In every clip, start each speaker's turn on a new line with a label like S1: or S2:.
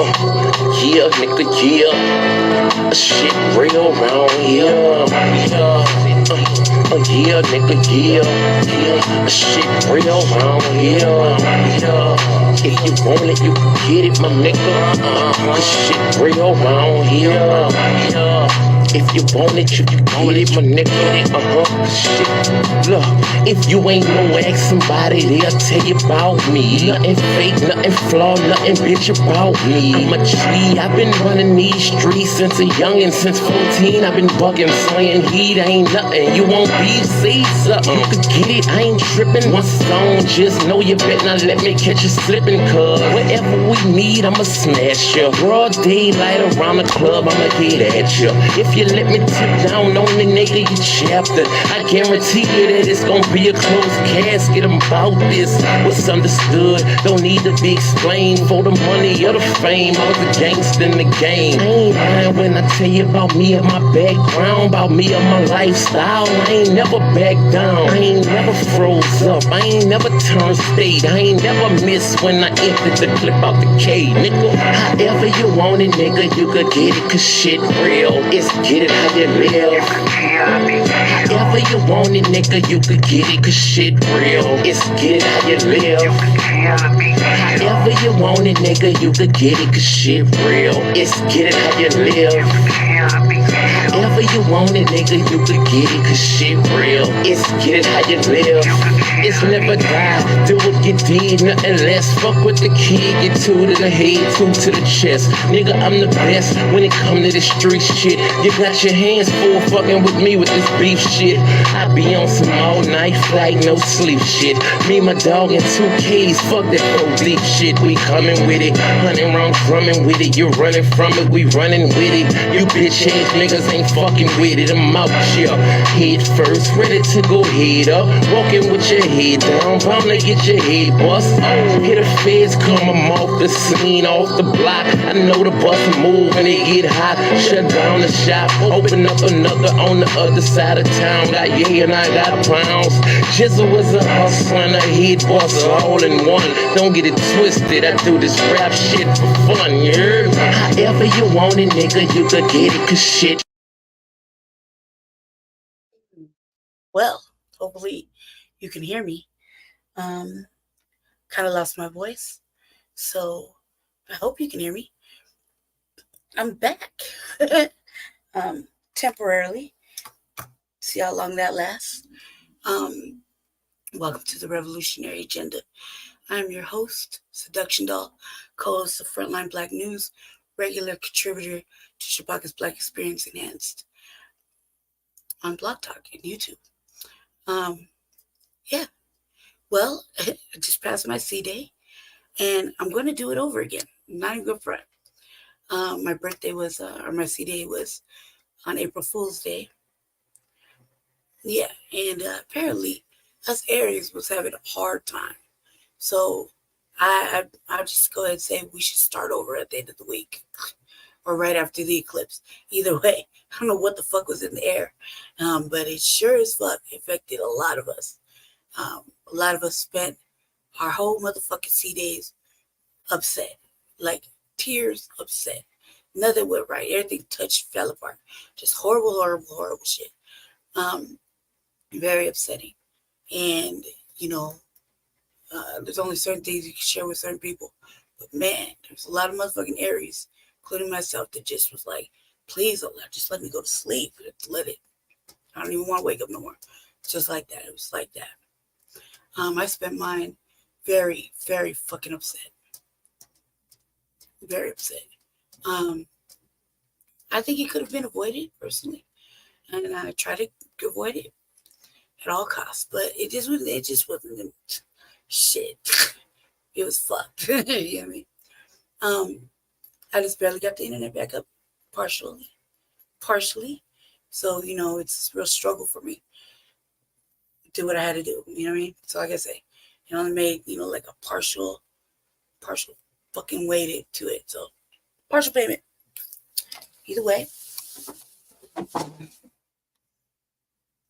S1: Yeah, nigga, yeah. Shit real round here. Yeah, nigga, yeah. Shit real round here. If you want it, you can get it, my nigga. Shit real round here. If you want it, you can get it, my nigga. Shit. Look, if you ain't no ask somebody, they'll tell you about me. Nothing fake, nothing flawed, nothing bitch about me. I'm a G, I've been running these streets since a youngin'. Since 14, I've been bugging, slaying heat, ain't nothing. You won't be, say something. You could get it, I ain't tripping. One song, just know you better not let me catch you slipping. Cause whatever we need, I'ma smash you. Broad daylight around the club, I'ma get at you. If you let me tip down on the nigga, you chapter, I guarantee you that it's gonna be a closed casket about this. What's understood don't need to be explained. For the money or the fame, I was a gangster in the game. I ain't lying when I tell you about me and my background, about me and my lifestyle. I ain't never backed down, I ain't never froze up, I ain't never turned state, I ain't never missed when I emptied the clip out the K, nigga. However you want it, nigga, you could get it, cause shit real. It's get it how you live. However you want it, nigga, you could get it, cause shit real. It's get it how you live. However you want it, nigga, you could get it, cause shit real. It's get it how you live. However you want it, nigga, you could get it, cause shit real. It's get it how you live. It's never die, do what you did, nothing less. Fuck with the kid, get two to the head, two to the chest. Nigga, I'm the best when it come to the street shit. You got your hands full fucking with me with this beef shit. I be on some all night flight, no sleep shit. Me, my dog, and 2Ks, fuck that police shit. We coming with it, 100 rounds drumming with it. You running from it, we running with it. You bitch ass niggas ain't fucking with it. I'm out here, head first, ready to go head up. Walking with your head down, bound to get your head bust. Hear the feds come, I'm off the scene, off the block. I know the bus move when it get hot. Shut down the shop, open up another on the other side of town. Got yeah and I got pounds. Jizzle was a hustler and a head bust all in one. Don't get it twisted, I do this rap shit for fun, yeah. However you want it, nigga, you could get it, cause shit.
S2: Well, hopefully you can hear me. Kind of lost my voice, so I hope you can hear me. I'm back. Temporarily. See how long that lasts. Welcome to the Revolutionary Agenda. I'm your host, Seduction Doll, co-host of Frontline Black News, regular contributor to Shabaka's Black Experience Enhanced on Blog Talk and YouTube. Yeah. Well, I just passed my C-Day, and I'm going to do it over again. I'm not even good front. My birthday was, or my C-Day was on April Fool's Day. Yeah, and apparently us Aries was having a hard time. So I'll just go ahead and say we should start over at the end of the week or right after the eclipse. Either way, I don't know what the fuck was in the air, but it sure as fuck affected a lot of us. A lot of us spent our whole motherfucking C-Days upset, like tears upset. Nothing went right. Everything touched, fell apart. Just horrible, horrible, horrible shit. Very upsetting. And, there's only certain things you can share with certain people. But man, there's a lot of motherfucking Aries, including myself, that just was like, please, Allah, just let me go to sleep. Let it. I don't even want to wake up no more. Just like that. It was like that. I spent mine very, very fucking upset. Very upset. I think it could have been avoided, personally. And I tried to avoid it at all costs. But it just wasn't shit. It was fucked. You know what I mean? I just barely got the internet back up partially. So, it's a real struggle for me to do what I had to do. You know what I mean? So like I say, it only made, like a partial fucking way to it. So partial payment. Either way,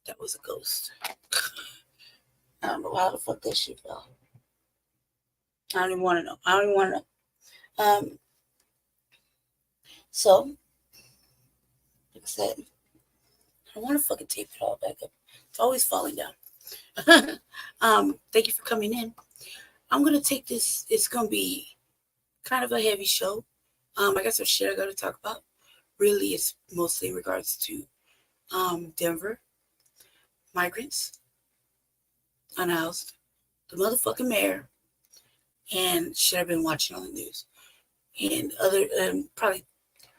S2: that was a ghost. I don't know how the fuck that shit fell. I don't even want to know. So, like I said, I don't want to fucking tape it all back up. It's always falling down. Thank you for coming in. I'm gonna take this. It's gonna be kind of a heavy show. I got some shit I gotta talk about. Really, it's mostly in regards to Denver, migrants, unhoused, the motherfucking mayor, and shit I've been watching on the news, and other probably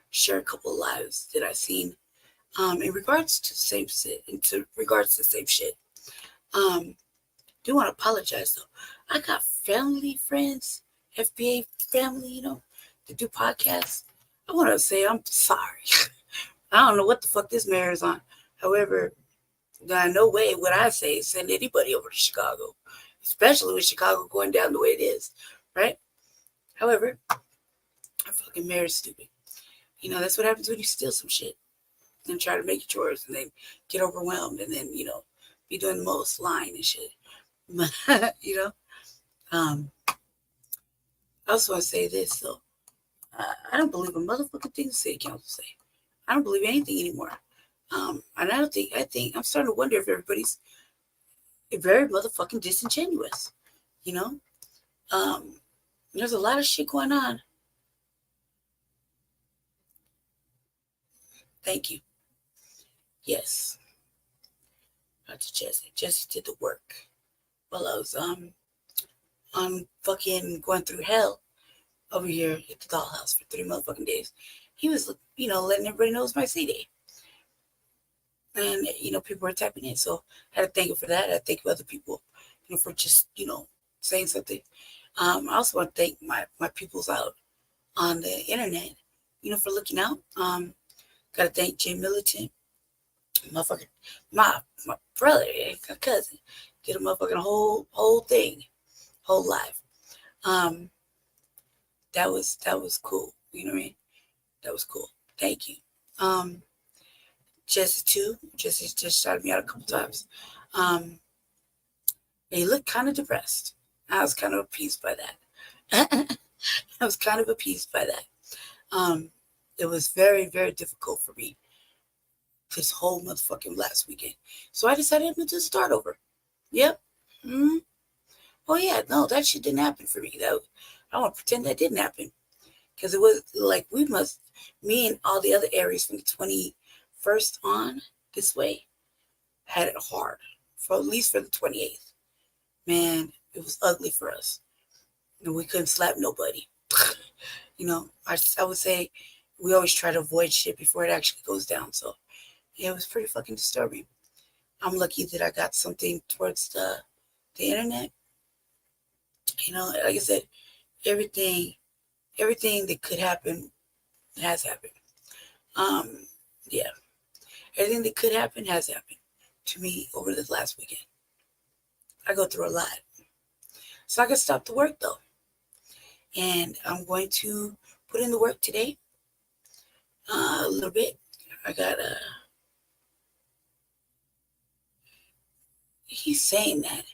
S2: share a couple of lives that I've seen in regards to the same shit. Into regards to the same shit. Do want to apologize though. I got family friends, FBA family, to do podcasts. I want to say I'm sorry. I don't know what the fuck this mayor is on. However, no way would I say send anybody over to Chicago, especially with Chicago going down the way it is, right? However, our fucking mayor is stupid. That's what happens when you steal some shit and try to make it yours and then get overwhelmed and then, be doing the most lying and shit. I also want to say this, though. I don't believe a motherfucking thing the city council say. I don't believe anything anymore. And I think I'm starting to wonder if everybody's very motherfucking disingenuous. You know, there's a lot of shit going on. Thank you. Yes, to Jesse. Jesse did the work while I was on fucking going through hell over here at the dollhouse for 3 motherfucking days. He was, letting everybody know it's my C-Day. And, people were tapping in. So I had to thank him for that. I thank other people, for just, saying something. I also want to thank my peoples out on the internet, for looking out. Got to thank Jay Militant, motherfucker, my brother, my cousin, did a motherfucking whole thing, whole live. That was cool. You know what I mean? That was cool. Thank you. Jesse too. Jesse just shouted me out a couple times. He looked kind of depressed. I was kind of appeased by that. I was kind of appeased by that. It was very, very difficult for me this whole motherfucking last weekend. So I decided to just start over. Yep. Mm-hmm. Oh yeah, no, that shit didn't happen for me. I want to pretend that didn't happen. Because it was like me and all the other Aries from the 21st on this way had it hard. For at least for the 28th. Man, it was ugly for us. We couldn't slap nobody. I would say we always try to avoid shit before it actually goes down. So yeah, it was pretty fucking disturbing. I'm lucky that I got something towards the internet. Like I said, everything that could happen has happened. Yeah, everything that could happen has happened to me over this last weekend. I go through a lot, so I can stop the work though, and I'm going to put in the work today. A little bit. I got He's saying that.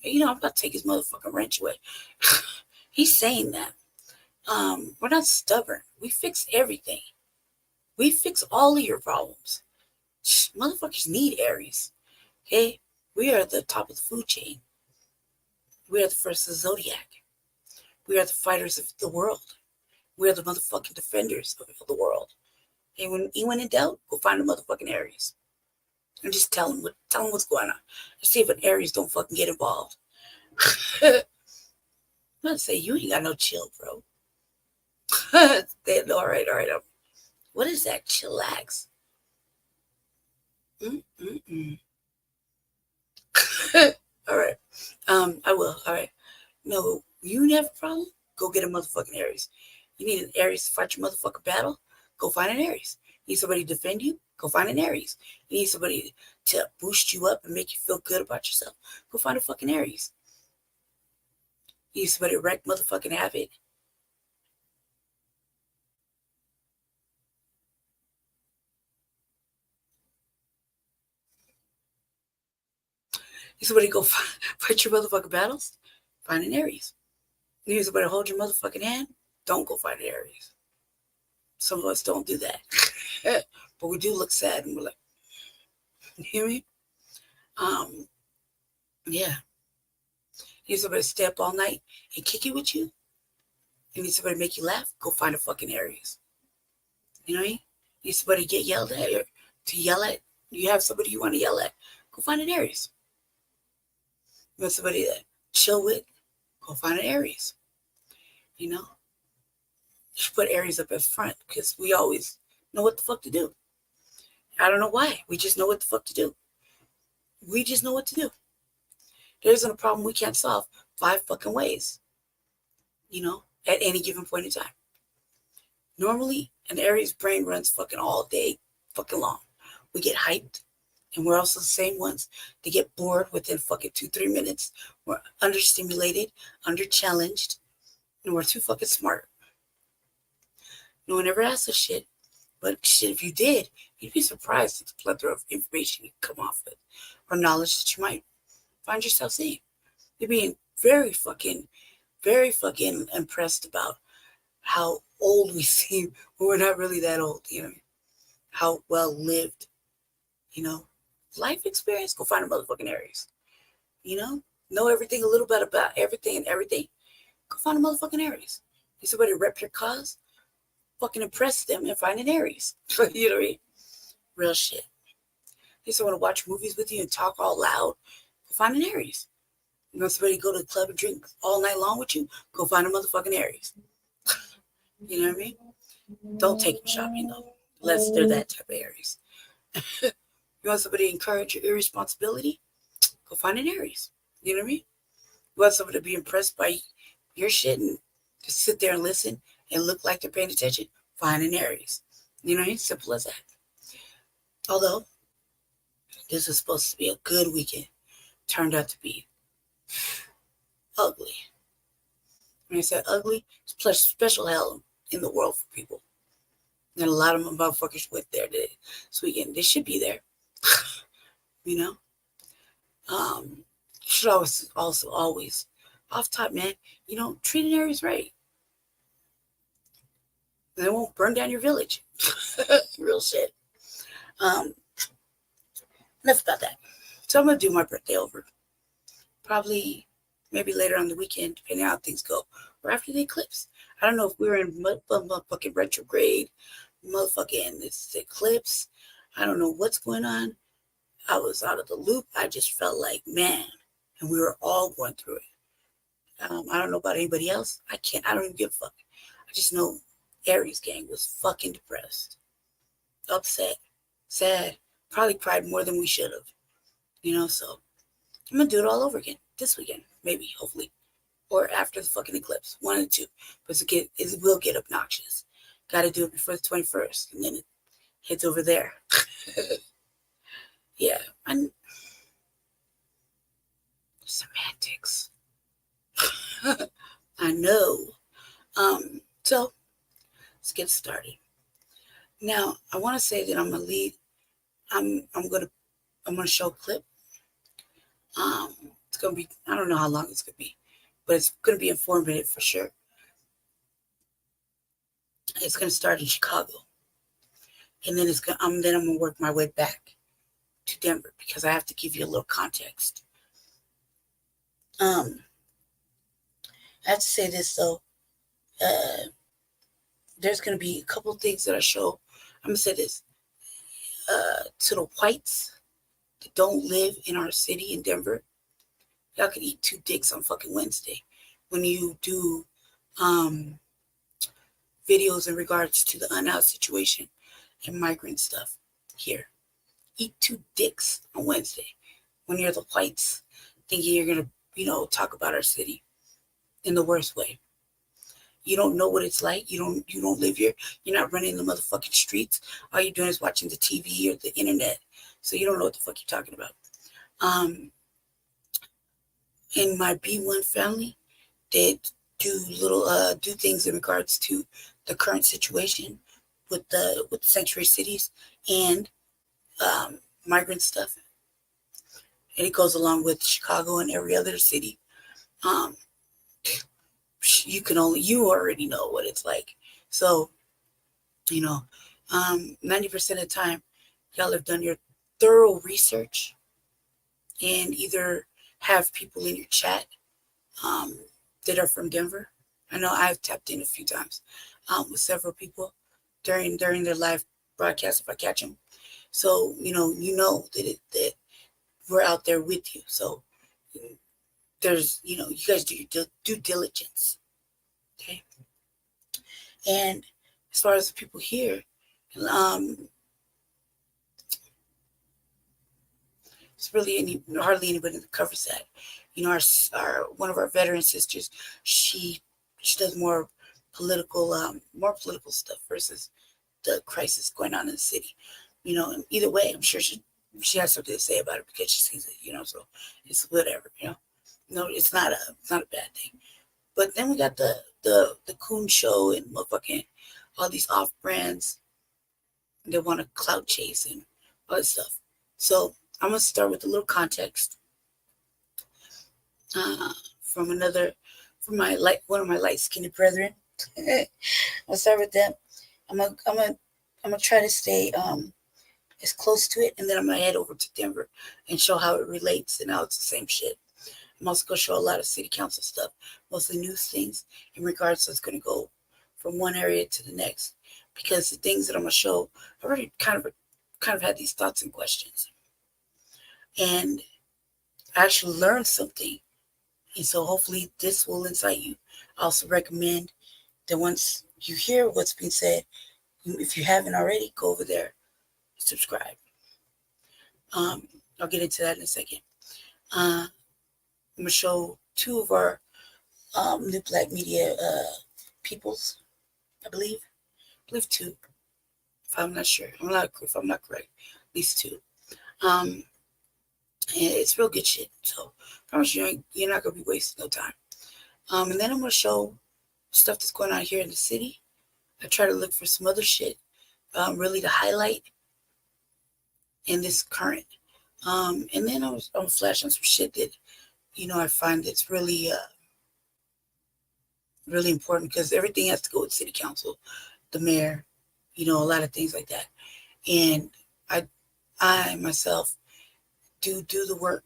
S2: I'm about to take his motherfucking wrench away. He's saying that. We're not stubborn. We fix everything. We fix all of your problems. Motherfuckers need Aries. Okay? We are at the top of the food chain. We are the first of the zodiac. We are the fighters of the world. We are the motherfucking defenders of the world. And when in doubt, go find a motherfucking Aries. And just tell them what's going on. See if an Aries don't fucking get involved. I'm not say you ain't got no chill, bro. All right. What is that? Chillax. All right. I will. All right. No, you have a problem? Go get a motherfucking Aries. You need an Aries to fight your motherfucking battle? Go find an Aries. You need somebody to defend you? Go find an Aries. You need somebody to boost you up and make you feel good about yourself? Go find a fucking Aries. You need somebody to wreck motherfucking habit? You need somebody to go fight your motherfucking battles? Find an Aries. You need somebody to hold your motherfucking hand? Don't go find an Aries. Some of us don't do that. But we do look sad and we're like, you hear me? Yeah. You need somebody to stay up all night and kick it with you? You need somebody to make you laugh? Go find a fucking Aries. You know what I mean? You need somebody to get yelled at or to yell at. You have somebody you want to yell at? Go find an Aries. You want somebody to chill with? Go find an Aries. You know? You should put Aries up as front because we always know what the fuck to do. I don't know why. We just know what the fuck to do. We just know what to do. There isn't a problem we can't solve 5 fucking ways, you know, at any given point in time. Normally, an Aries brain runs fucking all day fucking long. We get hyped, and we're also the same ones that get bored within fucking 2-3 minutes. We're understimulated, under-challenged, and we're too fucking smart. No one ever asks us shit, but shit, if you did, you'd be surprised at the plethora of information you come off with, or knowledge that you might find yourself seeing. You're being very fucking impressed about how old we seem when we're not really that old, you know, how well lived, you know, life experience. Go find a motherfucking Aries, you know everything a little bit about everything and everything. Go find a motherfucking Aries. Need somebody to rep your cause, fucking impress them and find an Aries. You know what I mean? Real shit. Need someone to watch movies with you and talk all loud. Go find an Aries. You want somebody to go to the club and drink all night long with you? Go find a motherfucking Aries. You know what I mean? Don't take them shopping though, unless they're that type of Aries. You want somebody to encourage your irresponsibility? Go find an Aries. You know what I mean? You want somebody to be impressed by your shit and just sit there and listen and look like they're paying attention? Find an Aries. You know what I mean? Simple as that. Although this was supposed to be a good weekend, turned out to be ugly. When I said ugly, it's special hell in the world for people. And a lot of motherfuckers went there this weekend. They should be there. You know? You should always, off top, man, you know, treat an Aries right. They won't burn down your village. Real shit. Enough about that. So I'm going to do my birthday over. Probably, maybe later on the weekend, depending on how things go. Or after the eclipse. I don't know if we were in motherfucking retrograde. Motherfucking this eclipse. I don't know what's going on. I was out of the loop. I just felt like, man. And we were all going through it. I don't know about anybody else. I don't even give a fuck. I just know Aries gang was fucking depressed. Upset. Sad. Probably cried more than we should have. You know, so I'm going to do it all over again this weekend. Maybe, hopefully. Or after the fucking eclipse. 1 and 2. But it will get obnoxious. Got to do it before the 21st. And then it heads over there. Yeah. Semantics. I know. So let's get started. Now, I want to say that I'm gonna lead. I'm gonna show a clip. It's gonna be, I don't know how long it's gonna be, but it's gonna be informative for sure. It's gonna start in Chicago, and then I'm gonna work my way back to Denver because I have to give you a little context. I have to say this though. There's gonna be a couple things that I show. I'm gonna say this to the whites that don't live in our city in Denver. Y'all can eat 2 dicks on fucking Wednesday when you do videos in regards to the unhoused situation and migrant stuff here. Eat 2 dicks on Wednesday when you're the whites thinking you're gonna, talk about our city in the worst way. You don't know what it's like. You don't live here. You're not running the motherfucking streets. All you're doing is watching the TV or the internet. So you don't know what the fuck you're talking about. In my B1 family, they do things in regards to the current situation with the sanctuary cities and migrant stuff. And it goes along with Chicago and every other city. You already know what it's like. So You know, 90% of the time, y'all have done your thorough research and either have people in your chat um, that are from Denver. I know I've tapped in a few times with several people during their live broadcast if I catch them. So that we're out there with you. So there's you guys do your due diligence, okay? And as far as the people here, um, it's really hardly anybody that covers that. Our one of our veteran sisters, she does more political stuff versus the crisis going on in the city. And either way, I'm sure she has something to say about it because she sees it. So it's whatever. No, it's not a bad thing. But then we got the Coon Show and motherfucking all these off brands. They want to clout chase and all that stuff. So I'm gonna start with a little context uh, from one of my light skinned brethren. I'll start with them. I'm gonna try to stay as close to it, and then I'm gonna head over to Denver and show how it relates and how it's the same shit. I'm also gonna show a lot of city council stuff, mostly news things in regards to it's gonna go from one area to the next, because the things that I'm gonna show, I already kind of had these thoughts and questions, and I actually learned something, and so hopefully this will incite you. I also recommend that once you hear what's being said, if you haven't already, go over there, subscribe. Um, I'll get into that in a second. I'm gonna show two of our new black media peoples, I believe two. If I'm not sure, if I'm not correct, at least two. And it's real good shit. So I promise you're not gonna be wasting no time. And then I'm gonna show stuff that's going on here in the city. I try to look for some other shit, really to highlight in this current. And then I'm flash on some shit that I find that's really important, because everything has to go with city council, the mayor, a lot of things like that. And I myself do the work.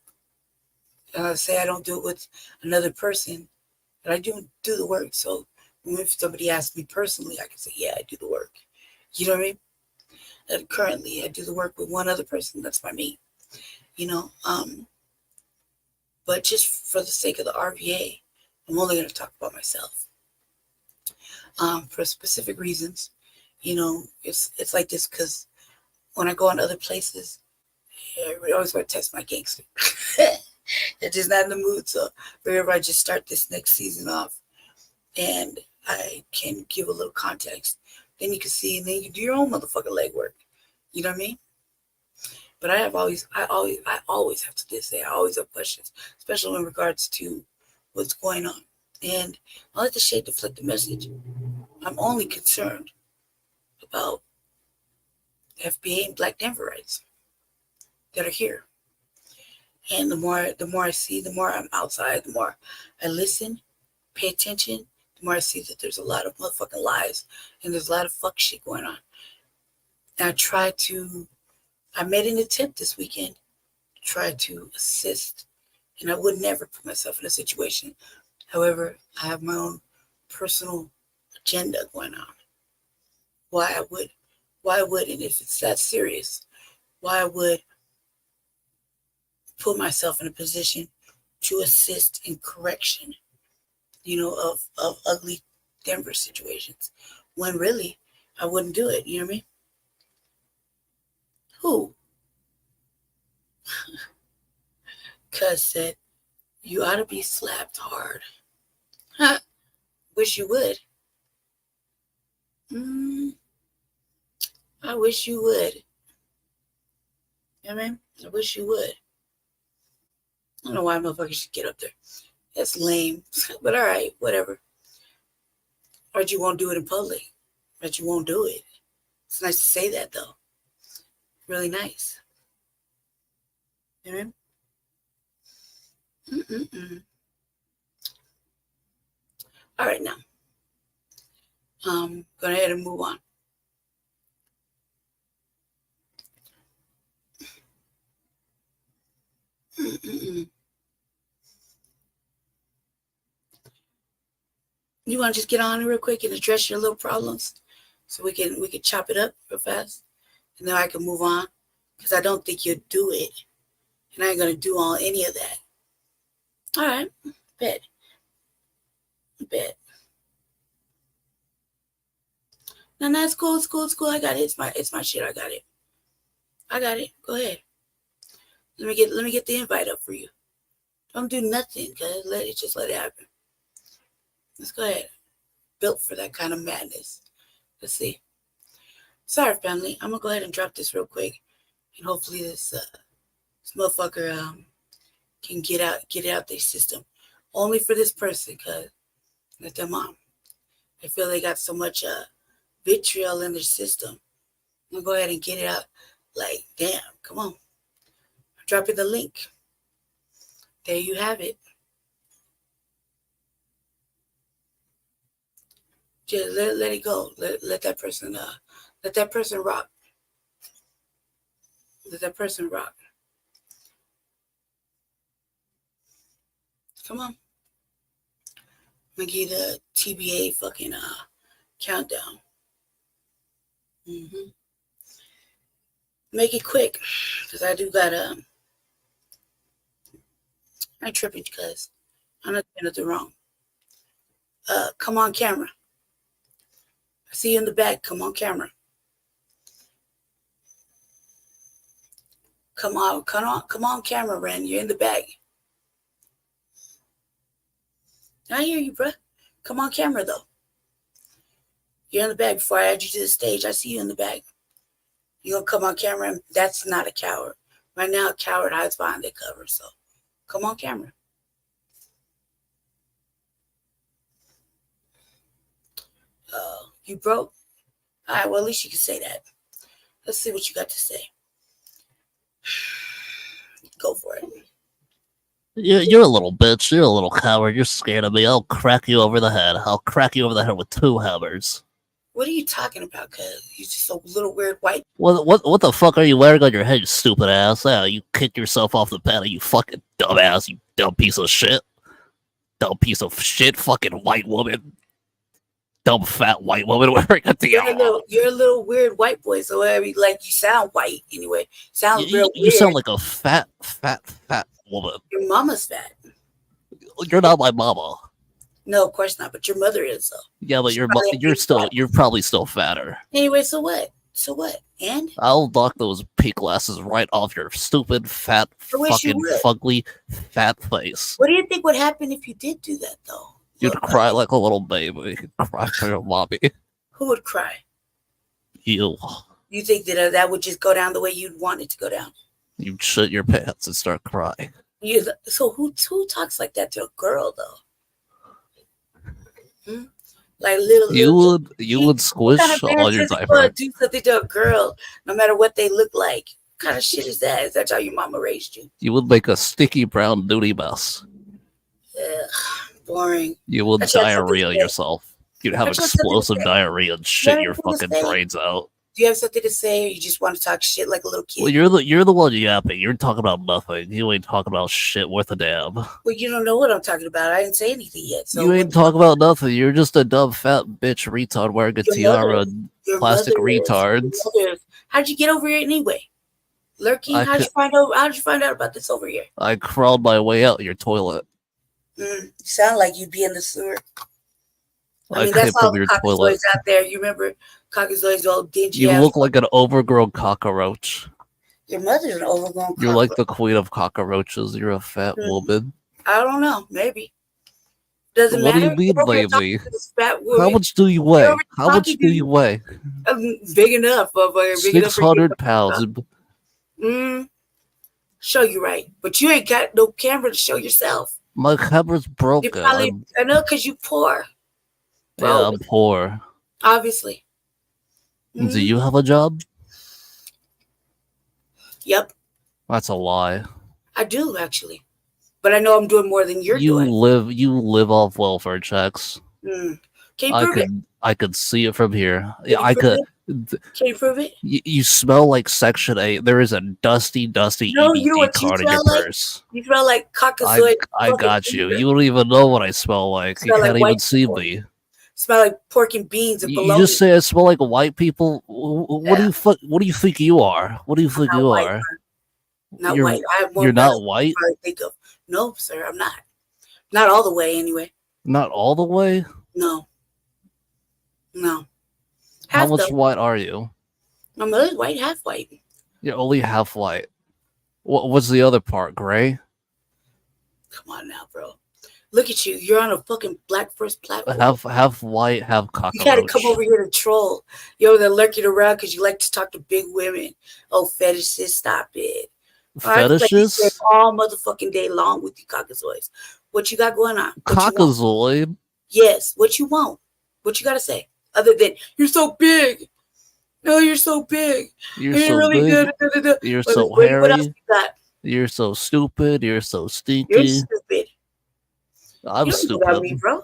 S2: Say I don't do it with another person, but I do the work. So if somebody asks me personally, I can say, yeah, I do the work. You know what I mean? Currently, I do the work with one other person. That's my mate. You know, but just for the sake of the RVA, I'm only going to talk about myself. For specific reasons, it's like this because when I go on other places, I always want to test my gangster. They're just not in the mood, so wherever I just start this next season off, and I can give a little context, then you can see, and then you can do your own motherfucking legwork. You know what I mean? But I always have to this day. I always have questions, especially in regards to what's going on. And I let the shade deflect the message. I'm only concerned about FBA and Black Denverites that are here. And the more I see, the more I'm outside, the more I listen, pay attention, the more I see that there's a lot of motherfucking lies and there's a lot of fuck shit going on. And I made an attempt this weekend to try to assist, and I would never put myself in a situation. However, I have my own personal agenda going on. Why I would, and if it's that serious, why I would put myself in a position to assist in correction, of ugly Denver situations, when really I wouldn't do it. You know what I mean? Who? Cuz said, you ought to be slapped hard. Huh. Wish you would. I wish you would. You know what I mean? I wish you would. I don't know why motherfuckers should get up there. That's lame. But all right, whatever. Or you won't do it in public. But you won't do it. It's nice to say that, though. Really nice. You know what I mean? All right, now. Go ahead and move on. You want to just get on real quick and address your little problems, so we can chop it up real fast, and then I can move on, because I don't think you'll do it, and I ain't gonna do all any of that. All right, bet. No, it's cool. It's cool. I got it. It's my shit. I got it. Go ahead. Let me get the invite up for you. Don't do nothing, cause let it happen. Let's go ahead. Built for that kind of madness. Let's see. Sorry, family. I'm gonna go ahead and drop this real quick, and hopefully this motherfucker can get it out their system. Only for this person, cause let their mom. I feel they got so much vitriol in their system. I'm gonna go ahead and get it out. Like, damn, come on. I'm dropping the link. There you have it. Just let it go. Let that person rock. Let that person rock. Come on. I'm gonna give you the TBA fucking countdown. Make it quick, because I do got I ain't tripping, because I'm not doing nothing wrong. Come on camera. I see you in the back. Come on camera. Come on camera, Ren. You're in the back. I hear you, bruh. Come on camera, though. You're in the back. Before I add you to the stage, I see you in the back. You're going to come on camera, and that's not a coward. Right now, a coward hides behind their cover, so come on camera. You broke? All right, well, at least you can say that. Let's see what you got to say. Go for it.
S3: You're a little bitch. You're a little coward. You're scared of me. I'll crack you over the head. I'll crack you over the head with 2 hammers.
S2: What are you talking about, cuz? You're just a little weird white.
S3: What the fuck are you wearing on your head, you stupid ass? Yeah, you kicked yourself off the panel, you fucking dumbass, you dumb piece of shit. Dumb piece of shit, fucking white woman. Dumb fat white woman wearing a tiara.
S2: You're a little weird white boy, so you sound white anyway. Sounds real weird.
S3: You sound like a fat woman.
S2: Your mama's fat.
S3: You're not my mama.
S2: No, of course not, but your mother is, though.
S3: Yeah, but you're probably still fatter.
S2: Anyway, so what? And?
S3: I'll knock those pink glasses right off your stupid, fat, fucking fugly, fat face.
S2: What do you think would happen if you did do that, though?
S3: You'd cry like a little baby. You'd cry for your mommy.
S2: Who would cry?
S3: You.
S2: You think that would just go down the way you'd want it to go down?
S3: You'd shit your pants and start crying.
S2: So who talks like that to a girl, though? Like
S3: you would squish all your diapers.
S2: Do something to a girl, no matter what they look like. What kind of shit is that? Is that how your mama raised you?
S3: You would make a sticky brown nudie mess.
S2: Boring.
S3: You would diarrhea yourself. You'd have explosive diarrhea and shit your fucking brains out.
S2: Do you have something to say, or you just want to talk shit like a little kid?
S3: Well, you're the one yapping. You're talking about nothing. You ain't talking about shit worth a damn.
S2: Well, you don't know what I'm talking about. I didn't say anything yet. So
S3: you ain't talking about nothing. You're just a dumb fat bitch retard wearing a tiara and plastic retards.
S2: How'd you get over here anyway? Lurking? How'd you find out about this over here?
S3: I crawled my way out your toilet.
S2: You sound like you'd be in the sewer. I mean,
S3: came
S2: that's all
S3: from your
S2: the
S3: toilet.
S2: cockazoids out there. You remember cockazoids all dingy?
S3: You look like an overgrown cockroach.
S2: Your mother's an overgrown cockroach.
S3: You're like the queen of cockroaches. You're a fat woman.
S2: I don't know. Maybe. Doesn't matter.
S3: What do you mean, baby? How much do you weigh? How much do you weigh?
S2: I'm big enough, motherfucker.
S3: 600 pounds.
S2: Show you right. But you ain't got no camera to show yourself.
S3: My camera's broken.
S2: I know, because you poor.
S3: Yeah, I'm poor.
S2: Obviously.
S3: Do you have a job?
S2: Yep.
S3: That's a lie.
S2: I do, actually. But I know I'm doing more than you're doing.
S3: You live off welfare checks.
S2: Can you prove it?
S3: I could see it from here. Yeah, I could.
S2: Can you prove it?
S3: You smell like Section 8. There is a dusty EBT card in your purse.
S2: You smell like cockazoid.
S3: I got you. You don't even know what I smell like. You can't even see me.
S2: Smell like pork and beans and
S3: You
S2: bologna.
S3: just say I smell like white people. What do you What do you think you are? What do you think
S2: not
S3: you
S2: white,
S3: are?
S2: sir. Not
S3: You're
S2: white. I have more
S3: you're not
S2: melon
S3: white.
S2: than I think of. No, sir, I'm not. Not all the way, anyway.
S3: Not all the way.
S2: No. No.
S3: How
S2: Half
S3: much
S2: though.
S3: white are you?
S2: My mother's white, half white.
S3: You're only half white. What's the other part? Gray?
S2: Come on now, bro. Look at you. You're on a fucking black first platform.
S3: Half white, half
S2: You
S3: cockroach.
S2: gotta come over here to troll. You're over there lurking around because you like to talk to big women. Oh, fetishes, stop it.
S3: Fetishes?
S2: Like all motherfucking day long with you cockazoids. What you got going on?
S3: Cockazoid?
S2: Yes. What you want? What you gotta say? Other than you're so big. No, you're so big.
S3: You're so
S2: really
S3: big.
S2: good.
S3: You're
S2: What-
S3: so
S2: what else
S3: hairy.
S2: you got?
S3: You're so stupid. You're so
S2: You're
S3: stinky.
S2: stupid.
S3: I'm
S2: You don't know about me,
S3: stupid.
S2: bro.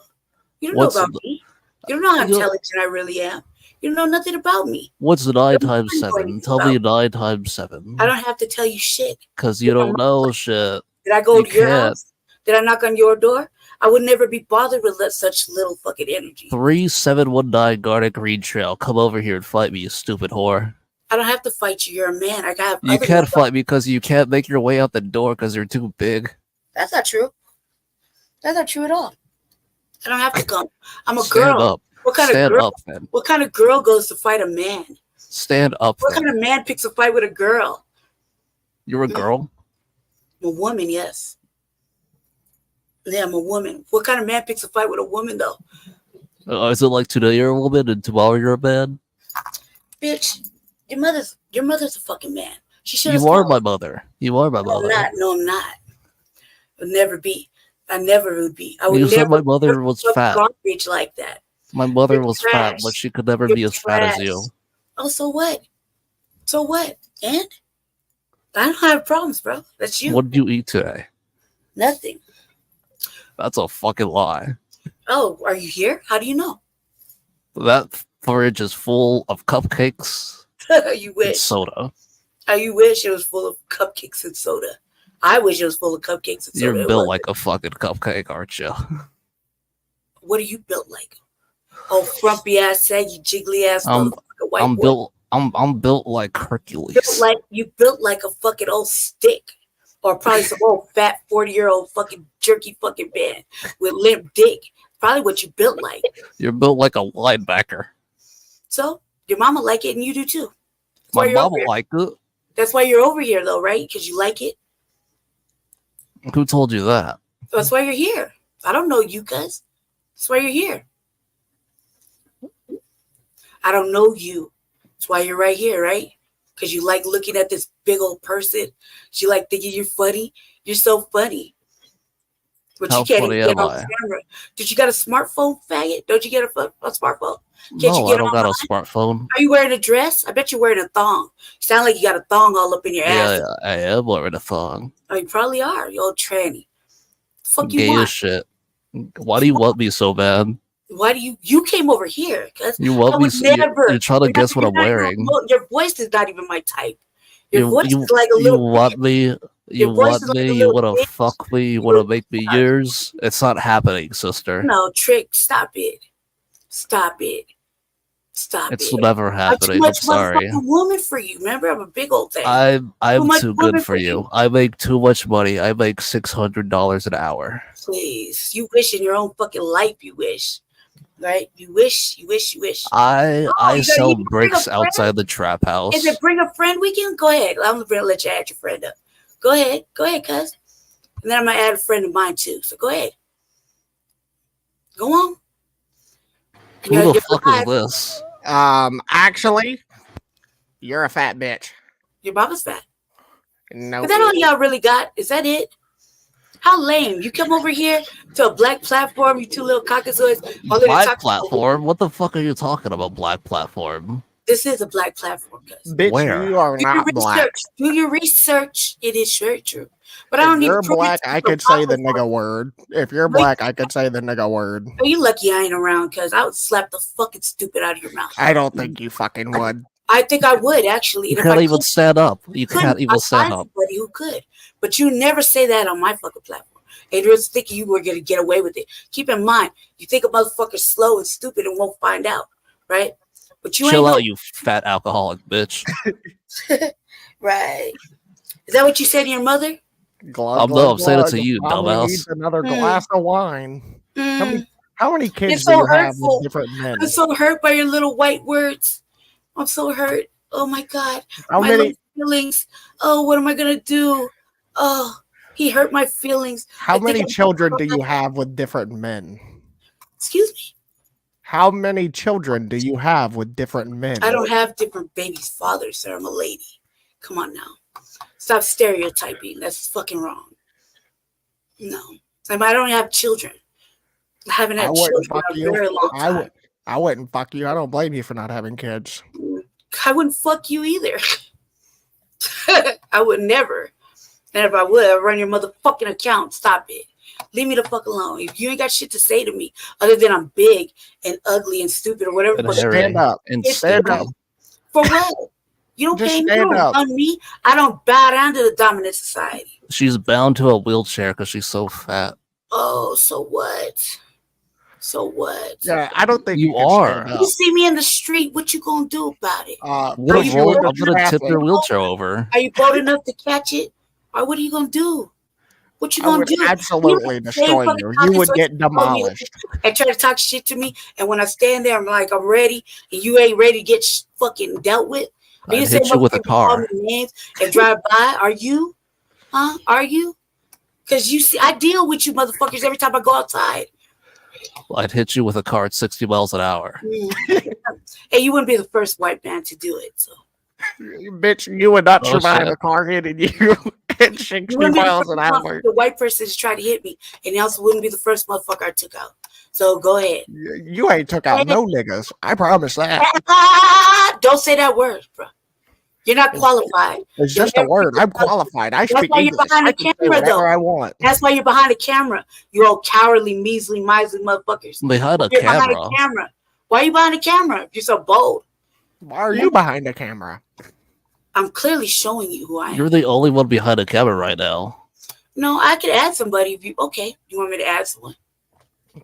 S2: You don't
S3: What's
S2: know about me. You don't know how
S3: You-
S2: intelligent I really am. You don't know nothing about me.
S3: What's 9
S2: don't
S3: times
S2: know
S3: 7?
S2: anything
S3: Tell me
S2: about
S3: 9 times 7.
S2: I don't have to tell you shit.
S3: Because you don't know shit.
S2: Did I go
S3: You
S2: to your
S3: can't.
S2: house? Did I knock on your door? I would never be bothered with such little fucking energy.
S3: 3719 Garden Green Trail. Come over here and fight me, you stupid whore.
S2: I don't have to fight you. You're a man. I got.
S3: You can't fight me because you can't make your way out the door because you're too big.
S2: That's not true. That's not true at all. I don't have to come. I'm a
S3: Stand
S2: girl.
S3: up.
S2: What kind
S3: Stand
S2: of girl?
S3: up, man.
S2: What kind of girl goes to fight a man?
S3: Stand up,
S2: What
S3: then.
S2: kind of man picks a fight with a girl?
S3: You're a girl?
S2: I'm a woman, yes. Yeah, I'm a woman. What kind of man picks a fight with a woman, though?
S3: Is it like today you're a woman and tomorrow you're a man?
S2: Bitch, your mother's a fucking man. She should have.
S3: You are my mother. You are my
S2: No,
S3: mother.
S2: I'm not. No, I'm not. I'll never be. I never would be. I would
S3: You
S2: never
S3: said my mother was
S2: fuck
S3: fat.
S2: garbage like that.
S3: My mother
S2: You're
S3: was fat,
S2: trash.
S3: but she could never
S2: You're
S3: be as fat as
S2: trash.
S3: you.
S2: Oh, so what? So what? And I don't have problems, bro. That's you.
S3: What did you eat today?
S2: Nothing.
S3: That's a fucking lie.
S2: Oh, are you here? How do you know?
S3: That fridge is full of cupcakes
S2: You
S3: and
S2: wish.
S3: soda.
S2: Oh, you wish it was full of cupcakes and soda. I wish it was full of cupcakes and soda.
S3: You're
S2: It
S3: built
S2: wasn't.
S3: like a fucking cupcake, aren't you?
S2: What are you built like? Oh, frumpy ass, saggy, jiggly ass motherfucker, white
S3: I'm
S2: boy.
S3: built. I'm built like Hercules.
S2: You built like a fucking old stick, or probably some old fat 40-year-old fucking jerky fucking man with limp dick. Probably what you built like.
S3: You're built like a linebacker.
S2: So your mama like it, and you do too. That's why
S3: My
S2: you're over
S3: mama
S2: here.
S3: liked it.
S2: That's why you're over here, though, right? Because you like it.
S3: Who told you that?
S2: That's why you're here. I don't know you, cuz. That's why you're here. I don't know you. That's why you're right here, right? Because you like looking at this big old person. You like thinking you're funny. You're so funny. But
S3: How
S2: you can't
S3: funny
S2: even get
S3: am
S2: on
S3: I?
S2: camera. Did you got a smartphone, faggot? Don't you get a smartphone? Can't you
S3: No,
S2: get
S3: I don't
S2: on
S3: got a
S2: mine?
S3: smartphone.
S2: Are you wearing a dress? I bet you're wearing a thong. You sound like you got a thong all up in your ass.
S3: Yeah, I am wearing a thong.
S2: Oh, you probably are, you old tranny. Fuck you
S3: Gay
S2: want?
S3: as shit. Why do you want me so bad?
S2: Why do you came over here? Cause
S3: You
S2: I
S3: want me?
S2: would
S3: So,
S2: never.
S3: you're trying to guess what I'm wearing.
S2: Your voice is not even my type. Your voice is like a
S3: You
S2: little.
S3: want me? You
S2: Your voice
S3: want
S2: is like a
S3: me? You
S2: little
S3: want to
S2: bitch.
S3: fuck me? You want to make me yours? It's not happening, sister.
S2: No trick. Stop it. Stop it. Stop
S3: It's
S2: it.
S3: never
S2: I'm too
S3: happening. I'm
S2: much
S3: sorry.
S2: motherfucking woman for you. Remember, I'm a big old thing.
S3: I'm
S2: much
S3: too
S2: woman
S3: good
S2: for
S3: for
S2: you.
S3: you. I make too much money. I make $600 an hour.
S2: Please, you wish in your own fucking life. You wish, right? You wish.
S3: I
S2: you
S3: sell
S2: gotta bring a
S3: bricks
S2: friend.
S3: outside the trap house.
S2: Is it bring a friend weekend? Go ahead. I'm gonna let you add your friend up. Go ahead, cuz. And then I'm gonna add a friend of mine too. So go ahead. Go on.
S3: Who
S2: You're
S3: the fuck
S2: live.
S3: is this?
S4: Actually, you're a fat bitch.
S2: Your mama's fat.
S4: No.
S2: Is that all y'all really got? Is that it? How lame. You come over here to a black platform, you two little cockazoids. all in the
S3: Black
S2: talk-
S3: platform? What the fuck are you talking about? Black platform?
S2: This is a black platform, cuz.
S4: Bitch,
S3: Where?
S4: you are
S2: Do your
S4: not black.
S2: research. Do your research. It is very true. But I don't
S4: If
S2: need
S4: you're
S2: to prove it
S4: black,
S2: to
S4: I
S2: you.
S4: could say the nigga word. If you're black, I could say the nigga word.
S2: Oh, you lucky I ain't around, cuz I would slap the fucking stupid out of your mouth.
S4: I don't think you fucking would.
S2: I think I would actually.
S3: You
S2: And if
S3: can't
S2: I
S3: even
S2: could,
S3: stand up. You
S2: couldn't,
S3: can't even
S2: I'd
S3: stand
S2: find
S3: up.
S2: somebody who could. But you never say that on my fucking platform. and you're thinking you were going to get away with it. Keep in mind, you think a motherfucker's slow and stupid and won't find out, right? But you
S3: Chill
S2: ain't
S3: out, you fat alcoholic bitch.
S2: right. Is that what you said to your mother?
S4: Glug,
S3: No, I'm
S4: glug,
S3: saying it to
S4: glug.
S3: you,
S4: Mommy
S3: dumbass.
S4: needs another
S2: Mm.
S4: glass of wine.
S2: Mm.
S4: How many kids
S2: It's
S4: do
S2: so
S4: you have
S2: hurtful.
S4: with different men?
S2: I'm so hurt by your little white words. I'm so hurt. Oh my God.
S4: How
S2: My
S4: many?
S2: little feelings. Oh, what am I gonna do? Oh, he hurt my feelings.
S4: How
S2: I think
S4: many
S2: I'm
S4: children do
S2: gonna
S4: you
S2: cry.
S4: have with different men?
S2: Excuse me.
S4: How many children do you have with different men?
S2: I don't have different babies' fathers, sir. I'm a lady. Come on now. Stop stereotyping. That's fucking wrong. No. I don't have children. I haven't
S4: I
S2: had
S4: wouldn't
S2: children
S4: fuck
S2: in a
S4: you.
S2: very long time.
S4: I wouldn't fuck you. I don't blame you for not having kids.
S2: I wouldn't fuck you either. I would never. And if I would, I'd run your motherfucking account. Stop it. Leave me the fuck alone. If you ain't got shit to say to me, other than I'm big and ugly and stupid or whatever.
S3: And
S2: But
S3: hairy
S4: stand up.
S3: and
S4: Stand
S3: stupid.
S4: up.
S2: for what? You don't
S4: Just
S2: pay me. You
S4: stand
S2: don't
S4: up.
S2: run me. I don't bow down to the dominant society.
S3: She's bound to a wheelchair because she's so fat.
S2: Oh, so what? So what?
S4: Yeah, I don't think
S3: You
S4: you can
S3: are.
S4: stand up.
S2: You see me in the street, what you gonna do about it?
S3: What
S2: Are
S3: a
S2: you
S3: roll,
S2: bold
S3: I'm gonna
S2: enough-
S3: tip your wheelchair over.
S2: Are you bold enough to catch it? Or what are you gonna do? What you
S4: I
S2: gonna
S4: would
S2: do?
S4: absolutely
S2: You know,
S4: destroy
S2: same
S4: you.
S2: fucking
S4: You would
S2: talking
S4: get
S2: shit to me
S4: demolished.
S2: and try to talk shit to me. And when I stand there, I'm like, I'm ready, and you ain't ready to get fucking dealt with. Are
S3: I'd hit you with a
S2: motherfuckers call
S3: car.
S2: me names and drive by? Are you? Huh? Are you? Because you see, I deal with you motherfuckers every time I go outside.
S3: I'd hit you with a car at 60 miles an hour.
S2: Hey, you wouldn't be the first white man to do it. So
S4: Bitch, you would not
S3: Oh,
S4: survive
S3: shit.
S4: a car hitting you at 60
S2: you wouldn't be the
S4: miles
S2: first
S4: an hour.
S2: the white person to try to hit me, and he also wouldn't be the first motherfucker I took out. So go ahead.
S4: You ain't took out no niggas. I promise that.
S2: Don't say that word, bro. You're not qualified.
S4: It's
S2: You'll
S4: just a
S2: never
S4: word.
S2: be
S4: I'm
S2: qualified.
S4: qualified. I
S2: That's
S4: speak
S2: why you're
S4: English.
S2: behind
S4: I
S2: the
S4: can say
S2: camera,
S4: whatever
S2: though.
S4: I want.
S2: That's why you're behind the camera. You old cowardly, measly, miserly motherfuckers.
S3: Behind a
S2: You're
S3: camera.
S2: behind the camera. Why are you behind the camera? If you're so bold.
S4: Why are you behind the camera?
S2: I'm clearly showing you who I am.
S3: You're the only one behind a camera right now.
S2: No, I could add somebody if you. Okay, you want me to add someone?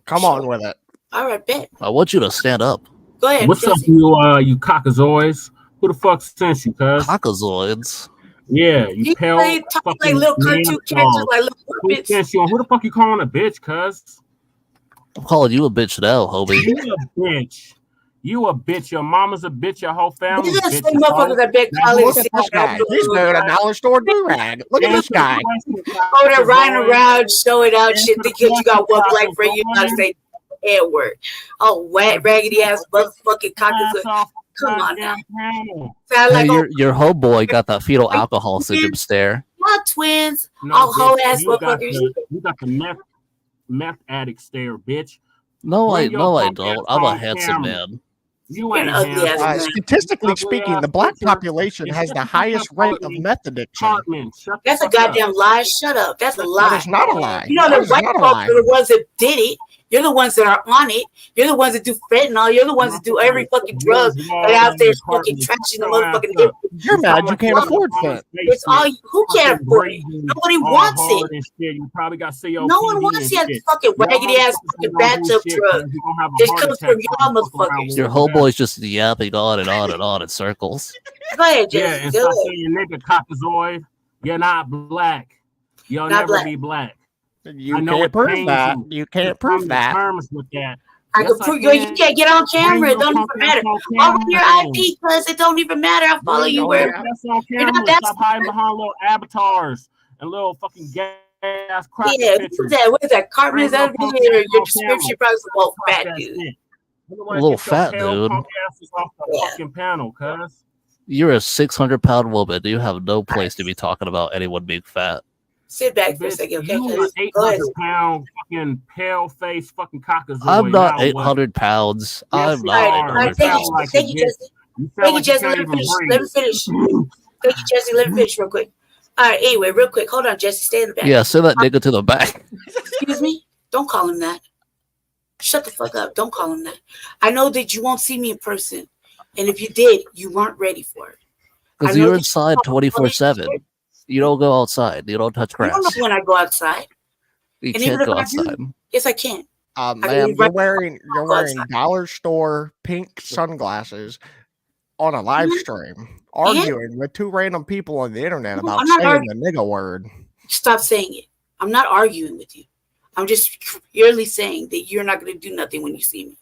S4: Come on with it.
S2: All right, bet.
S3: I want you to stand up.
S2: Go ahead.
S5: What's up,
S2: Jesse.
S5: you cockazoids? Who the fuck sent you, cuz?
S3: Cockazoids.
S5: Yeah, you
S2: You
S5: pale
S2: play talk like
S5: fucking
S2: little cartoon characters,
S5: Neanderthals.
S2: like little
S5: Who
S2: puppets.
S5: sent you? Who the fuck you calling a bitch, cuz?
S3: I'm calling you a bitch now, homie.
S5: You a bitch. You a bitch. Your mama's a bitch. Your whole family
S2: These are the
S5: bitch.
S2: same motherfuckers that beg college.
S4: Look at this guy. He's wearing a dollar store do-rag. Look at this guy.
S2: Oh, they're riding around, showing out shit, thinking you got one black friend, you gotta say N word. Oh, wet, raggedy ass motherfucking cockers. Come on now. Sound
S3: Hey,
S2: like
S3: your homeboy got that fetal alcohol syndrome stare.
S2: not twins.
S5: No,
S2: All hoe
S5: bitch,
S2: ass
S5: you got
S2: motherfuckers.
S5: You got the meth addict stare, bitch.
S3: No, I
S5: Bring your
S3: I
S5: punk
S3: don't.
S5: ass
S3: I'm a
S5: on
S3: handsome
S5: camera.
S3: man.
S5: You
S2: You're
S5: ain't
S2: an ugly
S5: handsome.
S2: ass man.
S4: Statistically
S5: Ugly
S4: speaking,
S5: ass
S4: the black
S5: bitch.
S4: population
S5: It's
S4: has
S5: just
S4: the
S5: a
S4: highest rate of
S5: fucking
S4: meth addiction.
S5: Cartman, shut the
S2: That's a
S5: fuck up.
S2: goddamn lie. Shut up. That's a
S4: That
S2: lie.
S4: is not a lie.
S2: You know
S4: That
S2: the
S4: is
S2: white
S4: not a
S2: folks
S4: lie.
S2: are the ones that did it. You're the ones that are on it. You're the ones that do fentanyl. You're the ones that do every fucking drug that out there fucking trashing the motherfucking neighborhood.
S4: You're mad you can't afford Fent.
S2: It's all who can't afford it. Nobody wants it.
S5: And shit. You probably got COPD
S2: No one wants
S5: and
S2: that
S5: shit.
S2: fucking
S5: Y'all
S2: raggedy ass
S5: motherfuckers
S2: fucking
S5: don't do
S2: bathtub
S5: shit,
S2: drug.
S5: 'cause you gonna have a
S2: This
S5: heart
S2: comes
S5: attack
S2: from y'all
S5: trying to fuck around
S2: motherfuckers.
S5: with
S3: Your
S5: that.
S3: homeboy's just yapping on and on and on in circles.
S2: Go ahead,
S5: Yeah,
S2: Jesse.
S5: and
S2: Go
S5: stop
S2: ahead.
S5: saying nigga cockazoid. You're not black. You'll
S2: Not
S5: never
S2: black.
S5: be black.
S4: You
S5: I know
S4: can't
S5: it
S4: prove
S5: pains
S4: that.
S5: you
S4: You
S5: to
S4: can't
S5: come
S4: prove
S5: to
S4: that.
S5: terms with that.
S2: I
S5: Yes,
S2: can prove you. You can't get on camera.
S5: Bring
S2: It don't
S5: your
S2: even
S5: punk
S2: matter.
S5: ass on
S2: I'll run your
S5: camera.
S2: IP because it don't even matter. I'll follow
S5: Bring
S2: you
S5: your
S2: where
S5: punk ass on
S2: you're not
S5: camera.
S2: that
S5: Stop hiding behind little avatars and little fucking gay ass cracker
S2: yeah,
S5: pictures.
S2: who's that? What is that? Cartman?
S5: Bring
S2: Is that
S5: your punk
S2: video?
S5: ass
S2: Your
S5: on
S2: description
S5: camera.
S2: probably some old
S5: Fuck
S2: fat
S5: that
S2: dude.
S5: shit.
S3: A little fat dude.
S5: Punk asses off the
S2: Yeah.
S5: fucking panel, cuz.
S3: You're a 600-pound woman. You have no place to be talking about anyone being fat.
S2: Sit back for a
S5: Bitch,
S2: second, okay?
S5: you an
S2: Go ahead.
S5: 800-pound fucking pale face fucking cockazoid.
S3: I'm not
S5: now what?
S3: 800 pounds.
S5: Yes,
S3: I'm
S5: you
S3: not
S2: All right,
S5: are.
S2: all right.
S3: 800
S2: Thank
S3: pounds.
S2: you,
S5: like
S2: thank
S5: a
S2: you,
S5: bitch.
S2: Jesse.
S5: You
S2: Thank
S5: sound
S2: you,
S5: like you
S2: Jesse.
S5: can't
S2: Let me
S5: even
S2: finish.
S5: breathe.
S2: Let me finish. Thank you, Jesse. Let me finish real quick. All right. Anyway, real quick. Hold on, Jesse. Stay in the back.
S3: Yeah, send that nigga to the back.
S2: Excuse me. Don't call him that. Shut the fuck up. Don't call him that. I know that you won't see me in person, and if you did, you weren't ready for it.
S3: Because
S2: I know
S3: you're
S2: that
S3: inside
S2: you-
S3: 24/7. You don't go outside. You don't touch
S2: You don't
S3: grass.
S2: know when I go outside.
S3: You
S2: And even
S3: can't
S2: if
S3: go
S2: I
S3: outside.
S2: do, yes, I can.
S4: Ma'am,
S2: leave
S4: you're
S2: right
S4: wearing
S2: go outside.
S4: dollar store pink sunglasses on a live stream,
S2: I am.
S4: arguing with two random people on the internet
S2: No,
S4: about
S2: I'm not
S4: saying the nigga word.
S2: Stop saying it. I'm not arguing with you. I'm just clearly saying that you're not going to do nothing when you see me.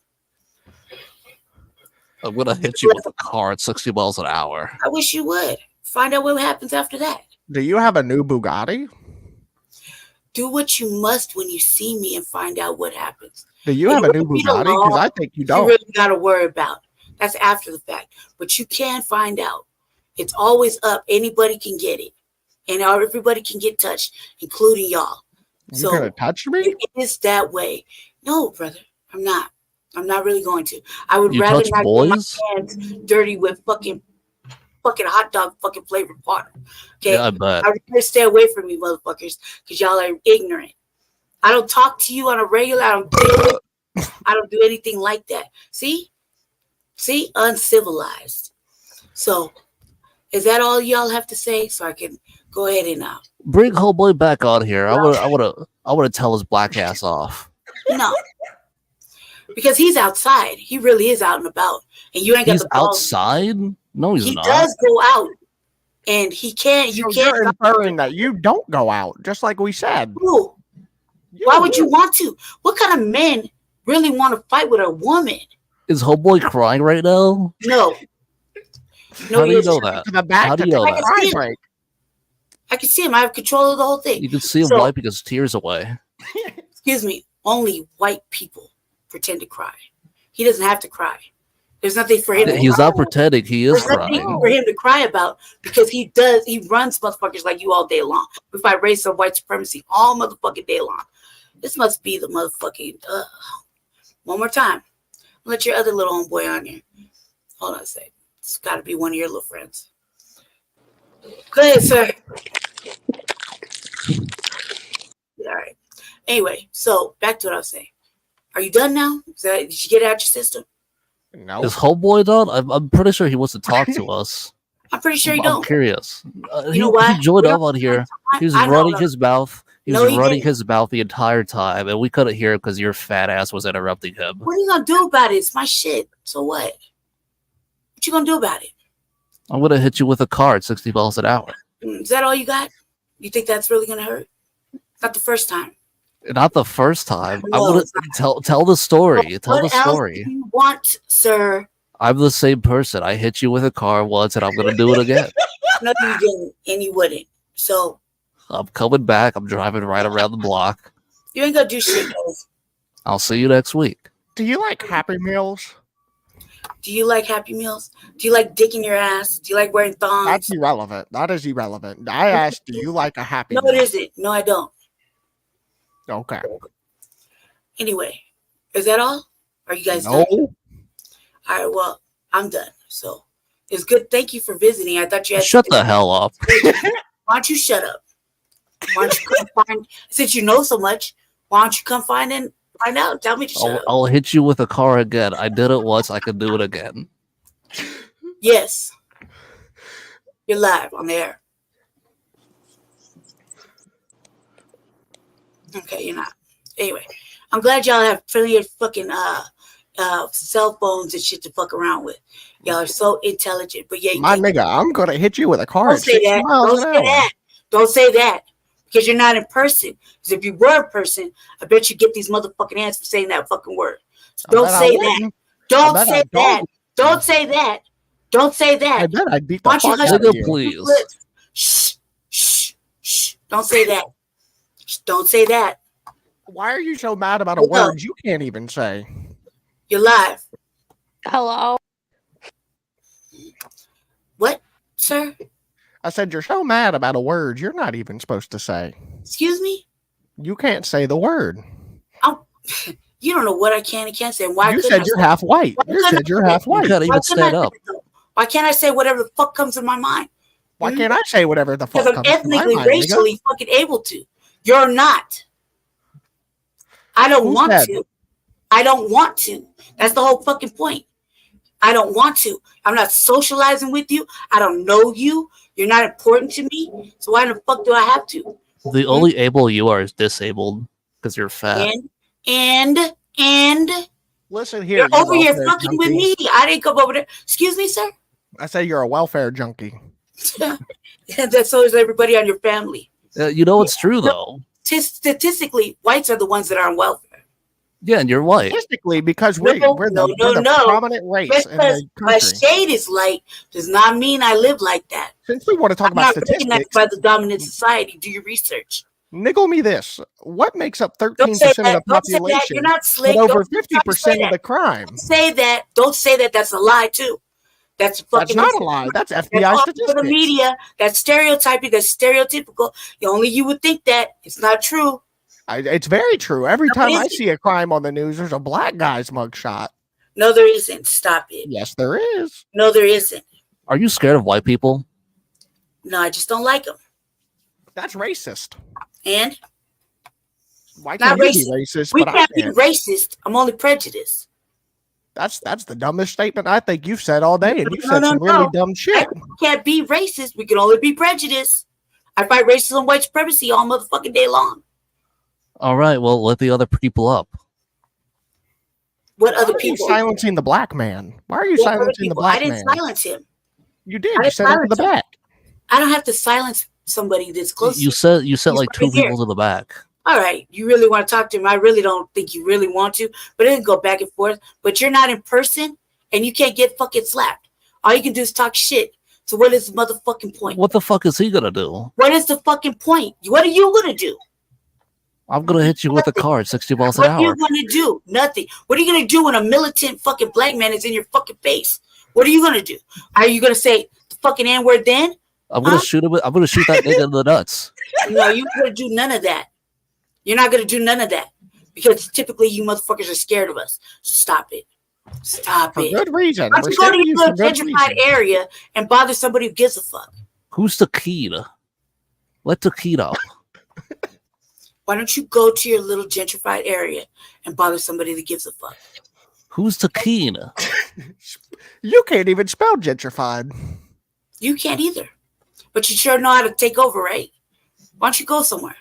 S3: I'm gonna hit you with a car at 60 miles an hour.
S2: I wish you would. Find out what happens after that.
S4: Do you have a new Bugatti?
S2: Do what you must when you see me and find out what happens.
S4: Do you have a new Bugatti? Because I think you
S2: You
S4: don't.
S2: really got to worry about. That's after the fact. But you can find out. It's always up. Anybody can get it. And everybody can get touched, including y'all.
S4: You
S2: So
S4: gonna touch me?
S2: it is that way. No, brother. I'm not. I'm not really going to. I would
S3: You
S2: rather
S3: touch
S2: not
S3: boys?
S2: get my hands dirty with fucking hot dog fucking flavored water. Okay.
S3: Yeah, I bet.
S2: I would stay away from you motherfuckers because y'all are ignorant. I don't talk to you on a regular. I don't do anything like that. See? Uncivilized. So is that all y'all have to say? So I can go ahead and
S3: Bring Homeboy back on here. I wanna tell his black ass off.
S2: no. Because he's outside. He really is out and about. And you ain't got
S3: He's
S2: the balls.
S3: outside? No, he's
S2: He
S3: not.
S2: does go out. And he can't. You
S4: So
S2: can't.
S4: you're inferring that you don't go out, just like we said.
S2: Ooh, why would you want to? What kind of men really want to fight with a woman?
S3: Is Homeboy crying right now?
S2: No.
S3: How do you know that?
S4: To the back
S3: How do
S4: to
S3: you know
S4: take
S3: that?
S4: a cry break.
S2: I can see him. I have control of the whole thing.
S3: You can see him
S2: So-
S3: wiping his tears away.
S2: Excuse me. Only white people pretend to cry. He doesn't have to cry. There's nothing for him to
S3: He's
S2: cry
S3: not
S2: about.
S3: pretending. He is
S2: There's nothing
S3: crying.
S2: for him to cry about because he runs motherfuckers like you all day long. We fight racism, white supremacy all motherfucking day long. This must be the motherfucking one more time. Let your other little homeboy on here. Hold on a sec. It's gotta be one of your little friends. Go ahead, sir. All right. Anyway, so back to what I was saying. Are you done now? Did you get it out your system?
S4: No.
S3: Is Homeboy done? I'm pretty sure he wants to talk to us.
S2: I'm pretty sure you
S3: I'm
S2: don't.
S3: curious.
S2: You know what?
S3: He joined
S2: We
S3: up
S2: don't-
S3: on here. He was
S2: I know,
S3: running
S2: no.
S3: his mouth. He
S2: No,
S3: was
S2: he
S3: running
S2: didn't.
S3: his mouth the entire time, and we couldn't hear it because your fat ass was interrupting him.
S2: What are you gonna do about it? It's my shit. So what? What you gonna do about it?
S3: I'm gonna hit you with a car at 60 miles an hour.
S2: Is that all you got? You think that's really gonna hurt? Not the first time.
S3: Not the first time.
S2: No,
S3: I'm
S2: it's
S3: gonna tell the story. Tell
S2: What
S3: the
S2: else
S3: story.
S2: do you want, sir?
S3: I'm the same person. I hit you with a car once, and I'm gonna do it again.
S2: No, you didn't, and you wouldn't. So
S3: I'm coming back. I'm driving right around the block.
S2: you ain't gonna do shit, guys.
S3: I'll see you next week.
S4: Do you like Happy Meals?
S2: Do you like Happy Meals? Do you like dick in your ass? Do you like wearing thongs?
S4: That's irrelevant. That is irrelevant. I asked, do you like a Happy
S2: No,
S4: Meal?
S2: it isn't. No, I don't.
S4: Okay.
S2: Anyway, is that all? Are you guys
S4: No.
S2: done? All right, well, I'm done. So it's good. Thank you for visiting. I thought you had
S3: Shut the hell up.
S2: Why don't you shut up? Why don't you come find? Since you know so much, why don't you come find out? Tell me to shut up.
S3: I'll hit you with a car again. I did it once. I can do it again.
S2: Yes, you're live on the air. Okay, you're not. Anyway, I'm glad y'all have plenty of fucking cell phones and shit to fuck around with. Y'all are so intelligent, but yeah,
S4: My nigga, I'm gonna hit you with a car
S2: don't
S4: at
S2: say
S4: 60
S2: that.
S4: miles
S2: Don't
S4: an
S2: say
S4: hour.
S2: that. Don't say that because you're not in person. Because if you were in person, I bet you get these motherfucking hands for saying that fucking word. So
S4: I
S2: don't
S4: bet I
S2: say that.
S4: wouldn't.
S2: Don't
S4: bet I
S2: say that.
S4: don't.
S2: Don't say that. Don't say
S4: I
S2: that.
S4: bet I'd beat the
S2: Why don't you
S4: fuck
S2: hush
S4: out
S3: Nigga,
S4: of you.
S3: please.
S2: Shh, shh, shh. Don't say that. Shh, don't say that.
S4: Why are you so mad about a
S2: Look up.
S4: word you can't even say?
S2: You're live.
S6: Hello.
S2: What, sir?
S4: I said you're so mad about a word you're not even supposed to say.
S2: Excuse me?
S4: You can't say the word.
S2: You don't know what I can and can't say. Why
S4: You
S2: couldn't
S4: said
S2: I
S4: you're
S2: say-
S4: half white.
S2: Why
S4: You
S2: couldn't
S4: said
S2: I
S4: you're
S2: say
S4: half
S3: You
S4: white.
S3: can't even
S2: Why couldn't I
S3: stand
S2: say
S3: up.
S2: it, though? Why can't I say whatever the fuck comes in my mind?
S4: Why can't I say whatever the fuck
S2: Because I'm
S4: comes to my
S2: ethnically,
S4: mind, nigga?
S2: racially fucking able to. You're not. I don't
S4: Who
S2: want
S4: said?
S2: to. I don't want to. That's the whole fucking point. I don't want to. I'm not socializing with you. I don't know you. You're not important to me. So why the fuck do I have to?
S3: The only able you are is disabled. Because you're fat.
S2: And
S4: Listen here.
S2: you're
S4: you
S2: over here
S4: welfare
S2: fucking with
S4: junkie.
S2: me. I didn't come over there. Excuse me, sir.
S4: I say you're a welfare junkie.
S2: That's so is everybody on your family.
S3: You know it's true though.
S2: Statistically, whites are the ones that are on welfare.
S3: Yeah, and you're white.
S4: Statistically, because
S2: No,
S4: we're the prominent race
S2: Just
S4: in the
S2: because my
S4: country.
S2: shade is light does not mean I live like that.
S4: Since we want to talk
S2: I'm
S4: about
S2: not recognized
S4: statistics,
S2: by the dominant society. Do your research.
S4: niggle me this. What makes up
S2: Don't
S4: 13%
S2: say
S4: of the
S2: that. Don't say that.
S4: population,
S2: You're not slick.
S4: but over
S2: Don't try to say
S4: 50% of the
S2: that.
S4: crime?
S2: Don't say that. Don't say that. That's a lie too. That's fucking.
S4: That's not a lie. That's
S2: That's
S4: FBI
S2: all for the
S4: statistics.
S2: media. That's stereotyping. That's stereotypical. Only you would think that. It's not true.
S4: It's very true. Every time I
S2: isn't.
S4: see a crime on the news, there's a black guy's mugshot.
S2: No, there isn't. Stop it.
S4: Yes, there is.
S2: No, there isn't.
S3: Are you scared of white people?
S2: No, I just don't like them.
S4: That's racist.
S2: And
S4: Why
S2: not
S4: can't you be
S2: racist.
S4: racist?
S2: We
S4: But I
S2: can't be
S4: can.
S2: racist. I'm only prejudiced.
S4: That's the dumbest statement I think you've said all day, and you've
S2: No,
S4: said
S2: no,
S4: some really
S2: no.
S4: dumb shit.
S2: We can't be racist. We can only be prejudiced. I fight racism and white supremacy all motherfucking day long.
S3: All right, well, let the other people up.
S2: What
S4: Why
S2: other
S4: are you
S2: people?
S4: silencing the black man? Why are you
S2: What other
S4: silencing the
S2: people?
S4: black
S2: I didn't
S4: man?
S2: silence him.
S4: You did.
S2: I
S4: You
S2: didn't
S4: sent him to the
S2: silence him.
S4: back.
S2: I don't have to silence somebody this close.
S3: You said like
S2: right
S3: two
S2: here.
S3: people to the back.
S2: All right, you really want to talk to him. I really don't think you really want to, but it can go back and forth. But you're not in person, and you can't get fucking slapped. All you can do is talk shit. So what is the motherfucking point?
S3: What the fuck is he gonna do?
S2: What is the fucking point? What are you gonna do?
S3: I'm gonna hit you with a car at 60 miles an
S2: What are you
S3: hour.
S2: gonna do? Nothing. What are you gonna do when a militant fucking black man is in your fucking face? What are you gonna do? Are you gonna say the fucking N-word then?
S3: I'm gonna shoot him. I'm gonna shoot that nigga in the nuts.
S2: No, you're gonna do none of that. You're not gonna do none of that because typically you motherfuckers are scared of us. Stop it. Stop
S4: For
S2: it.
S4: good reason.
S2: Why don't
S4: We're
S2: you go to
S4: scared of
S2: your
S4: you for
S2: little
S4: good
S2: gentrified
S4: reason.
S2: area and bother somebody who gives a fuck?
S3: Who's Takeda? Let Takeda.
S2: Why don't you go to your little gentrified area and bother somebody that gives a fuck?
S3: Who's Takeda?
S4: You can't even spell gentrified.
S2: You can't either. But you sure know how to take over, right? Why don't you go somewhere?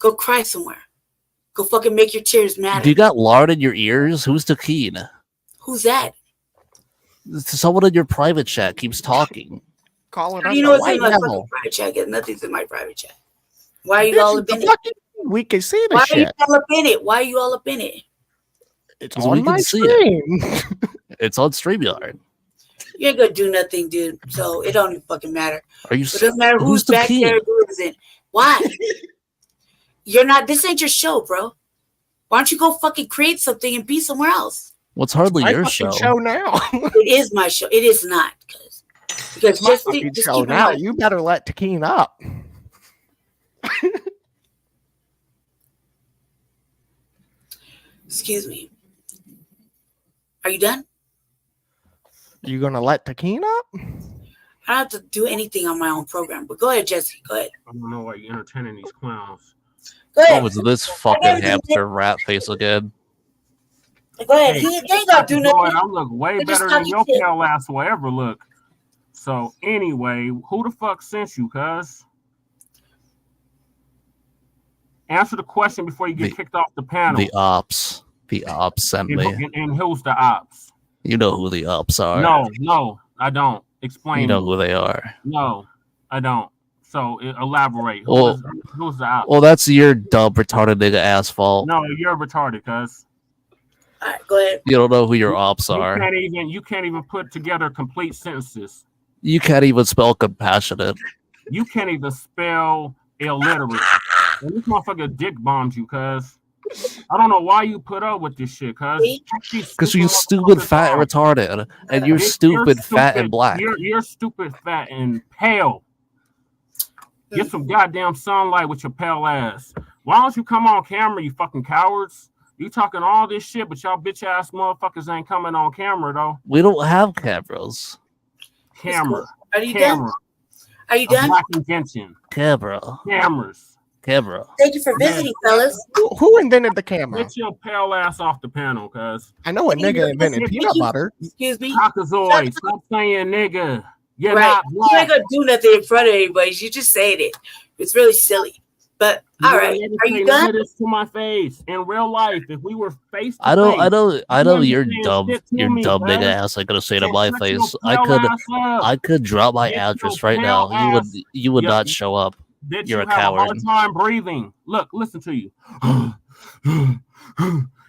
S2: Go cry somewhere. Go fucking make your tears matter.
S3: Do you got lard in your ears? Who's Takeda?
S2: Who's that?
S3: Someone in your private chat keeps talking.
S4: Calling
S2: How
S4: us
S2: do you
S4: a
S2: know it's in
S4: white
S2: my fucking
S4: devil.
S2: private chat? Nothing's in my private chat. Why are you
S4: Bitch,
S2: all
S4: it's
S2: up in
S4: a
S2: it?
S4: fucking- We can see the
S2: Why are you
S4: shit.
S2: all up in it? Why are you all up in it?
S4: It's
S3: 'Cause we
S4: on
S3: can
S4: my
S3: see
S4: screen.
S3: It's on StreamYard.
S2: You ain't gonna do nothing, dude. So it don't even fucking matter.
S3: Are you?
S2: It doesn't matter who's
S3: the
S2: back
S3: king?
S2: there, who isn't. Why? You're not. This ain't your show, bro. Why don't you go fucking create something and be somewhere else?
S3: What's hardly
S4: My
S3: your
S4: fucking
S3: show?
S4: now.
S2: It is my show. It is not because
S4: It's my
S2: just
S4: fucking
S2: just
S4: show
S2: keep in
S4: now.
S2: mind.
S4: You better let Takeen up.
S2: Excuse me. Are you done?
S4: You gonna let Takeen up?
S2: I don't have to do anything on my own program. But go ahead, Jesse. Go ahead.
S5: I don't know why you're entertaining these clowns.
S2: Go ahead.
S3: Oh, is this fucking hamster rat face again?
S2: Go ahead.
S5: Hey,
S2: He ain't gonna do
S5: Boy,
S2: nothing.
S5: I look way
S2: They're just
S5: better than
S2: talking
S5: your
S2: shit.
S5: pale ass will ever look. So anyway, who the fuck sent you, cuz? Answer the question before you get
S3: The-
S5: kicked off the panel.
S3: The ops. The ops sent
S5: and,
S3: me.
S5: and who's the ops?
S3: You know who the ops are.
S5: No, I don't. Explain.
S3: You know who they are.
S5: No, I don't. So elaborate.
S3: Well-
S5: Who's the ops?
S3: Well, that's your dumb, retarded nigga ass fault.
S5: No, you're retarded, cuz.
S2: All right, go ahead.
S3: You don't know who your ops are.
S5: You can't even put together complete sentences.
S3: You can't even spell compassionate.
S5: You can't even spell illiterate. And this motherfucker dick bombed you, cuz. I don't know why you put up with this shit, cuz.
S3: Because you're stupid, fat, and retarded. And you're stupid, fat, and black.
S5: You're stupid, fat, and pale. Get some goddamn sunlight with your pale ass. Why don't you come on camera, you fucking cowards? You talking all this shit, but y'all bitch ass motherfuckers ain't coming on camera, though.
S3: We don't have cameras.
S5: Camera.
S2: Are you
S5: Camera.
S2: done? Are you
S5: A
S2: done?
S5: black invention.
S3: Camera.
S5: Cameras.
S3: Camera.
S2: Thank you for visiting, fellas.
S4: Who invented the camera?
S5: Get your pale ass off the panel, cuz.
S4: I know a nigga invented
S2: Thank
S4: peanut
S2: you.
S4: butter.
S2: Excuse me.
S5: Cockazoid. Stop saying nigga. You're
S2: Right.
S5: not
S2: You ain't
S5: black.
S2: gonna do nothing in front of anybody. You just saying it. It's really silly. But
S5: You
S2: all
S5: would
S2: right,
S5: never
S2: are
S5: say
S2: you
S5: none
S2: done?
S5: of this to my face in real life. If we were face to
S3: I know,
S5: face,
S3: I know,
S5: you
S3: I know.
S5: wouldn't be
S3: You're
S5: saying
S3: dumb.
S5: shit to
S3: You're
S5: me,
S3: dumb, nigga
S5: cuz.
S3: ass. I gotta say to
S5: So
S3: my
S5: shut your
S3: face.
S5: pale ass up.
S3: I could drop my
S5: Bitch, your
S3: address right
S5: pale
S3: now.
S5: ass.
S3: You would
S5: Yeah,
S3: not show up.
S5: bitch,
S3: You're
S5: you
S3: a
S5: have a
S3: coward.
S5: hard time breathing. Look, listen to you.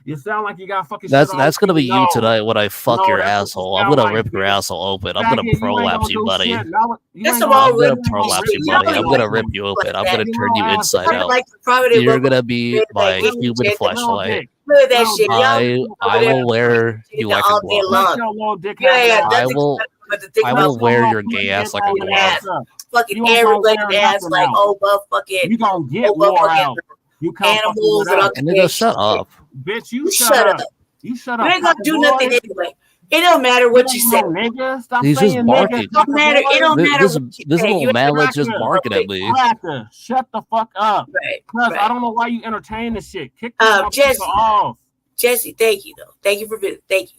S5: You sound like you got fucking shit all
S3: That's gonna
S5: over
S3: be
S5: your
S3: you
S5: nose.
S3: tonight when I fuck
S5: No,
S3: your
S5: that's what you
S3: asshole. I'm
S5: sound
S3: gonna
S5: like,
S3: rip your
S5: bitch.
S3: asshole open. I'm gonna
S5: Faggot, you ain't
S3: prolapse
S5: gonna
S3: you,
S5: do
S3: buddy.
S5: shit. No, you
S2: First
S5: ain't
S2: of
S5: gonna
S2: all,
S3: I'm
S5: do
S3: gonna
S2: really,
S5: shit.
S3: prolapse you,
S2: you
S3: buddy.
S2: know,
S3: I'm gonna rip you
S2: like
S3: open. I'm
S2: that.
S3: gonna
S5: You
S3: turn
S5: little
S3: you
S5: ass
S3: inside
S2: I
S5: bitch.
S3: out.
S2: like the prominent
S3: You're
S2: local
S3: gonna be
S2: like
S3: my
S2: him and
S3: human
S2: Jay.
S5: Little
S3: fleshlight.
S5: dick.
S2: Look at that
S5: Little
S2: shit.
S5: dick.
S2: Y'all
S3: I
S2: over there
S3: will wear you like a
S2: all day
S3: glove.
S5: Shut
S2: long.
S5: your little dick
S2: You ain't
S5: having
S2: got
S5: ass.
S2: nothing but to think
S3: I
S2: about
S3: will wear
S5: little
S3: your
S5: pussy
S3: gay ass
S5: dick
S3: like a
S5: having
S3: glove.
S5: ass up.
S2: fucking
S5: You ain't gonna
S2: air-related
S5: wear
S2: ass
S5: nothing
S2: like
S5: out.
S2: fucking
S5: You gonna get wore
S2: fucking
S5: out. You come fucking
S2: animals
S5: with
S2: and all
S5: us.
S2: kinds
S3: Nigga,
S2: of
S3: shut
S2: shit.
S3: up.
S5: Bitch, you
S2: You
S5: shut
S2: shut
S5: up.
S2: up.
S5: You shut
S2: You
S5: up,
S2: ain't gonna
S5: pepper
S2: do
S5: boy.
S2: nothing anyway. It don't matter
S5: You
S2: what you
S5: ain't
S2: say.
S5: no nigga. Stop
S3: He's just
S5: saying nigga,
S3: barking.
S2: It don't
S5: pepper
S2: matter. It
S5: boy.
S2: don't matter
S3: This
S2: what you
S3: this
S2: say.
S3: little
S2: You ain't
S3: mallet's just
S5: Blacca,
S3: barking at me.
S5: Blacca, shut the fuck up.
S2: right,
S5: Cause I
S2: right.
S5: don't know why you entertain this shit. Kick this motherfucker
S2: Jesse,
S5: off.
S2: Jesse, thank you though. Thank you for visiting. Thank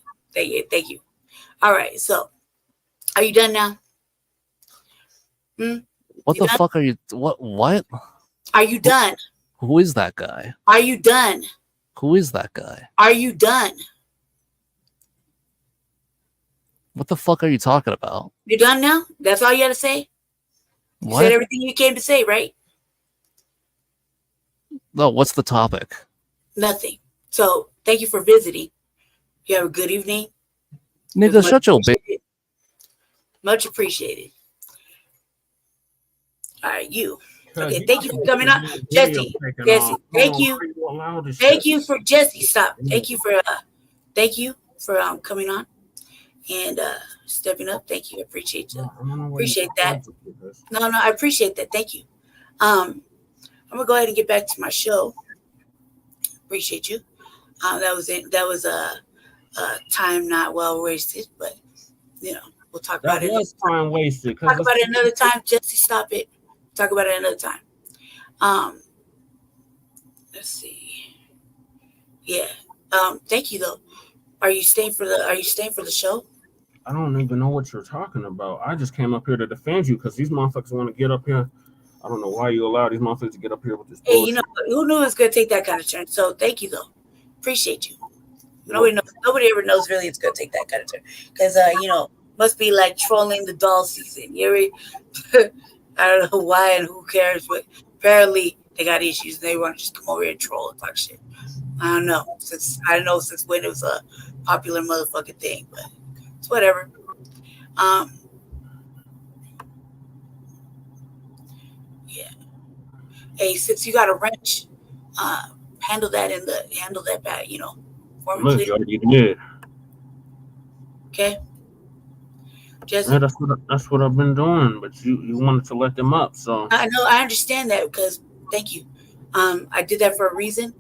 S2: you. All right, so are you done now?
S3: What
S2: You
S3: the
S2: done?
S3: fuck are you? What?
S2: Are you done?
S3: Who is that guy?
S2: Are you done?
S3: Who is that guy?
S2: Are you done?
S3: What the fuck are you talking about?
S2: You done now? That's all you had to say? You
S3: What?
S2: said everything you came to say, right?
S3: No, what's the topic?
S2: Nothing. So thank you for visiting. You have a good evening.
S3: Nigga, shut your bitch.
S2: Much appreciated. All right, you. Okay,
S5: You
S2: thank you
S5: got
S2: for
S5: this
S2: coming on.
S5: video
S2: Jesse,
S5: taken
S2: Jesse,
S5: off.
S2: thank
S5: Hold on,
S2: you.
S5: before you allow this
S2: Thank
S5: shit.
S2: you for Jesse. Stop. Thank you for coming on and stepping up. Thank you. I appreciate you. Appreciate that. No, I appreciate that. Thank you. I'm gonna go ahead and get back to my show. Appreciate you. That was a time not well wasted, but we'll talk about
S5: That
S2: it.
S5: was time wasted.
S2: Talk about it another time. Jesse, stop it. Talk about it another time. Let's see. Yeah. Thank you though. Are you staying for the show?
S5: I don't even know what you're talking about. I just came up here to defend you because these motherfuckers want to get up here. I don't know why you allow these motherfuckers to get up here with this bullshit.
S2: Hey, who knew it was gonna take that kind of turn? So thank you though. Appreciate you. Nobody ever knows really it's gonna take that kind of turn. Because must be like trolling the doll season. I don't know why and who cares, but apparently they got issues and they want to just come over here and troll and talk shit. I don't know since when it was a popular motherfucking thing, but it's whatever. Yeah. Hey, since you got a wrench, handle that back, for me,
S5: Look,
S2: please.
S5: you already did.
S2: Okay. Just
S5: Yeah, that's what I've been doing, but you wanted to let them up, so
S2: I know I understand that because thank you. I did that for a reason.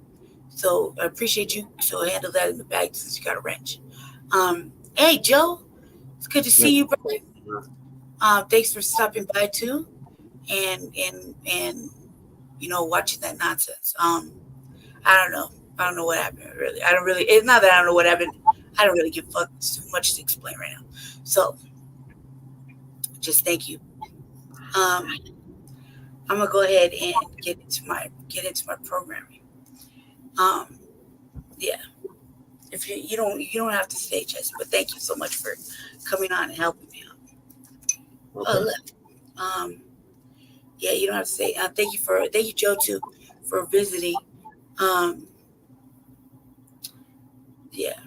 S2: So I appreciate you. So handle that in the bag since you got a wrench. Hey Joe, it's good to see you, brother. Thanks for stopping by too, and watching that nonsense. I don't know. I don't know what happened. Really, I don't really. It's not that I don't know what happened. I don't really give a fuck. It's too much to explain right now. So just thank you. I'm gonna go ahead and get into my programming. Yeah. If you don't have to stay, Jesse, but thank you so much for coming on and helping me out. Okay. Oh look. Yeah, you don't have to say. Thank you, Joe, too, for visiting. Yeah.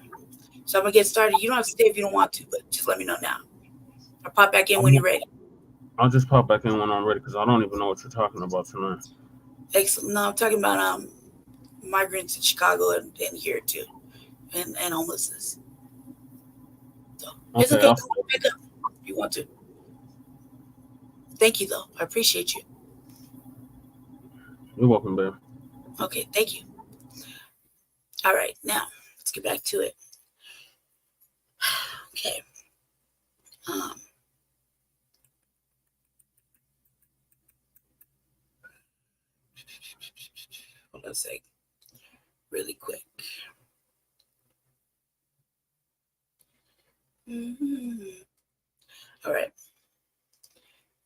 S2: So I'm gonna get started. You don't have to stay if you don't want to, but just let me know now. I'll pop back in when you're ready.
S5: I'll just pop back in when I'm ready because I don't even know what you're talking about tonight.
S2: Excellent. No, I'm talking about migrants in Chicago and here too, and homelessness. So it's okay. Just pick up if you want to. Thank you, though. I appreciate you.
S5: You're welcome, babe.
S2: Okay, thank you. All right, now let's get back to it. Okay. Hold on a sec. Really quick. All right.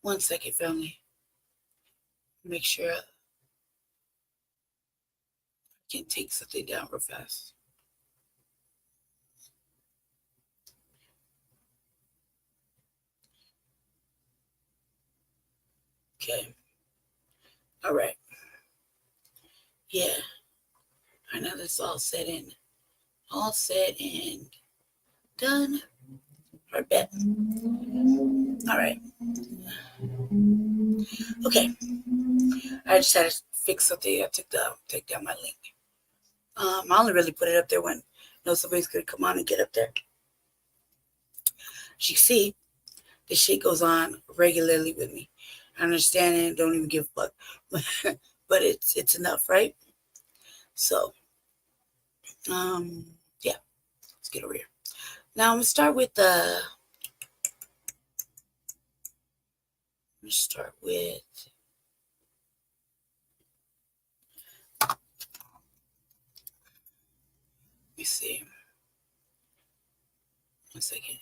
S2: 1 second, family. Make sure can take something down real fast. Okay. All right. Yeah. I know that's all set and done. I bet. All right. Okay. I just had to fix something. I take down my link. I only really put it up there when somebody's gonna come on and get up there. As you see, this shit goes on regularly with me. I understand it, don't even give a fuck. But it's enough, right? So yeah, let's get over here. Now I'm gonna start with let me see. 1 second.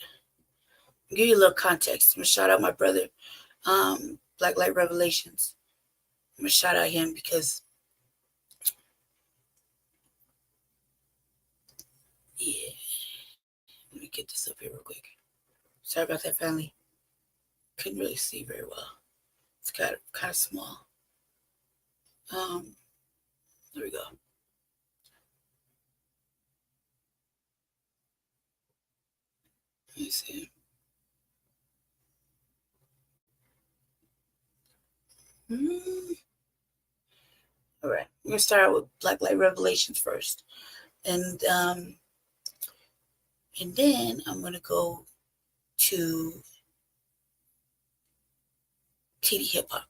S2: I'll give you a little context. I'm gonna shout out my brother, Black Light Revelations. I'm gonna shout out him because yeah. Let me get this up here real quick. Sorry about that, family. Couldn't really see very well. It's kind of small. There we go. Let me see. All right, we're gonna start out with Black Light Revelations first, and then I'm gonna go to TD Hip Hop.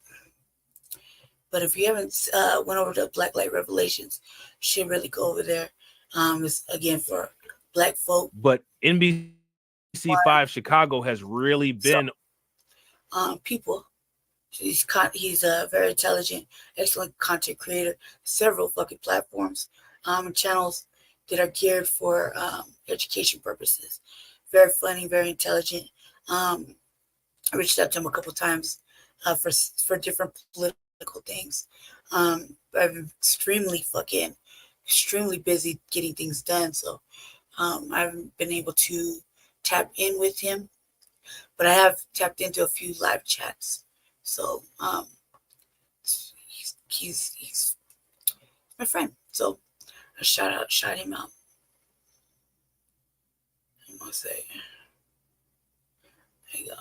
S2: But if you haven't went over to Black Light Revelations, you should really go over there. It's again for Black folk.
S6: But NBC5 Chicago has really been
S2: people. He's a very intelligent, excellent content creator. Several fucking platforms, and channels that are geared for education purposes. Very funny, very intelligent. I reached out to him a couple times for different political things. I've been extremely busy getting things done, so I haven't been able to tap in with him. But I have tapped into a few live chats. So he's my friend. So I shout him out. I'm gonna say, there you go.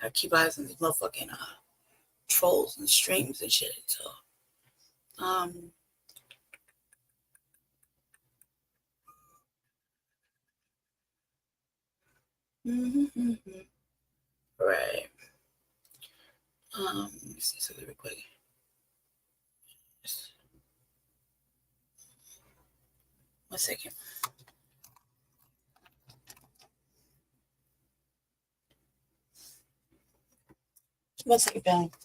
S2: I keep eyes on these motherfucking trolls and streams and shit. So right. Let me see something real quick. 1 second. What's it about?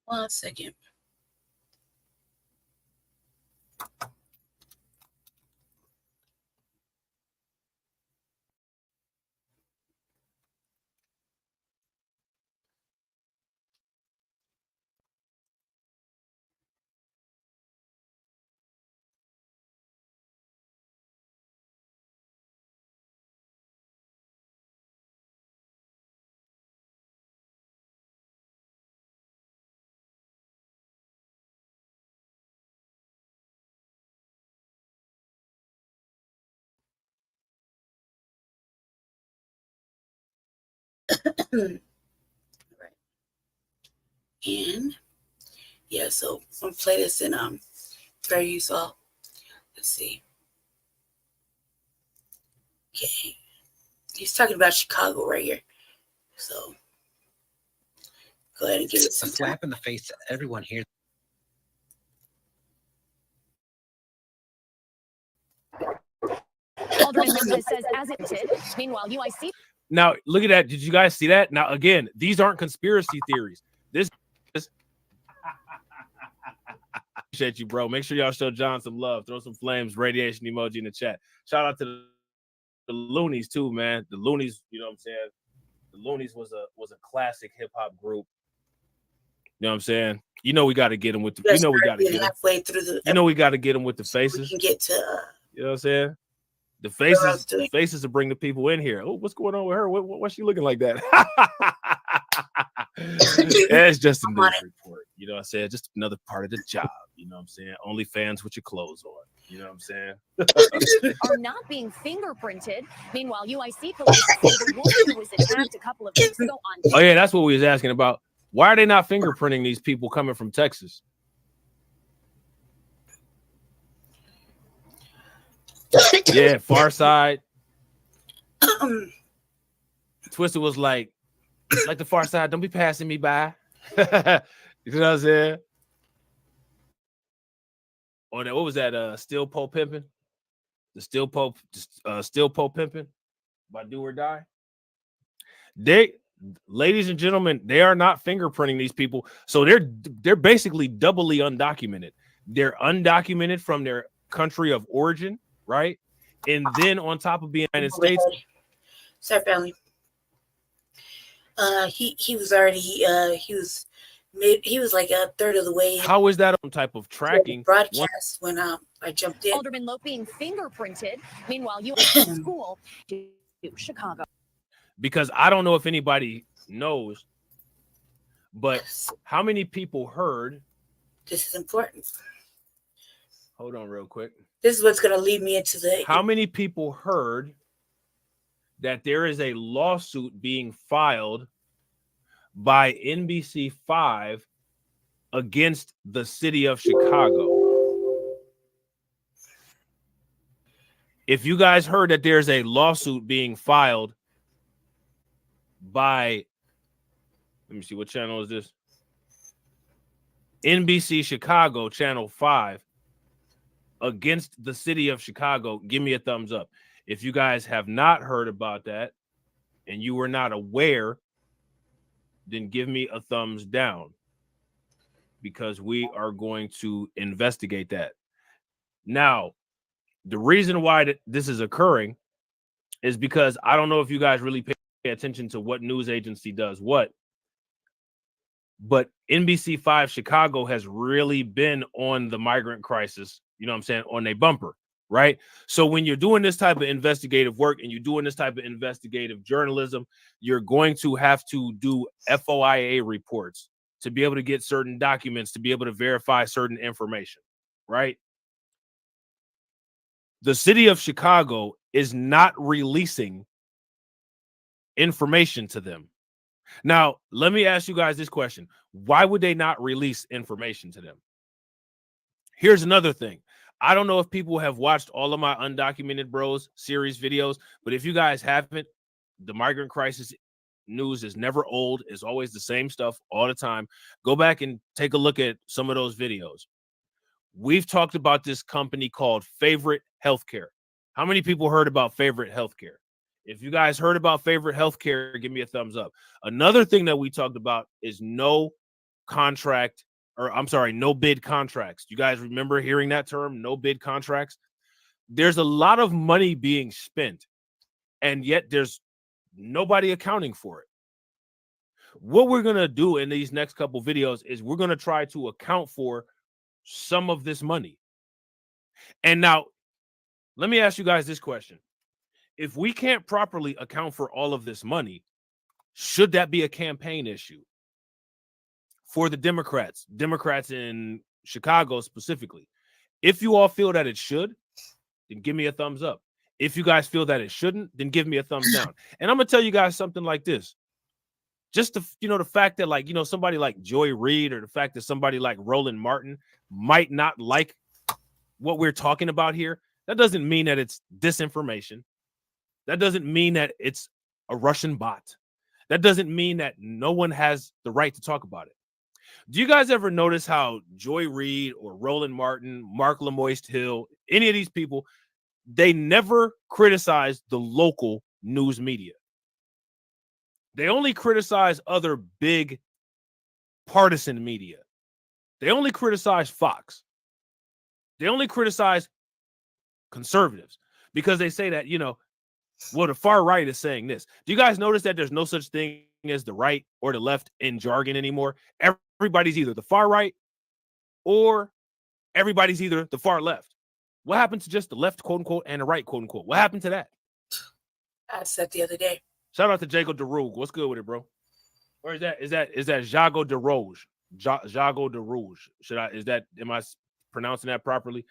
S2: One second. And yeah, so I'm gonna play this in fair use all. Let's see. Okay. He's talking about Chicago right here. So go ahead and give it some
S7: a slap in the face to everyone here.
S8: Alderman Lopez says, as it did. Meanwhile, UIC.
S6: Now, look at that. Did you guys see that? Now, again, these aren't conspiracy theories. This is. Appreciate you, bro. Make sure y'all show John some love. Throw some flames, radiation emoji in the chat. Shout out to the Loonies, too, man. The Loonies, you know what I'm saying? The Loonies was a classic hip hop group. You know what I'm saying? You know we got to get them with the. You know we got to get
S2: halfway through the.
S6: You know we got to get them with the faces.
S2: We can get to.
S6: You know what I'm saying? The faces to bring the people in here. Oh, what's going on with her? What's she looking like that? It's just a news report. You know what I'm saying? Just another part of the job. You know what I'm saying? Only fans with your clothes on. You know what I'm saying?
S8: Are not being fingerprinted. Meanwhile, UIC police say the woman who was attacked a couple of weeks ago on.
S6: Oh yeah, that's what we was asking about. Why are they not fingerprinting these people coming from Texas? Yeah, Far Side. Twister was like the Far Side, don't be passing me by. You know what I'm saying? Or that, what was that? Still Poe Pimpin'? The Still Poe Pimpin' by Do or Die. They, ladies and gentlemen, they are not fingerprinting these people. So they're basically doubly undocumented. They're undocumented from their country of origin, right? And then on top of being United States.
S2: Sorry, family. He was already he was like a third of the way.
S6: How is that on type of tracking
S2: broadcast when I jumped in?
S8: Alderman Lope being fingerprinted. Meanwhile, UIC school to Chicago.
S6: Because I don't know if anybody knows, but how many people heard?
S2: This is important.
S6: Hold on real quick.
S2: This is what's going to lead me into the.
S6: How many people heard that there is a lawsuit being filed by NBC5 against the city of Chicago? If you guys heard that there's a lawsuit being filed by, let me see, what channel is this? NBC Chicago, channel 5, against the city of Chicago, give me a thumbs up. If you guys have not heard about that and you were not aware, then give me a thumbs down, because we are going to investigate that. Now, the reason why this is occurring is because I don't know if you guys really pay attention to what news agency does what, but NBC5 Chicago has really been on the migrant crisis, you know what I'm saying, on a bumper, right? So when you're doing this type of investigative work and you're doing this type of investigative journalism, you're going to have to do FOIA reports to be able to get certain documents, to be able to verify certain information, right? The city of Chicago is not releasing information to them. Now, let me ask you guys this question. Why would they not release information to them? Here's another thing. I don't know if people have watched all of my Undocumented Bros series videos, but if you guys haven't, the migrant crisis news is never old. It's always the same stuff all the time. Go back and take a look at some of those videos. We've talked about this company called Favorite Healthcare. How many people heard about Favorite Healthcare? If you guys heard about Favorite Healthcare, give me a thumbs up. Another thing that we talked about is no bid contracts. You guys remember hearing that term, no bid contracts? There's a lot of money being spent, and yet there's nobody accounting for it. What we're going to do in these next couple videos is we're going to try to account for some of this money. And now, let me ask you guys this question. If we can't properly account for all of this money, should that be a campaign issue for the Democrats in Chicago specifically? If you all feel that it should, then give me a thumbs up. If you guys feel that it shouldn't, then give me a thumbs down. And I'm going to tell you guys something like this. Just the fact that like, somebody like Joy Reid, or the fact that somebody like Roland Martin might not like what we're talking about here, that doesn't mean that it's disinformation. That doesn't mean that it's a Russian bot. That doesn't mean that no one has the right to talk about it. Do you guys ever notice how Joy Reid or Roland Martin, Mark Lemoist Hill, any of these people, they never criticize the local news media? They only criticize other big partisan media. They only criticize Fox. They only criticize conservatives because they say that, well, the far right is saying this. Do you guys notice that there's no such thing as the right or the left in jargon anymore? Everybody's either the far right or everybody's either the far left. What happened to just the left, quote unquote, and the right, quote unquote? What happened to that?
S2: I said the other day.
S6: Shout out to Jago DeRouge. What's good with it, bro? Or is that Jago DeRouge? Jago DeRouge. Am I pronouncing that properly?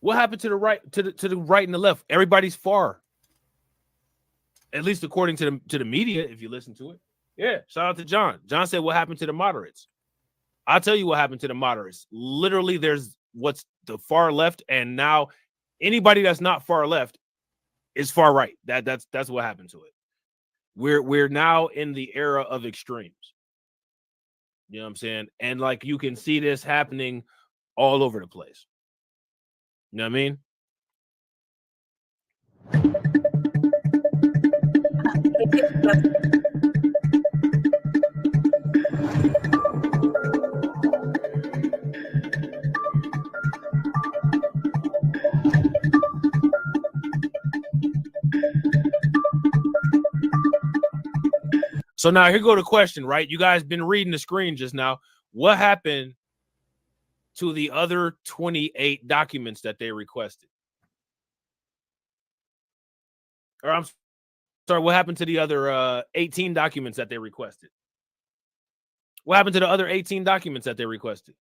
S6: What happened to the right, to the right and the left? Everybody's far. At least according to the media, if you listen to it. Yeah, shout out to John. John said, what happened to the moderates? I'll tell you what happened to the moderates. Literally, there's what's the far left, and now anybody that's not far left is far right. That's what happened to it. We're now in the era of extremes. You know what I'm saying? And like you can see this happening all over the place. You know what I mean? So now here go the question, right? You guys been reading the screen just now. What happened to the other 28 documents that they requested? Or I'm sorry, what happened to the other 18 documents that they requested? What happened to the other 18 documents that they requested?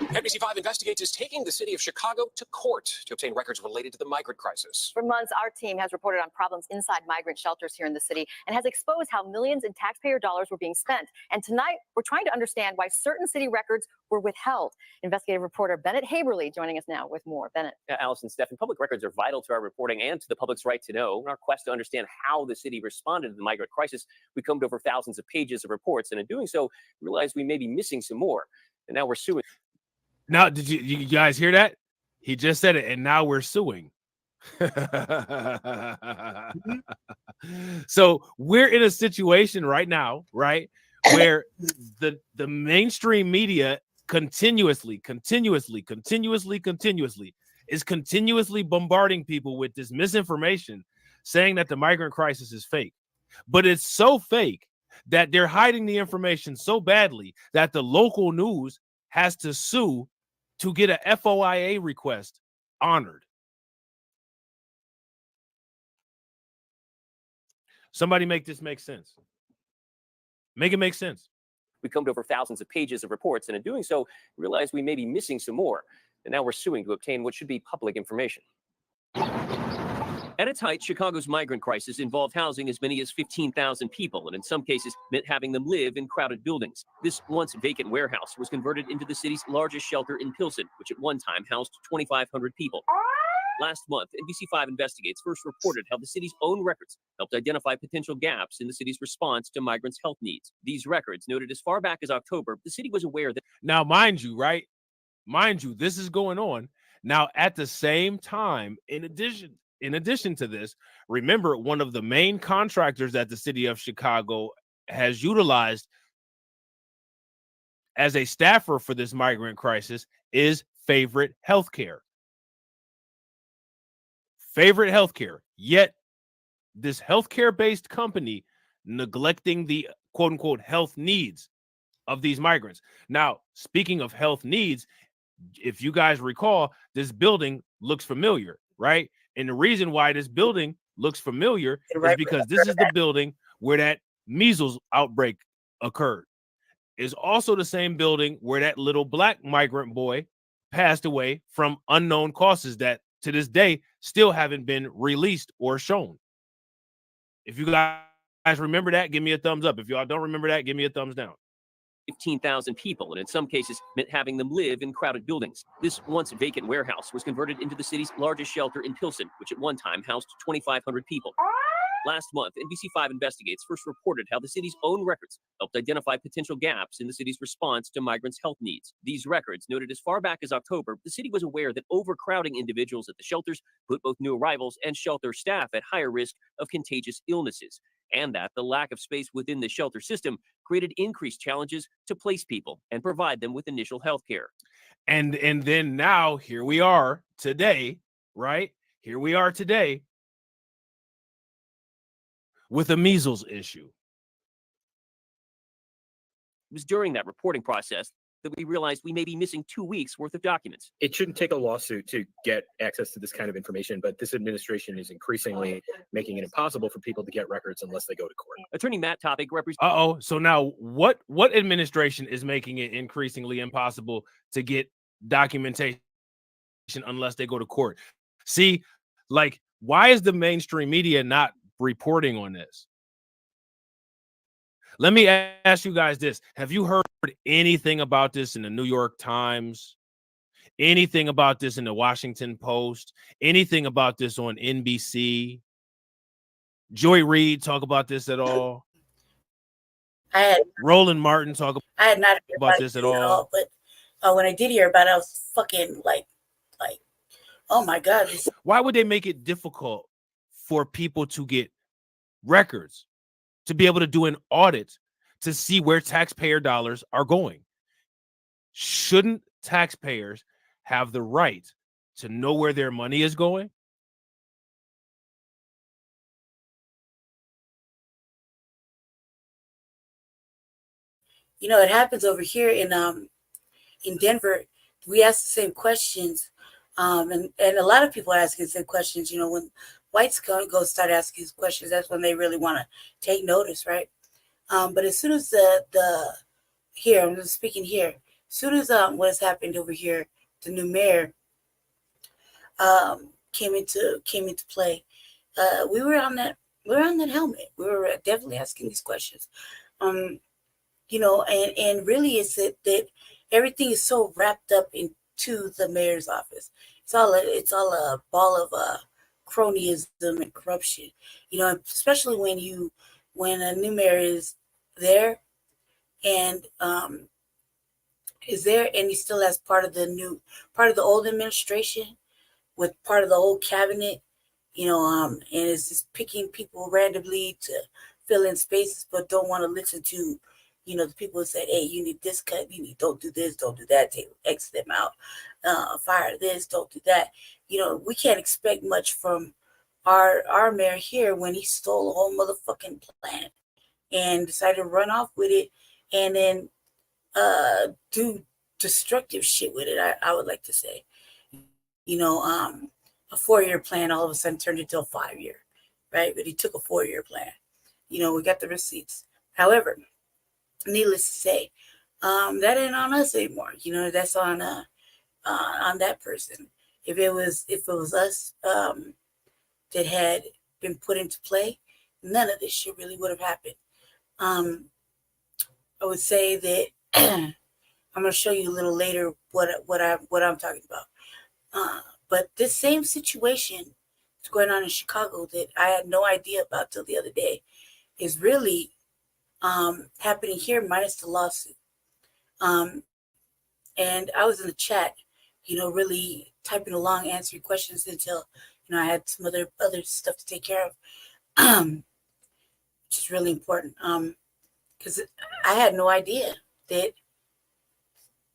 S9: NBC5 investigates is taking the city of Chicago to court to obtain records related to the migrant crisis.
S8: For months, our team has reported on problems inside migrant shelters here in the city and has exposed how millions in taxpayer dollars were being spent. And tonight, we're trying to understand why certain city records were withheld. Investigative reporter Bennett Haberly joining us now with more. Bennett.
S10: Yeah, Allison, Stephen, public records are vital to our reporting and to the public's right to know. In our quest to understand how the city responded to the migrant crisis, we combed over thousands of pages of reports, and in doing so, realized we may be missing some more. And now we're suing.
S6: Now, did you guys hear that? He just said it, and now we're suing. So we're in a situation right now, right, where the mainstream media continuously is continuously bombarding people with this misinformation, saying that the migrant crisis is fake. But it's so fake that they're hiding the information so badly that the local news has to sue to get a FOIA request honored. Somebody make this make sense. Make it make sense.
S10: We combed over thousands of pages of reports, and in doing so, realized we may be missing some more. And now we're suing to obtain what should be public information. At its height, Chicago's migrant crisis involved housing as many as 15,000 people, and in some cases meant having them live in crowded buildings. This once vacant warehouse was converted into the city's largest shelter in Pilsen, which at one time housed 2,500 people. Last month, NBC5 Investigates first reported how the city's own records helped identify potential gaps in the city's response to migrants' health needs. These records noted as far back as October, the city was aware that...
S6: Now, mind you, right? Mind you, this is going on. Now, at the same time, in addition to this, remember, one of the main contractors that the city of Chicago has utilized as a staffer for this migrant crisis is Favorite Healthcare. Favorite Healthcare. Yet this healthcare-based company neglecting the quote-unquote health needs of these migrants. Now, speaking of health needs, if you guys recall, this building looks familiar, right? And the reason why this building looks familiar is because this is the building where that measles outbreak occurred. It's also the same building where that little black migrant boy passed away from unknown causes that to this day still haven't been released or shown. If you guys remember that, give me a thumbs up. If y'all don't remember that, give me a thumbs down.
S10: 15,000 people, and in some cases meant having them live in crowded buildings. This once vacant warehouse was converted into the city's largest shelter in Pilsen, which at one time housed 2,500 people. Last month, NBC5 Investigates first reported how the city's own records helped identify potential gaps in the city's response to migrants' health needs. These records noted as far back as October, the city was aware that overcrowding individuals at the shelters put both new arrivals and shelter staff at higher risk of contagious illnesses, and that the lack of space within the shelter system created increased challenges to place people and provide them with initial health care.
S6: And then now here we are today, right? Here we are today with a measles issue.
S10: It was during that reporting process that we realized we may be missing 2 weeks worth of documents.
S11: It shouldn't take a lawsuit to get access to this kind of information, but this administration is increasingly making it impossible for people to get records unless they go to court.
S10: Attorney Matt Topic represents.
S6: So now what administration is making it increasingly impossible to get documentation unless they go to court? See, like, why is the mainstream media not reporting on this? Let me ask you guys this. Have you heard anything about this in the New York Times? Anything about this in the Washington Post? Anything about this on NBC? Joy Reid talk about this at all? Roland Martin talk
S2: I had not heard
S6: about this at all?
S2: But when I did hear about it, I was fucking like, oh my God.
S6: Why would they make it difficult for people to get records, to be able to do an audit to see where taxpayer dollars are going? Shouldn't taxpayers have the right to know where their money is going?
S2: You know, it happens over here in Denver. We ask the same questions, and a lot of people asking the same questions. You know, when whites go start asking these questions, that's when they really want to take notice, right? But as soon as here, I'm just speaking here, as soon as what has happened over here, the new mayor came into play, we were on that helmet. We were definitely asking these questions. You know, and really it's that everything is so wrapped up into the mayor's office. It's all a ball of cronyism and corruption. You know, especially when a new mayor is there and he still has part of the old administration with part of the old cabinet, you know, and is just picking people randomly to fill in spaces, but don't want to listen to, you know, the people who said, hey, you need this cut, don't do this, don't do that, exit them out, fire this, don't do that. You know, we can't expect much from our mayor here when he stole a whole motherfucking plan and decided to run off with it and then do destructive shit with it, I would like to say. You know, a 4-year plan all of a sudden turned into a 5-year, right? But he took a 4-year plan. You know, we got the receipts. However, needless to say, that ain't on us anymore. You know, that's on that person. If it was us that had been put into play, none of this shit really would have happened. I would say that I'm going to show you a little later what I'm talking about. But this same situation that's going on in Chicago that I had no idea about till the other day is really happening here minus the lawsuit. And I was in the chat, you know, really typing along, answering questions until, you know, I had some other stuff to take care of, which is really important. Because I had no idea that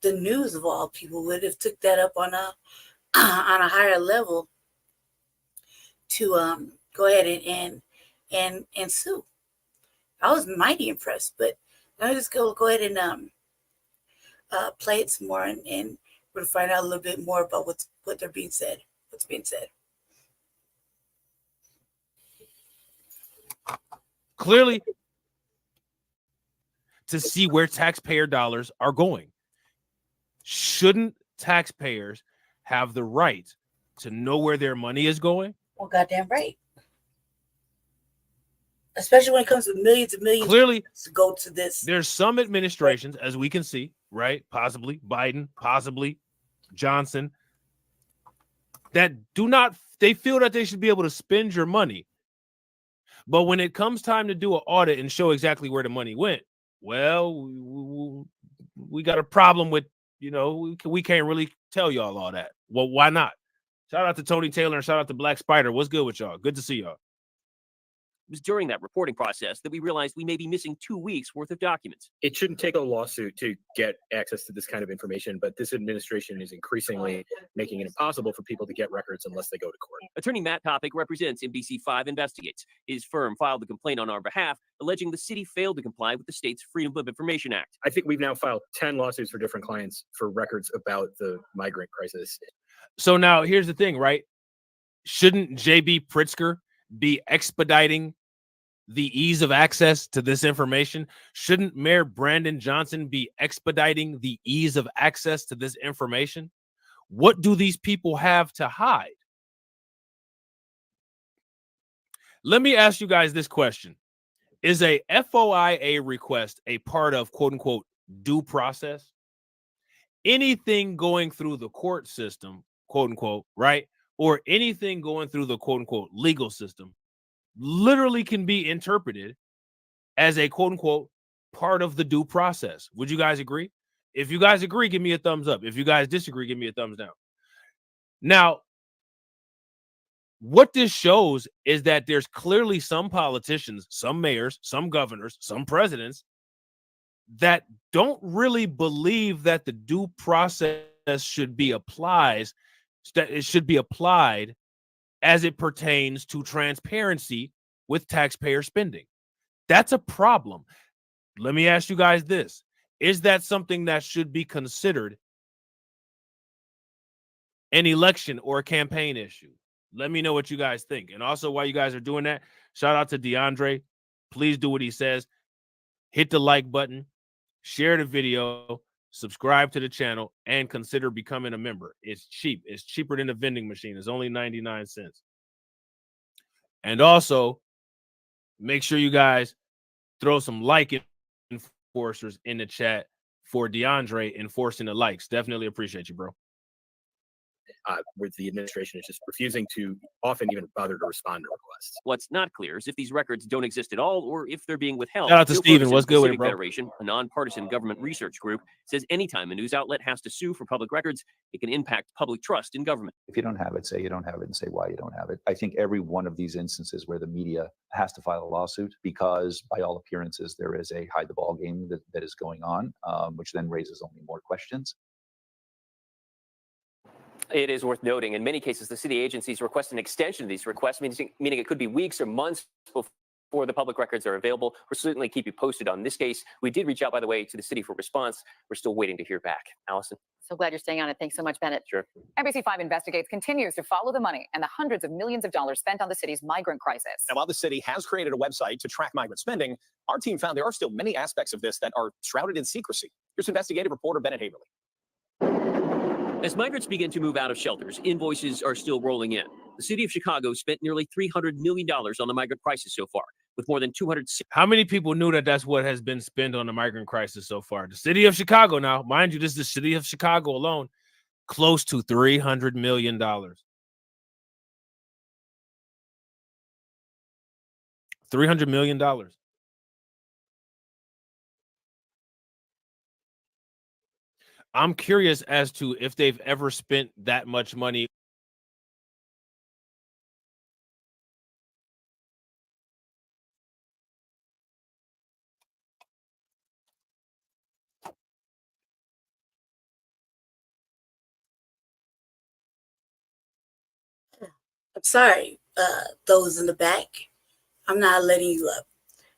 S2: the news of all people would have took that up on a higher level to go ahead and sue. I was mighty impressed, but let me just go ahead and play it some more, and we're gonna find out a little bit more about what's being said.
S6: Clearly, to see where taxpayer dollars are going. Shouldn't taxpayers have the right to know where their money is going?
S2: Well, goddamn right. Especially when it comes to millions and millions
S6: Clearly,
S2: to go to this.
S6: there's some administrations, as we can see, right? Possibly Biden, possibly Johnson, that do not, they feel that they should be able to spend your money. But when it comes time to do an audit and show exactly where the money went, well, we got a problem with, you know, we can't really tell y'all all that. Well, why not? Shout out to Tony Taylor and shout out to Black Spider. What's good with y'all? Good to see y'all.
S10: It was during that reporting process that we realized we may be missing 2 weeks worth of documents.
S11: It shouldn't take a lawsuit to get access to this kind of information, but this administration is increasingly making it impossible for people to get records unless they go to court.
S10: Attorney Matt Topic represents NBC5 Investigates. His firm filed the complaint on our behalf, alleging the city failed to comply with the state's Freedom of Information Act.
S11: I think we've now filed 10 lawsuits for different clients for records about the migrant crisis.
S6: So now here's the thing, right? Shouldn't JB Pritzker be expediting the ease of access to this information? Shouldn't Mayor Brandon Johnson be expediting the ease of access to this information? What do these people have to hide? Let me ask you guys this question. Is a FOIA request a part of quote unquote due process? Anything going through the court system, quote unquote, right? Or anything going through the quote unquote legal system literally can be interpreted as a quote unquote part of the due process. Would you guys agree? If you guys agree, give me a thumbs up. If you guys disagree, give me a thumbs down. Now, what this shows is that there's clearly some politicians, some mayors, some governors, some presidents that don't really believe that the due process should be applied, that it should be applied as it pertains to transparency with taxpayer spending. That's a problem. Let me ask you guys this. Is that something that should be considered an election or a campaign issue? Let me know what you guys think. And also, while you guys are doing that, shout out to DeAndre. Please do what he says. Hit the like button, share the video, subscribe to the channel, and consider becoming a member. It's cheap. It's cheaper than a vending machine. It's only 99 cents. And also, make sure you guys throw some like enforcers in the chat for DeAndre enforcing the likes. Definitely appreciate you, bro.
S11: Where the administration is just refusing to often even bother to respond to requests.
S10: What's not clear is if these records don't exist at all or if they're being withheld.
S6: Shout out to Steven. What's good with it, bro?
S10: Federation, a nonpartisan government research group, says anytime a news outlet has to sue for public records, it can impact public trust in government.
S12: If you don't have it, say you don't have it and say why you don't have it. I think every one of these instances where the media has to file a lawsuit because by all appearances there is a hide the ball game that is going on, which then raises only more questions.
S10: It is worth noting, in many cases, the city agencies request an extension of these requests, meaning it could be weeks or months before the public records are available. We'll certainly keep you posted on this case. We did reach out, by the way, to the city for response. We're still waiting to hear back. Allison?
S8: So glad you're staying on it. Thanks so much, Bennett.
S10: Sure.
S13: NBC5 Investigates continues to follow the money and the hundreds of millions of dollars spent on the city's migrant crisis.
S9: Now, while the city has created a website to track migrant spending, our team found there are still many aspects of this that are shrouded in secrecy. Here's investigative reporter Bennett Haverly.
S10: As migrants begin to move out of shelters, invoices are still rolling in. The city of Chicago spent nearly $300 million on the migrant crisis so far, with more than 200.
S6: How many people knew that that's what has been spent on the migrant crisis so far? The city of Chicago now, mind you, this is the city of Chicago alone, close to $300 million. $300 million. I'm curious as to if they've ever spent that much money.
S2: I'm sorry, those in the back. I'm not letting you up.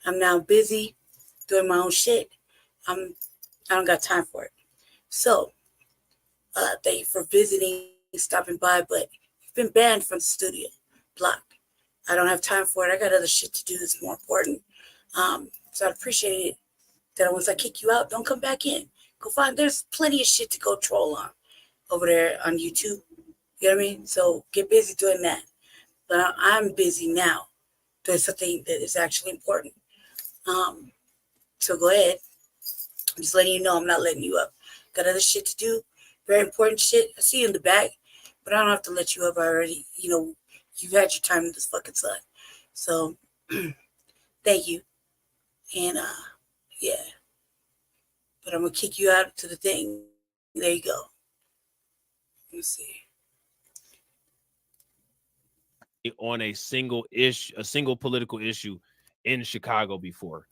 S2: I'm now busy doing my own shit. I don't got time for it. So, thank you for visiting, stopping by, but you've been banned from the studio, blocked. I don't have time for it. I got other shit to do that's more important. So I'd appreciate it that once I kick you out, don't come back in. Go find, there's plenty of shit to go troll on. over there on YouTube. You know what I mean? So get busy doing that. But I'm busy now doing something that is actually important. So go ahead. I'm just letting you know I'm not letting you up. Got other shit to do. Very important shit. I see you in the back, but I don't have to let you up already. You know, you've had your time in this fucking sun. So thank you. And yeah. But I'm gonna kick you out to the thing. There you go. Let me see.
S6: On a single political issue in Chicago before.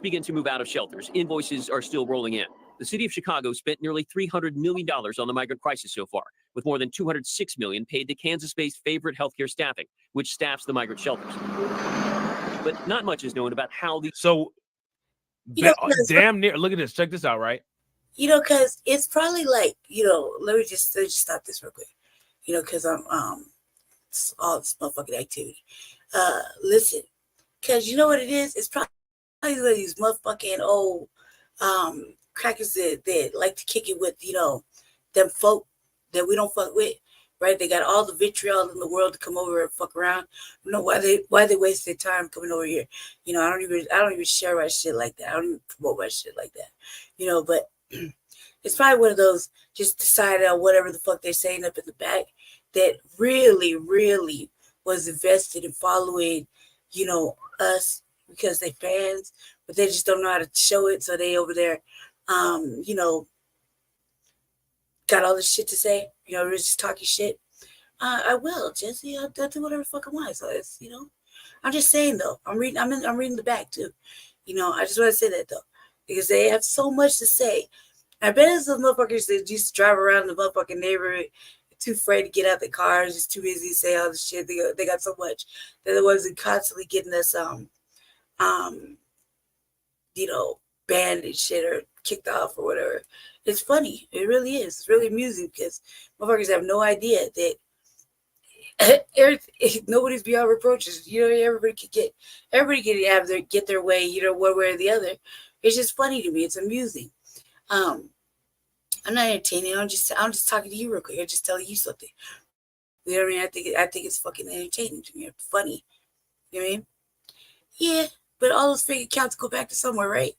S10: Begin to move out of shelters. Invoices are still rolling in. The city of Chicago spent nearly $300 million on the migrant crisis so far, with more than $206 million paid to Kansas-based Favorite Healthcare Staffing, which staffs the migrant shelters. But not much is known about how the
S6: damn near. Look at this. Check this out, right?
S2: You know, because it's probably like, you know, let me just stop this real quick. You know, because I'm all this motherfucking activity. Listen, because you know what it is? It's probably one of these motherfucking old crackers that like to kick it with, you know, them folk that we don't fuck with, right? They got all the vitriol in the world to come over and fuck around. You know why they waste their time coming over here? You know, I don't even share my shit like that. I don't even promote my shit like that. You know, but it's probably one of those just decided on whatever the fuck they're saying up in the back that really, really was invested in following, you know, us because they fans, but they just don't know how to show it. So they over there, you know, got all this shit to say, you know, just talking shit. I will, Jesse. I'll do whatever the fuck I want. So it's, you know, I'm just saying though. I'm reading the back too. You know, I just want to say that though, because they have so much to say. I bet it's the motherfuckers that used to drive around the motherfucking neighborhood, too afraid to get out the cars, just too busy to say all the shit. They got so much. They're the ones that constantly getting us you know, banned and shit or kicked off or whatever. It's funny. It really is. It's really amusing because motherfuckers have no idea that nobody's beyond reproaches. You know, everybody can get their way, you know, one way or the other. It's just funny to me. It's amusing. I'm not entertaining. I'm just talking to you real quick. I'm just telling you something. You know what I mean? I think it's fucking entertaining to me. It's funny. You know what I mean? Yeah, but all those fake accounts go back to somewhere, right?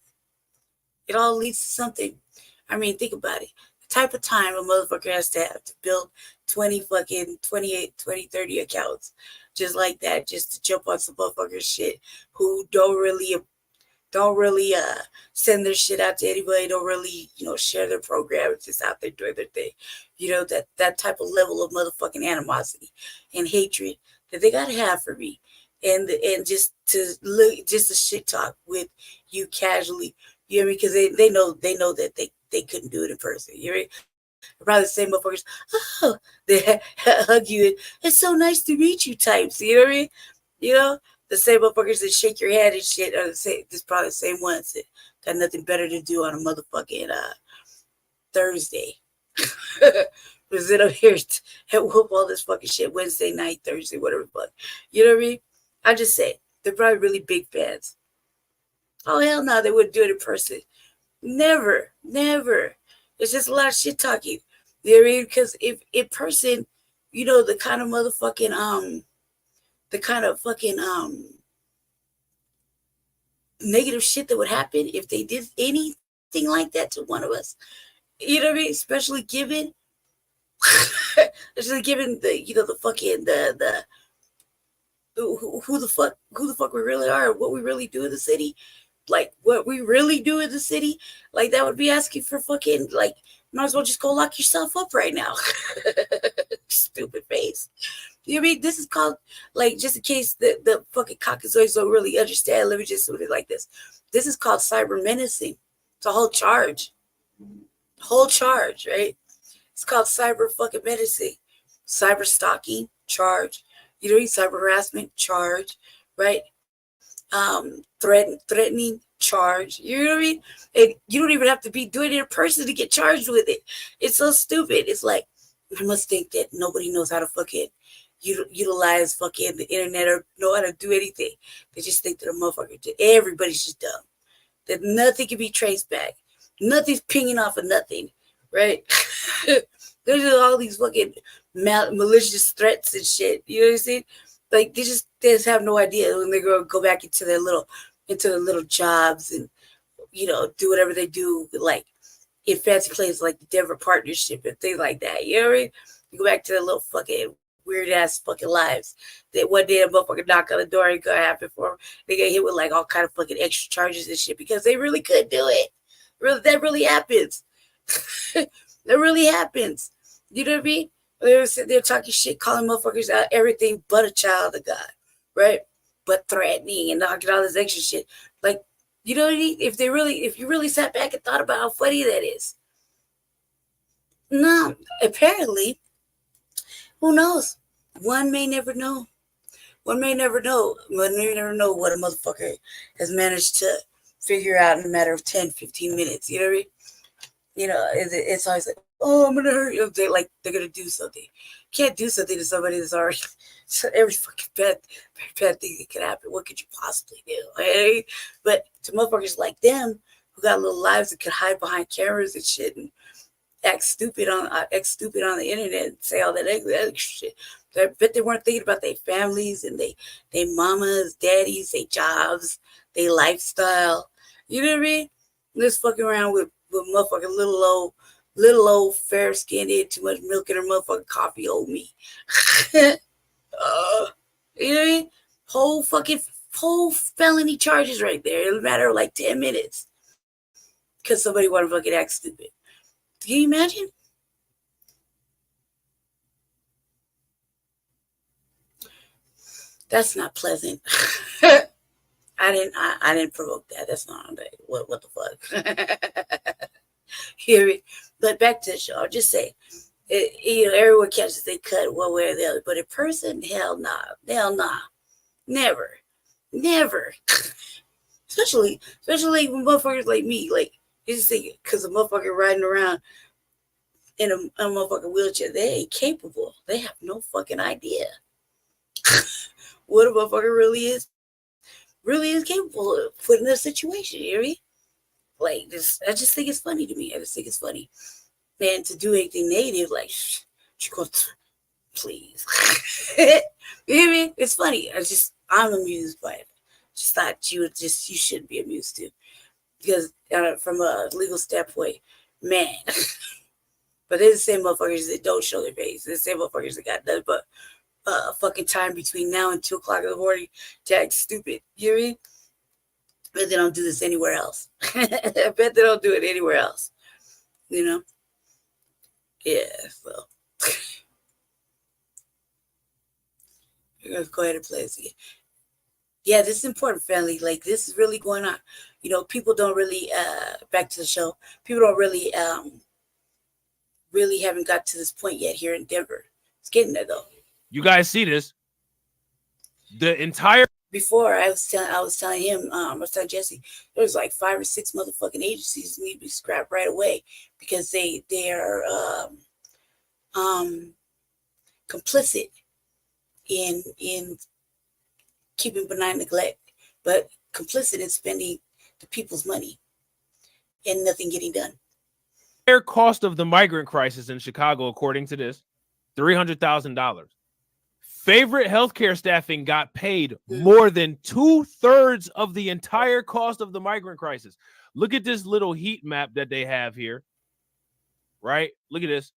S2: It all leads to something. I mean, think about it. The type of time a motherfucker has to have to build 28, 30 accounts just like that, just to jump on some motherfucker shit who don't really send their shit out to anybody, don't really, you know, share their program, just out there doing their thing. You know, that type of level of motherfucking animosity and hatred that they gotta have for me. And just to shit talk with you casually, you know what I mean? Because they know that they couldn't do it in person. You know what I mean? Probably the same motherfuckers, oh, they hug you and it's so nice to meet you types. You know what I mean? You know? The same motherfuckers that shake your head and shit are probably the same ones that got nothing better to do on a motherfucking Thursday. We sit up here and whoop all this fucking shit Wednesday night, Thursday, whatever the fuck. You know what I mean? I just say they're probably really big fans. Oh hell no, they wouldn't do it in person. Never. It's just a lot of shit talking. You know what I mean? Because if in person, you know, the kind of motherfucking negative shit that would happen if they did anything like that to one of us. You know what I mean? Especially given the, you know, the fucking who the fuck we really are, what we really do in the city. Like what we really do in the city, like that would be asking for fucking, like, might as well just go lock yourself up right now. Stupid face. You know what I mean? This is called, like, just in case the fucking caucasoids don't really understand, let me just put it like this. This is called cyber menacing. It's a whole charge. Right? It's called cyber fucking menacing. Cyber stalking, charge. You know what I mean? Cyber harassment, charge. Right? Threatening, charge. You know what I mean? And you don't even have to be doing it in person to get charged with it. It's so stupid. It's like, I must think that nobody knows how to fucking utilize fucking the internet or know how to do anything. They just think that a motherfucker, everybody's just dumb. That nothing can be traced back. Nothing's pinging off of nothing. right? There's all these fucking malicious threats and shit. You know what I'm saying? Like they just have no idea when they go back into their little jobs and do whatever they do, like in fancy places like the Denver Partnership and things like that. You know what I mean? You go back to their little fucking weird ass fucking lives. That one day a motherfucker knock on the door ain't gonna happen for them. They get hit with like all kind of fucking extra charges and shit because they really could do it. That really happens. That really happens. You know what I mean? They're sitting there talking shit, calling motherfuckers out everything but a child of God, right? But threatening and knocking all this extra shit. Like, you know what I mean? If you really sat back and thought about how funny that is. No, apparently, who knows? One may never know. One may never know. One may never know what a motherfucker has managed to figure out in a matter of 10, 15 minutes. You know what I mean? It's always like, oh, I'm gonna hurt you. They're gonna do something. Can't do something to somebody that's already every fucking bad thing that could happen. What could you possibly do? Right? But to motherfuckers like them who got little lives that could hide behind cameras and shit and act stupid on the internet and say all that extra shit. I bet they weren't thinking about their families and they mamas, daddies, their jobs, their lifestyle. You know what I mean? Just fucking around with motherfucking little old fair skinned, too much milk in her motherfucking coffee, old me. You know what I mean? Whole felony charges right there in a matter of like 10 minutes. Because somebody want to fucking act stupid. Can you imagine? That's not pleasant. I didn't provoke that. That's not what the fuck. Hear it. But back to the show. I'll just say, everyone catches they cut one way or the other. But a person, hell nah. Never. Especially when motherfuckers like me, like, you just think because a motherfucker riding around in a motherfucking wheelchair, they ain't capable. They have no fucking idea what a motherfucker really is capable of putting in a situation, you know what I mean? Like this, I just think it's funny to me. I just think it's funny. And to do anything negative, like, please. You know what I mean? It's funny. I'm amused by it. Just thought you shouldn't be amused too. Because from a legal standpoint, man. But they're the same motherfuckers that don't show their face. They're the same motherfuckers that got nothing but fucking time between now and 2 o'clock in the morning to act stupid. You know what I mean? But they don't do this anywhere else. I bet they don't do it anywhere else. You know? Yeah, so. We're going to go ahead and play this again. Yeah, this is important, family. Like, this is really going on. People don't really, back to the show, people don't really haven't got to this point yet here in Denver. It's getting there, though.
S6: You guys see this? The entire...
S2: Before, I was telling him, I was telling Jesse, there was like 5 or 6 motherfucking agencies that need to be scrapped right away because they are complicit in keeping benign neglect, but complicit in spending the people's money and nothing getting done.
S6: Fair cost of the migrant crisis in Chicago, according to this, $300,000. Favorite healthcare staffing got paid more than 2/3 of the entire cost of the migrant crisis. Look at this little heat map that they have here. Right? Look at this.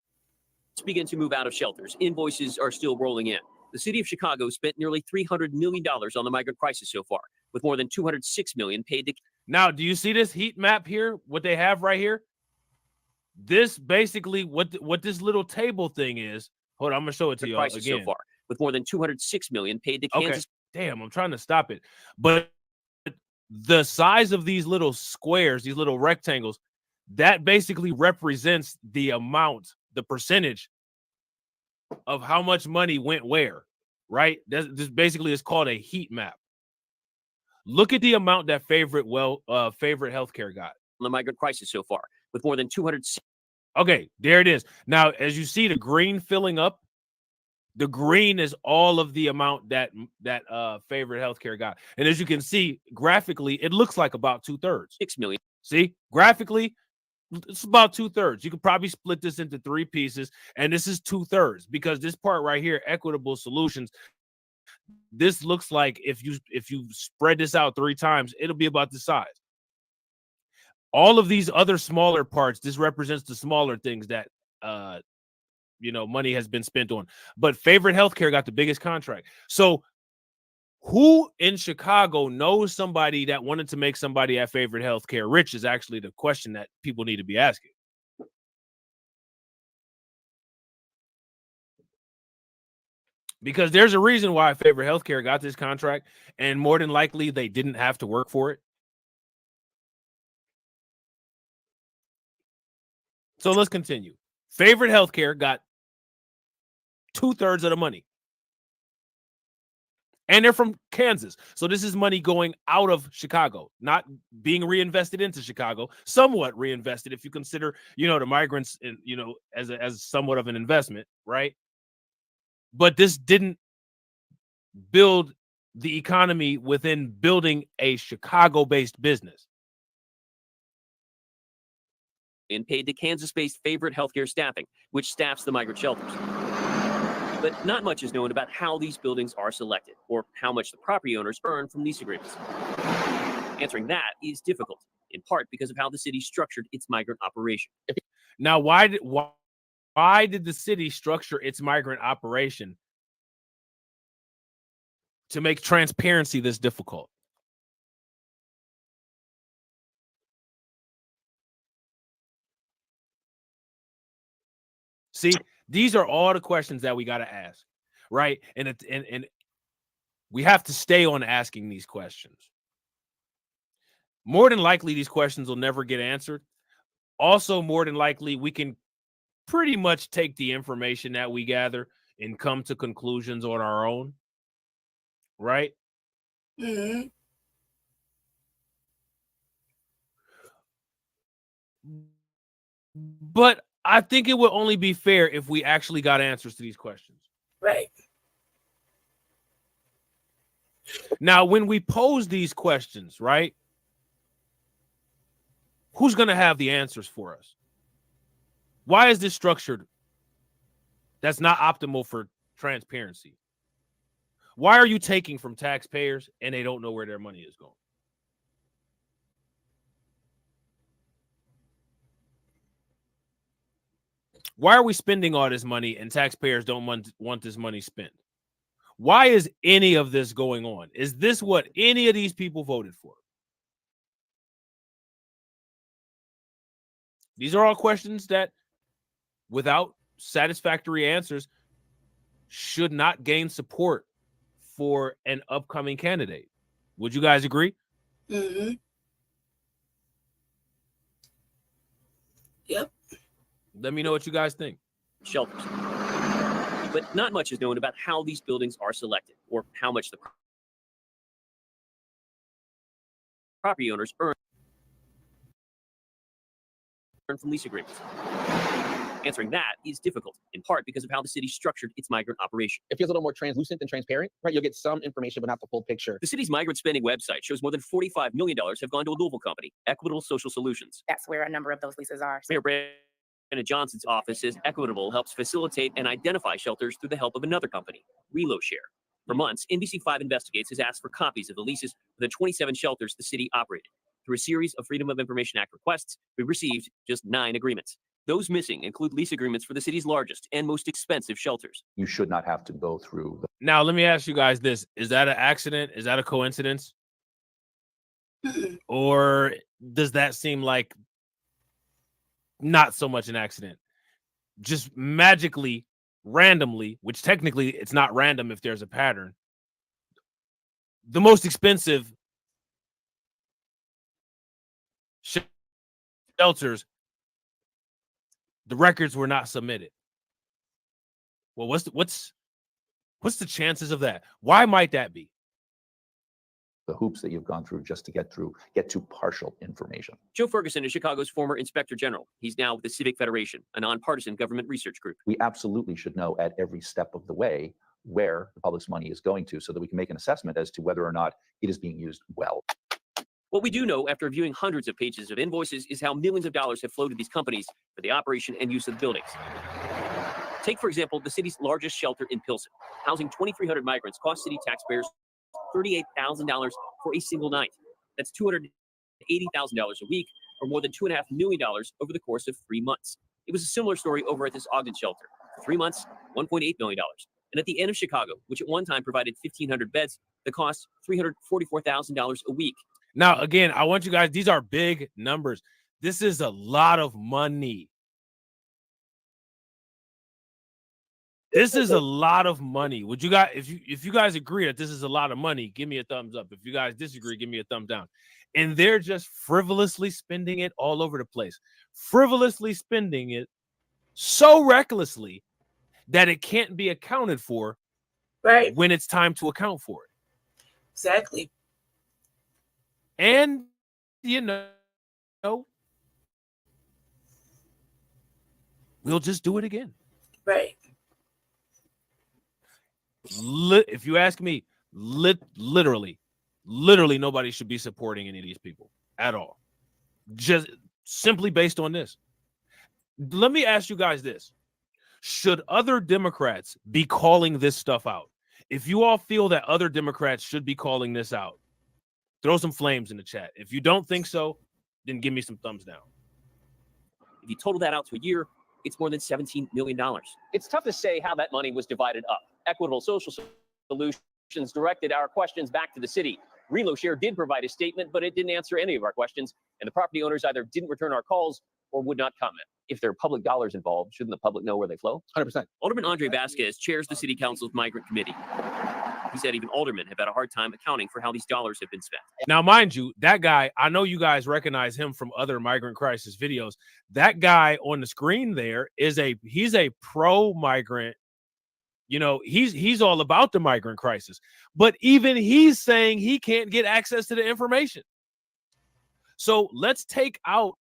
S10: Begin to move out of shelters. Invoices are still rolling in. The city of Chicago spent nearly $300 million on the migrant crisis so far, with more than $206 million paid to...
S6: Now, do you see this heat map here? What they have right here? This basically, what this little table thing is. Hold on, I'm going to show it to you all again.
S10: So far, with more than $206 million paid to Kansas.
S6: Okay. Damn, I'm trying to stop it. But the size of these little squares, these little rectangles, that basically represents the amount, the percentage of how much money went where, right? This basically is called a heat map. Look at the amount that favorite healthcare got.
S10: The migrant crisis so far, with more than 200.
S6: Okay, there it is. Now, as you see the green filling up, the green is all of the amount that favorite healthcare got. And as you can see, graphically, it looks like about 2/3.
S10: 6 million.
S6: See, graphically, It's about 2/3. You could probably split this into 3 pieces, and this is 2/3 because this part right here, equitable solutions. This looks like if you spread this out 3 times, it'll be about the size. All of these other smaller parts, this represents the smaller things that money has been spent on. But Favorite Healthcare got the biggest contract. So who in Chicago knows somebody that wanted to make somebody at Favorite Healthcare rich is actually the question that people need to be asking. Because there's a reason why Favorite Healthcare got this contract, and more than likely they didn't have to work for it. So let's continue. Favorite Healthcare got 2/3 of the money. And they're from Kansas. So this is money going out of Chicago, not being reinvested into Chicago, somewhat reinvested if you consider, the migrants, as somewhat of an investment, right? But this didn't build the economy within building a Chicago-based business.
S10: And paid to Kansas-based Favorite Healthcare Staffing, which staffs the migrant shelters. But not much is known about how these buildings are selected or how much the property owners earn from lease agreements. Answering that is difficult, in part because of how the city structured its migrant operation.
S6: Now, why did the city structure its migrant operation to make transparency this difficult? See, these are all the questions that we got to ask, right? And we have to stay on asking these questions. More than likely, these questions will never get answered. Also, more than likely, we can pretty much take the information that we gather and come to conclusions on our own, right?
S2: Mm-hmm.
S6: But I think it would only be fair if we actually got answers to these questions.
S2: Right.
S6: Now, when we pose these questions, right, who's going to have the answers for us? Why is this structured? That's not optimal for transparency. Why are you taking from taxpayers and they don't know where their money is going? Why are we spending all this money and taxpayers don't want this money spent? Why is any of this going on? Is this what any of these people voted for? These are all questions that, without satisfactory answers, should not gain support for an upcoming candidate. Would you guys agree?
S2: Mm-hmm. Yep.
S6: Let me know what you guys think.
S10: Shelters. But not much is known about how these buildings are selected or how much the property owners earn from lease agreements. Answering that is difficult, in part because of how the city structured its migrant operation.
S14: It feels a little more translucent than transparent, right? You'll get some information, but not the full picture.
S10: The city's migrant spending website shows more than $45 million have gone to a Louisville company, Equitable Social Solutions.
S15: That's where a number of those leases are.
S10: Mayor Brandon Johnson's office says Equitable helps facilitate and identify shelters through the help of another company, ReloShare. For months, NBC5 Investigates has asked for copies of the leases for the 27 shelters the city operated. Through a series of Freedom of Information Act requests, we received just 9 agreements. Those missing include lease agreements for the city's largest and most expensive shelters.
S12: You should not have to go through.
S6: Now, let me ask you guys this. Is that an accident? Is that a coincidence? Or does that seem like not so much an accident? Just magically, randomly, which technically it's not random if there's a pattern. The most expensive shelters, the records were not submitted. Well, what's the chances of that? Why might that be?
S12: The hoops that you've gone through just to get to partial information.
S10: Joe Ferguson is Chicago's former Inspector General. He's now with the Civic Federation, a nonpartisan government research group.
S12: We absolutely should know at every step of the way where the public's money is going to so that we can make an assessment as to whether or not it is being used well.
S10: What we do know after viewing hundreds of pages of invoices is how millions of dollars have flowed to these companies for the operation and use of the buildings. Take, for example, the city's largest shelter in Pilsen. Housing 2,300 migrants cost city taxpayers $38,000 for a single night. That's $280,000 a week, or more than $2.5 million over the course of 3 months. It was a similar story over at this Ogden shelter. 3 months, $1.8 million. And at the end of Chicago, which at one time provided 1,500 beds, the cost $344,000 a week.
S6: Now, again, I want you guys, these are big numbers. This is a lot of money. This is a lot of money. Would you guys, if you guys agree that this is a lot of money, give me a thumbs up. If you guys disagree, give me a thumb down. And they're just frivolously spending it all over the place. Frivolously spending it so recklessly that it can't be accounted for when it's time to account for it.
S2: Exactly.
S6: And, you know, we'll just do it again.
S2: Right.
S6: If you ask me, literally nobody should be supporting any of these people at all. Just simply based on this. Let me ask you guys this. Should other Democrats be calling this stuff out? If you all feel that other Democrats should be calling this out, throw some flames in the chat. If you don't think so, then give me some thumbs down.
S10: If you total that out to a year, it's more than $17 million. It's tough to say how that money was divided up. Equitable Social Solutions directed our questions back to the city. ReloShare did provide a statement, but it didn't answer any of our questions, and the property owners either didn't return our calls or would not comment. If there are public dollars involved, shouldn't the public know where they flow?
S14: 100%.
S10: Alderman Andre Vasquez chairs the City Council's Migrant Committee. He said even aldermen have had a hard time accounting for how these dollars have been spent.
S6: Now, mind you, that guy, I know you guys recognize him from other migrant crisis videos. That guy on the screen there he's a pro-migrant. You know, he's all about the migrant crisis. But even he's saying he can't get access to the information. So let's take out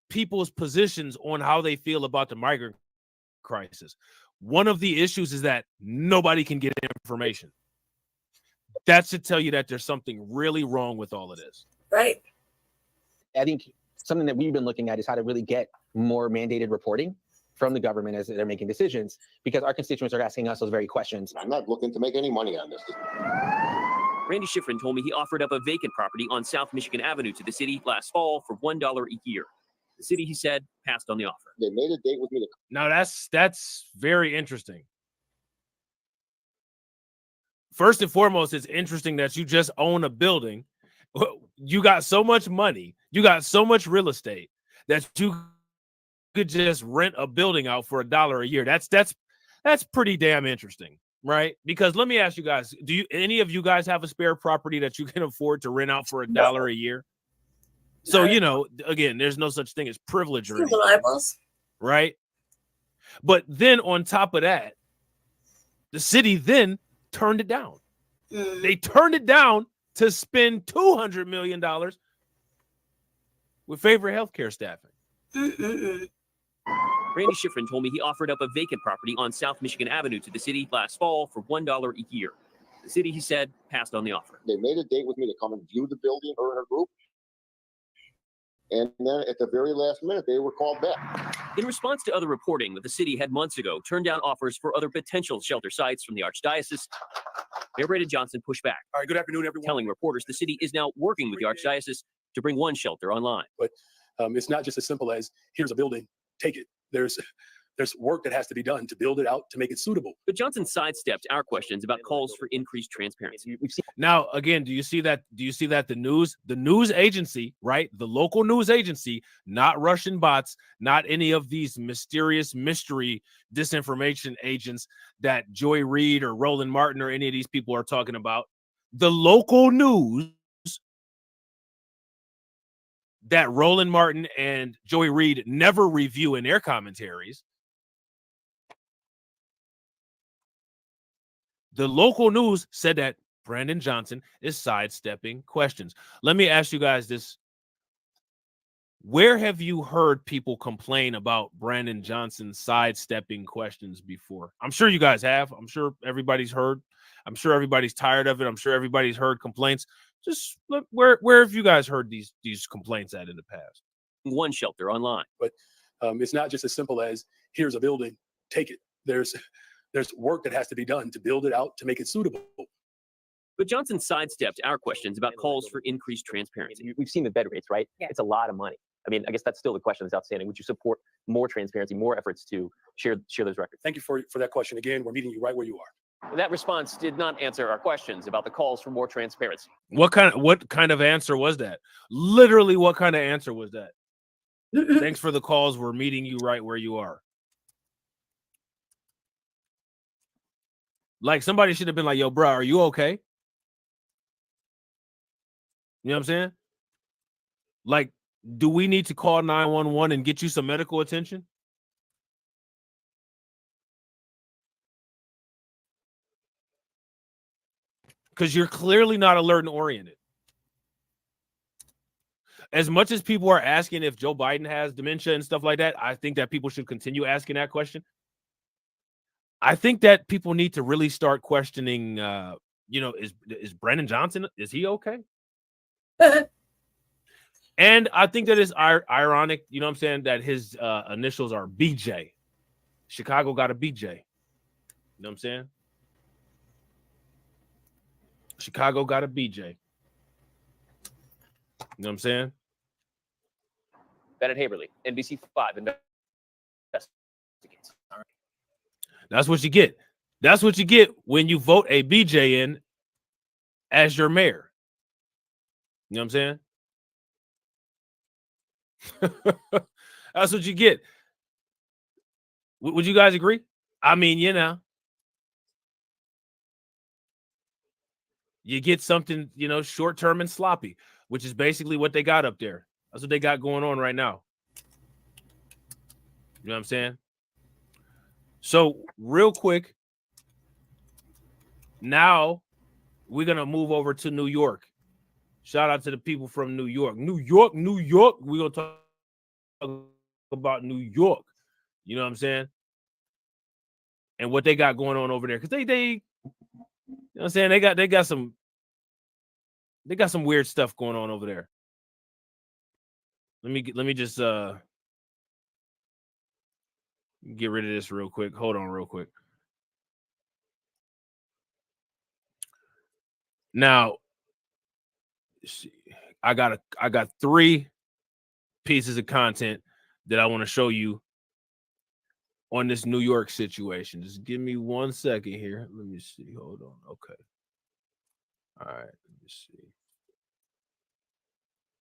S6: people's positions on how they feel about the migrant crisis. One of the issues is that nobody can get information. That should tell you that there's something really wrong with all of this.
S2: Right.
S14: I think something that we've been looking at is how to really get more mandated reporting from the government as they're making decisions, because our constituents are asking us those very questions.
S15: I'm not looking to make any money on this.
S10: Randy Schifrin told me he offered up a vacant property on South Michigan Avenue to the city last fall for $1 a year. The city, he said, passed on the offer.
S15: They made a date with me.
S6: Now, that's very interesting. First and foremost, it's interesting that you just own a building. You got so much money. You got so much real estate that you could just rent a building out for $1 a year. That's pretty damn interesting, right? Because let me ask you guys, do any of you guys have a spare property that you can afford to rent out for $1 a year? So, you know, again, there's no such thing as privilege or anything, right? But then on top of that, the city then turned it down. They turned it down to spend $200 million with favorite healthcare staffing.
S10: Randy Schifrin told me he offered up a vacant property on South Michigan Avenue to the city last fall for $1 a year. The city, he said, passed on the offer.
S15: They made a date with me to come and view the building, her and her group. And then at the very last minute, they were called back.
S10: In response to other reporting that the city had months ago turned down offers for other potential shelter sites from the Archdiocese, Mayor Brandon Johnson pushed back.
S16: All right, good afternoon, everyone.
S10: Telling reporters the city is now working with the Archdiocese to bring one shelter online.
S16: But it's not just as simple as, here's a building, take it. There's work that has to be done to build it out, to make it suitable.
S10: But Johnson sidestepped our questions about calls for increased transparency.
S6: Now, again, do you see that the news agency, right? The local news agency, not Russian bots, not any of these mysterious mystery disinformation agents that Joy Reid or Roland Martin or any of these people are talking about. The local news that Roland Martin and Joy Reid never review in their commentaries. The local news said that Brandon Johnson is sidestepping questions. Let me ask you guys this. Where have you heard people complain about Brandon Johnson sidestepping questions before? I'm sure you guys have. I'm sure everybody's heard. I'm sure everybody's tired of it. I'm sure everybody's heard complaints. Just look, where have you guys heard these complaints at in the past?
S10: One shelter online.
S16: But it's not just as simple as here's a building, take it. There's work that has to be done to build it out, to make it suitable.
S10: But Johnson sidestepped our questions about calls for increased transparency.
S17: We've seen the bed rates, right?
S8: Yeah.
S17: It's a lot of money. I mean, I guess that's still the question that's outstanding. Would you support more transparency, more efforts to share those records?
S16: Thank you for that question. Again, we're meeting you right where you are.
S10: That response did not answer our questions about the calls for more transparency.
S6: What kind of answer was that? Literally, what kind of answer was that? Thanks for the calls. We're meeting you right where you are. Like, somebody should have been like, yo, bro, are you okay? You know what I'm saying? Like, do we need to call 911 and get you some medical attention? Because you're clearly not alert and oriented. As much as people are asking if Joe Biden has dementia and stuff like that, I think that people should continue asking that question. I think that people need to really start questioning, is Brandon Johnson, is he okay? And I think that is ironic, you know what I'm saying, that his initials are BJ. Chicago got a BJ. You know what I'm saying? Chicago got a BJ. You know what I'm saying?
S10: Bennett Haberly, NBC 5 investigates. All right.
S6: That's what you get. That's what you get when you vote a BJ in as your mayor. You know what I'm saying? That's what you get. Would you guys agree? I mean, you know, you get something, short-term and sloppy, which is basically what they got up there. That's what they got going on right now. You know what I'm saying? So real quick, now we're going to move over to New York. Shout out to the people from New York. New York. We're going to talk about New York. You know what I'm saying? And what they got going on over there. Because they you know what I'm saying? They got some weird stuff going on over there. Let me just get rid of this real quick. Hold on real quick. Now, I got 3 pieces of content that I want to show you on this New York situation. Just give me 1 second here. Let me see. Hold on. Okay. All right. Let me see.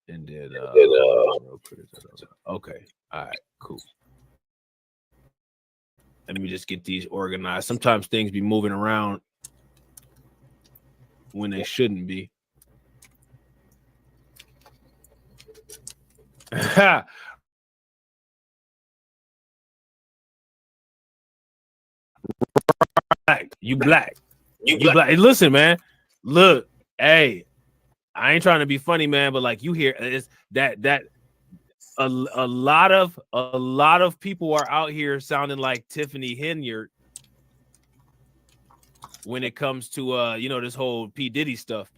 S6: And then okay. All right, cool. Let me just get these organized. Sometimes things be moving around when they shouldn't be. You black. Hey, listen, man. Look, hey, I ain't trying to be funny, man, but like you hear is that a lot of people are out here sounding like Tiffany Henyard when it comes to this whole P. Diddy stuff.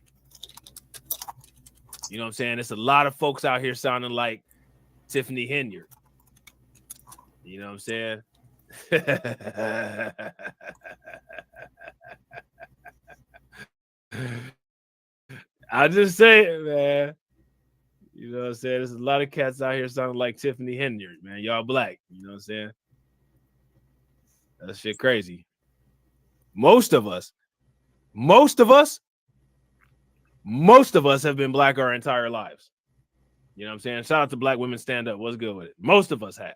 S6: You know what I'm saying? It's a lot of folks out here sounding like Tiffany Henyard. You know what I'm saying? I just say it, man. You know what I'm saying? There's a lot of cats out here sounding like Tiffany Henyard, man. Y'all black. You know what I'm saying? That shit crazy. Most of us have been black our entire lives. You know what I'm saying? Shout out to Black Women Stand Up. What's good with it? Most of us have.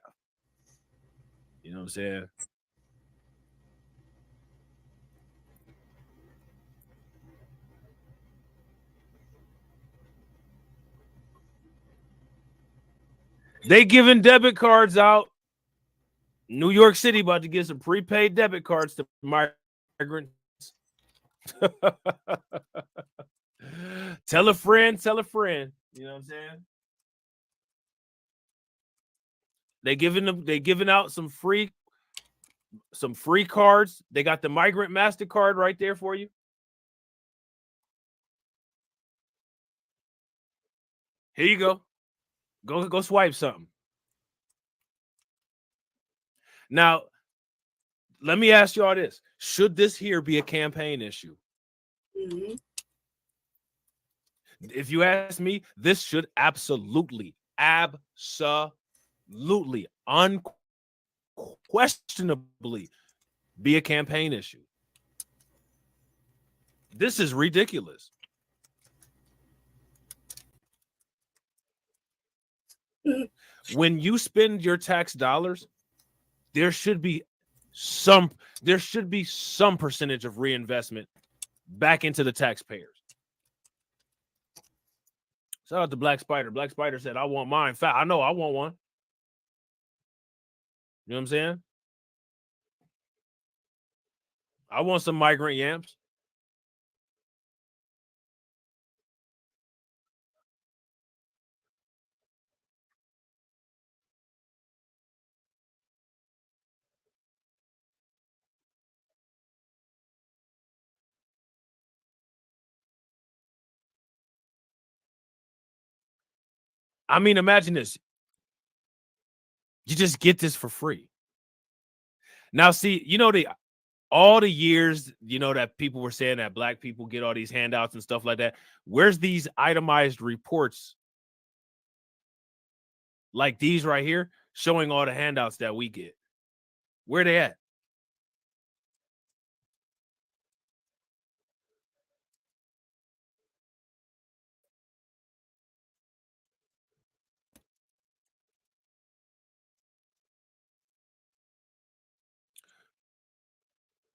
S6: You know what I'm saying? They giving debit cards out. New York City about to get some prepaid debit cards to migrants. Tell a friend. You know what I'm saying? They giving out some free cards. They got the migrant MasterCard right there for you. Here you go. Go swipe something. Now, let me ask you all this. Should this here be a campaign issue?
S2: Mm-hmm.
S6: If you ask me, this should absolutely, unquestionably be a campaign issue. This is ridiculous. When you spend your tax dollars, there should be some percentage of reinvestment back into the taxpayers. Shout out to Black Spider. Black Spider said, I want mine fat. I know, I want one. You know what I'm saying? I want some migrant yams. I mean, imagine this. You just get this for free. Now, see, you know, all the years, you know, that people were saying that black people get all these handouts and stuff like that. Where's these itemized reports like these right here showing all the handouts that we get? Where they at?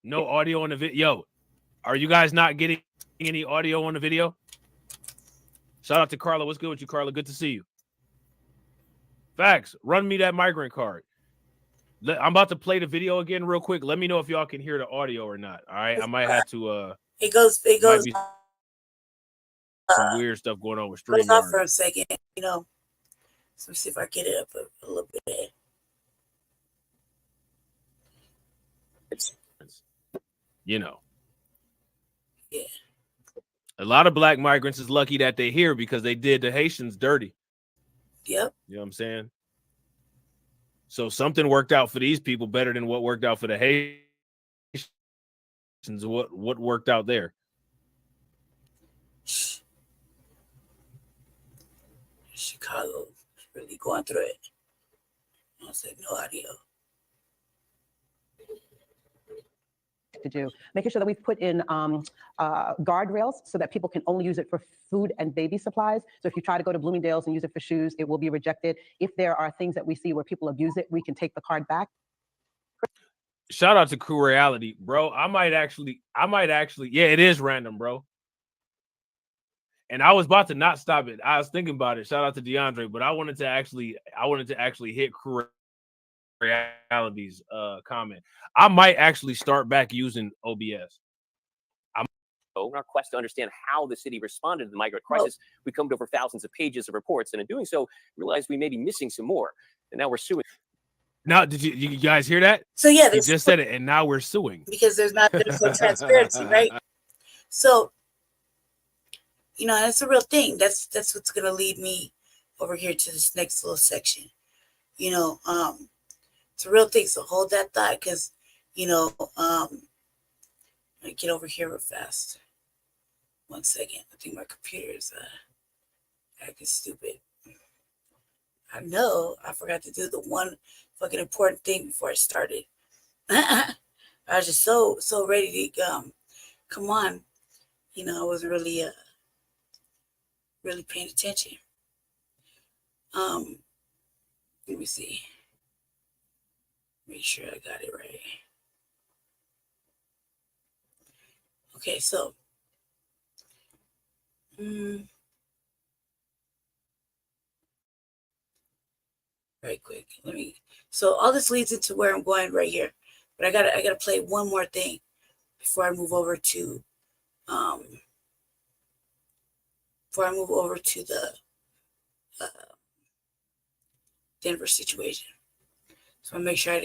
S6: No audio on the video. Are you guys not getting any audio on the video? Shout out to Carla. What's good with you, Carla? Good to see you. Facts. Run me that migrant card. I'm about to play the video again real quick. Let me know if y'all can hear the audio or not. All right. I might have to
S2: It goes
S6: some weird stuff going on with
S2: goes off
S6: StreamYard.
S2: for a second, you know. So let's see if I get it up a little bit.
S6: You know.
S2: Yeah.
S6: A lot of black migrants is lucky that they're here because they did the Haitians dirty.
S2: Yep.
S6: You know what I'm saying? So something worked out for these people better than what worked out for the Haitians. What worked out there?
S2: Chicago really going through it. I said no audio.
S18: To do, making sure that we've put in guardrails so that people can only use it for food and baby supplies. So if you try to go to Bloomingdale's and use it for shoes, it will be rejected. If there are things that we see where people abuse it, we can take the card back.
S6: Shout out to Crew Reality, bro. I might actually, yeah, it is random, bro. And I was about to not stop it. I was thinking about it. Shout out to DeAndre, but I wanted to actually hit Crew Reality's comment. I might actually start back using OBS.
S10: In our quest to understand how the city responded to the migrant crisis, we combed over thousands of pages of reports, and in doing so, realized we may be missing some more. And now we're suing.
S6: Now, did you guys hear that?
S2: So yeah,
S6: he just said it, and now we're suing
S2: because there's no transparency, right? So, you know, that's a real thing. That's what's gonna lead me over here to this next little section. You know, it's a real thing. So hold that thought, because you know, let me get over here real fast. 1 second. I think my computer is acting stupid. I know I forgot to do the one fucking important thing before I started. I was just so ready to come on. You know, I wasn't really paying attention. Let me see. Make sure I got it right. Okay, so very quick. So all this leads into where I'm going right here. But I gotta play one more thing before I move over to the Denver situation. So I make sure I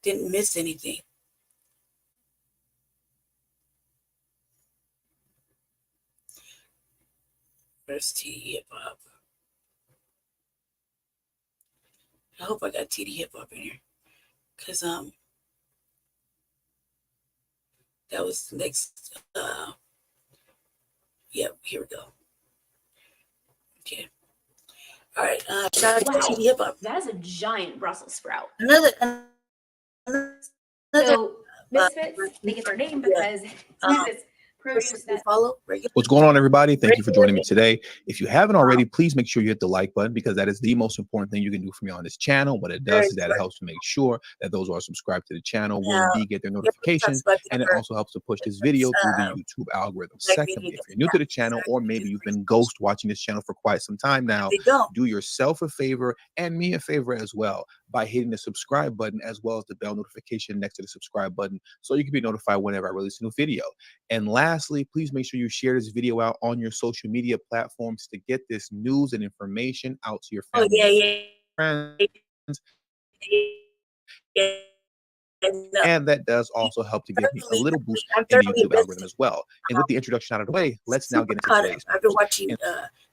S2: didn't miss anything. Where's TD Hip Hop? I hope I got TD Hip Hop in here, cause that was the next. Yep, here we go. Okay. All right. Shout out to TD Hip Hop.
S19: That is a giant Brussels sprout.
S2: Another
S19: So Misfits, they get their name because it's produce that
S2: follow.
S20: What's going on, everybody? Thank you for joining me today. If you haven't already, please make sure you hit the like button, because that is the most important thing you can do for me on this channel. What it does is that it helps to make sure that those who are subscribed to the channel will indeed get their notifications, and it also helps to push this video through the YouTube algorithm. Secondly, if you're new to the channel, or maybe you've been ghost watching this channel for quite some time now, do yourself a favor and me a favor as well by hitting the subscribe button, as well as the bell notification next to the subscribe button, so you can be notified whenever I release a new video. And lastly, please make sure you share this video out on your social media platforms to get this news and information out to your family and friends. And that does also help to give me a little boost in the YouTube algorithm as well. And with the introduction out of the way, let's now get into today's.
S2: I've been watching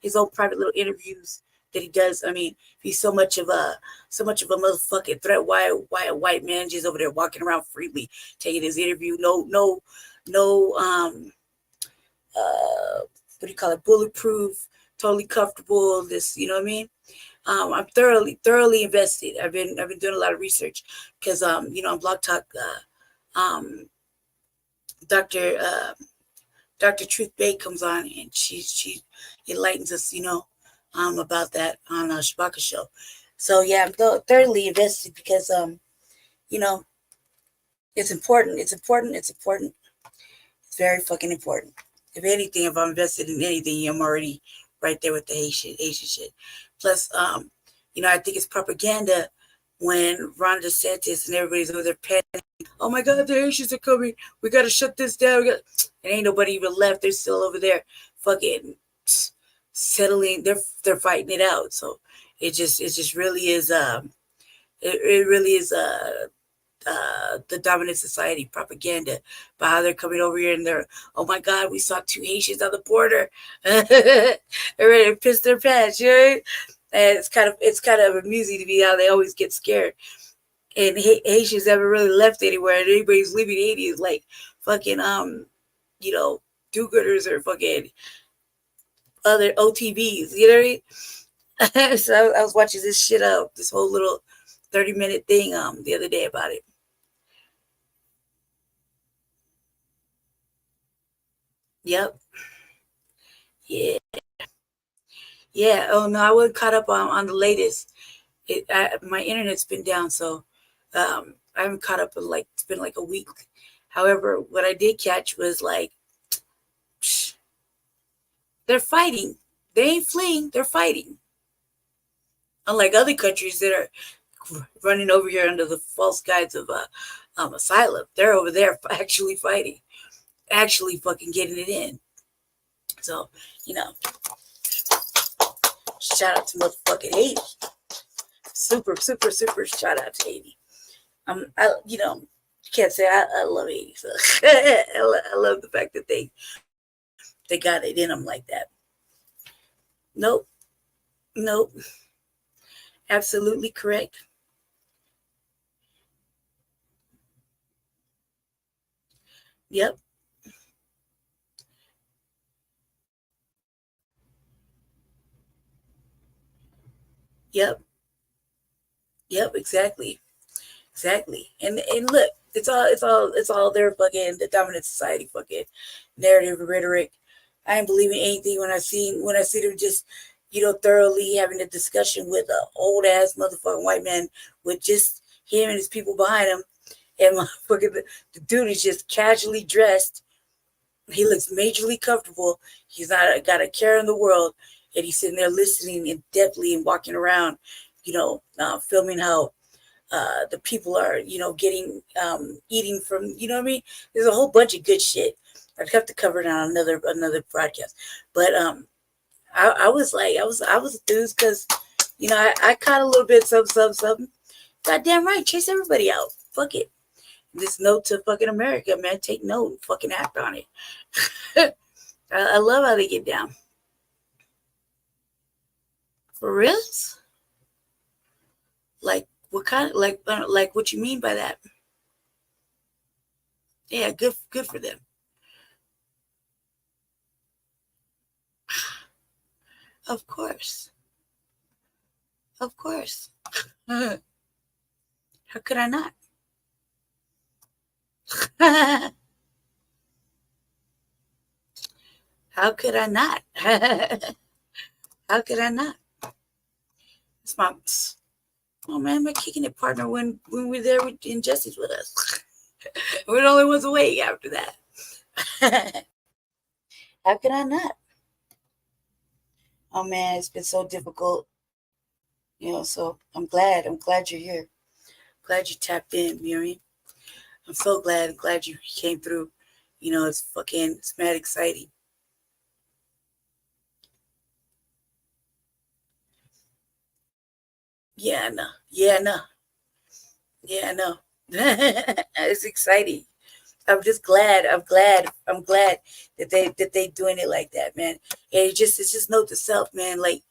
S2: his own private little interviews that he does. I mean, he's so much of a motherfucking threat. Why a white man just over there walking around freely taking his interview? No, what do you call it? Bulletproof, totally comfortable. This, you know what I mean? I'm thoroughly invested. I've been doing a lot of research because on Blog Talk, Dr. Truth Bay comes on, and she enlightens us, about that on Shabaka show. So yeah, I'm thoroughly invested because it's important. It's very fucking important. If anything, if I'm invested in anything, I'm already right there with the Asian shit. Plus, I think it's propaganda when Ron DeSantis and everybody's over there panicking. Oh my God, the Haitians are coming. We got to shut this down. And ain't nobody even left. They're still over there fucking settling. They're fighting it out. So it just really is, it really is the dominant society propaganda by how they're coming over here and they're, oh my God, we saw 2 Haitians on the border. They're ready to piss their pants, right? And it's kind of amusing to me how they always get scared. And Haitians haven't really left anywhere, and anybody's leaving Haiti is like fucking do-gooders or fucking other OTVs, you know what I mean? So I was watching this shit up, this whole little 30-minute thing the other day about it. Yep. Yeah. Oh no, I wasn't caught up on the latest. My internet's been down, so I haven't caught up in it's been like a week. However, what I did catch was they're fighting. They ain't fleeing. They're fighting. Unlike other countries that are running over here under the false guise of asylum, they're over there actually fighting, actually fucking getting it in. So, shout out to motherfucking Haiti. Super shout out to Haiti. You can't say I love Haiti. So I love the fact that they got it in them like that. Nope. Absolutely correct. Yep. Exactly. And look, it's all their fucking the dominant society fucking narrative and rhetoric. I ain't believing anything when I see them just thoroughly having a discussion with an old ass motherfucking white man with just him and his people behind him, and motherfucking the dude is just casually dressed. He looks majorly comfortable. He's not got a care in the world, and he's sitting there listening in depthly and walking around, filming how the people are, getting eating from, you know what I mean? There's a whole bunch of good shit. I'd have to cover it on another broadcast, but I was enthused because I caught a little bit something Goddamn right. Chase everybody out. Fuck it. This note to fucking America, man. Take note and fucking act on it. I love how they get down. For real? Like what kind? Like what you mean by that? Yeah, good for them. Of course. Of course. How could I not? How could I not? How could I not? It's my, oh man, my kicking it partner when we're there with Injustice with us. We're the only ones awake after that. How could I not? Oh man, it's been so difficult. You know, so I'm glad you're here. Glad you tapped in, Miriam. I'm so glad. I'm glad you came through. You know, it's mad exciting. Yeah, I know. Yeah, I know. Yeah, I know. It's exciting. I'm just glad. I'm glad that they doing it like that, man. And it's just note to self, man. Like,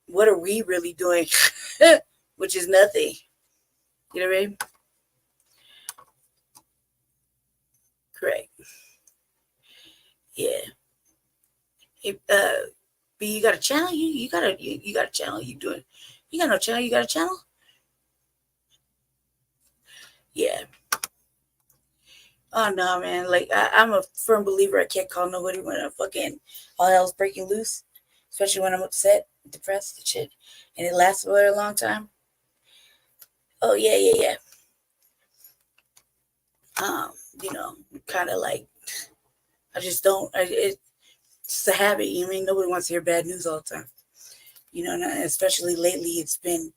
S2: what are we really doing? Which is nothing. You know what I mean? Correct. Yeah. If, B, you got a channel? You got a channel? You doing? You got no channel? You got a channel? Yeah. Oh no, man. Like I'm a firm believer. I can't call nobody when I'm fucking all hell's breaking loose, especially when I'm upset, depressed, and shit, and it lasts for a very long time. Oh yeah. You know, kind of like I just don't. It's a habit. You know what I mean? Nobody wants to hear bad news all the time. You know, and especially lately, it's been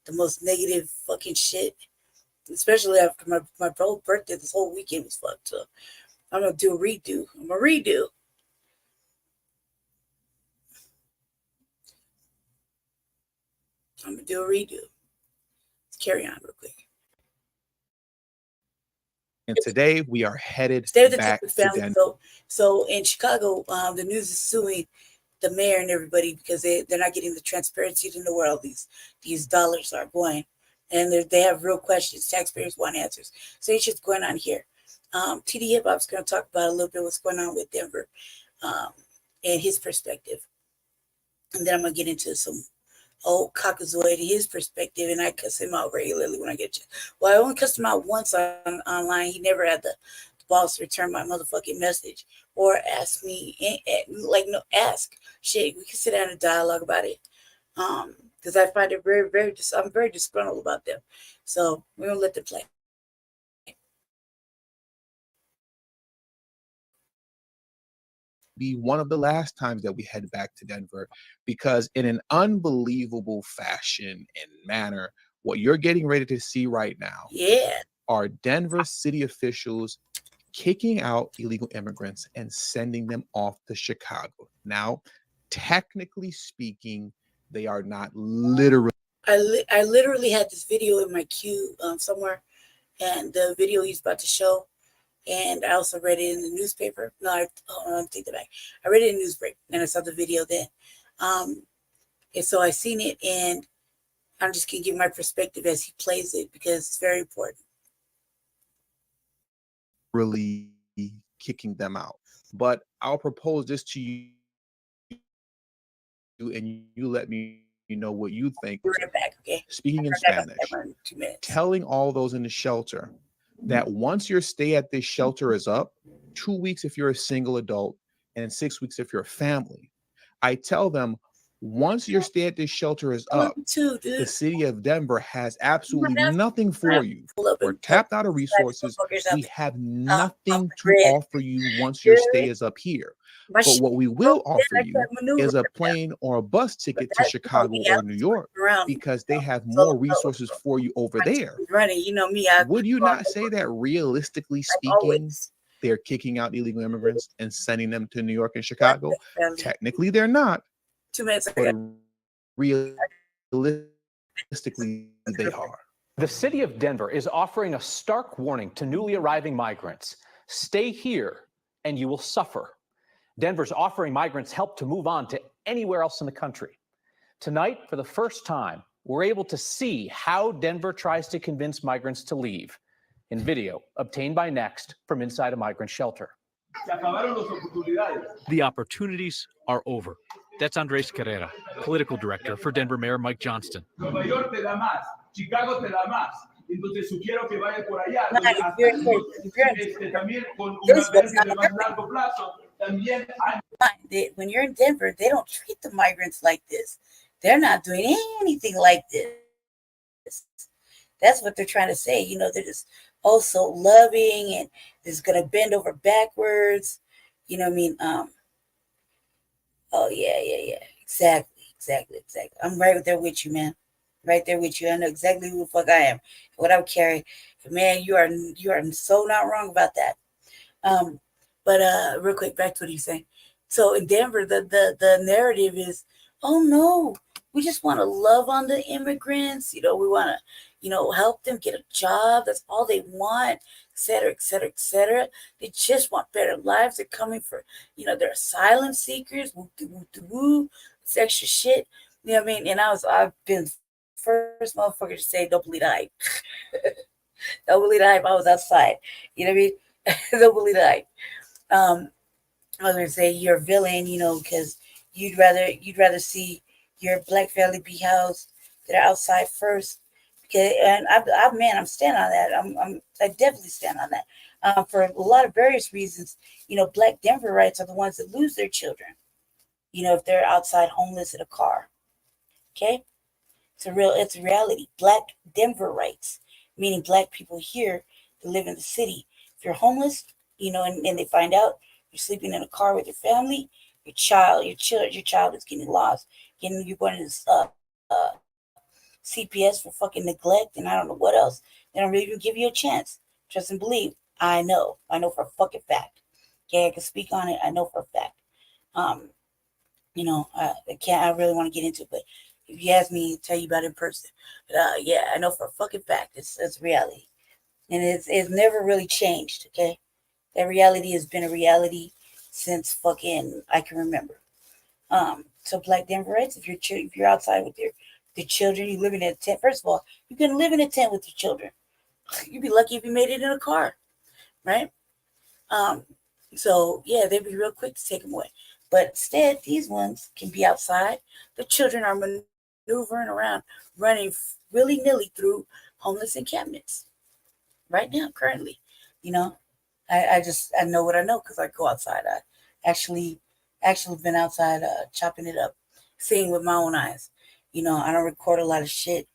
S2: the most negative fucking shit. Especially after my bro birthday, this whole weekend was fucked up. I'm gonna do a redo. I'm gonna redo. Let's carry on real quick.
S20: And today we are headed
S2: Stay with the
S20: back
S2: Tucker
S20: to
S2: family.
S20: Denver.
S2: So in Chicago, the news is suing the mayor and everybody because they're not getting the transparency to know where all these dollars are going, and they have real questions. Taxpayers want answers. So it's just going on here. TD Hip Hop's going to talk about a little bit what's going on with Denver, and his perspective, and then I'm going to get into some old cockazoid, his perspective, and I cuss him out regularly when I get you. Well, I only cussed him out once online. He never had the balls to return my motherfucking message or ask me, ask shit. We can sit down and dialogue about it, because I find it I'm very disgruntled about them. So we're gonna let them play.
S20: Be one of the last times that we head back to Denver, because in an unbelievable fashion and manner, what you're getting ready to see right now are Denver city officials kicking out illegal immigrants and sending them off to Chicago. Now, technically speaking, they are not literally.
S2: I literally had this video in my queue somewhere, and the video he's about to show. And I also read it in the newspaper. No, I take that back. I read it in Newsbreak, and I saw the video then. And so I seen it, and I'm just going to give my perspective as he plays it because it's very important.
S20: Really kicking them out. But I'll propose this to you, and you let me know what you think.
S2: Right back, okay?
S20: Speaking in Spanish, telling all those in the shelter that once your stay at this shelter is up, 2 weeks if you're a single adult, and 6 weeks if you're a family, I tell them once your stay at this shelter is up, the city of Denver has absolutely nothing for you. We're tapped out of resources. We have nothing to offer you once your stay is up here. But what we will offer you is a plane or a bus ticket to Chicago or New York, because they have more resources for you over there.
S2: You know me.
S20: Would you not say that realistically speaking, they're kicking out illegal immigrants and sending them to New York and Chicago? Technically, they're not.
S2: 2 minutes.
S20: But realistically, they are.
S9: The city of Denver is offering a stark warning to newly arriving migrants. Stay here and you will suffer. Denver's offering migrants help to move on to anywhere else in the country. Tonight, for the first time, we're able to see how Denver tries to convince migrants to leave in video obtained by Next from inside a migrant shelter.
S21: The opportunities are over. That's Andres Carrera, political director for Denver Mayor Mike Johnston.
S22: Nueva York te da más, Chicago te da más. Entonces sugiero que vaya por allá. También con un albergue de más largo plazo, también hay.
S2: When you're in Denver, they don't treat the migrants like this. They're not doing anything like this. That's what they're trying to say. You know, they're just so loving and just gonna bend over backwards. You know what I mean? Oh yeah. Exactly. I'm right there with you, man. Right there with you. I know exactly who the fuck I am. What I would carry. Man, you are so not wrong about that. But real quick, back to what he's saying. So in Denver, the narrative is, oh no, we just want to love on the immigrants. You know, we want to, help them get a job. That's all they want, et cetera, et cetera, et cetera. They just want better lives. They're coming for, they're asylum seekers. Woo, it's extra shit. You know what I mean? And I've been first motherfucker to say, don't believe the hype. Don't believe the hype. I was outside. You know what I mean? Don't believe the hype. I was gonna say you're a villain, because you'd rather see your black family be housed that are outside first. Okay, and I'm standing on that. I definitely stand on that. For a lot of various reasons, black Denverites are the ones that lose their children. If they're outside homeless in a car. Okay, it's a reality. Black Denverites, meaning black people here that live in the city. If you're homeless, and they find out you're sleeping in a car with your family, your child is getting lost. You're going to CPS for fucking neglect, and I don't know what else. They don't really even give you a chance. Trust and believe. I know for a fucking fact. Okay, I can speak on it. I know for a fact. I really want to get into it, but if you ask me, tell you about it in person. But I know for a fucking fact. It's reality, and it's never really changed. Okay, that reality has been a reality since fucking I can remember. So black Denverites, if you're outside with the children, you live in a tent. First of all, you can live in a tent with your children. You'd be lucky if you made it in a car, right? So yeah, they'd be real quick to take them away. But instead, these ones can be outside. The children are maneuvering around, running willy-nilly through homeless encampments right now, currently. I know what I know because I go outside. I actually been outside chopping it up, seeing with my own eyes. I don't record a lot of shit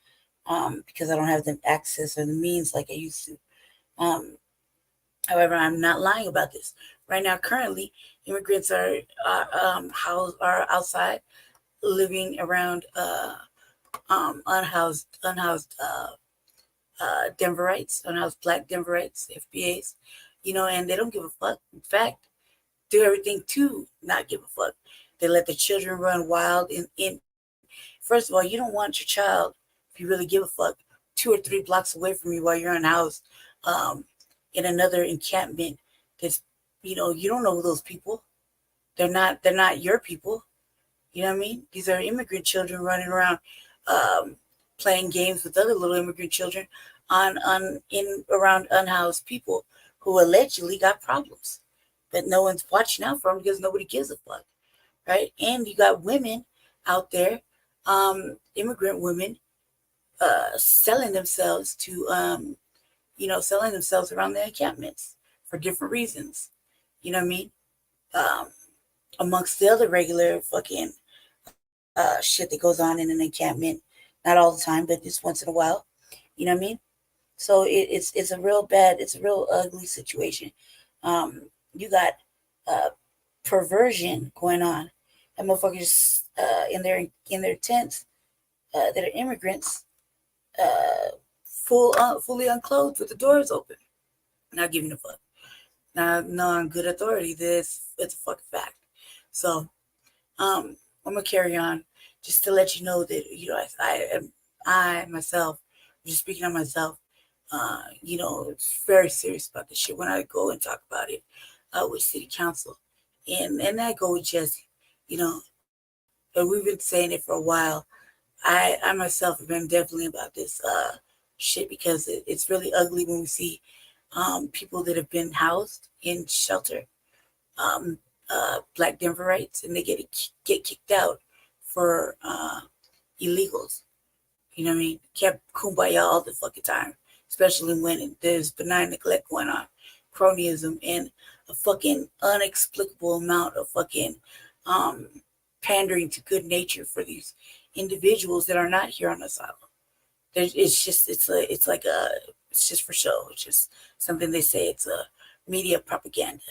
S2: because I don't have the access or the means like I used to. However, I'm not lying about this. Right now, currently, immigrants are outside living around unhoused Denverites, unhoused black Denverites, FBAs, and they don't give a fuck. In fact, do everything to not give a fuck. They let the children run wild. First of all, you don't want your child, if you really give a fuck, 2 or 3 blocks away from you while you're unhoused in another encampment. That's, you don't know those people. They're not your people. You know what I mean? These are immigrant children running around playing games with other little immigrant children around unhoused people who allegedly got problems. But no one's watching out for them because nobody gives a fuck, right? And you got women out there, immigrant women, selling themselves to, selling themselves around the encampments for different reasons. You know what I mean? Amongst the other regular fucking shit that goes on in an encampment, not all the time, but just once in a while. You know what I mean? So it's a real ugly situation. You got perversion going on. And motherfuckers in their tents that are immigrants, fully unclothed with the doors open, not giving a fuck. Now, no, on good authority, it's a fucking fact. So, I'm gonna carry on just to let you know that I myself just speaking on myself, it's very serious about this shit when I go and talk about it with city council. And I go with Jesse, and we've been saying it for a while. I myself have been definitely about this shit because it's really ugly when we see people that have been housed in shelter, Black Denverites, and they get kicked out for illegals. You know what I mean? Kept kumbaya all the fucking time, especially when there's benign neglect going on, cronyism, and a fucking unexplicable amount of fucking pandering to good nature for these individuals that are not here on asylum. It's just for show. It's just something they say. It's a media propaganda.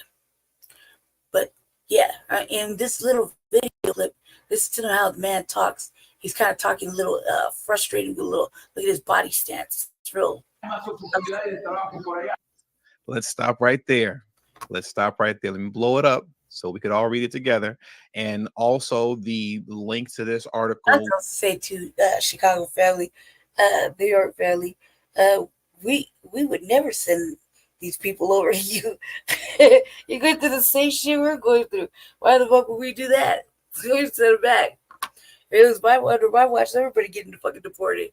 S2: But yeah, in this little video clip, listen to how the man talks. He's kind of talking a little frustrated, look at his body stance. It's real.
S20: Let's stop right there. Let me blow it up so we could all read it together. And also the link to this article.
S2: I was going to say to Chicago family, New York family, we would never send these people over to you. You're going through the same shit we're going through. Why the fuck would we do that? We send them back. It was under my watch, everybody getting fucking deported.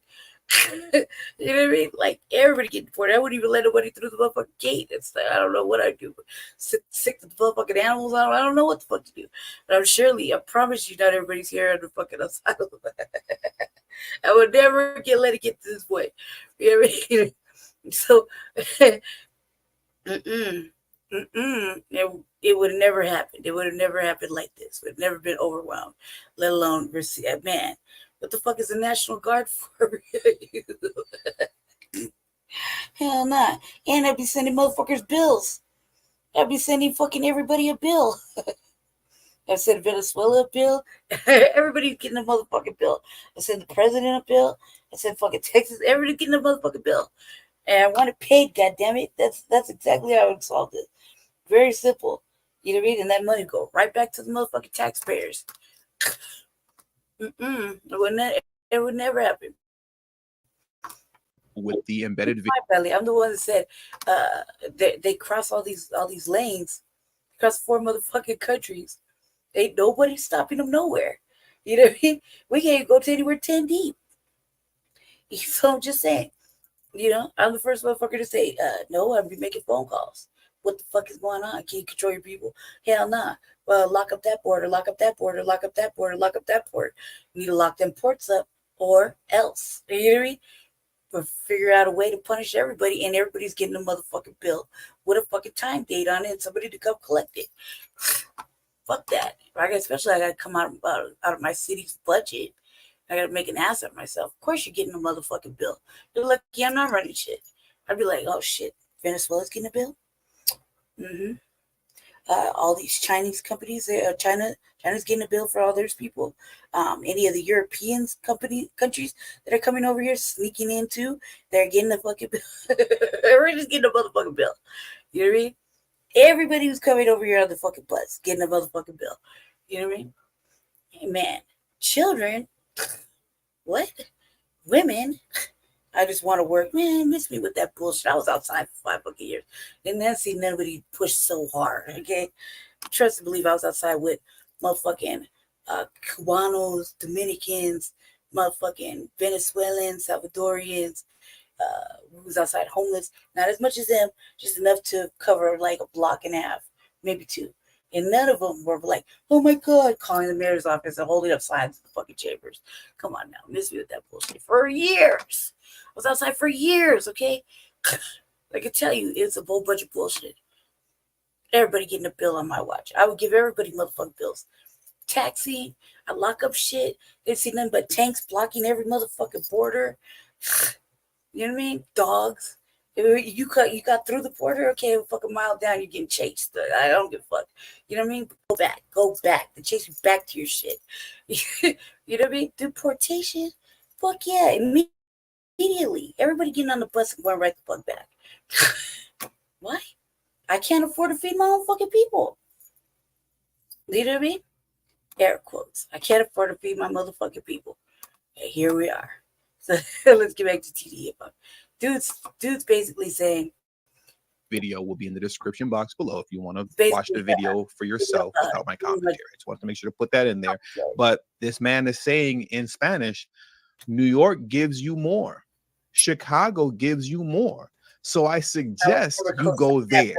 S2: You know what I mean? Like, everybody getting deported. I wouldn't even let nobody through the motherfucking gate. It's like, I don't know what I do. Sick to the motherfucking animals. I don't know what the fuck to do. But I promise you, not everybody's here under fucking asylum. I would never let it get to this point. You know what I mean? So, it would have never happened. It would have never happened like this. We'd never been overwhelmed, let alone receive. Man, what the fuck is the National Guard for? Hell nah. And I'd be sending motherfuckers bills. I'd be sending fucking everybody a bill. I sent Venezuela a bill. Everybody's getting a motherfucking bill. I sent the president a bill. I sent fucking Texas. Everybody's getting a motherfucking bill. And I want it paid, goddammit. That's exactly how I would solve this. Very simple. You know what I mean? And that money go right back to the motherfucking taxpayers. It would never happen.
S20: With the embedded
S2: video. I'm the one that said they cross all these lanes, across 4 motherfucking countries. Ain't nobody stopping them nowhere. You know what I mean? We can't go to anywhere 10 deep. So I'm just saying, I'm the first motherfucker to say, no, I'll be making phone calls. What the fuck is going on? Can you control your people? Hell nah. Well, lock up that border, lock up that border, lock up that border, lock up that port. You need to lock them ports up or else. You know what I mean? But figure out a way to punish everybody, and everybody's getting a motherfucking bill with a fucking time date on it and somebody to come collect it. Fuck that. Especially I got to come out of my city's budget. I got to make an ass of myself. Of course you're getting a motherfucking bill. You're lucky I'm not running shit. I'd be like, oh shit, Venezuela's getting a bill? All these Chinese companies, China's getting a bill for all their people. Any of the European countries that are coming over here sneaking into, they're getting a fucking bill. We're just getting a motherfucking bill. You know what I mean? Everybody who's coming over here on the fucking bus getting a motherfucking bill. You know what I mean? Hey man, children, what? Women, I just want to work. Man, miss me with that bullshit. I was outside for 5 fucking years. Didn't then see nobody push so hard, okay? Trust and believe I was outside with motherfucking Cubanos, Dominicans, motherfucking Venezuelans, Salvadorians. We was outside homeless. Not as much as them, just enough to cover like a block and a half, maybe 2. And none of them were like, oh my God, calling the mayor's office and holding up signs in the fucking chambers. Come on now, miss me with that bullshit. For years. I was outside for years, okay? I can tell you, it's a whole bunch of bullshit. Everybody getting a bill on my watch. I would give everybody motherfucking bills. Taxi, I lock up shit. They see nothing but tanks blocking every motherfucking border. You know what I mean? Dogs. You got through the border, okay, a fucking mile down, you're getting chased. I don't give a fuck. You know what I mean? Go back. They chase you back to your shit. You know what I mean? Deportation? Fuck yeah, immediately. Everybody getting on the bus and going right the fuck back. Why? I can't afford to feed my own fucking people. You know what I mean? Air quotes. I can't afford to feed my motherfucking people. And here we are. So let's get back to TD hip hop. Dude's basically saying
S20: Video will be in the description box below if you want to
S2: Basically,
S20: watch the video for yourself without my commentary. I just want to make sure to put that in there. But this man is saying in Spanish, New York gives you more. Chicago gives you more. So I suggest you go there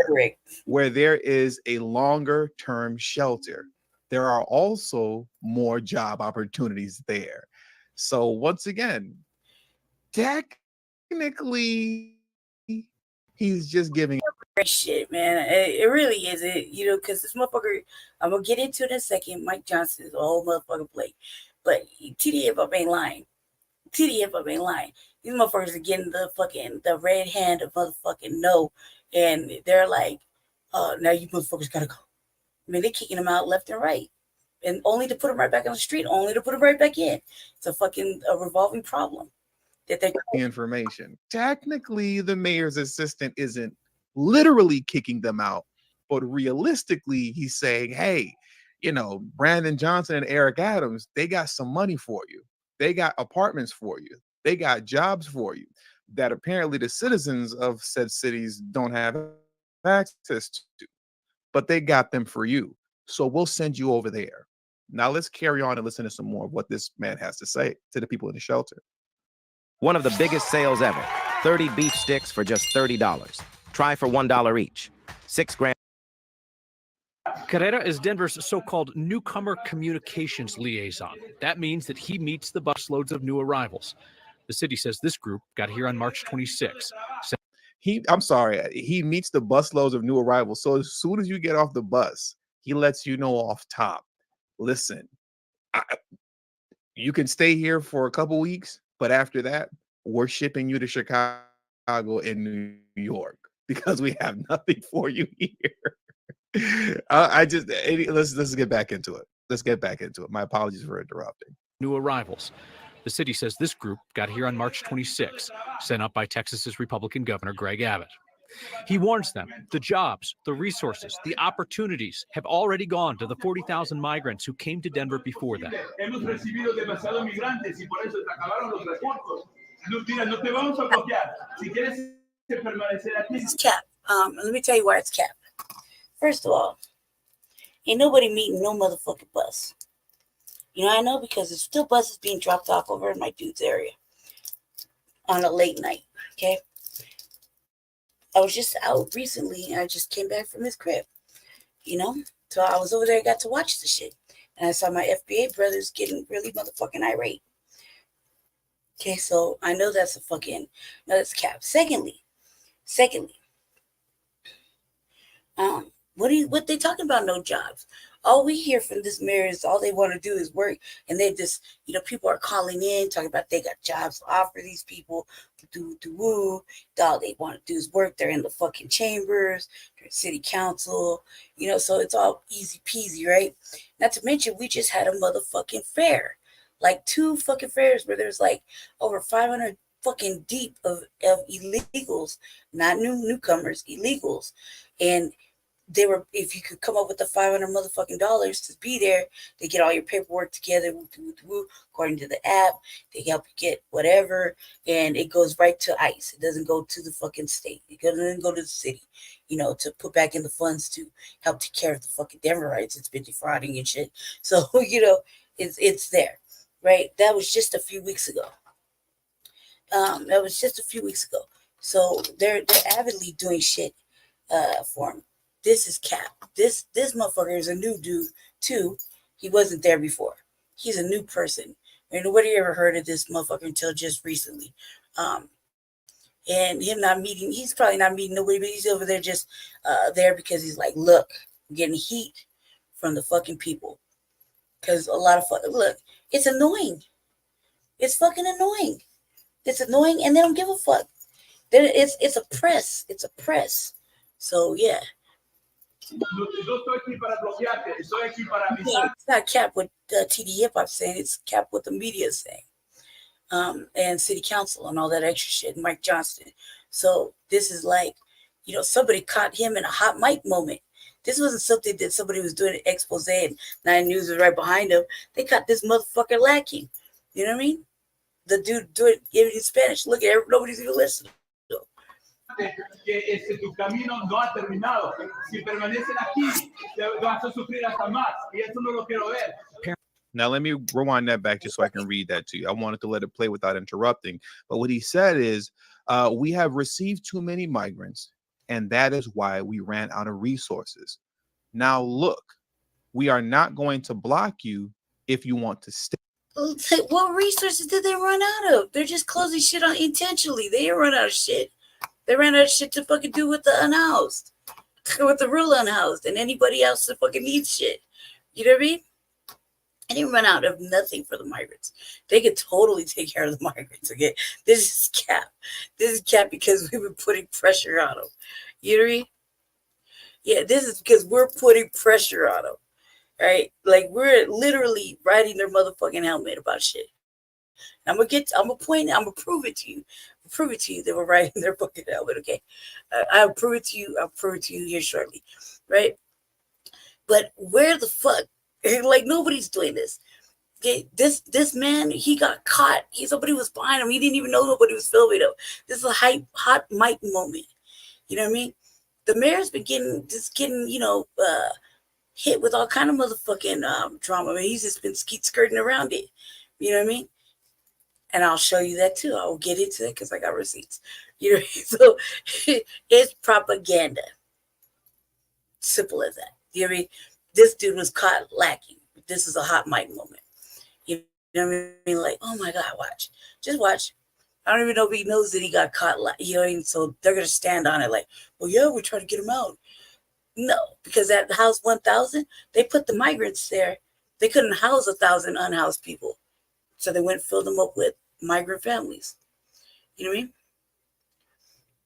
S20: where there is a longer term shelter. There are also more job opportunities there. So once again, technically, he's just giving
S2: shit, man. It really is it, because this motherfucker. I'm gonna get into it in a second. Mike Johnson is a whole motherfucking play, but TD hip hop ain't lying. TD hip hop ain't lying. These motherfuckers are getting the red hand of motherfucking no, and they're like, now you motherfuckers gotta go. I mean, they're kicking them out left and right, and only to put them right back on the street, only to put them right back in. It's a revolving problem.
S20: Information. Technically, the mayor's assistant isn't literally kicking them out, but realistically, he's saying, hey, Brandon Johnson and Eric Adams, they got some money for you. They got apartments for you. They got jobs for you that apparently the citizens of said cities don't have access to, but they got them for you. So we'll send you over there. Now let's carry on and listen to some more of what this man has to say to the people in the shelter.
S1: One of the biggest sales ever. 30 beef sticks for just $30. Try for $1 each. 6 grams.
S21: Carrera is Denver's so-called newcomer communications liaison. That means that he meets the busloads of new arrivals. The city says this group got here on March 26.
S20: He meets the busloads of new arrivals. So as soon as you get off the bus, he lets you know off top, listen, you can stay here for a couple weeks, but after that, we're shipping you to Chicago and New York because we have nothing for you here. Let's get back into it. Let's get back into it. My apologies for interrupting.
S21: New arrivals. The city says this group got here on March 26, sent up by Texas's Republican Governor Greg Abbott. He warns them the jobs, the resources, the opportunities have already gone to the 40,000 migrants who came to Denver before them.
S2: It's cap. Let me tell you why it's cap. First of all, ain't nobody meeting no motherfucking bus. I know because there's still buses being dropped off over in my dude's area on a late night. Okay. I was just out recently and I just came back from his crib, So I was over there, got to watch the shit. And I saw my FBA brothers getting really motherfucking irate. Okay, so I know that's that's cap. Secondly, what they talking about? No jobs. All we hear from this mayor is all they want to do is work, and they just, people are calling in talking about they got jobs to offer these people. All they want to do is work. They're in the fucking chambers, they're in city council, so it's all easy peasy, right? Not to mention, we just had a motherfucking fair, like 2 fucking fairs where there's like over 500 fucking deep of illegals, not newcomers, illegals, and they were, if you could come up with the $500 motherfucking dollars to be there, they get all your paperwork together, according to the app. They help you get whatever, and it goes right to ICE. It doesn't go to the fucking state. It doesn't go to the city, to put back in the funds to help take care of the fucking Denverites. It's been defrauding and shit. So, it's there, right? That was just a few weeks ago. So they're avidly doing shit for him. This is cap. This motherfucker is a new dude too. He wasn't there before. He's a new person. Nobody ever heard of this motherfucker until just recently. And he's probably not meeting nobody, but he's over there just there because he's like, look, I'm getting heat from the fucking people. Because a lot of look, it's annoying. It's fucking annoying. It's annoying, and they don't give a fuck. It's a press. It's a press. So yeah. It's not cap what TD Hip Hop saying. It's cap what the media is saying, and city council and all that extra shit. And Mike Johnson. So this is like, somebody caught him in a hot mic moment. This wasn't something that somebody was doing an expose and 9 News was right behind him. They caught this motherfucker lacking. You know what I mean? the dude do it in Spanish. Look at nobody's even listening.
S22: Que tu camino no ha terminado. Si permanecen aquí, te vas a sufrir hasta más. Y eso no lo quiero ver.
S20: Now, let me rewind that back just so I can read that to you. I wanted to let it play without interrupting. But what he said is, we have received too many migrants, and that is why we ran out of resources. Now, look, we are not going to block you if you want to stay.
S2: What resources did they run out of? They're just closing shit on intentionally. They didn't run out of shit. They ran out of shit to fucking do with the unhoused, with the real unhoused, and anybody else that fucking needs shit. You know what I mean? I didn't run out of nothing for the migrants. They could totally take care of the migrants. Okay, this is cap. This is cap because we've been putting pressure on them. You know what I mean? Yeah, this is because we're putting pressure on them. Right? Like we're literally riding their motherfucking helmet about shit. I'm gonna prove it to you. I'll prove it to you that we're riding their fucking helmet. Okay, I'll prove it to you. I'll prove it to you here shortly. Right? But where the fuck? Like nobody's doing this. Okay, this man, he got caught. Somebody was behind him. He didn't even know nobody was filming him. This is a hot mic moment. You know what I mean? The mayor's been getting hit with all kind of motherfucking drama. I mean, he's just been skirting around it. You know what I mean? And I'll show you that too. I will get into it because I got receipts. You know, so it's propaganda. Simple as that. You know what I mean? This dude was caught lacking. This is a hot mic moment. You know what I mean? Like, oh my God, watch. Just watch. I don't even know if he knows that he got caught. You know what I mean? So they're going to stand on it like, well, yeah, we're trying to get him out. No, because at House 1000, they put the migrants there. They couldn't house 1,000 unhoused people. So they went and filled them up with migrant families. You know what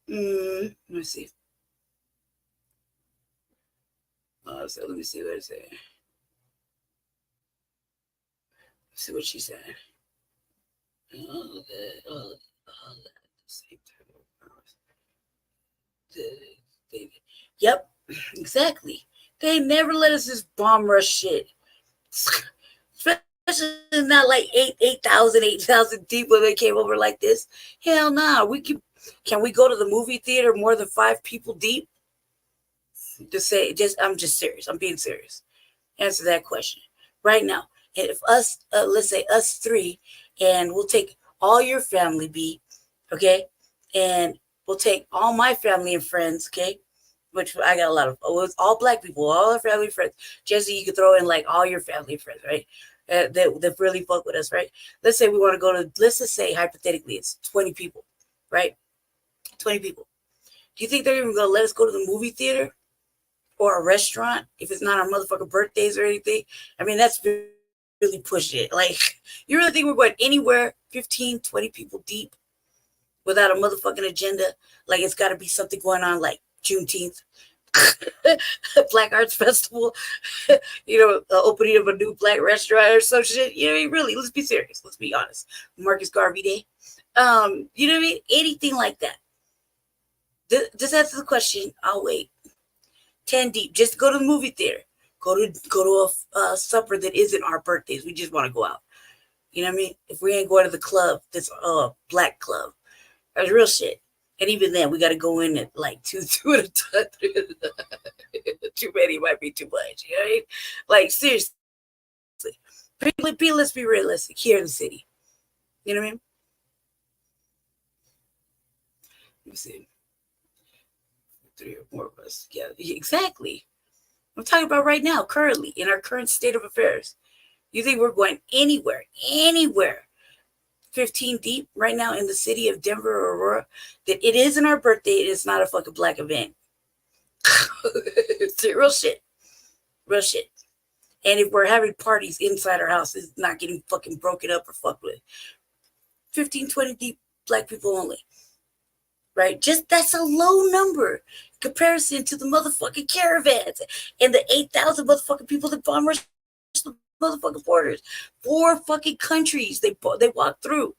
S2: I mean? Let me see. So let me see what it said. See what she said. Yep, exactly. They never let us just bomb rush shit. Especially not like 8,000 deep when they came over like this. Hell no. Can we go to the movie theater more than 5 people deep? I'm just serious. I'm being serious. Answer that question right now. And if us, let's say us 3, and we'll take all your family, B, okay, and we'll take all my family and friends, okay, which I got a lot of. It's all black people, all our family and friends. Jesse, you could throw in like all your family and friends, right? That really fuck with us, right? Let's say we want to go to. Let's just say hypothetically, it's 20 people, right? 20 people. Do you think they're even gonna let us go to the movie theater? Or a restaurant, if it's not our motherfucking birthdays or anything? I mean, that's really pushing it. Like, you really think we're going anywhere 15, 20 people deep without a motherfucking agenda? Like, it's got to be something going on like Juneteenth, Black Arts Festival, the opening of a new black restaurant or some shit. You know what I mean? Really, let's be serious. Let's be honest. Marcus Garvey Day. You know what I mean? Anything like that. Just answer the question. I'll wait. 10 deep. Just go to the movie theater. Go to a supper that isn't our birthdays. We just want to go out. You know what I mean? If we ain't going to the club, that's a black club. That's real shit. And even then, we got to go in at like two at a time. Too many might be too much. You know what I mean? Like, seriously. Let's be realistic here in the city. You know what I mean? Let me see. 3 or more of us. Yeah, exactly. I'm talking about right now, currently, in our current state of affairs. You think we're going anywhere, 15 deep right now in the city of Denver or Aurora, that it isn't our birthday, it's not a fucking black event. It's real shit. Real shit. And if we're having parties inside our house, it's not getting fucking broken up or fucked with. 15, 20 deep, black people only. Right? Just that's a low number in comparison to the motherfucking caravans and the 8,000 motherfucking people that bomb rushed the motherfucking borders. 4 fucking countries they walked through.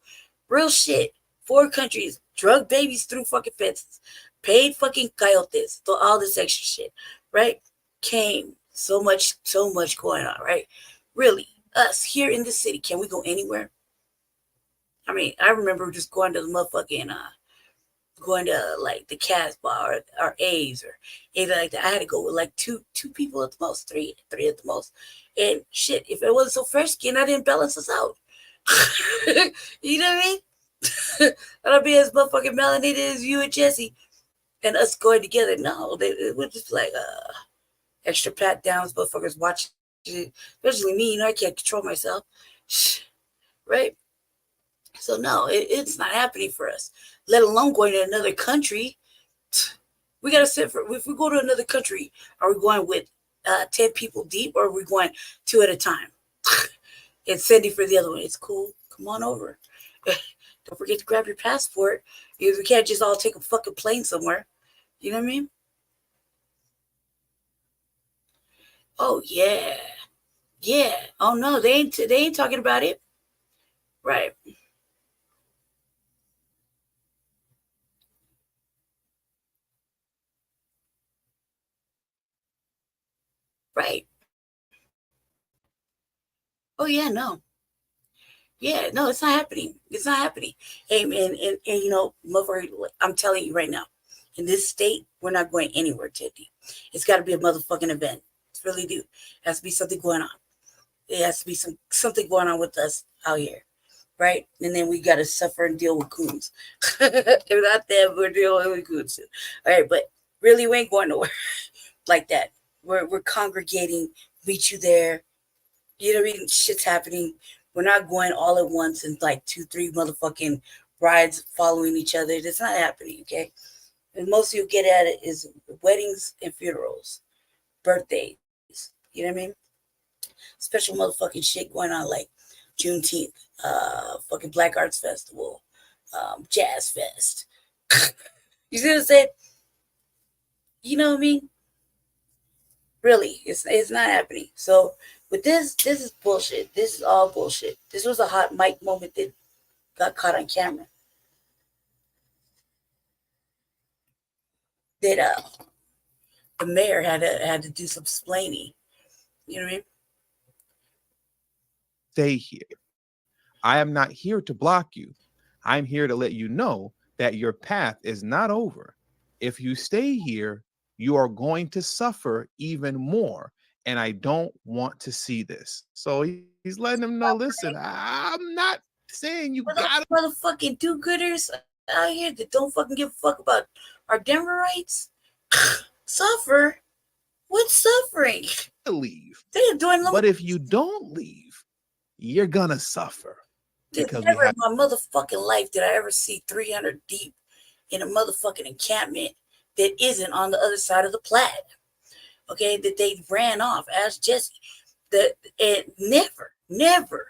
S2: Real shit. 4 countries. Drug babies through fucking fences. Paid fucking coyotes. All this extra shit. Right? Came. So much going on. Right? Really. Us here in the city. Can we go anywhere? I mean, I remember just going to the motherfucking going to like the Casbah or A's or anything like that. I had to go with like two people at the most, three at the most. And shit, if it wasn't so fresh skin, I didn't balance us out. You know what I mean? I'd be as motherfucking melanated as you and Jesse and us going together. No, it would just like extra pat downs, motherfuckers watching it. Especially me, you know, I can't control myself. Right? So no, it's not happening for us, let alone going to another country. We got to sit for, if we go to another country, are we going with 10 people deep or are we going 2 at a time? And sending for the other one. It's cool. Come on over. Don't forget to grab your passport because we can't just all take a fucking plane somewhere. You know what I mean? Oh yeah. Yeah. Oh no, they ain't talking about it. Right. Right. Oh yeah, no. Yeah, no, it's not happening. It's not happening. And you know, motherfucker, I'm telling you right now, in this state, we're not going anywhere, Teddy. It's got to be a motherfucking event. It's really do. It has to be something going on. It has to be something going on with us out here, right? And then we got to suffer and deal with coons. If not them, we're dealing with coons too. All right, but really, we ain't going nowhere like that. We're congregating, meet you there. You know what I mean? Shit's happening. We're not going all at once and like 2, 3 motherfucking brides following each other. It's not happening, okay? And most of you get at it is weddings and funerals, birthdays. You know what I mean? Special motherfucking shit going on like Juneteenth, fucking Black Arts Festival, Jazz Fest. You see what I'm saying? You know what I mean? Really, it's not happening. So with this is bullshit. This is all bullshit. This was a hot mic moment that got caught on camera. That the mayor had to do some explaining. You know what I mean?
S20: Stay here. I am not here to block you. I'm here to let you know that your path is not over. If you stay here, you are going to suffer even more. And I don't want to see this. So he's letting them know, listen, I'm not saying you got
S2: motherfucking do-gooders out here that don't fucking give a fuck about our Denver rights. Suffer? What's suffering?
S20: to leave.
S2: They're doing
S20: But if you don't leave, you're gonna suffer. Because
S2: never in my motherfucking life did I ever see 300 deep in a motherfucking encampment that isn't on the other side of the Platte. Okay, that they ran off. Ask Jesse. And never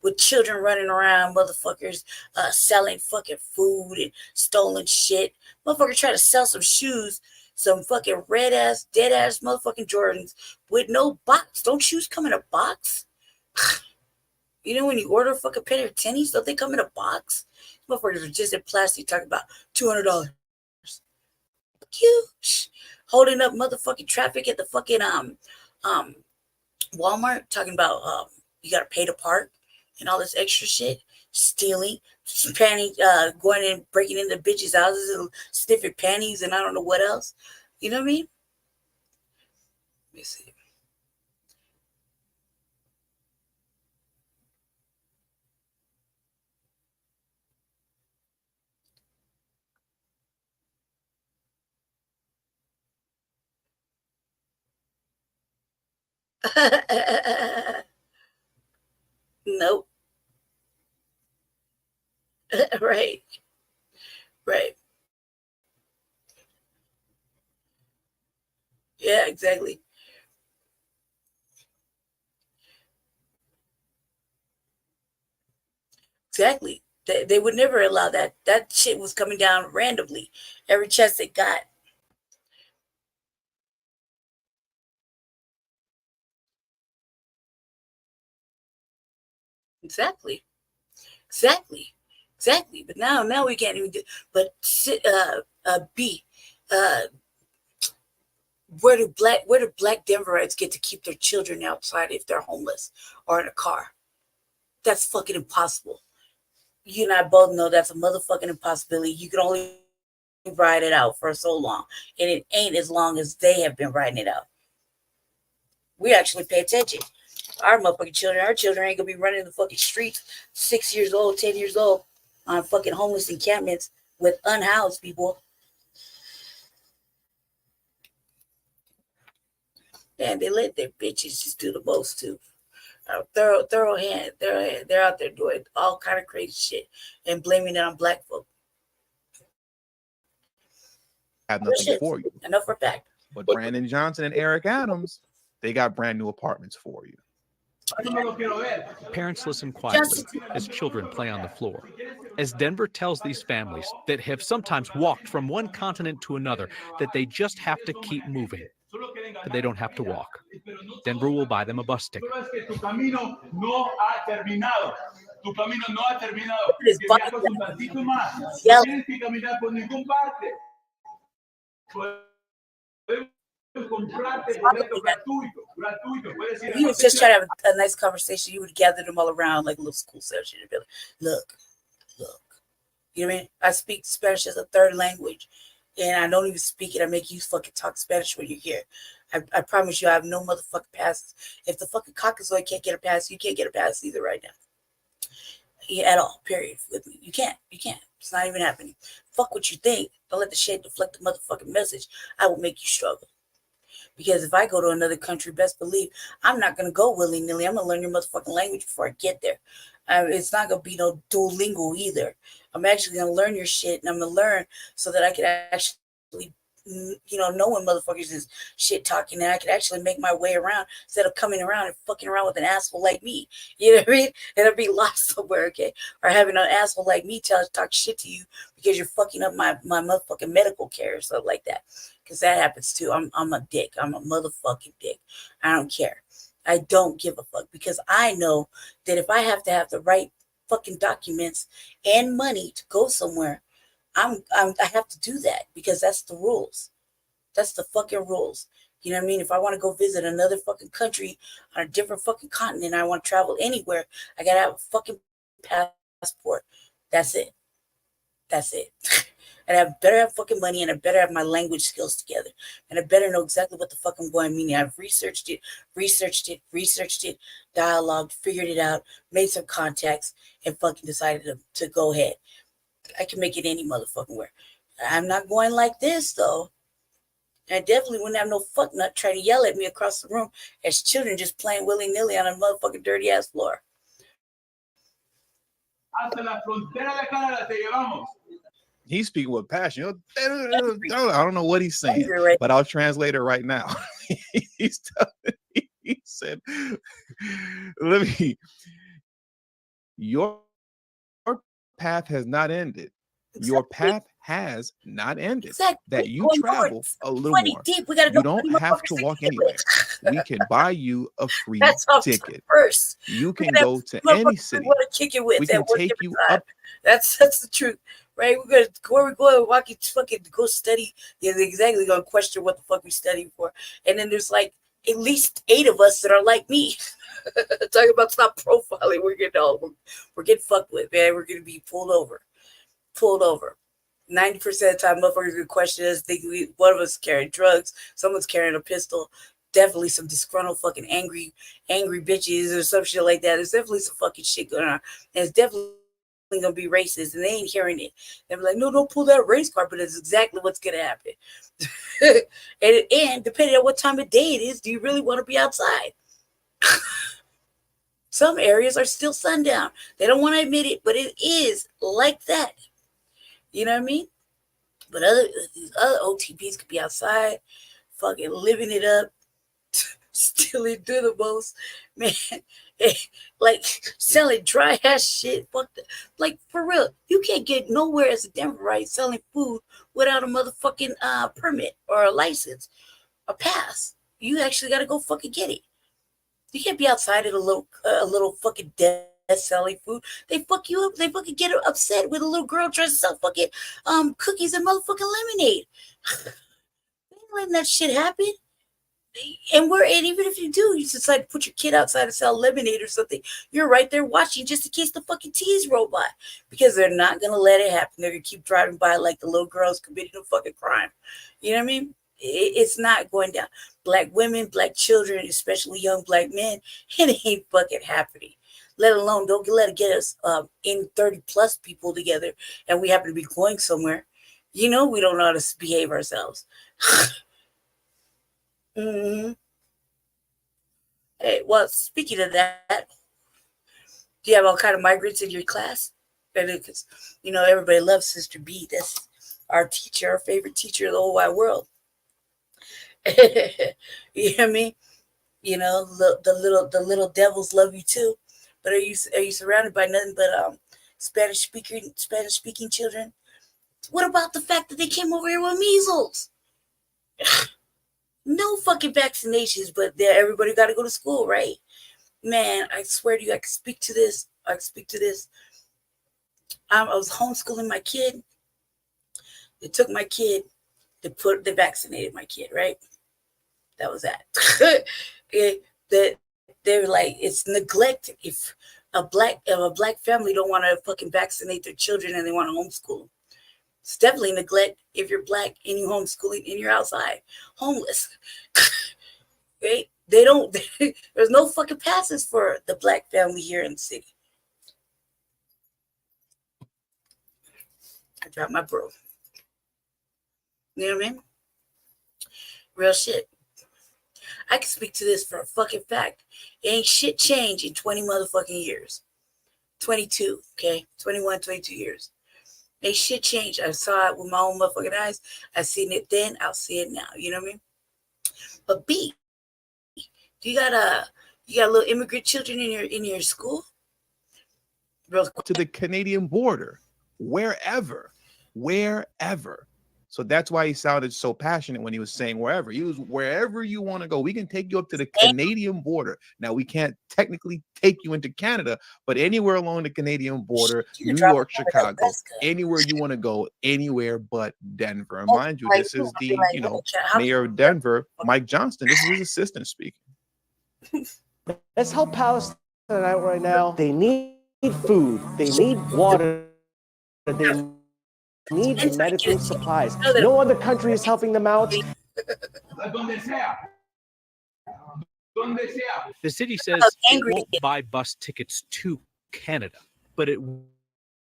S2: with children running around, motherfuckers selling fucking food and stolen shit. Motherfucker try to sell some shoes, some fucking red ass, dead ass motherfucking Jordans with no box. Don't shoes come in a box? You know, when you order a fucking pair of tennies, don't they come in a box? Motherfuckers are just in plastic talking about $200. Huge. Holding up motherfucking traffic at the fucking Walmart, talking about you gotta pay to park and all this extra shit, stealing, panties, going and breaking into bitches' houses and sniffing panties and I don't know what else. You know what I mean? Let me see. Nope. Right. Right. Yeah, exactly. Exactly. They would never allow that. That shit was coming down randomly every chance they got. Exactly. Exactly. Exactly. But now we can't even do. But B, where do black Denverites get to keep their children outside if they're homeless or in a car? That's fucking impossible. you and I both know that's a motherfucking impossibility. You can only ride it out for so long, and it ain't as long as they have been riding it out. We actually pay attention. Our motherfucking children, our children ain't gonna be running the fucking streets 6 years old, 10 years old on fucking homeless encampments with unhoused people. And they let their bitches just do the most too. Thorough hand. They're out there doing all kind of crazy shit and blaming it on black folk.
S20: Have nothing for you.
S2: Enough for fact.
S20: But Brandon Johnson and Eric Adams, they got brand new apartments for you.
S21: Parents listen quietly as children play on the floor. As Denver tells these families that have sometimes walked from one continent to another that they just have to keep moving, but they don't have to walk. Denver will buy them a bus ticket.
S2: If he was just trying to have a nice conversation, you would gather them all around like a little school session and be like, look. You know what I mean? I speak Spanish as a third language, and I don't even speak it. I make you fucking talk Spanish when you're here. I promise you, I have no motherfucking passes. If the fucking Caucasoid can't get a pass, you can't get a pass either right now. At all, period. With me. You can't. It's not even happening. Fuck what you think. Don't let the shit deflect the motherfucking message. I will make you struggle. Because if I go to another country, best believe I'm not going to go willy-nilly. I'm going to learn your motherfucking language before I get there. It's not going to be no Duolingo either. I'm actually going to learn your shit, and I'm going to learn so that I can actually, know when motherfuckers is shit talking, and I can actually make my way around instead of coming around and fucking around with an asshole like me. You know what I mean? And I'll be lost somewhere, okay? Or having an asshole like me talk shit to you because you're fucking up my motherfucking medical care or something like that. Because that happens too. I'm a dick. I'm a motherfucking dick. I don't care. I don't give a fuck because I know that if I have to have the right fucking documents and money to go somewhere, I have to do that because that's the rules. That's the fucking rules. You know what I mean? If I want to go visit another fucking country on a different fucking continent, I want to travel anywhere, I gotta have a fucking passport. That's it. And I better have fucking money, and I better have my language skills together. And I better know exactly what the fuck I'm going to mean. I've researched it, dialogued, figured it out, made some contacts, and fucking decided to go ahead. I can make it any motherfucking where. I'm not going like this, though. And I definitely wouldn't have no fuck nut trying to yell at me across the room as children just playing willy-nilly on a motherfucking dirty-ass floor.
S22: Hasta la frontera de Canadá te llevamos.
S20: He's speaking with passion. I don't know what he's saying, but I'll translate it right now. He said, your path has not ended. Your path has not ended. That you travel a little more.
S2: Deep.
S20: You don't have to walk anywhere. We can buy you a free ticket. You can go to any city. We can take you up.
S2: That's the truth. Right, we're going walking fucking go study. Yeah, exactly. Gonna question what the fuck we studying for, and then there's like at least 8 of us that are like me. Talking about stop profiling. We're getting fucked with, man. We're gonna be pulled over. 90% of the time, motherfuckers gonna question us. Think one of us carrying drugs. Someone's carrying a pistol. Definitely some disgruntled fucking angry bitches or some shit like that. There's definitely some fucking shit going on, and it's definitely gonna be racist, and they ain't hearing it. They're like, no, don't pull that race card, but it's exactly what's gonna happen. and depending on what time of day it is, do you really want to be outside? Some areas are still sundown. They don't want to admit it, but it is like that. You know what I mean? But these other OTPs could be outside, fucking living it up, still do the most, man. Like selling dry ass shit. Fuck that. Like for real, you can't get nowhere as a Denverite selling food without a motherfucking permit or a license, a pass. You actually got to go fucking get it. You can't be outside at a little fucking desk selling food. They fuck you up. They fucking get upset with a little girl trying to sell fucking cookies and motherfucking lemonade. They ain't letting that shit happen. And even if you do, you decide to put your kid outside to sell lemonade or something, you're right there watching just in case the fucking T's roll by, because they're not gonna let it happen. They're gonna keep driving by like the little girls committing a fucking crime. You know what I mean? It's not going down. Black women, black children, especially young black men, it ain't fucking happening. Let alone, don't let it get us in 30 plus people together and we happen to be going somewhere. You know, we don't know how to behave ourselves. Mm-hmm. Hey, well, speaking of that, do you have all kind of migrants in your class? Because, you know, everybody loves Sister B. That's our teacher, our favorite teacher of the whole wide world. You know what I mean? You know, the little devils love you too. But are you surrounded by nothing but Spanish speaking children? What about the fact that they came over here with measles? No fucking vaccinations, but everybody got to go to school, right? Man, I swear to you, I can speak to this. I was homeschooling my kid. They took my kid. They vaccinated my kid, right? That was that. They were like, it's neglect if a black family don't want to fucking vaccinate their children and they want to homeschool them. It's definitely neglect if you're black and you homeschooling and you're outside homeless. Right? They don't. There's no fucking passes for the black family here in the city. I dropped my bro. You know what I mean? Real shit. I can speak to this for a fucking fact. Ain't shit changed in 20 motherfucking years. 22, okay? 21, 22 years. Ain't shit changed. I saw it with my own motherfucking eyes. I seen it then. I'll see it now. You know what I mean? But B, you got little immigrant children in your school?
S20: To the Canadian border, wherever. So that's why he sounded so passionate when he was saying wherever. He was wherever you want to go. We can take you up to the Canadian border. Now, we can't technically take you into Canada, but anywhere along the Canadian border, New York, Chicago, anywhere you want to go, anywhere but Denver. And mind you, this is the, mayor of Denver, Mike Johnston. This is his assistant speaking.
S3: Let's help Palestine out right now. They need food. They need water. They need medical supplies. No other country is helping them out.
S21: The city says it won't buy bus tickets to Canada, but it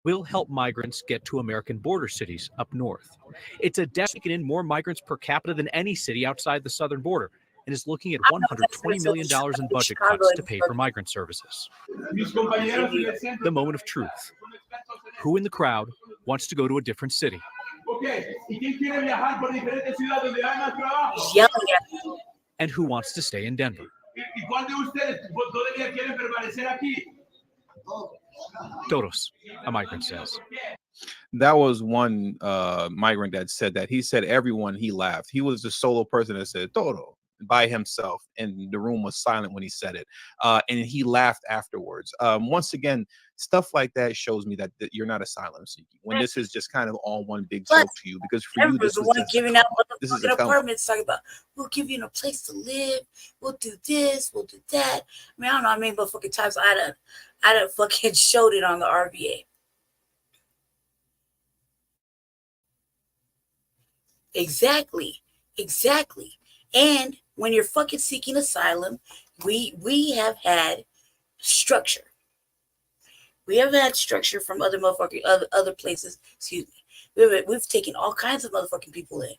S21: will help migrants get to American border cities up north. It's a taking in more migrants per capita than any city outside the southern border, and is looking at $120 million in budget cuts to pay for migrant services. The moment of truth. Who in the crowd wants to go to a different city? And who wants to stay in Denver? Todos, a migrant says.
S20: That was one migrant that said that. He said everyone, he laughed. He was the solo person that said todo by himself, and the room was silent when he said it. And he laughed afterwards. Once again, stuff like that shows me that you're not asylum seeking. When this is just kind of all one big joke to you, because for you, this is one
S2: giving out motherfucking apartments, talking about we'll give you a place to live, we'll do this, we'll do that. I mean, I don't know how many motherfucking times I done fucking showed it on the RVA. Exactly. And when you're fucking seeking asylum, we have had structure. We have had structure from other motherfucking other places. Excuse me. We've taken all kinds of motherfucking people in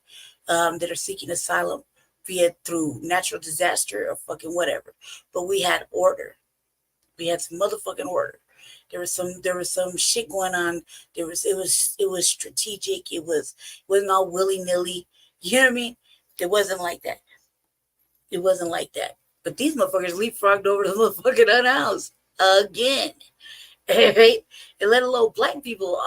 S2: that are seeking asylum through natural disaster or fucking whatever. But we had order. We had some motherfucking order. There was some shit going on. It was strategic. It wasn't all willy-nilly. You know what I mean? It wasn't like that. But these motherfuckers leapfrogged over the motherfucking unhoused again. Right? And let alone black people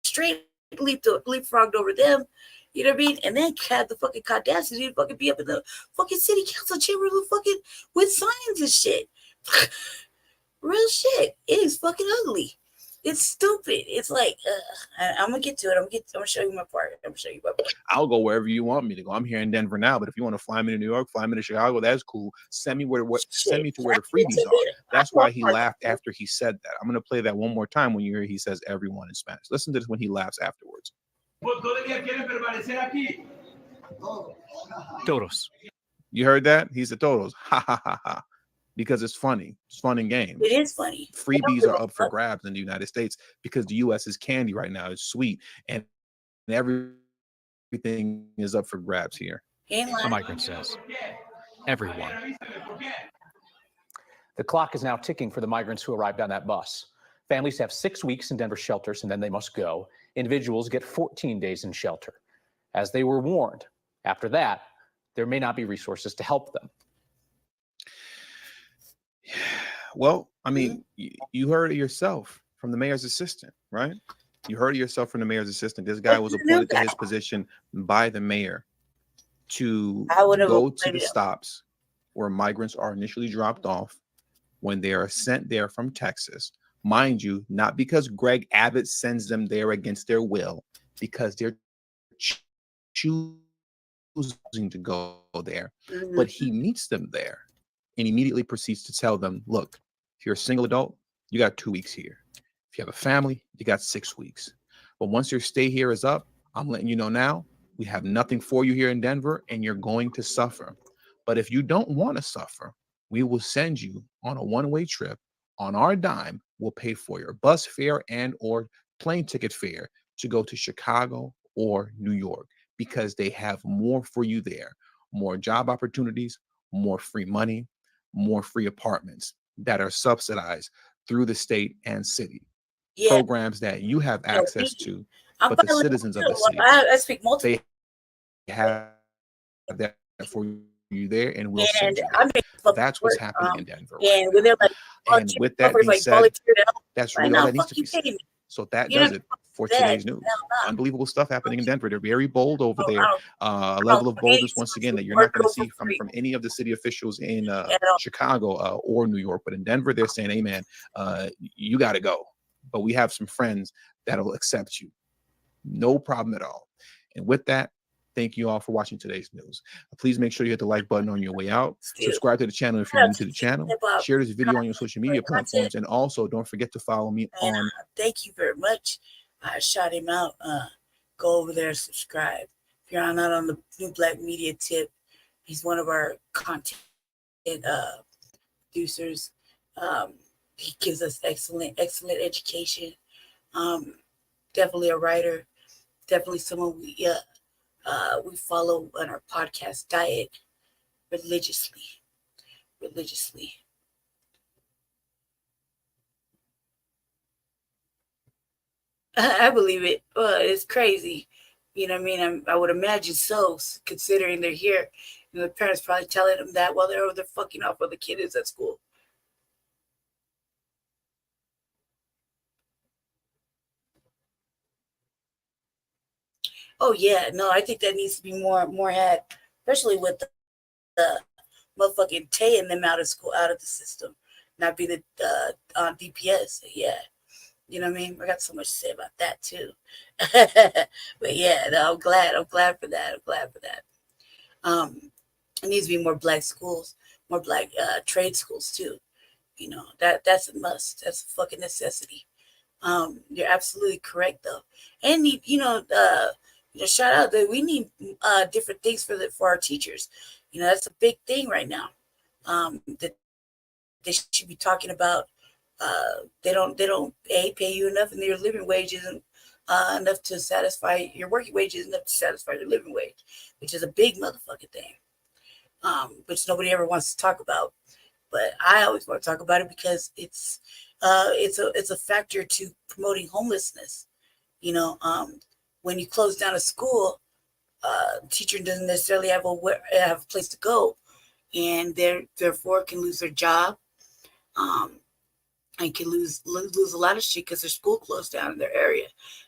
S2: straight leapfrogged over them. You know what I mean? And then had the fucking audacity to fucking be up in the fucking city council chamber with signs and shit. Real shit. It is fucking ugly. It's stupid. It's like I'm gonna get to it. I'm gonna show you my part. I'm gonna show you my part.
S20: I'll go wherever you want me to go. I'm here in Denver now, but if you want to fly me to New York, fly me to Chicago, that's cool. Send me send me to where the freebies are. That's why he laughed after he said that. I'm gonna play that one more time when you hear he says everyone in Spanish. Listen to this when he laughs afterwards.
S21: Todos.
S20: You heard that? He's a todos. Ha ha ha ha. Because it's funny. It's fun and games.
S2: It is funny.
S20: Freebies are up for grabs in the United States because the U.S. is candy right now. It's sweet. And everything is up for grabs here.
S21: A migrant says, everyone.
S9: The clock is now ticking for the migrants who arrived on that bus. Families have 6 weeks in Denver shelters and then they must go. Individuals get 14 days in shelter. As they were warned, after that, there may not be resources to help them.
S20: Well, I mean, you heard it yourself from the mayor's assistant, right? You heard it yourself from the mayor's assistant. This guy was appointed to his position by the mayor to go to the stops where migrants are initially dropped off when they are sent there from Texas. Mind you, not because Greg Abbott sends them there against their will, because they're choosing to go there, but he meets them there and immediately proceeds to tell them, look, if you're a single adult, you got 2 weeks here. If you have a family, you got 6 weeks. But once your stay here is up, I'm letting you know now, we have nothing for you here in Denver and you're going to suffer. But if you don't want to suffer, we will send you on a one-way trip on our dime. We'll pay for your bus fare and or plane ticket fare to go to Chicago or New York, because they have more for you there, more job opportunities, more free money, more free apartments that are subsidized through the state and city. Programs that you have access to, but the citizens of the city,
S2: I speak multiple.
S20: They have that for you there, and we'll send you there. That's what's happening in Denver.
S2: And when they're like,
S20: and with that being said, that's really all that needs to be said. So that does it for today's news. Unbelievable stuff happening in Denver. They're very bold over there. A level of boldness, once again, that you're not going to see from any of the city officials in Chicago or New York. But in Denver, they're saying, hey, man, you got to go. But we have some friends that'll accept you. No problem at all. And with that, thank you all for watching today's news. Please make sure you hit the like button on your way out. Subscribe to the channel if you're new to the channel. Share this video on your social media platforms. And also don't forget to follow me on.
S2: Thank you very much. I shot him out. Go over there and subscribe. If you're not on the New Black Media Tip, he's one of our content producers. He gives us excellent education. Definitely a writer. Definitely someone we follow on our podcast diet religiously. I believe it. It's crazy. You know what I mean? I would imagine so, considering they're here. You know, the parents probably telling them that while they're over there fucking off while the kid is at school. Oh yeah, no, I think that needs to be more had, especially with the motherfucking Tay and them out of school, out of the system, not be the on DPS. Yeah, you know what I mean. I got so much to say about that too. But yeah, no, I'm glad for that. It needs to be more black schools, more black trade schools too. You know, that's a must. That's a fucking necessity. You're absolutely correct though, and shout out that we need different things for our teachers. You know, that's a big thing right now. That they should be talking about. They don't pay you enough, and your living wage isn't enough to satisfy your working wage isn't enough to satisfy your living wage, which is a big motherfucking thing. Which nobody ever wants to talk about, but I always want to talk about it because it's a factor to promoting homelessness. You know, when you close down a school, teacher doesn't necessarily have a place to go, and therefore can lose their job, and can lose a lot of shit because their school closed down in their area,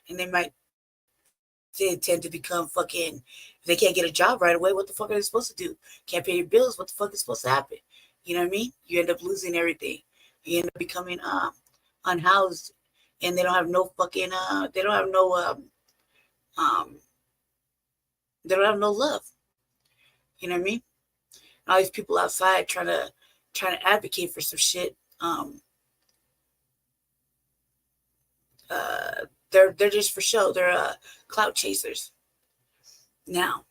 S2: and they tend to become fucking. If they can't get a job right away, what the fuck are they supposed to do? Can't pay your bills. What the fuck is supposed to happen? You know what I mean? You end up losing everything. You end up becoming unhoused and they don't have no fucking they don't have no they don't have no love. You know what I mean? All these people outside trying to advocate for some shit. They're just for show. They're clout chasers. Now,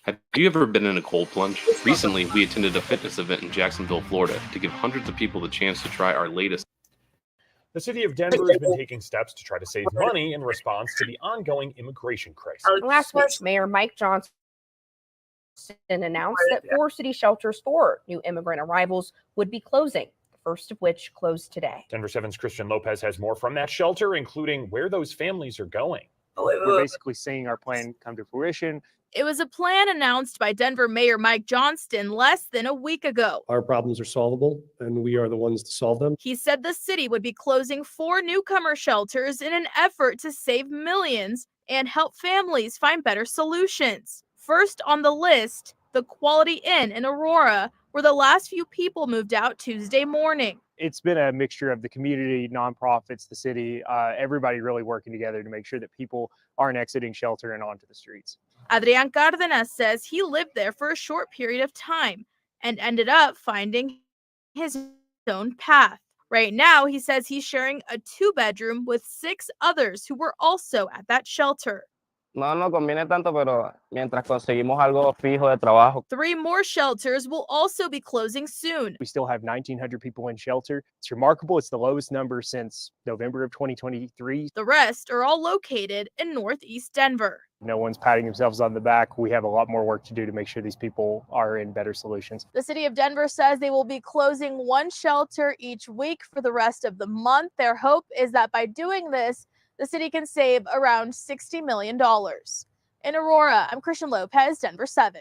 S4: Have you ever been in a cold plunge? Recently, we attended a fitness event in Jacksonville, Florida, to give hundreds of people the chance to try our latest.
S5: The city of Denver has been taking steps to try to save money in response to the ongoing immigration crisis.
S23: Last week, Mayor Mike Johnson announced that 4 city shelters for new immigrant arrivals would be closing, the first of which closed today.
S5: Denver 7's Christian Lopez has more from that shelter, including where those families are going.
S24: We're basically seeing our plan come to fruition.
S25: It was a plan announced by Denver Mayor Mike Johnston less than a week ago.
S26: Our problems are solvable, and we are the ones to solve them.
S25: He said the city would be closing 4 newcomer shelters in an effort to save millions and help families find better solutions. First on the list, the Quality Inn in Aurora, where the last few people moved out Tuesday morning.
S24: It's been a mixture of the community, nonprofits, the city, everybody really working together to make sure that people aren't exiting shelter and onto the streets.
S25: Adrian Cardenas says he lived there for a short period of time and ended up finding his own path. Right now, he says he's sharing a 2-bedroom with 6 others who were also at that shelter.
S27: No conviene tanto, pero mientras conseguimos algo fijo de trabajo.
S25: 3 more shelters will also be closing soon.
S24: We still have 1,900 people in shelter. It's remarkable. It's the lowest number since November of 2023.
S25: The rest are all located in Northeast Denver.
S24: No one's patting themselves on the back. We have a lot more work to do to make sure these people are in better solutions.
S25: The city of Denver says they will be closing 1 shelter each week for the rest of the month. Their hope is that by doing this, the city can save around $60 million. In Aurora, I'm Christian Lopez, Denver 7.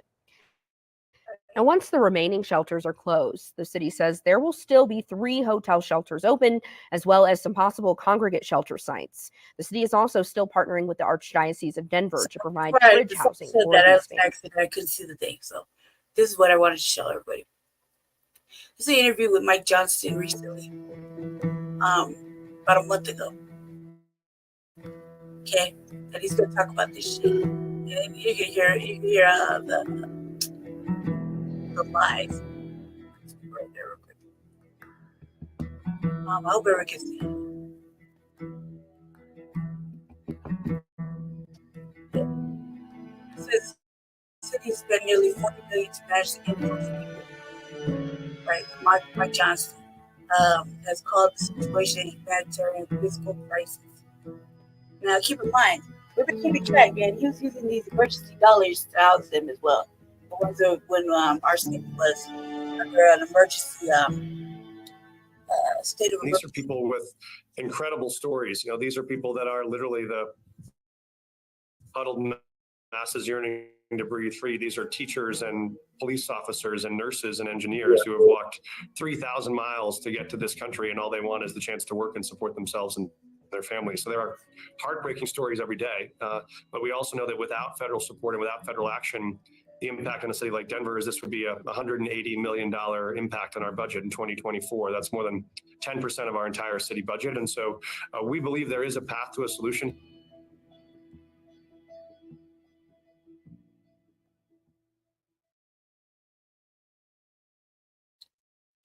S23: And once the remaining shelters are closed, the city says there will still be 3 hotel shelters open, as well as some possible congregate shelter sites. The city is also still partnering with the Archdiocese of Denver to provide bridge housing for these families.
S2: I couldn't see the thing, so this is what I wanted to show everybody. This is an interview with Mike Johnston recently, about a month ago. Okay, and he's going to talk about this shit. And you can hear the lies. Right there, real quick. I hope everyone can see it. It says the city spent nearly $40 million to manage the influx of people. Right, Mike Johnston has called the situation a humanitarian fiscal crisis. Now, keep in mind, we've been keeping track, man. He was using these emergency dollars to house them as well. The ones that when our state was under an emergency state of emergency.
S28: These are people with incredible stories. These are people that are literally the huddled masses yearning to breathe free. These are teachers and police officers and nurses and engineers who have walked 3,000 miles to get to this country, and all they want is the chance to work and support themselves and their families. So there are heartbreaking stories every day, but we also know that without federal support and without federal action, the impact on a city like Denver is this would be a $180 million impact on our budget in 2024. That's more than 10% of our entire city budget. And so we believe there is a path to a solution.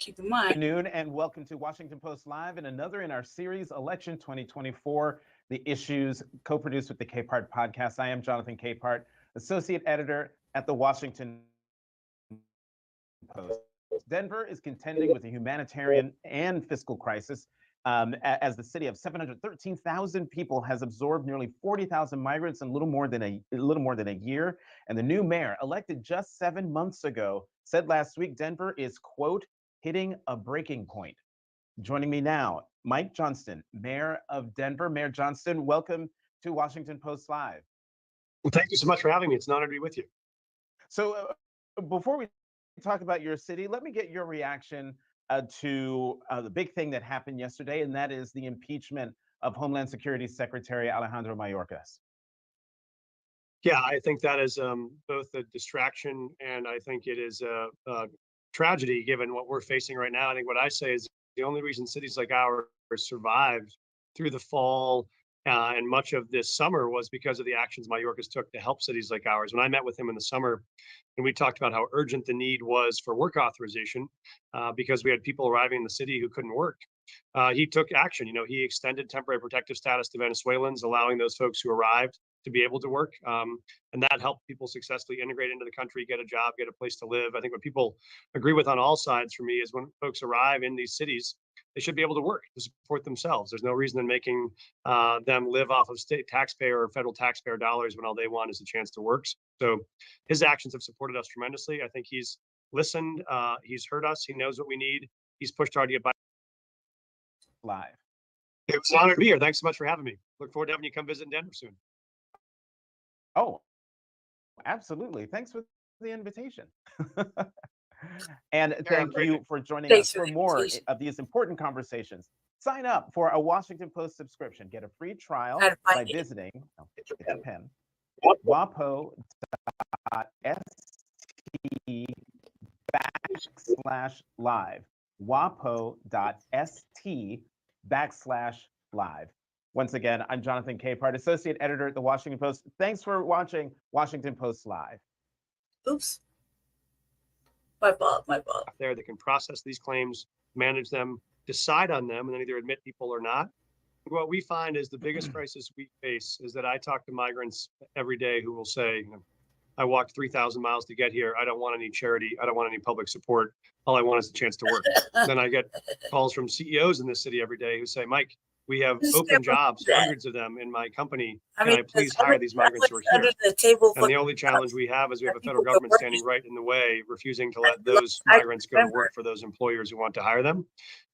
S2: Keep in mind.
S29: Good afternoon and welcome to Washington Post Live and another in our series, Election 2024, the issues co-produced with the Capehart podcast. I am Jonathan Capehart, associate editor at the Washington Post. Denver is contending with a humanitarian and fiscal crisis as the city of 713,000 people has absorbed nearly 40,000 migrants in a little more than a year. And the new mayor, elected just 7 months ago, said last week Denver is, quote, hitting a breaking point. Joining me now, Mike Johnston, Mayor of Denver. Mayor Johnston, welcome to Washington Post Live.
S28: Well, thank you so much for having me. It's an honor to be with you.
S29: So before we talk about your city, let me get your reaction to the big thing that happened yesterday, and that is the impeachment of Homeland Security Secretary Alejandro Mayorkas.
S28: Yeah, I think that is both a distraction and I think it is a tragedy given what we're facing right now. I think what I say is the only reason cities like ours survived through the fall and much of this summer was because of the actions Mayorkas took to help cities like ours. When I met with him in the summer, and we talked about how urgent the need was for work authorization because we had people arriving in the city who couldn't work. He took action. He extended temporary protective status to Venezuelans, allowing those folks who arrived to be able to work. And that helped people successfully integrate into the country, get a job, get a place to live. I think what people agree with on all sides for me is when folks arrive in these cities, they should be able to work to support themselves. There's no reason in making them live off of state taxpayer or federal taxpayer dollars when all they want is a chance to work. So his actions have supported us tremendously. I think he's listened. He's heard us. He knows what we need. He's pushed hard to get by.
S29: Live.
S28: It was an honor to be here. Thanks so much for having me. Look forward to having you come visit in Denver soon.
S29: Oh, absolutely. Thanks for the invitation. And thank you for joining us for more of these important conversations. Sign up for a Washington Post subscription. Get a free trial by visiting wapo.st/live. wapo.st/live. Once again, I'm Jonathan Capehart, Associate Editor at the Washington Post. Thanks for watching Washington Post Live.
S2: Oops. My fault.
S28: There that can process these claims, manage them, decide on them, and then either admit people or not. What we find is the biggest crisis we face is that I talk to migrants every day who will say, I walked 3,000 miles to get here. I don't want any charity. I don't want any public support. All I want is a chance to work. Then I get calls from CEOs in this city every day who say, Mike, we have open jobs, hundreds of them in my company. Can I please hire these migrants who are here? And the only challenge we have is we have a federal government standing right in the way, refusing to let those migrants go to work for those employers who want to hire them.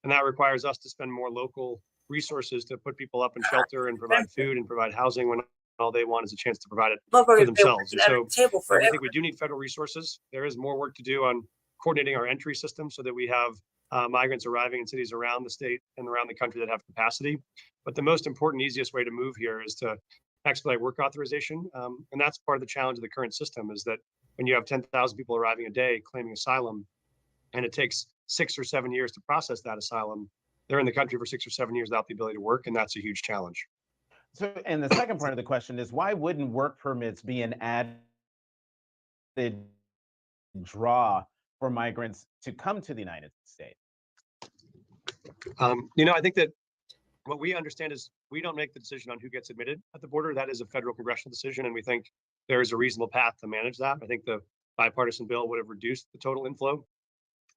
S28: And that requires us to spend more local resources to put people up in shelter and provide food and provide housing when all they want is a chance to provide it for themselves. And so I think we do need federal resources. There is more work to do on coordinating our entry system so that we have migrants arriving in cities around the state and around the country that have capacity. But the most important, easiest way to move here is to expedite work authorization. And that's part of the challenge of the current system is that when you have 10,000 people arriving a day claiming asylum, and it takes 6 or 7 years to process that asylum, they're in the country for 6 or 7 years without the ability to work, and that's a huge challenge.
S29: So, and the second part of the question is, why wouldn't work permits be an added draw for migrants to come to the United States?
S28: I think that what we understand is we don't make the decision on who gets admitted at the border. That is a federal congressional decision, and we think there is a reasonable path to manage that. I think the bipartisan bill would have reduced the total inflow.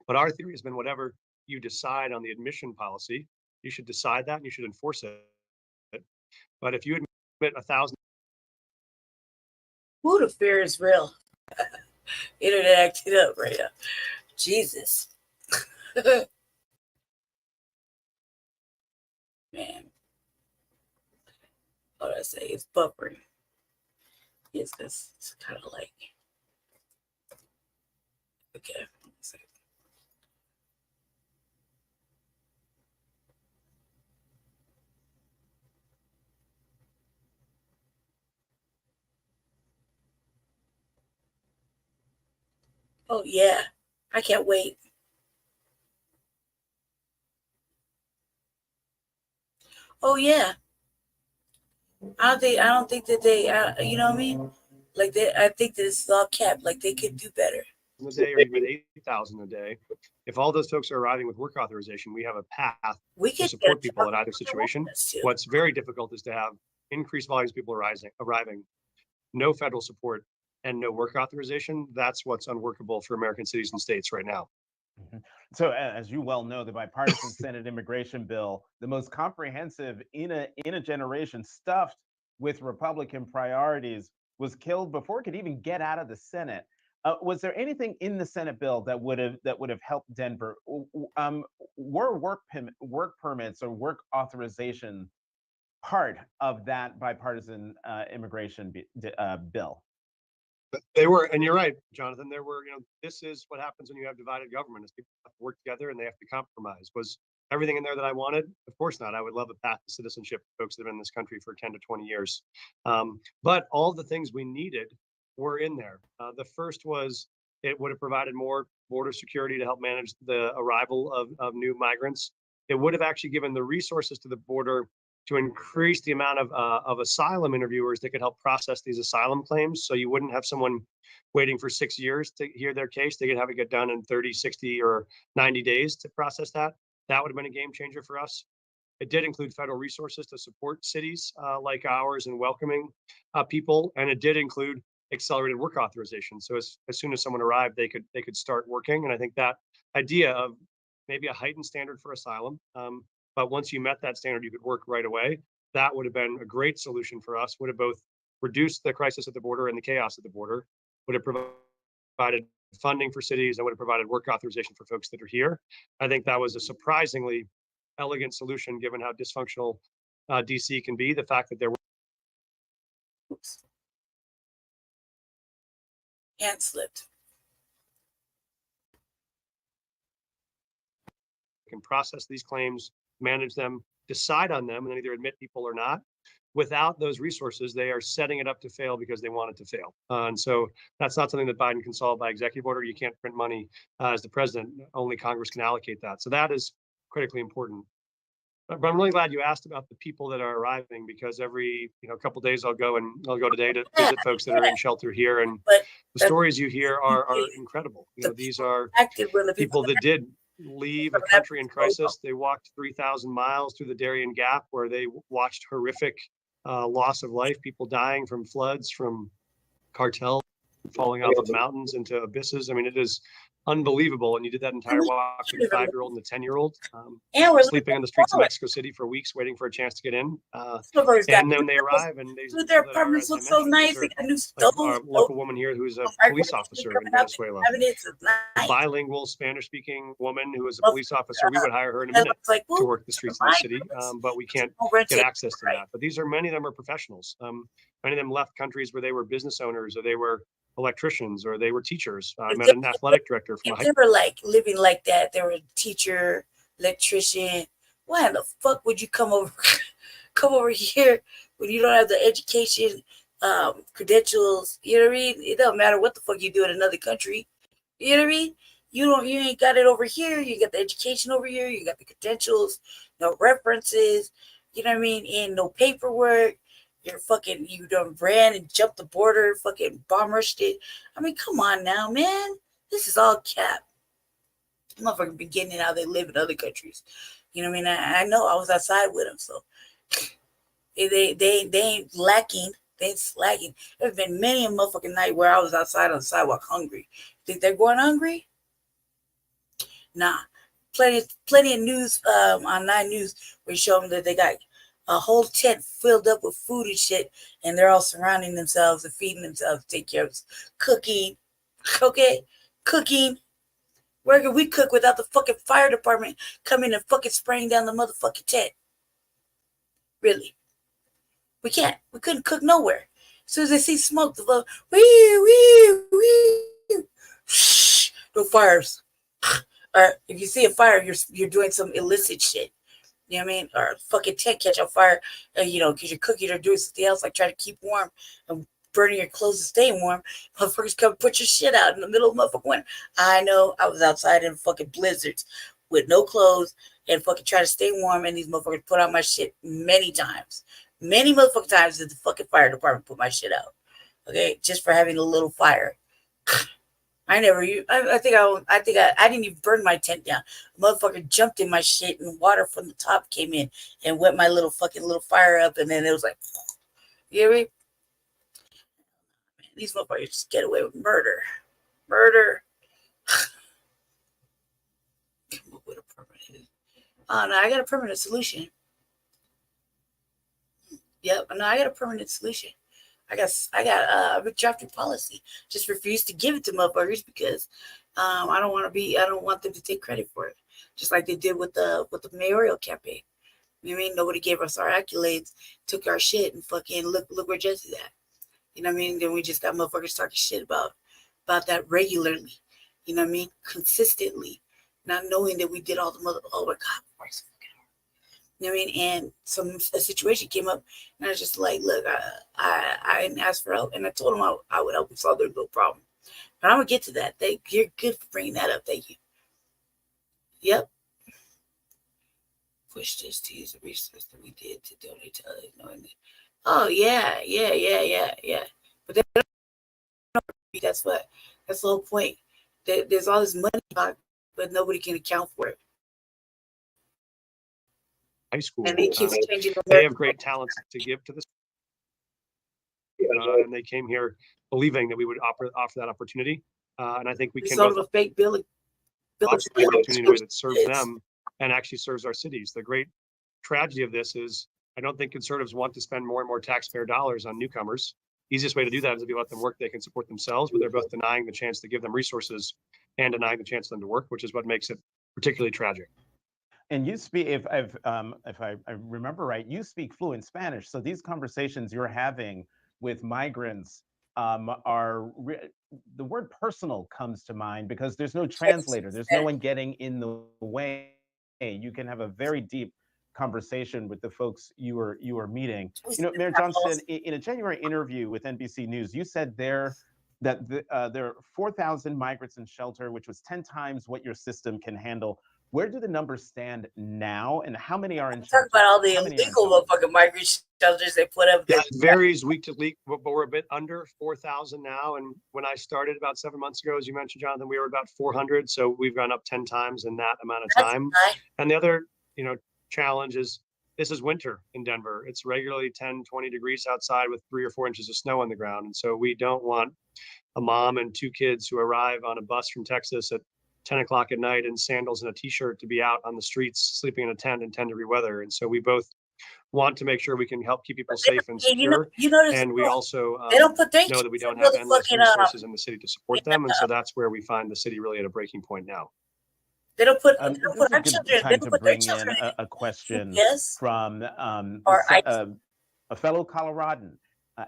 S28: But our theory has been whatever you decide on the admission policy, you should decide that and you should enforce it. But if you admit 1,000,
S2: Ooh, the fear is real. Internet acting up right now. Jesus. Man. What did I say? It's buffering. Yes, it's kind of like. Okay. Oh yeah, I can't wait. Oh yeah, I don't think that they, you know what I mean? Like I think that it's all capped. Like they could do better.
S28: A day or even 8,000 a day. If all those folks are arriving with work authorization, we have a path to support people in either situation. What's very difficult is to have increased volumes of people arriving, no federal support, and no work authorization. That's what's unworkable for American cities and states right now.
S29: Mm-hmm. So as you well know, the bipartisan Senate immigration bill, the most comprehensive in a generation, stuffed with Republican priorities, was killed before it could even get out of the Senate. Was there anything in the Senate bill that would have helped Denver? Were work permits or work authorization part of that bipartisan immigration bill?
S28: They were, and you're right, Jonathan. There were, this is what happens when you have divided government: is people have to work together and they have to compromise. Was everything in there that I wanted? Of course not. I would love a path to citizenship for folks that have been in this country for 10 to 20 years. But all the things we needed were in there. The first was it would have provided more border security to help manage the arrival of new migrants. It would have actually given the resources to the border to increase the amount of asylum interviewers that could help process these asylum claims. So you wouldn't have someone waiting for 6 years to hear their case. They could have it get done in 30, 60, or 90 days to process that. That would have been a game changer for us. It did include federal resources to support cities like ours in welcoming people, and it did include accelerated work authorization. So as soon as someone arrived, they could start working. And I think that idea of maybe a heightened standard for asylum, but once you met that standard, you could work right away. That would have been a great solution for us. Would have both reduced the crisis at the border and the chaos at the border. Would have provided funding for cities, and would have provided work authorization for folks that are here. I think that was a surprisingly elegant solution given how dysfunctional DC can be. The fact that there were
S2: hand slipped.
S28: Can process these claims, manage them, decide on them, and then either admit people or not. Without those resources, they are setting it up to fail because they want it to fail. And so that's not something that Biden can solve by executive order. You can't print money as the president. Only Congress can allocate that. So that is critically important. But I'm really glad you asked about the people that are arriving, because every couple of days I'll go today to visit folks that are in shelter here, and the stories you hear are incredible. These are people that did leave a country in crisis. They walked 3,000 miles through the Darien Gap, where they watched horrific loss of life, people dying from floods, from cartels, falling off of mountains into abysses. I mean, it is unbelievable. And you did that entire walk with a 5-year-old and a 10-year-old, sleeping on the streets of Mexico City for weeks, waiting for a chance to get in. And then they arrive, and
S2: their apartments look so nice. They got new stoves.
S28: Our local woman here, who's a police officer in Venezuela, a bilingual Spanish-speaking woman who is a police officer. We would hire her in a minute to work the streets of the city, but we can't get access to that. But many of them are professionals. Many of them left countries where they were business owners, or they were electricians, or they were teachers. I met an athletic director from a high
S2: school. They were like living like that. They were a teacher, electrician. Why the fuck would you come over here when you don't have the education, credentials? You know what I mean? It doesn't matter what the fuck you do in another country. You know what I mean? You ain't got it over here. You got the education over here. You got the credentials, no references. You know what I mean? And no paperwork. You done ran and jumped the border, fucking bombershed it. I mean, come on now, man. This is all cap. Motherfuckers be getting how they live in other countries. You know what I mean? I know I was outside with them, so they ain't lacking. They ain't slacking. There's been many a motherfucking night where I was outside on the sidewalk hungry. Think they're going hungry? Nah. Plenty of news on 9 News where you show them that they got a whole tent filled up with food and shit, and they're all surrounding themselves and feeding themselves, take care of cooking. Okay? Cooking. Where can we cook without the fucking fire department coming and fucking spraying down the motherfucking tent? Really? We can't. We couldn't cook nowhere. As soon as they see smoke, the vote, shh, no fires. Or if you see a fire, you're doing some illicit shit. You know what I mean? Or fucking tent catch on fire, because you're cooking or doing something else, like trying to keep warm and burning your clothes to stay warm. Motherfuckers come put your shit out in the middle of motherfucking winter. I know I was outside in fucking blizzards with no clothes and fucking try to stay warm, and these motherfuckers put out my shit many times. Many motherfucking times did the fucking fire department put my shit out. Okay, just for having a little fire. I didn't even burn my tent down. A motherfucker jumped in my shit, and water from the top came in and wet my little fire up, and then it was like, you hear me? Man, these motherfuckers just get away with murder. Murder. Come up with a permanent. Oh no, I got a permanent solution. Yep, no, I got a permanent solution. I got a retracted policy. Just refuse to give it to motherfuckers because I don't want them to take credit for it. Just like they did with the mayoral campaign. You know what I mean? Nobody gave us our accolades, took our shit, and fucking look where Jesse's at. You know what I mean? Then we just got motherfuckers talking shit about that regularly. You know what I mean? Consistently, not knowing that we did all the oh my God, you know what I mean? And a situation came up, and I was just like, look, I didn't ask for help, and I told them I would help them solve their little problem. But I'm gonna get to that. You're good for bringing that up. Thank you. Yep. push this to use the resource that we did to donate to others. Knowing that, oh yeah. But that's the whole point. There's all this money, but nobody can account for it.
S28: High school,
S2: And it keeps changing.
S28: they have great talents to give to this, and they came here believing that we would offer that opportunity. And I think we can
S2: Sort of
S28: both
S2: a fake village
S28: offer the opportunity in a way that serves them and actually serves our cities. The great tragedy of this is I don't think conservatives want to spend more and more taxpayer dollars on newcomers. Easiest way to do that is if you let them work, they can support themselves, but they're both denying the chance to give them resources and denying the chance for them to work, which is what makes it particularly tragic.
S29: And you speak, if I remember right, you speak fluent Spanish. So these conversations you're having with migrants the word personal comes to mind because there's no translator. There's no one getting in the way. You can have a very deep conversation with the folks you are meeting. You know, Mayor Johnson, in a January interview with NBC News, you said there are 4,000 migrants in shelter, which was 10 times what your system can handle. Where do the numbers stand now, and how many are in shelter?
S2: Talk about all the illegal motherfucking migrant shelters they put up.
S28: Yeah, it varies week to week, but we're a bit under 4,000 now. And when I started about 7 months ago, as you mentioned, Jonathan, we were about 400. So we've gone up 10 times in that amount of time. And the other, challenge is this is winter in Denver. It's regularly 10, 20 degrees outside with 3 or 4 inches of snow on the ground. And so we don't want a mom and 2 kids who arrive on a bus from Texas at 10 o'clock at night in sandals and a t-shirt to be out on the streets sleeping in a tent in 10-degree weather. And so we both want to make sure we can help keep people safe and secure. And we also
S2: they don't put
S28: know that we don't have endless resources in the city to support them. And so that's where we find the city really at a breaking point now.
S2: They don't put
S29: this is a good time to bring in a question from a fellow Coloradan,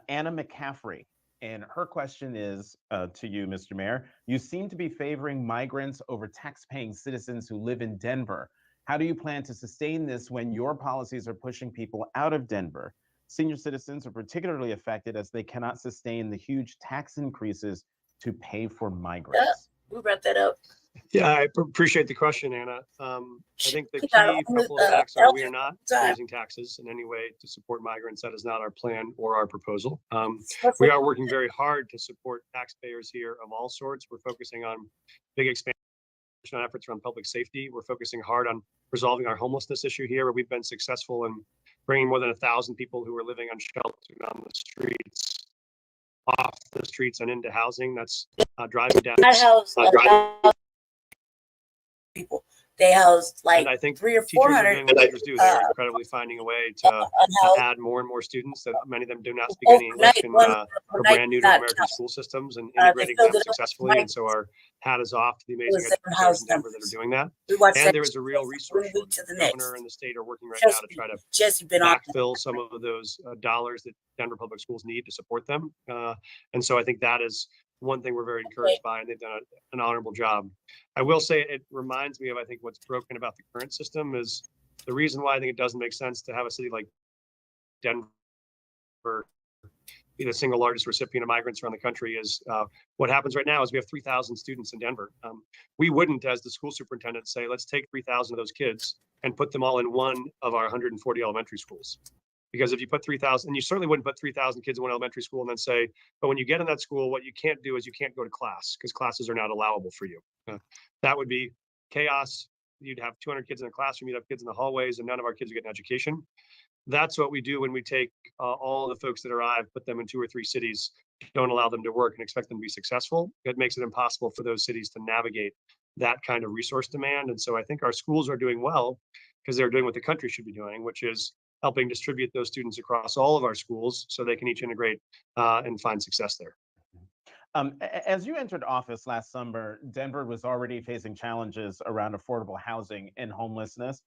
S29: Anna McCaffrey. And her question is to you, Mr. Mayor. You seem to be favoring migrants over tax-paying citizens who live in Denver. How do you plan to sustain this when your policies are pushing people out of Denver? Senior citizens are particularly affected as they cannot sustain the huge tax increases to pay for migrants.
S2: Yeah, we brought that up.
S28: Yeah, I appreciate the question, Anna. I think the key couple of facts are we are not raising taxes in any way to support migrants. That is not our plan or our proposal. We are working very hard to support taxpayers here of all sorts. We're focusing on big expansion efforts around public safety. We're focusing hard on resolving our homelessness issue here, where we've been successful in bringing more than 1,000 people who are living unsheltered on the streets off the streets and into housing. That's driving down.
S2: People. They housed like
S28: and I think
S2: 300 or
S28: 400. What teachers do, they're incredibly finding a way to add more and more students. That many of them do not speak any English and are brand new to American school systems and integrating them successfully. And so our hat is off to the amazing educators in Denver that are doing that. And there is a real resource. The governor and the state are working right now to try to backfill some of those dollars that Denver public schools need to support them. And so I think that is one thing we're very encouraged by, and they've done an honorable job. I will say it reminds me of, I think, what's broken about the current system is the reason why I think it doesn't make sense to have a city like Denver be the single largest recipient of migrants around the country is what happens right now is we have 3,000 students in Denver. We wouldn't, as the school superintendent, say, let's take 3,000 of those kids and put them all in one of our 140 elementary schools. Because if you put 3,000, and you certainly wouldn't put 3,000 kids in one elementary school and then say, but when you get in that school, what you can't do is you can't go to class because classes are not allowable for you. That would be chaos. You'd have 200 kids in a classroom, you'd have kids in the hallways, and none of our kids would get an education. That's what we do when we take all the folks that arrive, put them in 2 or 3 cities, don't allow them to work and expect them to be successful. It makes it impossible for those cities to navigate that kind of resource demand. And so I think our schools are doing well because they're doing what the country should be doing, which is helping distribute those students across all of our schools so they can each integrate and find success there.
S29: As you entered office last summer, Denver was already facing challenges around affordable housing and homelessness.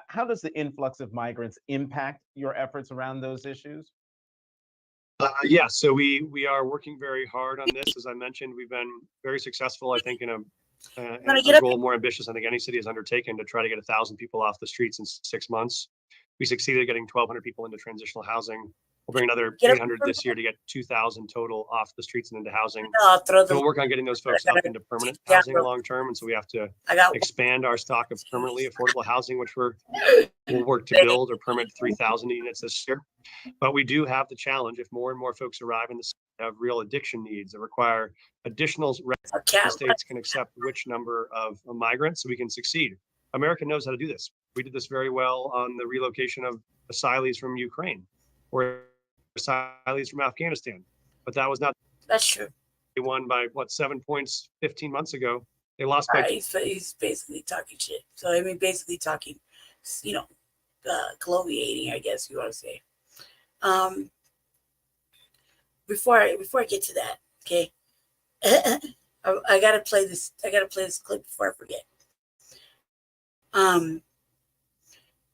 S29: How does the influx of migrants impact your efforts around those issues?
S28: Yeah, so we are working very hard on this. As I mentioned, we've been very successful, I think, in a goal more ambitious I think any city has undertaken to try to get 1,000 people off the streets in 6 months. We succeeded getting 1,200 people into transitional housing We'll bring another
S2: Get
S28: 800 this year to get 2,000 total off the streets and into housing.
S2: I'll throw
S28: And
S2: them.
S28: we'll work on getting those folks up into permanent
S2: Yeah,
S28: housing
S2: bro.
S28: long term. And so we have to
S2: I got
S28: expand our stock of permanently affordable housing, which we'll work to build or permit 3,000 units this year. But we do have the challenge, if more and more folks arrive in the city have real addiction needs that require additional the states can accept which number of migrants so we can succeed. America knows how to do this. We did this very well on the relocation of asylees from Ukraine or asylees from Afghanistan. But that was not.
S2: That's true.
S28: They won by what, 7 points 15 months ago. They lost by.
S2: He's basically talking shit. So I mean, basically talking, you know, colloquiating, I guess you want to say. Before I get to that, okay, I gotta play this. I gotta play this clip before I forget.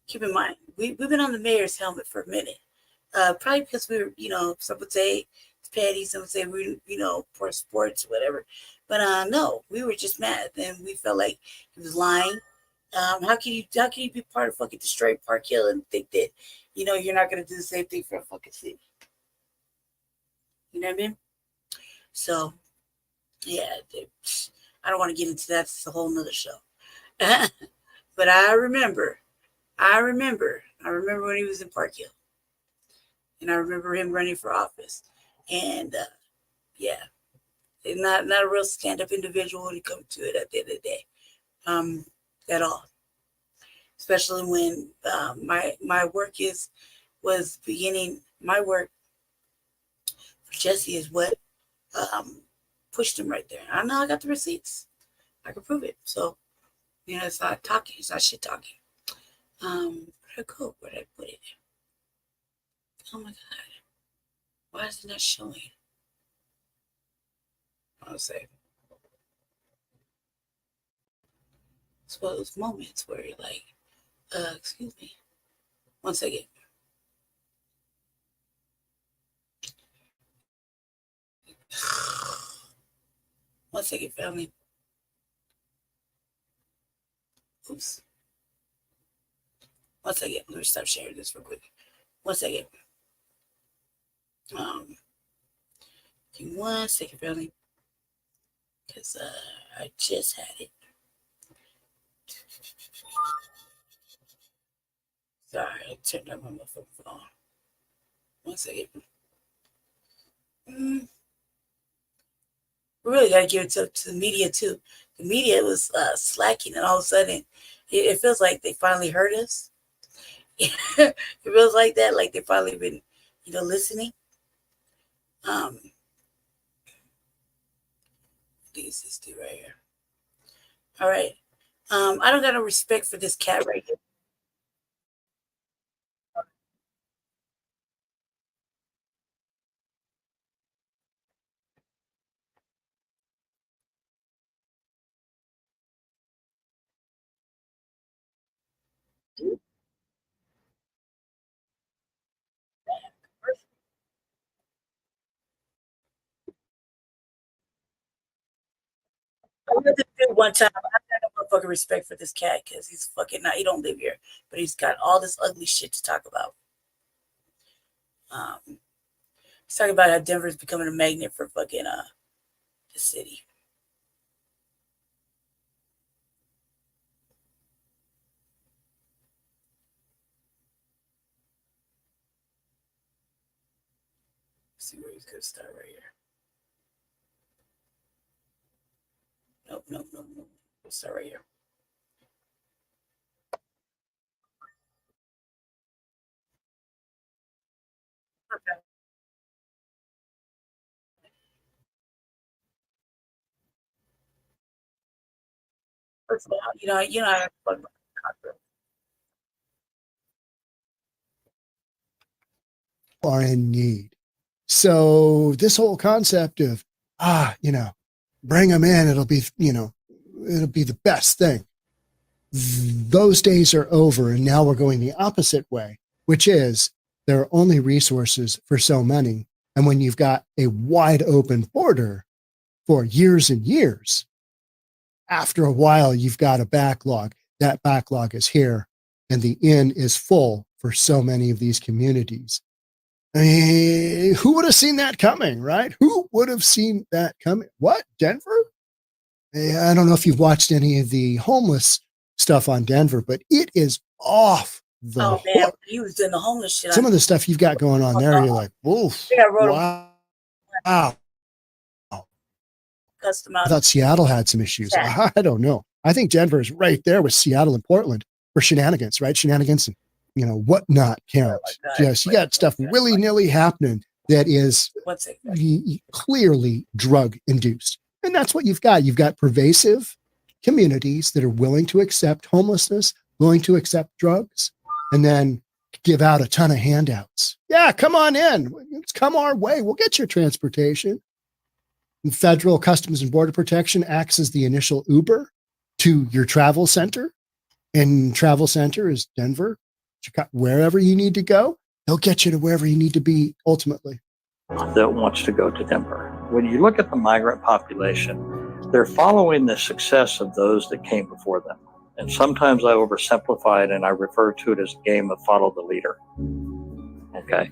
S2: Keep in mind, we've been on the mayor's helmet for a minute. Probably because we were, you know, some would say it's petty, some would say we, you know, for sports, whatever. But no, we were just mad, and we felt like he was lying. How can you be part of fucking destroy Park Hill and think that, you know, you're not gonna do the same thing for a fucking city? You know what I mean? So, yeah, I don't want to get into that. It's a whole nother show. But I remember when he was in Park Hill. And I remember him running for office. And, yeah, not a real stand-up individual when it comes to it at the end of the day, at all. Especially when my work was beginning, my work for Jesse is what pushed him right there. I know I got the receipts. I can prove it. So, you know, it's not talking. It's not shit talking. Where'd I go? Where'd I put it? Oh my God. Why is it not showing? I'll say. It's one of those moments where you're like, excuse me. One second. One second, family. Oops. One second. Let me stop sharing this real quick. One second. Give me 1 second, family. Because I just had it. Sorry, I turned on my phone. 1 second. We really got to give it to the media, too. The media was slacking, and all of a sudden, it feels like they finally heard us. It feels like that, like they've finally been, you know, listening. This dude right here. All right. I don't got no respect for this cat right here. I went to do one time. I got no motherfucking respect for this cat because he's fucking not. He don't live here, but he's got all this ugly shit to talk about. He's talking about how Denver's becoming a magnet for fucking the city. Let's see where he's gonna start right here. Nope. We'll start right here. Okay. First of all, you know, I have fun.
S7: Are in need. So this whole concept of, you know, bring them in, it'll be the best thing. Those days are over, and now we're going the opposite way, which is there are only resources for so many. And when you've got a wide open border for years and years, after a while, you've got a backlog. That backlog is here, and the inn is full for so many of these communities. I mean, who would have seen that coming, right? Who would have seen that coming? What? Denver? I don't know if you've watched any of the homeless stuff on Denver, but it is off the
S2: Oh man,
S7: hook.
S2: he was doing the homeless shit.
S7: Some of the stuff you've got going on there, you're like, oof, wow. I thought Seattle had some issues. I don't know. I think Denver is right there with Seattle and Portland for shenanigans, right? Shenanigans and, whatnot counts. Yes, you got stuff willy-nilly happening that is clearly drug-induced. And that's what you've got. You've got pervasive communities that are willing to accept homelessness, willing to accept drugs, and then give out a ton of handouts. Yeah, come on in. Come our way. We'll get your transportation. And Federal Customs and Border Protection acts as the initial Uber to your travel center. And travel center is Denver, Chicago, wherever you need to go. They'll get you to wherever you need to be ultimately.
S8: That wants to go to Denver. When you look at the migrant population, they're following the success of those that came before them. And sometimes I oversimplify it and I refer to it as a game of follow the leader. Okay.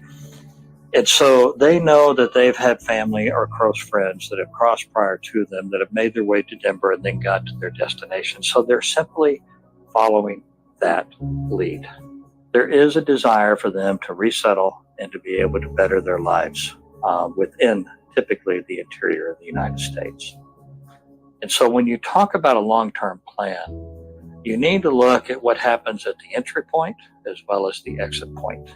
S8: And so they know that they've had family or close friends that have crossed prior to them that have made their way to Denver and then got to their destination. So they're simply following that lead. There is a desire for them to resettle and to be able to better their lives within typically the interior of the United States. And so when you talk about a long-term plan, you need to look at what happens at the entry point as well as the exit point.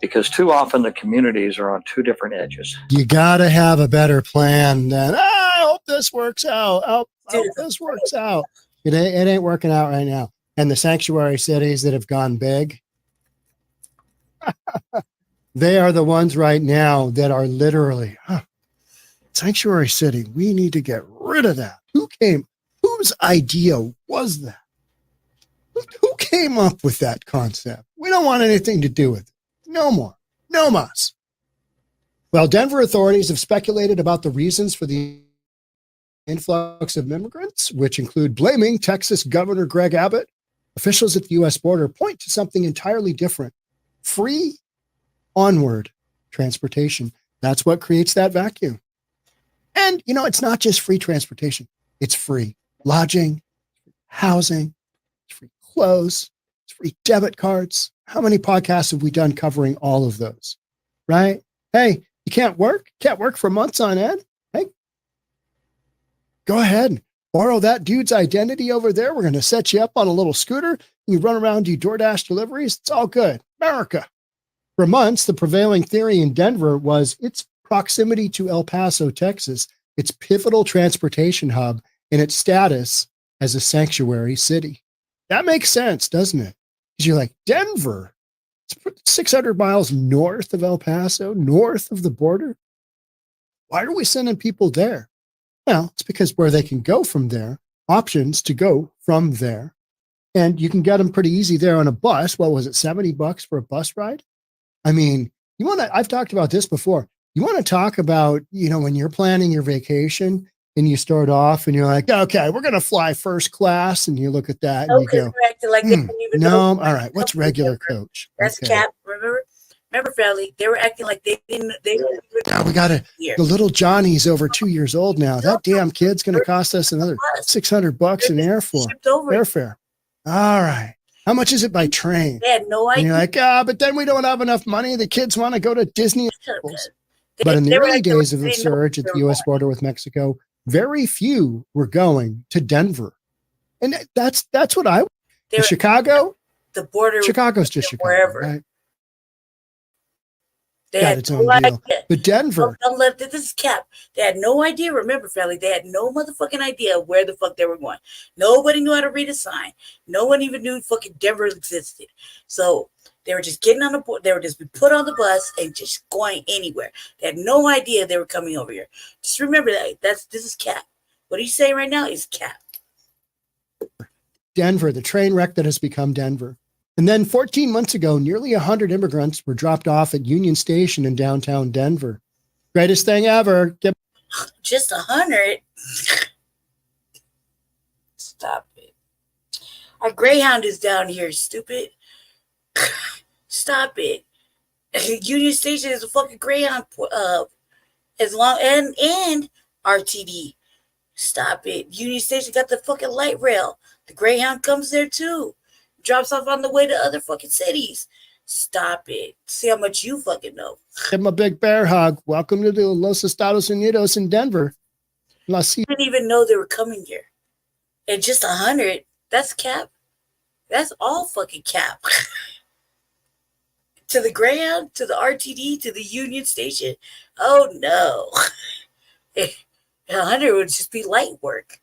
S8: Because too often the communities are on two different edges.
S7: You got to have a better plan than, I hope this works out. I hope this works out. It ain't working out right now. And the sanctuary cities that have gone big, they are the ones right now that are literally, sanctuary city, we need to get rid of that. Whose idea was that? Who came up with that concept? We don't want anything to do with it. No more. No mas. Well, Denver authorities have speculated about the reasons for the influx of immigrants, which include blaming Texas Governor Greg Abbott. Officials at the U.S. border point to something entirely different. Free onward transportation. That's what creates that vacuum. And, it's not just free transportation. It's free lodging, housing, it's free clothes, it's free debit cards. How many podcasts have we done covering all of those? Right? Hey, you can't work? Can't work for months on end? Hey, go ahead and borrow that dude's identity over there. We're going to set you up on a little scooter. You run around, do DoorDash deliveries. It's all good. America. For months, the prevailing theory in Denver was its proximity to El Paso, Texas, its pivotal transportation hub, and its status as a sanctuary city. That makes sense, doesn't it? Because you're like, Denver, it's 600 miles north of El Paso, north of the border. Why are we sending people there? Well, it's because where they can go from there, options to go from there. And you can get them pretty easy there on a bus. What was it, $70 for a bus ride? I mean, I've talked about this before. You want to talk about, when you're planning your vacation and you start off and you're like, okay, we're going to fly first class. And you look at that and you go,
S2: like they didn't even
S7: no, all right. What's regular coach?
S2: That's cap. Remember, Valley, they were acting like they didn't.
S7: Now we got the little Johnny's over 2 years old now. That damn kid's going to cost us another $600 in airfare. All right. How much is it by train?
S2: They had no idea.
S7: And you're like, but then we don't have enough money. The kids want to go to Disney. But in the early days of the surge at the U.S. border with Mexico, very few were going to Denver. And that's what Chicago,
S2: the border,
S7: Chicago's just Chicago,
S2: wherever.
S7: Right?
S2: They
S7: got
S2: had
S7: its own
S2: no
S7: deal.
S2: idea.
S7: But Denver.
S2: This is cap. They had no idea. Remember, Felly, they had no motherfucking idea where the fuck they were going. Nobody knew how to read a sign. No one even knew fucking Denver existed. So they were just getting on the board. They were just be put on the bus and just going anywhere. They had no idea they were coming over here. Just remember that. This is cap. What are you saying right now is cap.
S7: Denver, the train wreck that has become Denver. And then 14 months ago, nearly 100 immigrants were dropped off at Union Station in downtown Denver. Greatest thing ever.
S2: Just 100? Stop it. Our Greyhound is down here, stupid. Stop it. Union Station is a fucking Greyhound. As long and RTD. Stop it. Union Station got the fucking light rail. The Greyhound comes there too. Drops off on the way to other fucking cities. Stop it. See how much you fucking know.
S7: Give him a big bear hug. Welcome to the Los Estados Unidos in Denver.
S2: I didn't even know they were coming here. And just 100, that's cap. That's all fucking cap. To the Greyhound, to the RTD, to the Union Station. Oh no. 100 would just be light work.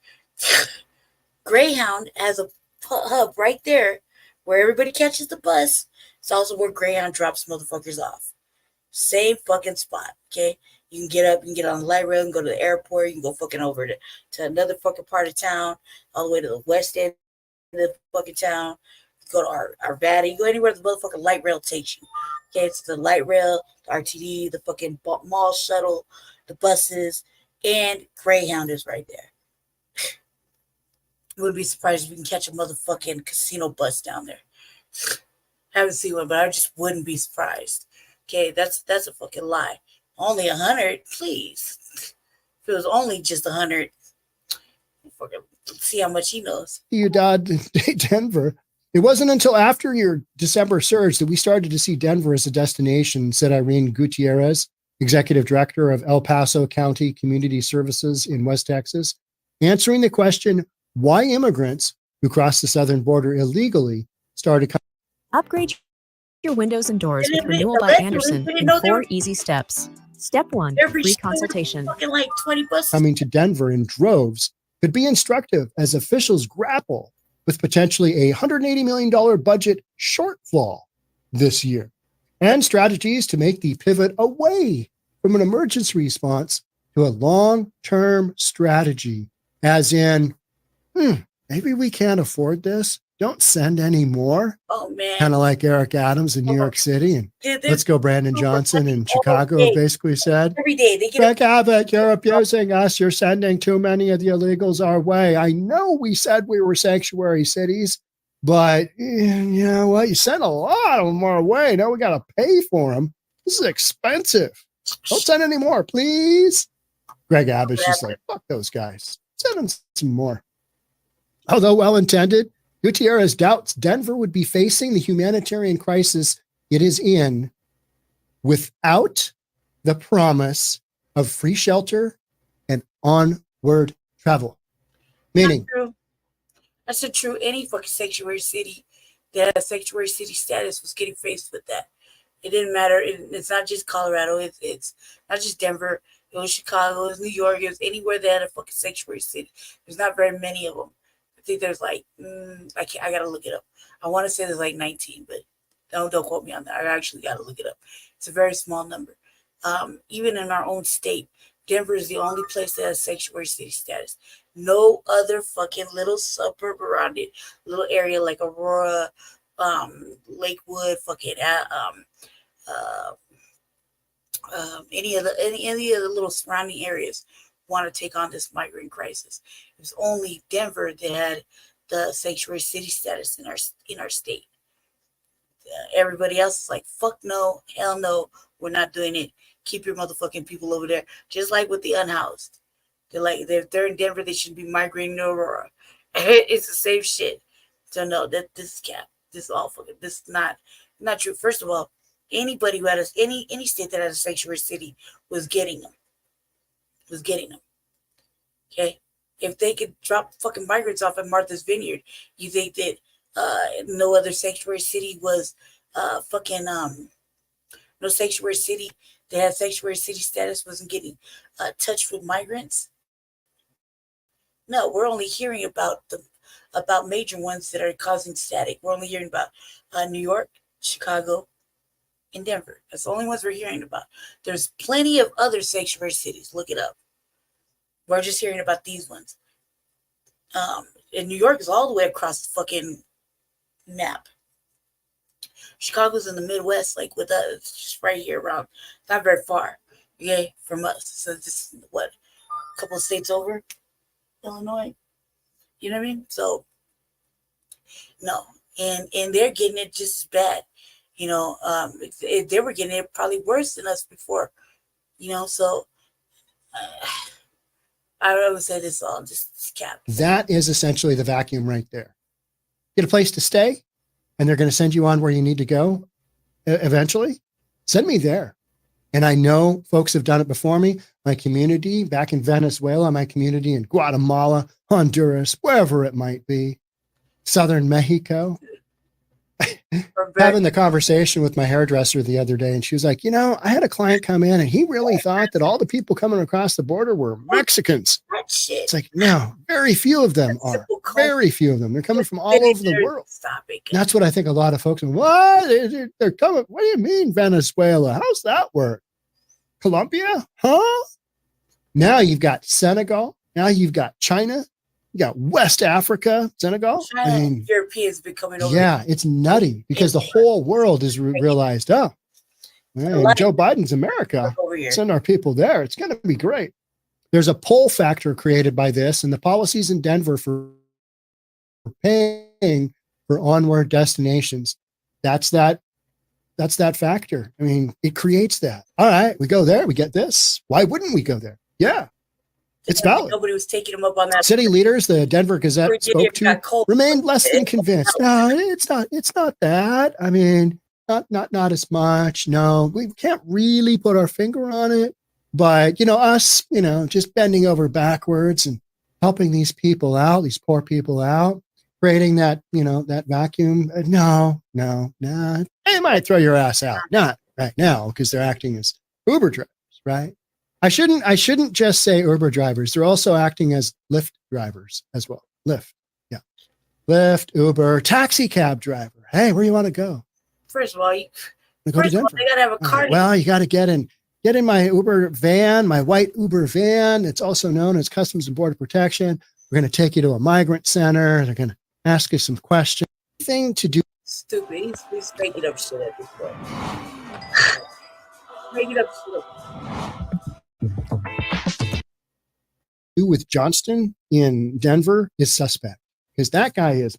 S2: Greyhound has a hub right there where everybody catches the bus. It's also where Greyhound drops motherfuckers off. Same fucking spot, okay? You can get up, you can get on the light rail, and go to the airport, you can go fucking over to another fucking part of town, all the way to the west end of the fucking town. You go to Arvada, you go anywhere the motherfucking light rail takes you. Okay, it's the light rail, the RTD, the fucking mall shuttle, the buses, and Greyhound is right there. Wouldn't be surprised if you can catch a motherfucking casino bus down there. Haven't seen one, but I just wouldn't be surprised. Okay, that's a fucking lie. Only 100, please. If it was only just 100, fucking see how much he knows.
S7: You died in Denver. It wasn't until after your December surge that we started to see Denver as a destination, said Irene Gutierrez, Executive Director of El Paso County Community Services in West Texas, answering the question why immigrants who cross the southern border illegally started coming.
S10: Upgrade your windows and doors with Renewal by Anderson in 4 easy steps. Step 1, free consultation.
S2: Fucking like 20 buses.
S7: Coming to Denver in droves could be instructive as officials grapple with potentially a $180 million budget shortfall this year, and strategies to make the pivot away from an emergency response to a long-term strategy, as in, maybe we can't afford this. Don't send any more.
S2: Oh, man.
S7: Kind of like Eric Adams in New York City, and let's go Brandon Johnson in Chicago basically said,
S2: every day they get
S7: Greg Abbott, you're abusing us. You're sending too many of the illegals our way. I know we said we were sanctuary cities, but you know what? You sent a lot of them our way. Now we got to pay for them. This is expensive. Don't send any more, please. Greg Abbott's just like, fuck those guys. Send them some more. Although well-intended, Gutierrez doubts Denver would be facing the humanitarian crisis it is in without the promise of free shelter and onward travel. Meaning,
S2: that's not true. Any fucking sanctuary city that has sanctuary city status was getting faced with that. It didn't matter. It's not just Colorado. It's not just Denver. It was Chicago. It was New York. It was anywhere that had a fucking sanctuary city. There's not very many of them. I think there's like, I gotta look it up. I want to say there's like 19, but don't quote me on that. I actually gotta look it up. It's a very small number. Even in our own state, Denver is the only place that has sanctuary city status. No other fucking little suburb around it, little area like Aurora, Lakewood, fucking any of the little surrounding areas want to take on this migrant crisis. It was only Denver that had the sanctuary city status in our state. Everybody else is like, fuck no, hell no, we're not doing it. Keep your motherfucking people over there. Just like with the unhoused. They're like, if they're in Denver, they should be migrating to Aurora. It's the same shit. So no, this is cap. This is all fucking. This is not true. First of all, anybody who had any state that had a sanctuary city was getting them. Okay, if they could drop fucking migrants off at Martha's Vineyard, you think that no other sanctuary city was no sanctuary city that had sanctuary city status wasn't getting touched with migrants? No, we're only hearing about major ones that are causing static. We're only hearing about New York, Chicago, and Denver. That's the only ones we're hearing about. There's plenty of other sanctuary cities. Look it up. We're just hearing about these ones. And New York is all the way across the fucking map. Chicago's in the Midwest, like with us, just right here around, not very far, okay, from us. So this, what, a couple of states over, Illinois. You know what I mean? So no, and they're getting it just as bad. You know, they were getting it probably worse than us before. You know, so I would say this all just cap.
S7: That is essentially the vacuum right there. Get a place to stay, and they're going to send you on where you need to go eventually. Send me there. And I know folks have done it before me. My community back in Venezuela, my community in Guatemala, Honduras, wherever it might be, Southern Mexico. Having the conversation with my hairdresser the other day, and she was like, you know, I had a client come in and he really thought that all the people coming across the border were Mexicans. It's like, no, very few of them are. Very few of them. They're coming from all over the world. And that's what I think a lot of folks are, what? They're coming. What do you mean Venezuela? How's that work? Colombia? Huh? Now you've got Senegal. Now you've got China. You got West Africa, Senegal.
S2: China,
S7: I mean,
S2: Europeans becoming over.
S7: yeah, it's nutty because the whole world has realized, oh, man, Joe Biden's America. Send our people there. It's going to be great. There's a pull factor created by this, and the policies in Denver for paying for onward destinations. That's that factor. I mean, it creates that. All right, we go there. We get this. Why wouldn't we go there? Yeah. It's valid.
S2: Nobody was taking them up on that.
S7: City leaders, the Denver Gazette spoke to, remained less than convinced. No, it's not that. I mean, not as much. No, we can't really put our finger on it. But, you know, us, you know, just bending over backwards and helping these people out, these poor people out, creating that, you know, that vacuum. No. They might throw your ass out. Not right now because they're acting as Uber drivers, right? I shouldn't just say Uber drivers. They're also acting as Lyft drivers as well. Lyft. Yeah. Lyft, Uber, taxi cab driver. Hey, where do you want to go?
S2: First of all,
S7: Go to Denver.
S2: they gotta have a card.
S7: Well, you got to get in my Uber van, my white Uber van. It's also known as Customs and Border Protection. We're going to take you to a migrant center. They're going to ask you some questions. Thing to do.
S2: Stupid. He's making up shit at this point. Making up shit.
S7: With Johnston in Denver is suspect because that guy is.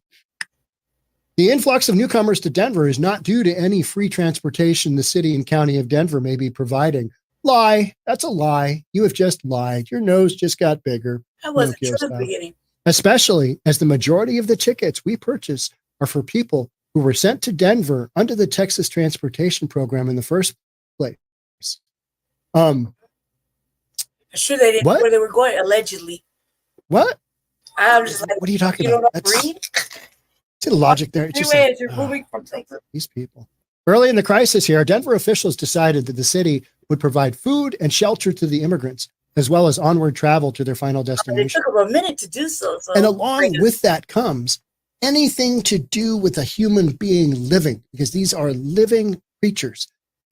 S7: The influx of newcomers to Denver is not due to any free transportation the city and county of Denver may be providing. Lie. That's a lie. You have just lied. Your nose just got bigger.
S2: That wasn't true at the beginning.
S7: Especially as the majority of the tickets we purchase are for people who were sent to Denver under the Texas Transportation Program in the first place.
S2: I'm sure they didn't know where they were going, allegedly.
S7: What?
S2: I'm just like,
S7: what are you talking
S2: about?
S7: about? See the logic there. It's just like,
S2: you're moving from Texas.
S7: These people. Early in the crisis here, Denver officials decided that the city would provide food and shelter to the immigrants, as well as onward travel to their final destination.
S2: It took them a minute to do so.
S7: And along with that comes anything to do with a human being living, because these are living creatures.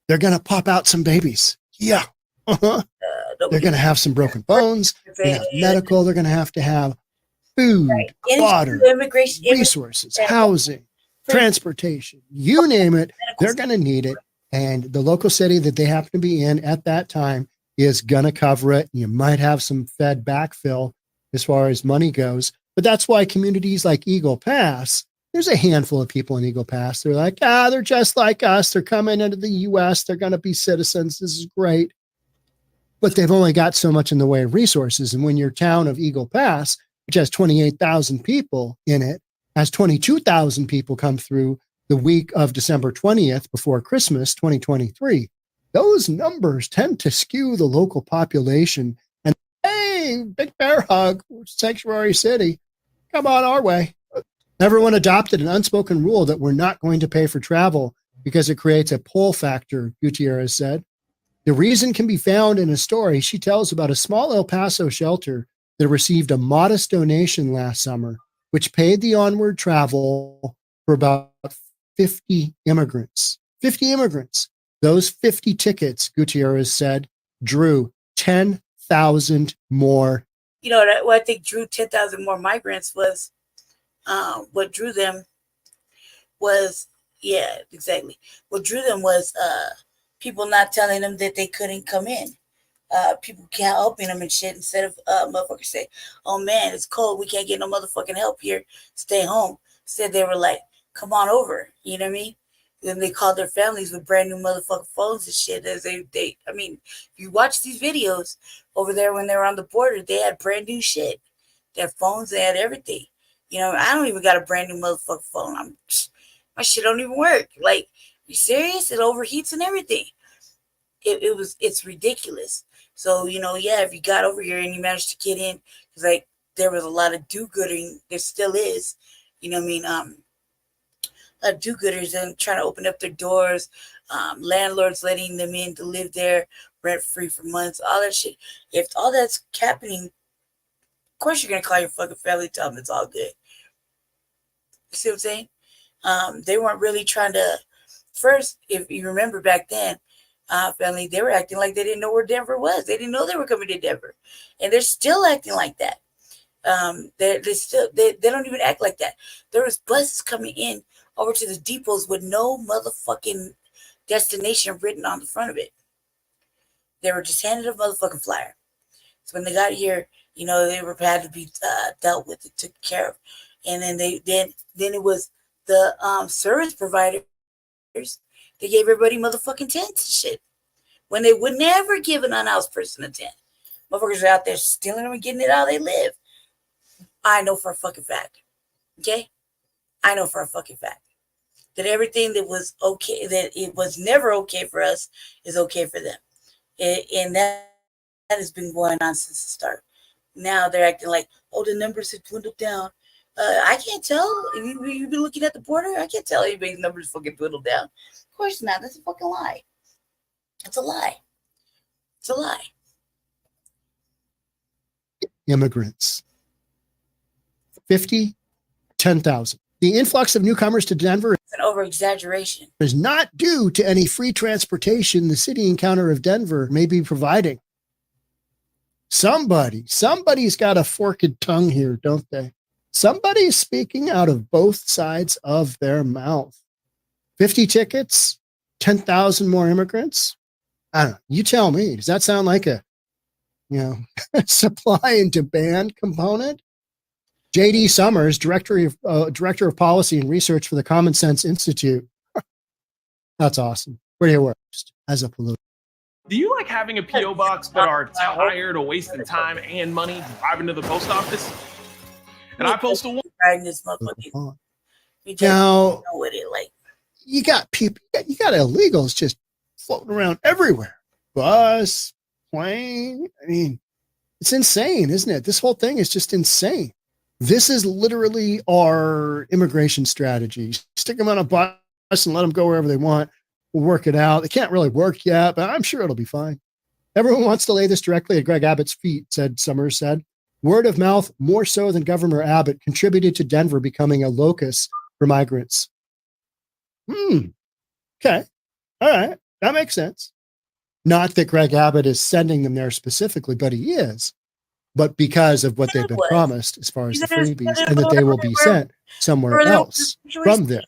S7: They're going to pop out some babies. Yeah. They're going to have some broken bones. They're going to have medical. They're going to have food, water, resources, housing, transportation, you name it. They're going to need it. And the local city that they happen to be in at that time is going to cover it. You might have some Fed backfill as far as money goes. But that's why communities like Eagle Pass, there's a handful of people in Eagle Pass. They're like, they're just like us. They're coming into the U.S. They're going to be citizens. This is great. But they've only got so much in the way of resources. And when your town of Eagle Pass, which has 28,000 people in it, has 22,000 people come through the week of December 20th before Christmas 2023, those numbers tend to skew the local population. And hey, big bear hug, sanctuary city, come on our way. Everyone adopted an unspoken rule that we're not going to pay for travel because it creates a pull factor, Gutierrez said. The reason can be found in a story she tells about a small El Paso shelter that received a modest donation last summer, which paid the onward travel for about 50 immigrants. 50 immigrants. Those 50 tickets, Gutierrez said, drew 10,000 more.
S2: You know, what I think drew 10,000 more migrants was, what drew them was, yeah, exactly. What drew them was people not telling them that they couldn't come in. People can't helping them and shit instead of motherfuckers say, oh man, it's cold. We can't get no motherfucking help here. Stay home. Instead, they were like, come on over. You know what I mean? Then they called their families with brand new motherfucking phones and shit. As I mean, if you watch these videos over there when they were on the border, they had brand new shit. They had phones, they had everything. You know, I don't even got a brand new motherfucking phone. My shit don't even work. Like, you serious? It overheats and everything. It's ridiculous. So, you know, yeah, if you got over here and you managed to get in, because like there was a lot of do-gooding, there still is, you know what I mean? A lot of do-gooders and trying to open up their doors, landlords letting them in to live there rent-free for months, all that shit. If all that's happening, of course you're gonna call your fucking family, tell them it's all good. You see what I'm saying? They weren't really trying to. First, if you remember back then, family, they were acting like they didn't know where Denver was. They didn't know they were coming to Denver, and they're still acting like that. They don't even act like that. There was buses coming in over to the depots with no motherfucking destination written on the front of it. They were just handed a motherfucking flyer. So when they got here, you know, they were had to be dealt with, taken care of, and then then it was the service providers. They gave everybody motherfucking tents and shit when they would never give an unhoused person a tent. Motherfuckers are out there stealing them and getting it how they live. I know for a fucking fact. Okay? I know for a fucking fact that everything that was okay, that it was never okay for us, is okay for them. And that has been going on since the start. Now they're acting like, oh, the numbers have dwindled down. I can't tell. You've been looking at the border. I can't tell anybody's numbers fucking dwindled down. Of course not. That's a fucking lie. It's a lie. It's a lie.
S7: Immigrants. 10,000. The influx of newcomers to Denver
S2: It's an over-exaggeration.
S7: is not due to any free transportation the city and county of Denver may be providing. Somebody's got a forked tongue here, don't they? Somebody's speaking out of both sides of their mouth. 50 tickets, 10,000 more immigrants. I don't know. You tell me. Does that sound like a, supply and demand component? J.D. Summers, director of policy and research for the Common Sense Institute. That's awesome. Where do you work as a polluter?
S6: Do you like having a P.O. box but are tired of wasting time and money driving to the post office? And I posted one.
S2: This motherfucker.
S7: Now,
S2: with it, like,
S7: you got people, you got illegals just floating around everywhere. Bus, plane. I mean, it's insane, isn't it? This whole thing is just insane. This is literally our immigration strategy. Stick them on a bus and let them go wherever they want. We'll work it out. It can't really work yet, but I'm sure it'll be fine. Everyone wants to lay this directly at Greg Abbott's feet, Summers said. Word of mouth, more so than Governor Abbott, contributed to Denver becoming a locus for migrants. Okay. All right. That makes sense. Not that Greg Abbott is sending them there specifically, but he is. But because of what they've been promised as far as the freebies, and that they will be sent somewhere else from there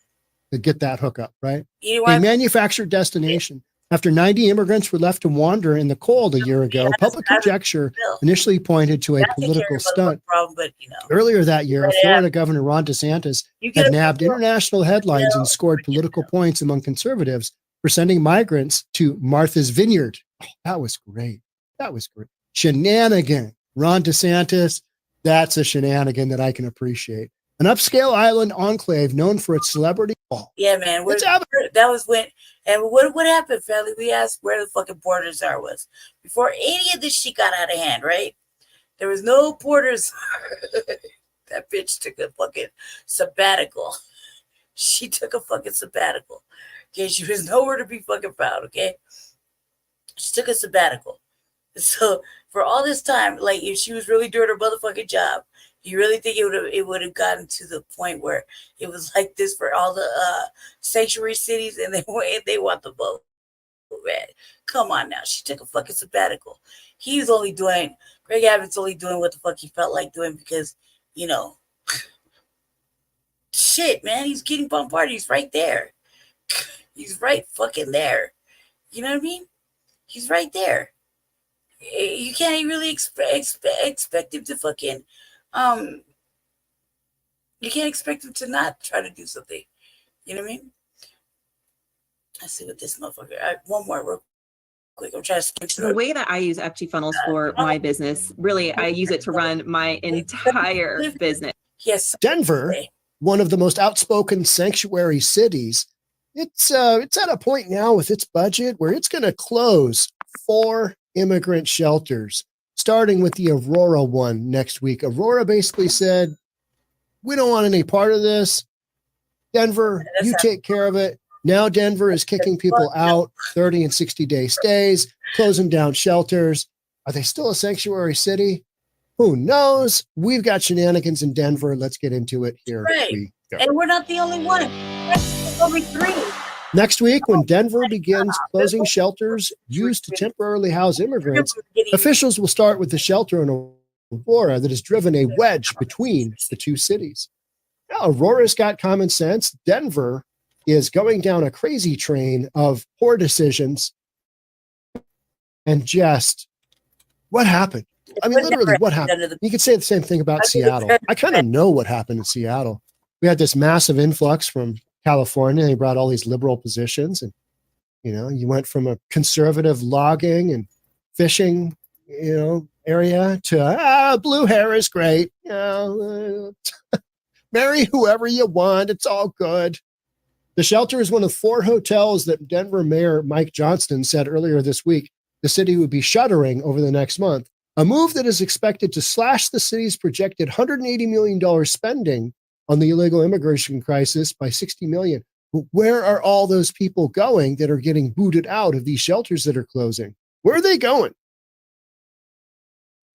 S7: to get that hookup, right? A manufactured destination. After 90 immigrants were left to wander in the cold a year ago, public conjecture initially pointed to a political stunt. Earlier that year, Florida Governor Ron DeSantis had nabbed international headlines and scored political points among conservatives for sending migrants to Martha's Vineyard. Oh, that was great. That was great. Shenanigan. Ron DeSantis, that's a shenanigan that I can appreciate. An upscale island enclave known for its celebrity ball.
S2: Yeah, man. That was when, and what happened, family? We asked where the fucking borders are was. Before any of this shit got out of hand, right? There was no borders. That bitch took a fucking sabbatical. She took a fucking sabbatical. Okay, she was nowhere to be fucking found, okay? She took a sabbatical. So for all this time, like, if she was really doing her motherfucking job, you really think it would have gotten to the point where it was like this for all the sanctuary cities, and they want the vote, man? Come on now, she took a fucking sabbatical. Greg Abbott's only doing what the fuck he felt like doing because, shit, man, he's getting bombarded. He's right there. He's right fucking there. You know what I mean? He's right there. You can't really expect him to fucking, you can't expect him to not try to do something. You know what I mean? Let's see what this motherfucker. One more real quick. I'm trying to skim through
S11: The
S2: it.
S11: way that I use FT funnels for my business, really, I use it to run my entire business.
S2: Yes,
S7: Denver, one of the most outspoken sanctuary cities, it's at a point now with its budget where it's going to close 4 immigrant shelters, starting with the Aurora one next week. Aurora basically said, we don't want any part of this. Denver, you take care of it. Now Denver is kicking people out, 30 and 60-day stays, closing down shelters. Are they still a sanctuary city? Who knows? We've got shenanigans in Denver. Let's get into it. Here we go.
S2: And we're not the only one. Only 3.
S7: Next week, when Denver begins closing shelters used to temporarily house immigrants, officials will start with the shelter in Aurora that has driven a wedge between the two cities. Now, Aurora's got common sense. Denver is going down a crazy train of poor decisions. And just what happened? I mean, literally, what happened? You could say the same thing about Seattle. I kind of know what happened in Seattle. We had this massive influx from California. They brought all these liberal positions. And, you know, you went from a conservative logging and fishing, you know, area to, blue hair is great. You know, marry whoever you want. It's all good. The shelter is one of 4 hotels that Denver Mayor Mike Johnston said earlier this week the city would be shuttering over the next month, a move that is expected to slash the city's projected $180 million spending on the illegal immigration crisis by $60 million. But where are all those people going that are getting booted out of these shelters that are closing? Where are they going?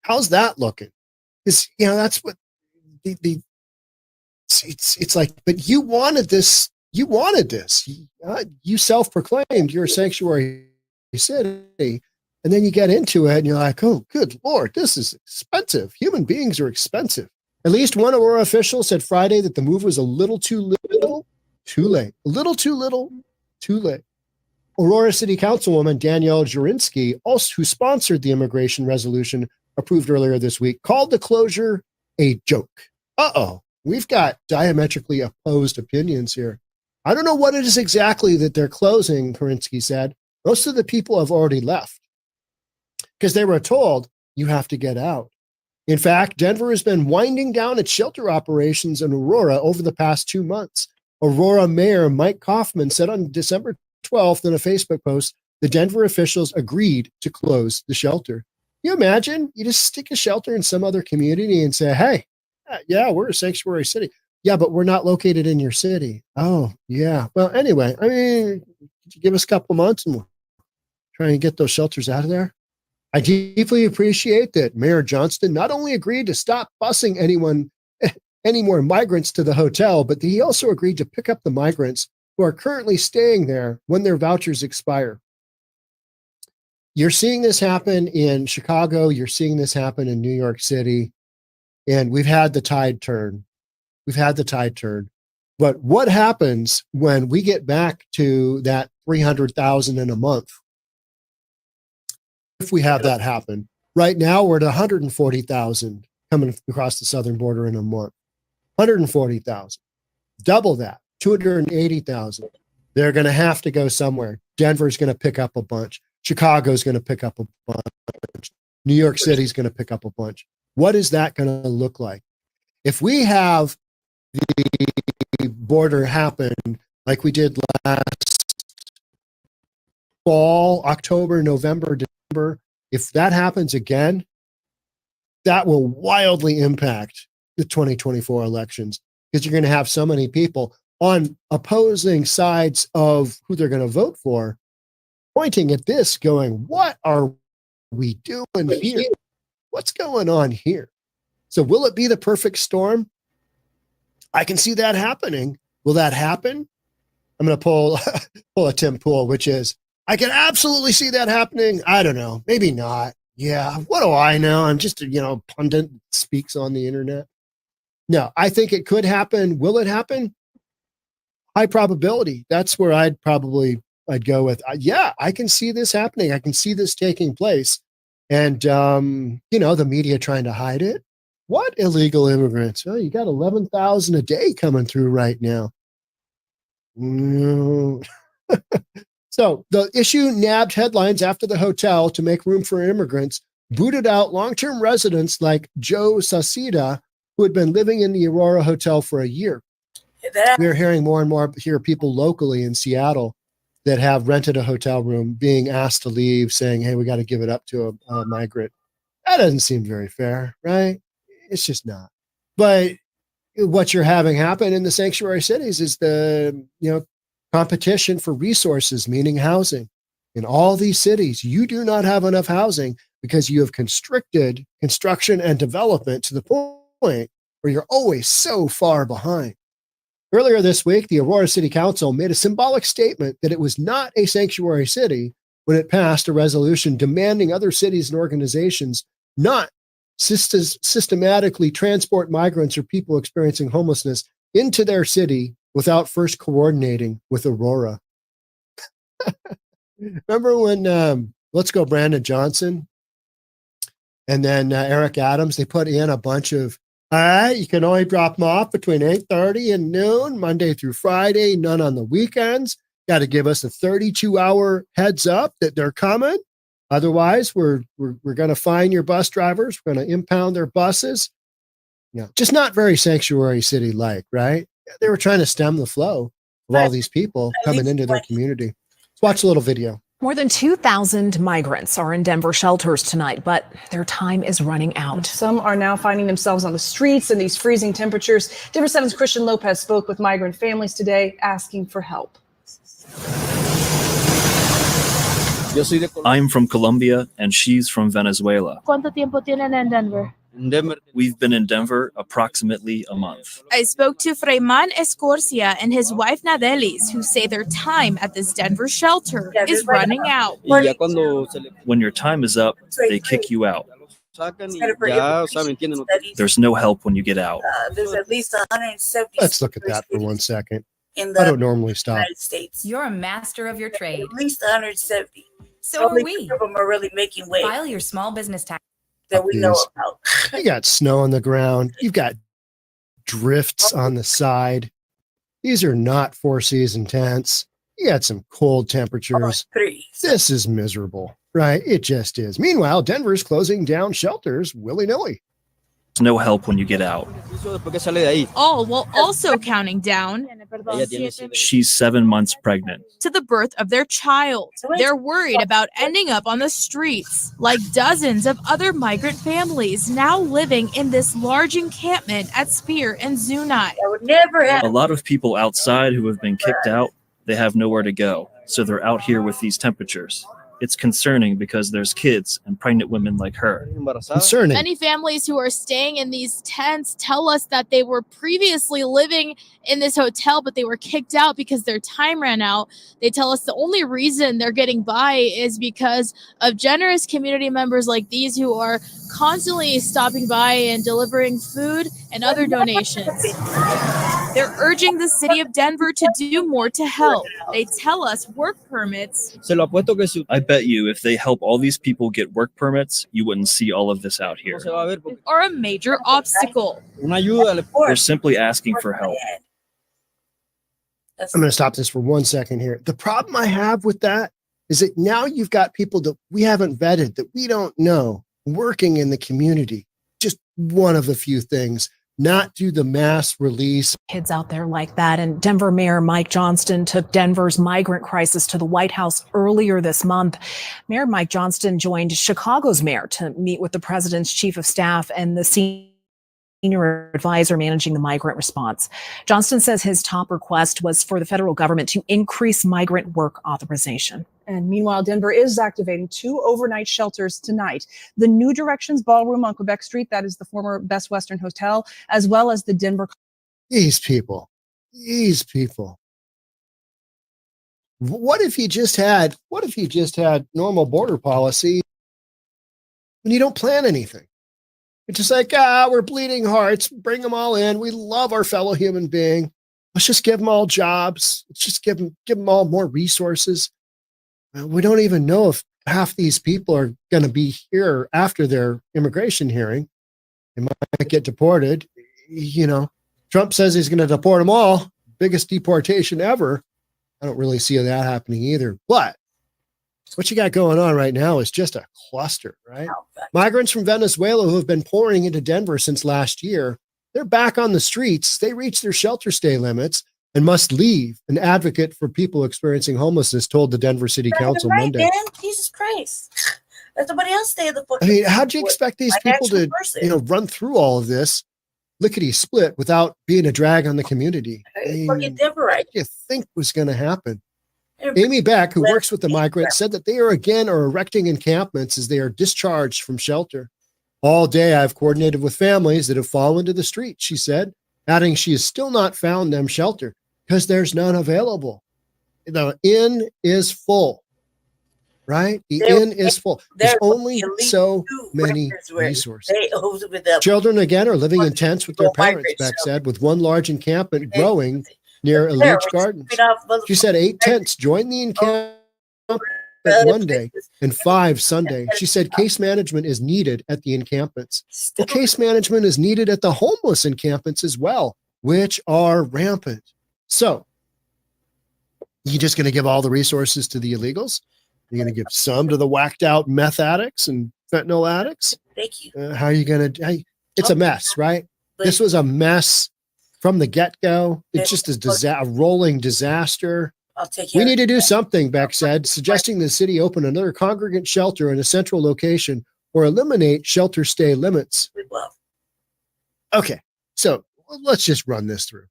S7: How's that looking? Because, you know, that's what it's like, but you wanted this. You wanted this. You self-proclaimed you're a sanctuary city. And then you get into it and you're like, oh, good Lord, this is expensive. Human beings are expensive. At least one Aurora official said Friday that the move was a little too little, too late. A little too little, too late. Aurora City Councilwoman Danielle Jurinsky, also who sponsored the immigration resolution approved earlier this week, called the closure a joke. Uh-oh, we've got diametrically opposed opinions here. I don't know what it is exactly that they're closing, Jurinsky said. Most of the people have already left because they were told you have to get out. In fact, Denver has been winding down its shelter operations in Aurora over the past 2 months. Aurora Mayor Mike Kaufman said on December 12th in a Facebook post, the Denver officials agreed to close the shelter. Can you imagine? You just stick a shelter in some other community and say, hey, yeah, we're a sanctuary city. Yeah, but we're not located in your city. Oh, yeah. Well, anyway, I mean, give us a couple months and we'll try and get those shelters out of there. I deeply appreciate that Mayor Johnston not only agreed to stop busing any more migrants to the hotel, but he also agreed to pick up the migrants who are currently staying there when their vouchers expire. You're seeing this happen in Chicago. You're seeing this happen in New York City. And we've had the tide turn. We've had the tide turn. But what happens when we get back to that 300,000 in a month? If we have that happen, right now we're at 140,000 coming across the southern border in a month. 140,000. Double that, 280,000. They're going to have to go somewhere. Denver's going to pick up a bunch. Chicago's going to pick up a bunch. New York City's going to pick up a bunch. What is that going to look like? If we have the border happen like we did last fall, October, November, December, if that happens again, that will wildly impact the 2024 elections because you're going to have so many people on opposing sides of who they're going to vote for pointing at this going, what are we doing here? What's going on here? So will it be the perfect storm? I can see that happening. Will that happen? I'm going to pull a Tim Pool, which is, I can absolutely see that happening. I don't know. Maybe not. Yeah. What do I know? I'm just a, pundit that speaks on the internet. No, I think it could happen. Will it happen? High probability. That's where I'd go with, yeah, I can see this happening. I can see this taking place. And, the media trying to hide it. What illegal immigrants? Oh, you got 11,000 a day coming through right now. So the issue nabbed headlines after the hotel, to make room for immigrants, booted out long-term residents like Joe Sasida, who had been living in the Aurora Hotel for a year. We're hearing more and more here people locally in Seattle that have rented a hotel room being asked to leave, saying, hey, we got to give it up to a migrant. That doesn't seem very fair, right? It's just not. But what you're having happen in the sanctuary cities is the, competition for resources, meaning housing. In all these cities, you do not have enough housing because you have constricted construction and development to the point where you're always so far behind. Earlier this week, the Aurora City Council made a symbolic statement that it was not a sanctuary city when it passed a resolution demanding other cities and organizations not systematically transport migrants or people experiencing homelessness into their city without first coordinating with Aurora. Remember when Let's Go Brandon Johnson and then Eric Adams, they put in a bunch of, all right, you can only drop them off between 8:30 and noon, Monday through Friday, none on the weekends. Got to give us a 32-hour heads up that they're coming. Otherwise, we're going to fine your bus drivers. We're going to impound their buses. Just not very sanctuary city-like, right? They were trying to stem the flow of all these people coming into their community. Let's watch a little video.
S1: More than 2,000 migrants are in Denver shelters tonight, but their time is running out.
S12: Some are now finding themselves on the streets in these freezing temperatures. Denver 7's Christian Lopez spoke with migrant families today asking for help.
S13: I'm from Colombia and she's from Venezuela.
S25: ¿Cuánto tiempo tienen en Denver?
S13: We've been in Denver approximately a month.
S25: I spoke to Freyman Escorcia and his wife Nadelis, who say their time at this Denver shelter is running out.
S13: When your time is up, they kick you out. There's no help when you get out.
S2: There's at least 170.
S7: Let's look at that for 1 second. I don't normally stop.
S2: United States.
S14: You're a master of your trade.
S2: At least 170.
S14: So are we.
S2: Of them are really making waves.
S14: File your small business tax
S2: that we know about.
S7: You got snow on the ground. You've got drifts on the side. These are not four-season tents. You got some cold temperatures. This is miserable, right? It just is. Meanwhile, Denver's closing down shelters willy-nilly.
S13: There's no help when you get out.
S25: All while also counting down
S13: She's 7 months pregnant.
S25: to the birth of their child. They're worried about ending up on the streets, like dozens of other migrant families now living in this large encampment at Spear and Zunai.
S13: A lot of people outside who have been kicked out, they have nowhere to go. So they're out here with these temperatures. It's concerning because there's kids and pregnant women like her.
S7: Concerning.
S25: Many families who are staying in these tents tell us that they were previously living in this hotel, but they were kicked out because their time ran out. They tell us the only reason they're getting by is because of generous community members like these who are constantly stopping by and delivering food and other donations. They're urging the city of Denver to do more to help. They tell us work permits.
S13: I bet you if they help all these people get work permits, you wouldn't see all of this out here.
S25: Are a major obstacle.
S13: They're simply asking for help.
S7: I'm going to stop this for 1 second here. The problem I have with that is that now you've got people that we haven't vetted, that we don't know, working in the community. Just one of the few things. Not do the mass release.
S1: Kids out there like that. And Denver Mayor Mike Johnston took Denver's migrant crisis to the White House earlier this month. Mayor Mike Johnston joined Chicago's mayor to meet with the president's chief of staff and the senior advisor managing the migrant response. Johnston says his top request was for the federal government to increase migrant work authorization.
S12: And meanwhile, Denver is activating 2 overnight shelters tonight. The New Directions Ballroom on Quebec Street, that is the former Best Western Hotel, as well as the Denver.
S7: These people. What if you just had normal border policy when you don't plan anything? It's just like, we're bleeding hearts. Bring them all in. We love our fellow human being. Let's just give them all jobs. Let's just give them all more resources. We don't even know if half these people are going to be here after their immigration hearing. They might get deported. Trump says he's going to deport them all. Biggest deportation ever. I don't really see that happening either. But what you got going on right now is just a cluster, right? Migrants from Venezuela who have been pouring into Denver since last year, they're back on the streets. They reached their shelter stay limits and must leave. An advocate for people experiencing homelessness told the Denver City Council Monday.
S2: Man, Jesus Christ. Let somebody else stay in the fucking.
S7: I mean, how'd you expect these people to, run through all of this lickety split without being a drag on the community? I mean,
S2: fucking Denver,
S7: what do you think was going to happen? Amy Beck, who works with the migrants, said that they are erecting encampments as they are discharged from shelter. All day, I've coordinated with families that have fallen to the street, she said, adding she has still not found them shelter because there's none available. The inn is full, right? The inn is full. There's only so many resources. Children, again, are living in tents with their parents, Beck said, with one large encampment growing near Elite Gardens. She said 8 tents joined the encampment one day and 5 Sunday. She said case management is needed at the encampments. Well, case management is needed at the homeless encampments as well, which are rampant. So, you just going to give all the resources to the illegals? You're going to give some to the whacked out meth addicts and fentanyl addicts?
S2: Thank you.
S7: How are you going to? It's a mess, right? This was a mess from the get-go. It's just a rolling disaster.
S2: I'll take care.
S7: We need to do something, Beck said, suggesting the city open another congregant shelter in a central location or eliminate shelter stay limits. Okay, so let's just run this through.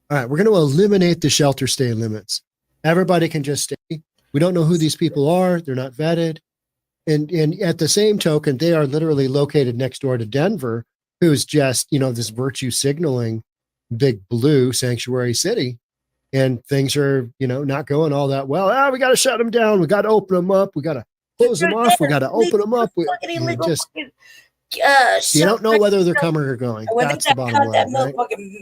S7: All right, we're going to eliminate the shelter stay limits. Everybody can just stay. We don't know who these people are. They're not vetted. And at the same token, they are literally located next door to Denver, who's just, this virtue signaling big blue sanctuary city. And things are, not going all that well. We got to shut them down. We got to open them up. We got to close them off. We got to open them up. You don't know whether they're coming or going. That's the bottom line, right?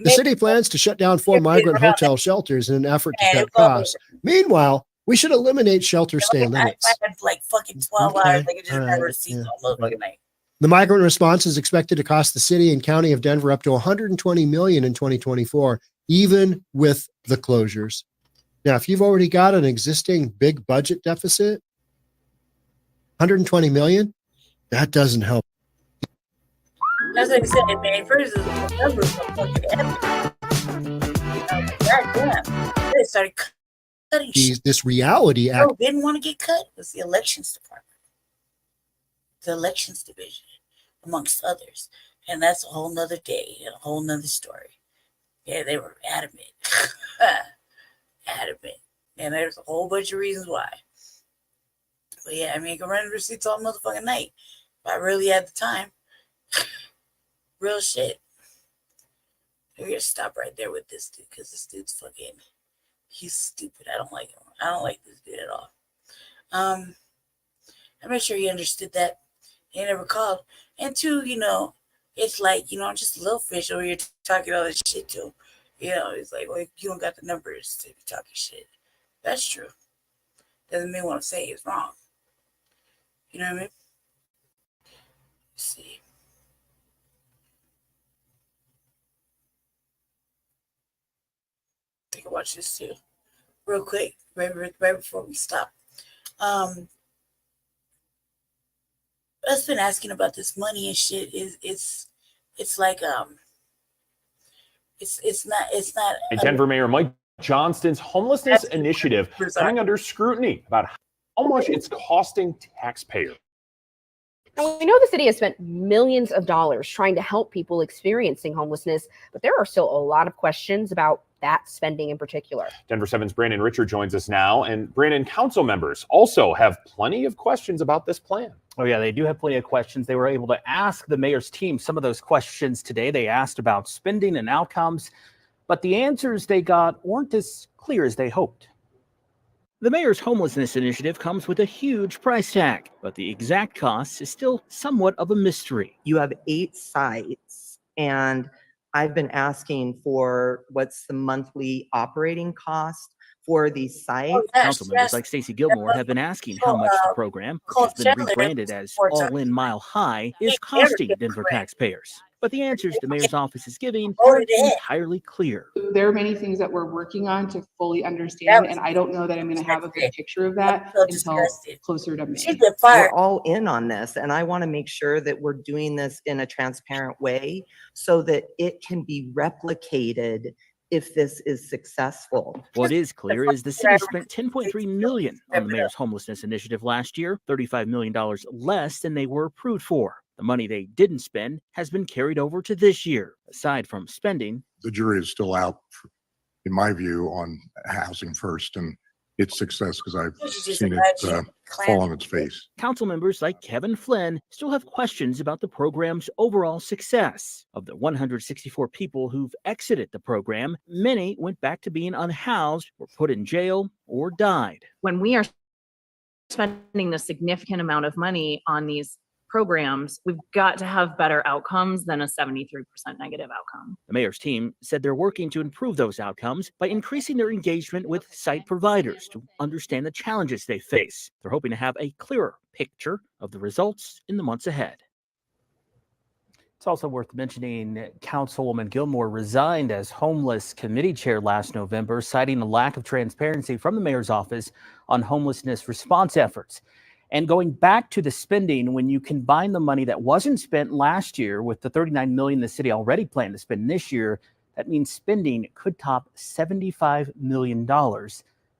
S7: The city plans to shut down 4 migrant hotel shelters in an effort to cut costs. Meanwhile, we should eliminate shelter stay limits.
S2: Like fucking 12 hours. They can just never see all fucking night.
S7: The migrant response is expected to cost the city and county of Denver up to $120 million in 2024, even with the closures. Now, if you've already got an existing big budget deficit, $120 million, that doesn't help.
S2: That's what I said, man. First, the numbers are fucking epic. Goddamn. They started cutting shit.
S7: This reality act.
S2: Didn't want to get cut. It was the elections department, the elections division, amongst others. And that's a whole nother day, a whole nother story. Yeah, they were adamant. Adamant. And there's a whole bunch of reasons why. But yeah, I can run receipts all motherfucking night if I really had the time. Real shit. We're gonna stop right there with this dude because this dude's fucking, he's stupid. I don't like him. I don't like this dude at all. I'm not sure he understood that. He never called. And 2, it's like, I'm just a little fish over here talking all this shit to him. It's like, well, you don't got the numbers to be talking shit. That's true. Doesn't mean what I'm saying is wrong. You know what I mean? Let's see. I can watch this too. Real quick, right before we stop. I've been asking about this money and shit. It's like it's not.
S5: Denver Mayor Mike Johnston's homelessness initiative coming under scrutiny about how much it's costing taxpayers.
S23: Now, we know the city has spent millions of dollars trying to help people experiencing homelessness, but there are still a lot of questions about that spending in particular.
S5: Denver 7's Brandon Richard joins us now, and Brandon, council members also have plenty of questions about this plan.
S3: Oh yeah, they do have plenty of questions. They were able to ask the mayor's team some of those questions today. They asked about spending and outcomes, but the answers they got weren't as clear as they hoped. The mayor's homelessness initiative comes with a huge price tag, but the exact cost is still somewhat of a mystery.
S9: You have 8 sites, and I've been asking for what's the monthly operating cost for these sites.
S3: Council members like Stacey Gilmore have been asking how much the program, which has been rebranded as All In Mile High, is costing Denver taxpayers. But the answers the mayor's office is giving aren't entirely clear.
S4: There are many things that we're working on to fully understand, and I don't know that I'm going to have a good picture of that until closer to May.
S9: We're all in on this, and I want to make sure that we're doing this in a transparent way so that it can be replicated if this is successful.
S3: What is clear is the city spent $10.3 million on the mayor's homelessness initiative last year, $35 million less than they were approved for. The money they didn't spend has been carried over to this year. Aside from spending,
S15: the jury is still out, in my view, on Housing First and its success, because I've seen it fall on its face.
S3: Council members like Kevin Flynn still have questions about the program's overall success. Of the 164 people who've exited the program, many went back to being unhoused, were put in jail, or died.
S16: When we are spending a significant amount of money on these programs, we've got to have better outcomes than a 73% negative outcome.
S3: The mayor's team said they're working to improve those outcomes by increasing their engagement with site providers to understand the challenges they face. They're hoping to have a clearer picture of the results in the months ahead. It's also worth mentioning Councilwoman Gilmore resigned as homeless committee chair last November, citing a lack of transparency from the mayor's office on homelessness response efforts. And going back to the spending, when you combine the money that wasn't spent last year with the $39 million the city already planned to spend this year, that means spending could top $75 million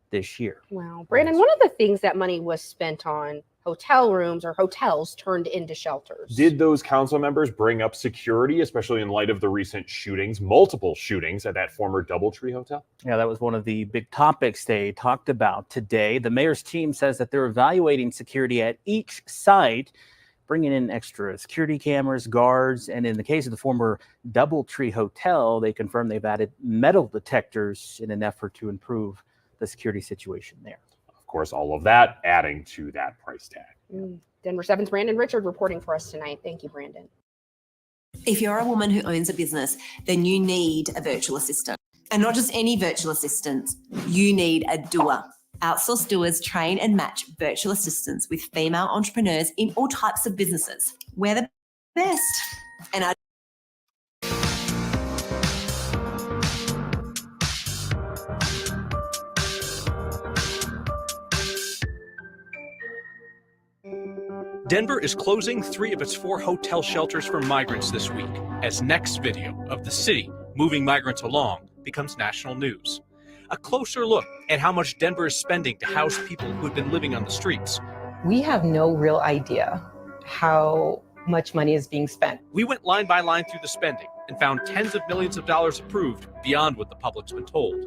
S3: this year.
S23: Wow. Brandon, one of the things that money was spent on, hotel rooms or hotels turned into shelters.
S5: Did those council members bring up security, especially in light of the recent shootings, multiple shootings at that former DoubleTree hotel?
S3: Yeah, that was one of the big topics they talked about today. The mayor's team says that they're evaluating security at each site, bringing in extra security cameras, guards, and in the case of the former DoubleTree hotel, they confirmed they've added metal detectors in an effort to improve the security situation there.
S5: Of course, all of that adding to that price tag.
S23: Denver 7's Brandon Richard reporting for us tonight. Thank you, Brandon.
S17: If you're a woman who owns a business, then you need a virtual assistant. And not just any virtual assistant, you need a doer. Outsourced doers train and match virtual assistants with female entrepreneurs in all types of businesses. We're the best. And our
S18: Denver is closing 3 of its 4 hotel shelters for migrants this week, as next video of the city moving migrants along becomes national news. A closer look at how much Denver is spending to house people who've been living on the streets.
S23: We have no real idea how much money is being spent.
S18: We went line by line through the spending and found tens of millions of dollars approved beyond what the public's been told.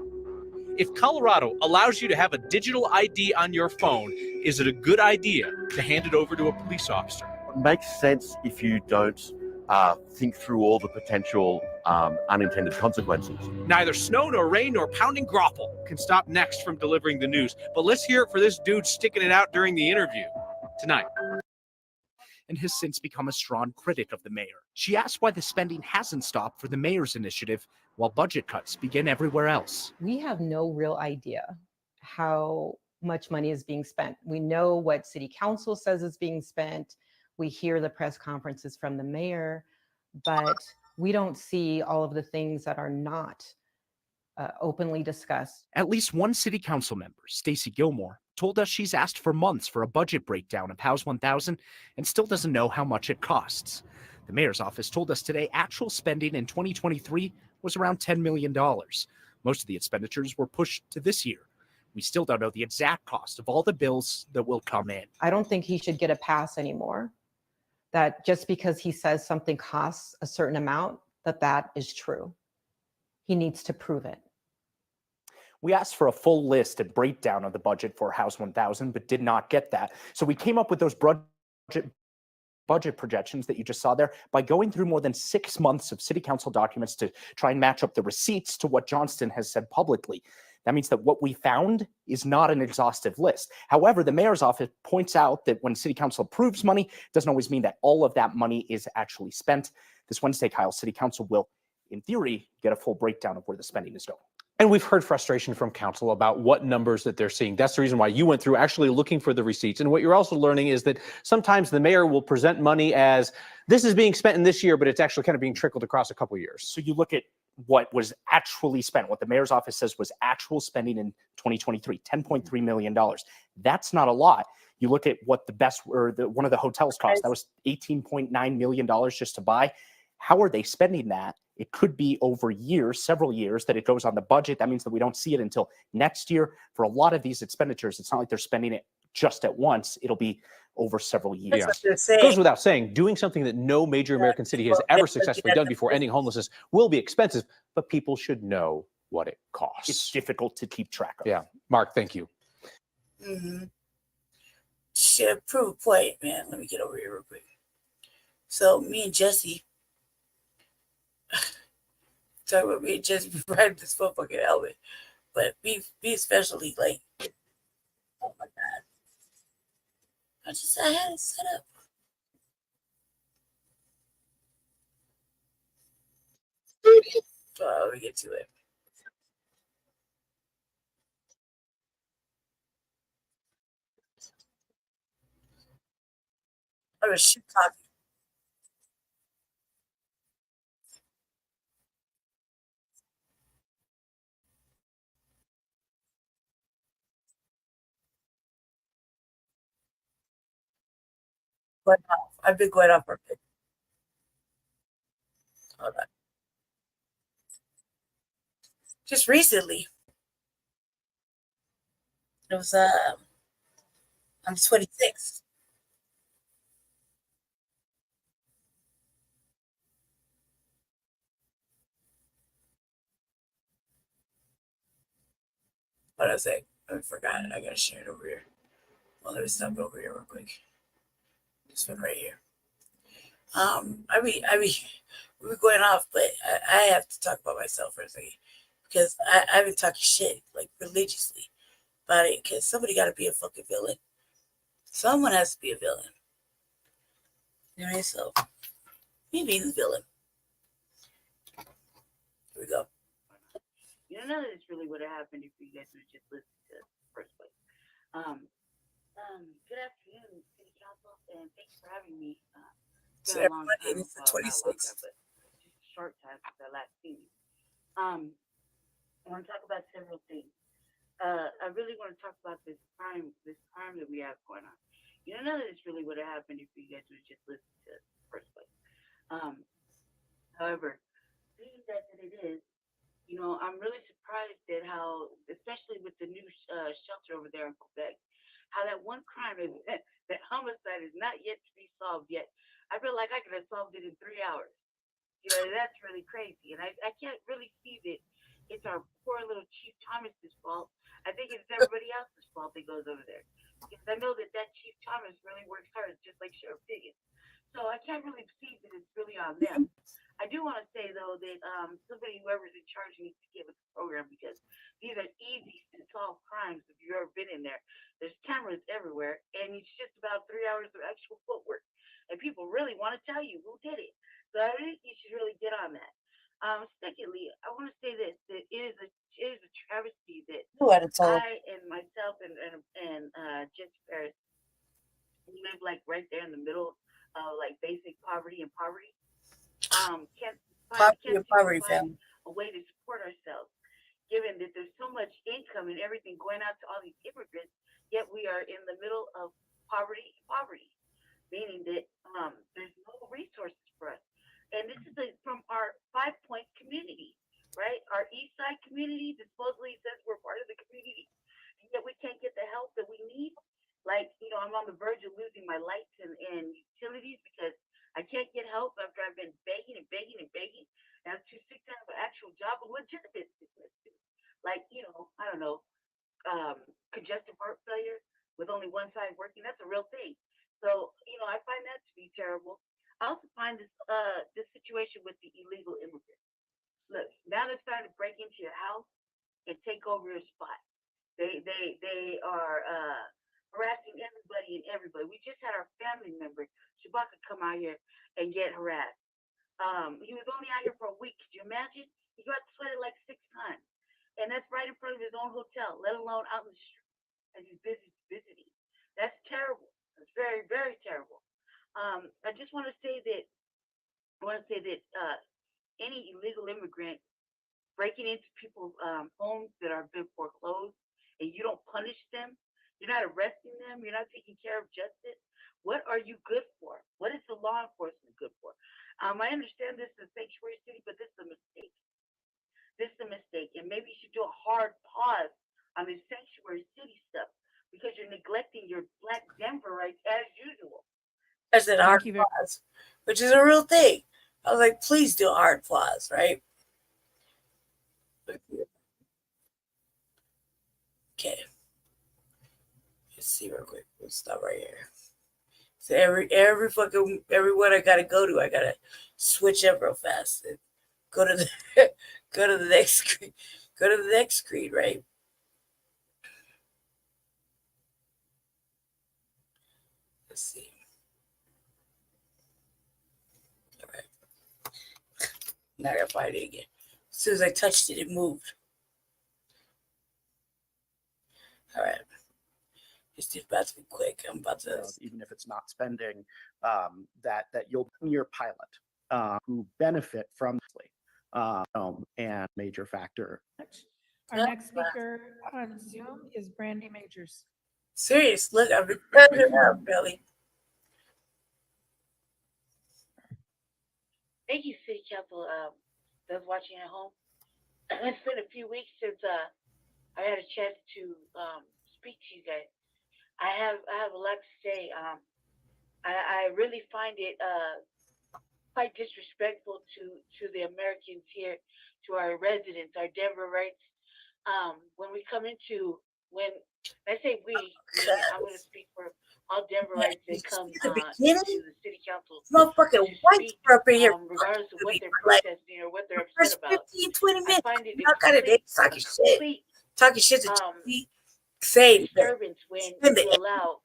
S18: If Colorado allows you to have a digital ID on your phone, is it a good idea to hand it over to a police officer?
S19: It makes sense if you don't think through all the potential unintended consequences.
S18: Neither snow nor rain nor pounding grapple can stop Next from delivering the news. But let's hear it for this dude sticking it out during the interview tonight. And has since become a strong critic of the mayor. She asked why the spending hasn't stopped for the mayor's initiative while budget cuts begin everywhere else.
S23: We have no real idea how much money is being spent. We know what city council says is being spent. We hear the press conferences from the mayor, but we don't see all of the things that are not openly discussed.
S18: At least one city council member, Stacey Gilmore, told us she's asked for months for a budget breakdown of House 1000 and still doesn't know how much it costs. The mayor's office told us today actual spending in 2023 was around $10 million. Most of the expenditures were pushed to this year. We still don't know the exact cost of all the bills that will come in.
S23: I don't think he should get a pass anymore. That just because he says something costs a certain amount, that is true. He needs to prove it.
S18: We asked for a full list and breakdown of the budget for House 1000, but did not get that. So we came up with those budget projections that you just saw there by going through more than 6 months of city council documents to try and match up the receipts to what Johnston has said publicly. That means that what we found is not an exhaustive list. However, the mayor's office points out that when city council approves money, it doesn't always mean that all of that money is actually spent. This Wednesday, Kyle, city council will, in theory, get a full breakdown of where the spending is going.
S8: And we've heard frustration from council about what numbers that they're seeing. That's the reason why you went through actually looking for the receipts. And what you're also learning is that sometimes the mayor will present money as this is being spent in this year, but it's actually kind of being trickled across a couple of years.
S18: So you look at what was actually spent, what the mayor's office says was actual spending in 2023, $10.3 million. That's not a lot. You look at what the best or one of the hotels cost, that was $18.9 million just to buy. How are they spending that? It could be over years, several years, that it goes on the budget. That means that we don't see it until next year. For a lot of these expenditures, it's not like they're spending it just at once. It'll be over several years.
S8: It goes without saying, doing something that no major American city has ever successfully done before ending homelessness will be expensive, but people should know what it costs.
S18: It's difficult to keep track of.
S8: Yeah. Mark, thank you.
S2: Mm-hmm. Should prove a point, man. Let me get over here real quick. So me and Jesse talk about me and Jesse riding this fucking helmet, but me especially, like, oh my god, I had it set up. Well, let me get to it. I was shit talking. Going off. I've been going off for a bit. Hold on. Just recently. It was on the 26th. What did I say? I forgot it. I gotta share it over here. Well, let me stop over here real quick. This one right here. We're going off, but I have to talk about myself for a second because I've been talking shit like religiously about it because somebody got to be a fucking villain. Someone has to be a villain. You know, so me being the villain. Here we go.
S20: You know, none of this really would have happened if you guys would just listen to the first place. Good afternoon, City Council, and thanks for having me. It's been a long time.
S2: It's the 26th.
S20: But just a short time since I last seen you. I want to talk about several things. I really want to talk about this crime that we have going on. You know, none of this really would have happened if you guys would just listen to the first place. However, being that it is, you know, I'm really surprised at how, especially with the new shelter over there in Quebec, how that one crime is, that homicide is not yet to be solved yet. I feel like I could have solved it in 3 hours. You know, that's really crazy. And I can't really see that it's our poor little Chief Thomas's fault. I think it's everybody else's fault that goes over there. Because I know that Chief Thomas really works hard, just like Sheriff Diggins. So I can't really see that it's really on them. I do want to say, though, that somebody, whoever's in charge, needs to give us a program because these are easy to solve crimes if you've ever been in there. There's cameras everywhere, and it's just about 3 hours of actual footwork. And people really want to tell you who did it. So I think you should really get on that. Secondly, I want to say that it is a travesty that I and myself and Jesse Ferris, we live like right there in the middle of like basic poverty and poverty. Can't find a way to support ourselves, given that there's so much income and everything going out to all these immigrants, yet we are in the middle of poverty, meaning that there's no resources for us. And this is from our 5 Point community, right? Our East Side community supposedly says we're part of the community, and yet we can't get the help that we need. Like, you know, I'm on the verge of losing my lights and utilities because I can't get help after I've been begging. And I'm too sick to have an actual job, a legitimate business. Like, you know, I don't know, congestive heart failure with only one side working, that's a real thing. So, you know, I find that to be terrible. I also find this situation with the illegal immigrants. Look, now they're starting to break into your house and take over your spot. They are harassing everybody and everybody. We just had our family member, Shabaka, come out here and get harassed. He was only out here for a week. Could you imagine? He got sweated like 6 times. And that's right in front of his own hotel, let alone out in the street as he's visiting. That's terrible. That's very, very terrible. I just want to say that any illegal immigrant breaking into people's homes that are been foreclosed, and you don't punish them, you're not arresting them, you're not taking care of justice. What are you good for? What is the law enforcement good for? I understand this is a sanctuary city, but this is a mistake. This is a mistake, and maybe you should do a hard pause on this sanctuary city stuff because you're neglecting your Black Denverites as usual.
S2: I said hard pause, which is a real thing. I was like, please do a hard pause, right? Okay. Let's see real quick. We'll stop right here. So everyone I gotta go to, I gotta switch up real fast. Go to the go to the next screen. Go to the next screen, right? Let's see. All right. Now I gotta find it again. As soon as I touched it, it moved. All right. It's about to be quick. I'm about to.
S6: Even if it's not spending, that you'll your pilot who benefit from and major factor.
S10: Our next speaker on Zoom is Brandy Majors.
S2: Serious. Look, I've been cutting it up, Billy.
S20: Thank you, City Council. Those watching at home. It's been a few weeks since I had a chance to speak to you guys. I have a lot to say. I really find it quite disrespectful to the Americans here, to our residents, our Denverites. When I say we, I'm going to speak for all Denverites that come to the City Council.
S2: Motherfucking whites are up in here.
S20: Regardless of what they're protesting or what they're upset about.
S2: 15, 20 minutes.
S20: I find it
S2: Y'all got it. They talking shit. Talking shit to say
S20: disturbance when you allow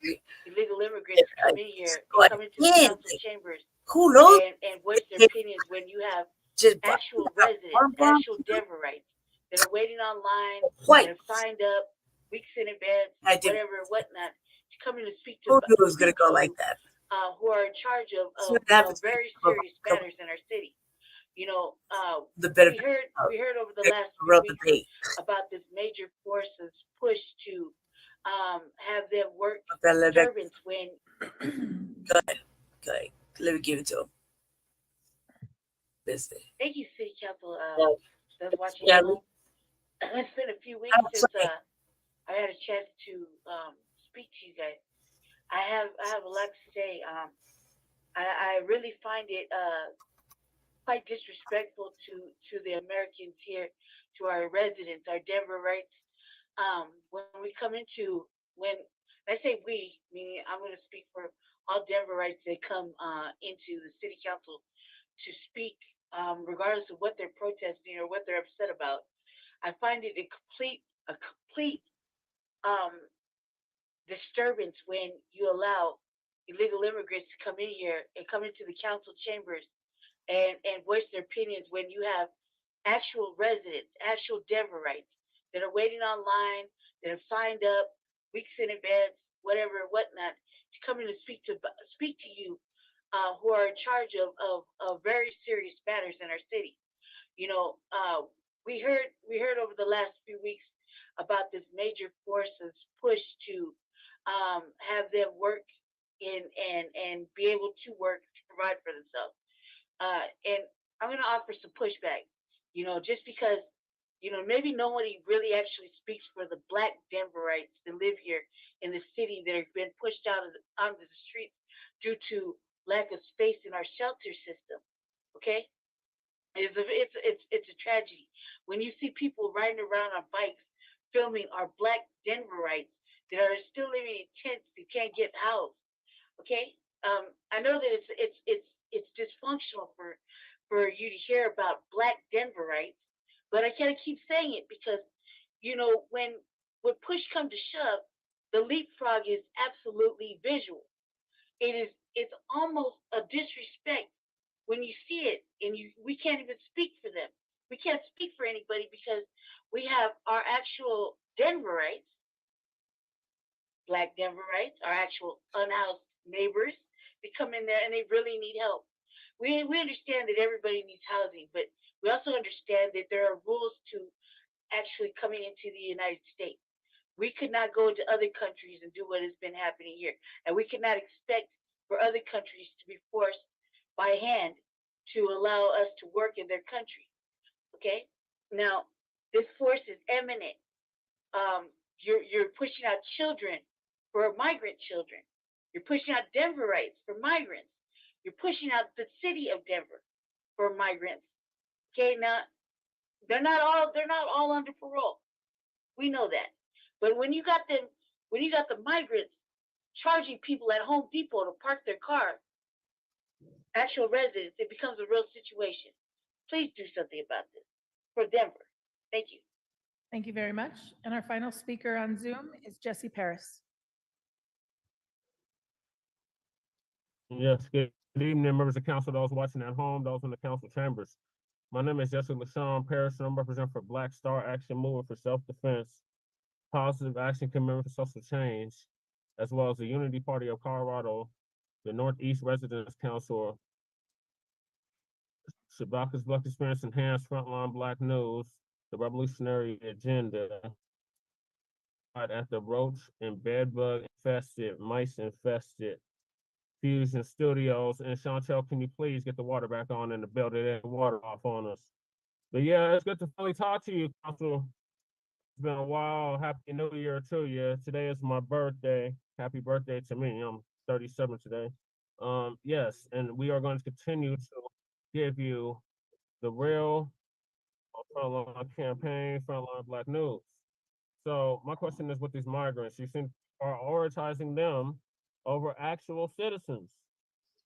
S20: illegal immigrants to come in here, come into the council chambers,
S2: who knows,
S20: and voice their opinions when you have actual residents, actual Denverites that are waiting online, that have signed up weeks in advance, whatever, whatnot, to come in and speak to.
S2: Who knew it was gonna go like that?
S20: Who are in charge of very serious matters in our city. You know,
S2: we
S20: heard over the last few weeks about this major forces push to have them work servants when.
S2: Go ahead. Let me give it to him.
S20: Thank you, City Council. Those watching at home. It's been a few weeks since I had a chance to speak to you guys. I have a lot to say. I really find it quite disrespectful to the Americans here, to our residents, our Denverites. When I say we, meaning I'm going to speak for all Denverites that come into the City Council to speak, regardless of what they're protesting or what they're upset about. I find it a complete disturbance when you allow illegal immigrants to come in here and come into the council chambers and voice their opinions when you have actual residents, actual Denverites that are waiting online, that have signed up weeks in advance, whatever, whatnot, to come in and speak to you, who are in charge of very serious matters in our city. You know, we heard over the last few weeks about this major forces push to have them work and be able to work to provide for themselves. And I'm going to offer some pushback, you know, just because, you know, maybe nobody really actually speaks for the Black Denverites that live here in the city that have been pushed onto the streets due to lack of space in our shelter system. Okay, it's a tragedy when you see people riding around on bikes filming our Black Denverites that are still living in tents that can't get housed. Okay, I know that it's dysfunctional for you to hear about Black Denverites, but I gotta keep saying it because, you know, when push comes to shove, the leapfrog is absolutely visual. It's almost a disrespect when you see it and we can't even speak for them. We can't speak for anybody because we have our actual Denverites, Black Denverites, our actual unhoused neighbors. They come in there and they really need help. We understand that everybody needs housing, but we also understand that there are rules to actually coming into the United States. We could not go into other countries and do what has been happening here. And we cannot expect for other countries to be forced by hand to allow us to work in their country. Okay? Now, this force is imminent. You're pushing out children for migrant children. You're pushing out Denverites for migrants. You're pushing out the city of Denver for migrants. Okay, now they're not all under parole. We know that. But when you got the migrants charging people at Home Depot to park their car, actual residents, it becomes a real situation. Please do something about this for Denver. Thank you.
S10: Thank you very much. And our final speaker on Zoom is Jesse Paris.
S11: Yes, good evening, members of council, those watching at home, those in the council chambers. My name is Jesse LaShawn Paris, and I'm representing for Black Star Action Movement for Self-Defense, Positive Action Commitment for Social Change, as well as the Unity Party of Colorado, the Northeast Residents Council, Shabaka's Black Experience Enhanced, Frontline Black News, the Revolutionary Agenda, at the roach and bedbug infested, mice infested Fusion Studios. And Chantel, can you please get the water back on and the building water off on us? But yeah, it's good to finally talk to you, Council. It's been a while. Happy New Year to you. Today is my birthday. Happy birthday to me. I'm 37 today. Yes, and we are going to continue to give you the real Frontline campaign, Frontline Black News. So my question is, with these migrants, you seem prioritizing them over actual citizens.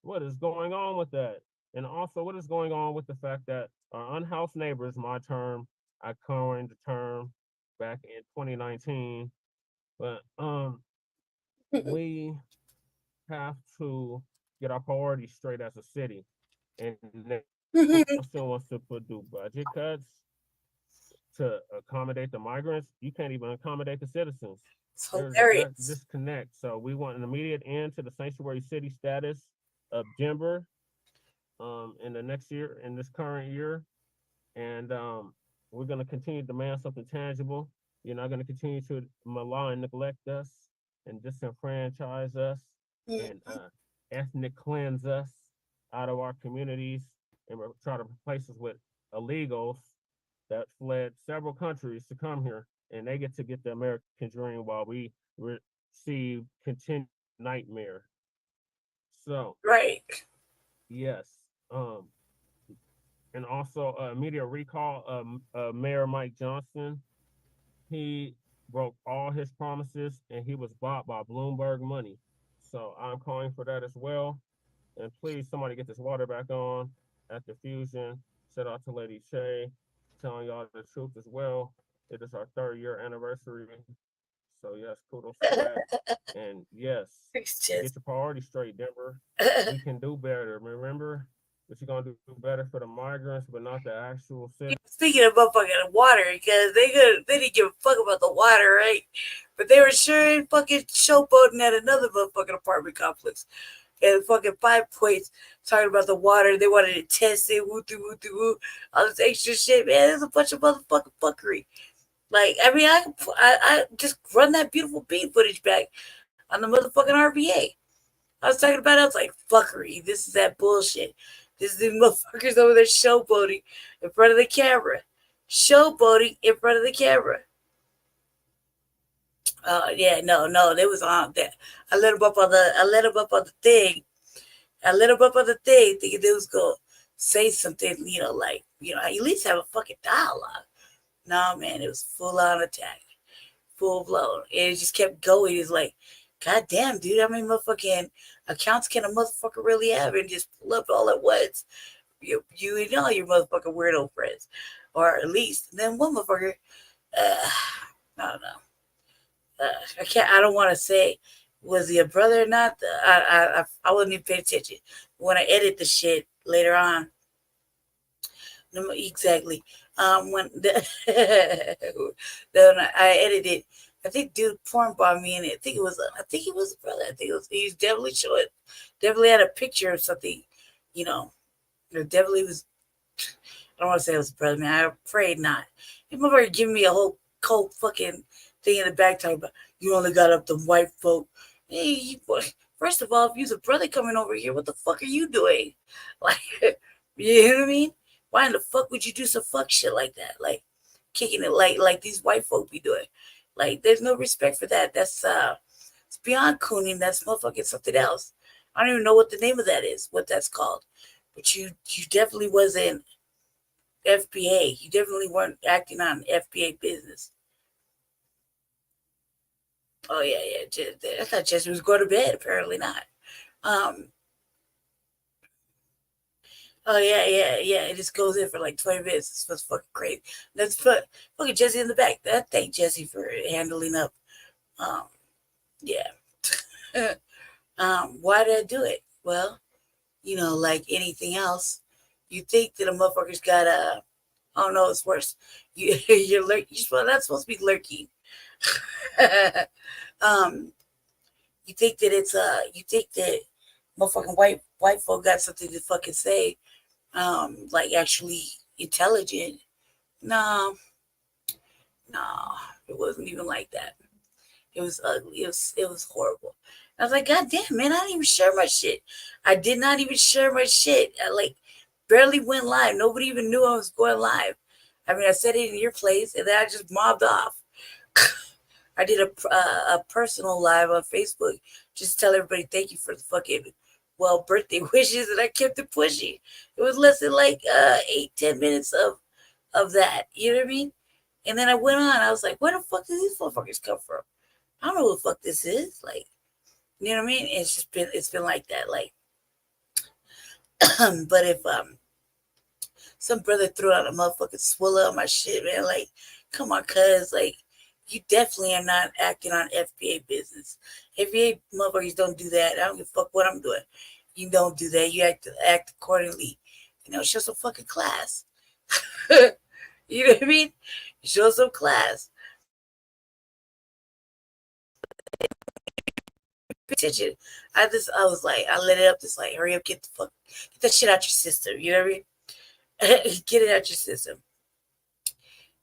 S11: What is going on with that? And also, what is going on with the fact that our unhoused neighbors, my term, I coined the term back in 2019, but we have to get our priorities straight as a city. And still wants to do budget cuts to accommodate the migrants. You can't even accommodate the citizens. There's a disconnect. So we want an immediate end to the sanctuary city status of Denver in the next year, in this current year. And we're going to continue to demand something tangible. You're not going to continue to malign, neglect us, and disenfranchise us, and ethnic cleanse us out of our communities, and try to replace us with illegals that fled several countries to come here, and they get to get the American dream while we receive continued nightmare. So
S2: right,
S11: yes, and also immediate recall of Mayor Mike Johnson. He broke all his promises, and he was bought by Bloomberg money. So I'm calling for that as well. And please, somebody get this water back on at the Fusion. Shout out to Lady Shay, telling y'all the truth as well. It is our 3rd year anniversary. So yes, kudos to that. And yes, get your priorities straight, Denver. We can do better. Remember that you're gonna do better for the migrants, but not the actual city.
S2: Speaking of motherfucking water, because they didn't give a fuck about the water, right? But they were sure fucking showboating at another motherfucking apartment complex. And fucking 5 Points talking about the water. They wanted to test it, woo, all this extra shit, man. There's a bunch of motherfucking fuckery. Like, I mean, I just run that beautiful bean footage back on the motherfucking RVA. I was talking about it. I was like, fuckery. This is that bullshit. This is the motherfuckers over there showboating in front of the camera. Showboating in front of the camera. Yeah, no, they was on that. I let them up on the thing. Thinking they was gonna say something, at least have a fucking dialogue. No, man, it was full on attack. Full blown. And it just kept going. It's like, God damn, dude, how many motherfucking accounts can a motherfucker really have and just pull up all at once? You and all your motherfucking weirdo friends. Or at least then one motherfucker, I don't know. I don't want to say was he a brother or not. I wouldn't even pay attention when I edit the shit later on. No, exactly. When then I edited, I think dude porn bombed me, and I think it was a brother. I think he was definitely showing, definitely had a picture of something, you know. It definitely was. I don't want to say it was a brother, man. I prayed not. He motherfucker giving me a whole cold fucking thing in the back talking about you only got up to white folk. Hey, first of all, if you's a brother coming over here, what the fuck are you doing? Like, you know what I mean? Why in the fuck would you do some fuck shit like that? Like kicking it like these white folk be doing. Like, there's no respect for that. That's it's beyond cooning. That's motherfucking something else. I don't even know what the name of that is, what that's called. But you definitely wasn't FBA. You definitely weren't acting on FBA business. Oh yeah. I thought Jesse was going to bed. Apparently not. Oh yeah. It just goes in for like 20 minutes. It's was fucking crazy. That's fucking Jesse in the back. I thank Jesse for handling up. Yeah. Why did I do it? Well, like anything else, you think that a motherfucker's got a. Oh no, it's worse. You're lurking. Well, that's supposed to be lurking. You think that you think that motherfucking white folk got something to fucking say, like actually intelligent. No, it wasn't even like that. It was ugly. It was horrible. I was like, God damn, man, I didn't even share my shit. I did not even share my shit. I like barely went live. Nobody even knew I was going live. I mean, I said it in your place, and then I just mobbed off. I did a personal live on Facebook, just to tell everybody thank you for the fucking birthday wishes, and I kept it pushing. It was less than like 8-10 minutes of that. You know what I mean? And then I went on. I was like, where the fuck did these motherfuckers come from? I don't know who the fuck this is. Like, you know what I mean? It's been like that. Like, but if some brother threw out a motherfucking swiller on my shit, man, like, come on, cuz, like, you definitely are not acting on FBA business. FBA motherfuckers don't do that. I don't give a fuck what I'm doing. You don't do that. You act accordingly. Show some fucking class. You know what I mean? Show some class. Attention. I was like, I let it up. Just like, hurry up, get that shit out your system. You know what I mean? Get it out your system.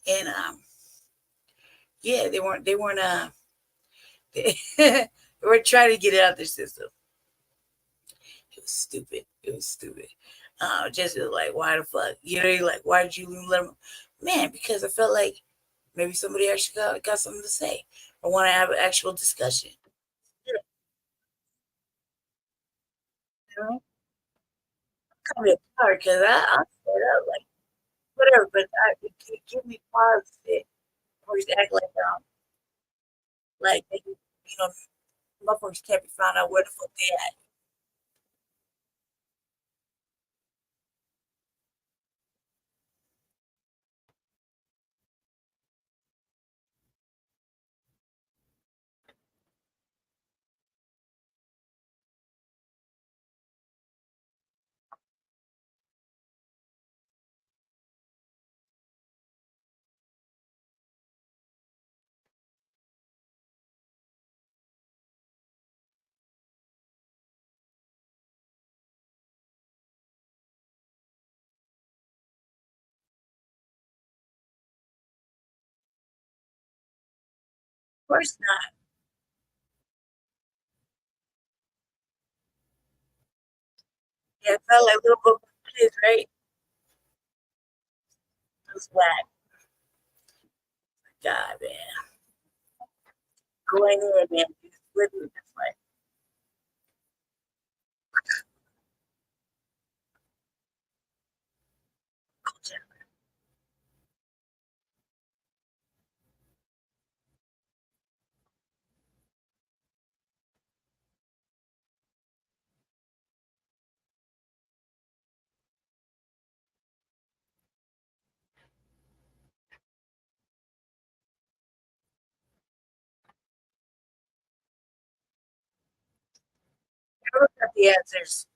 S2: And yeah, they weren't they were trying to get it out their system. It was stupid. Just like, why the fuck? You know, like, why did you let them? Man, because I felt like maybe somebody actually got something to say or want to have an actual discussion. You know? Come here, because I'll set up like whatever, but give me pause it or just act like they, motherfuckers can't be found out where the fuck they at. Of course not. Yeah, it felt like little book kids, right? It was whack. God, man. Go ahead, man. Just with me. That's like, I looked at the answers.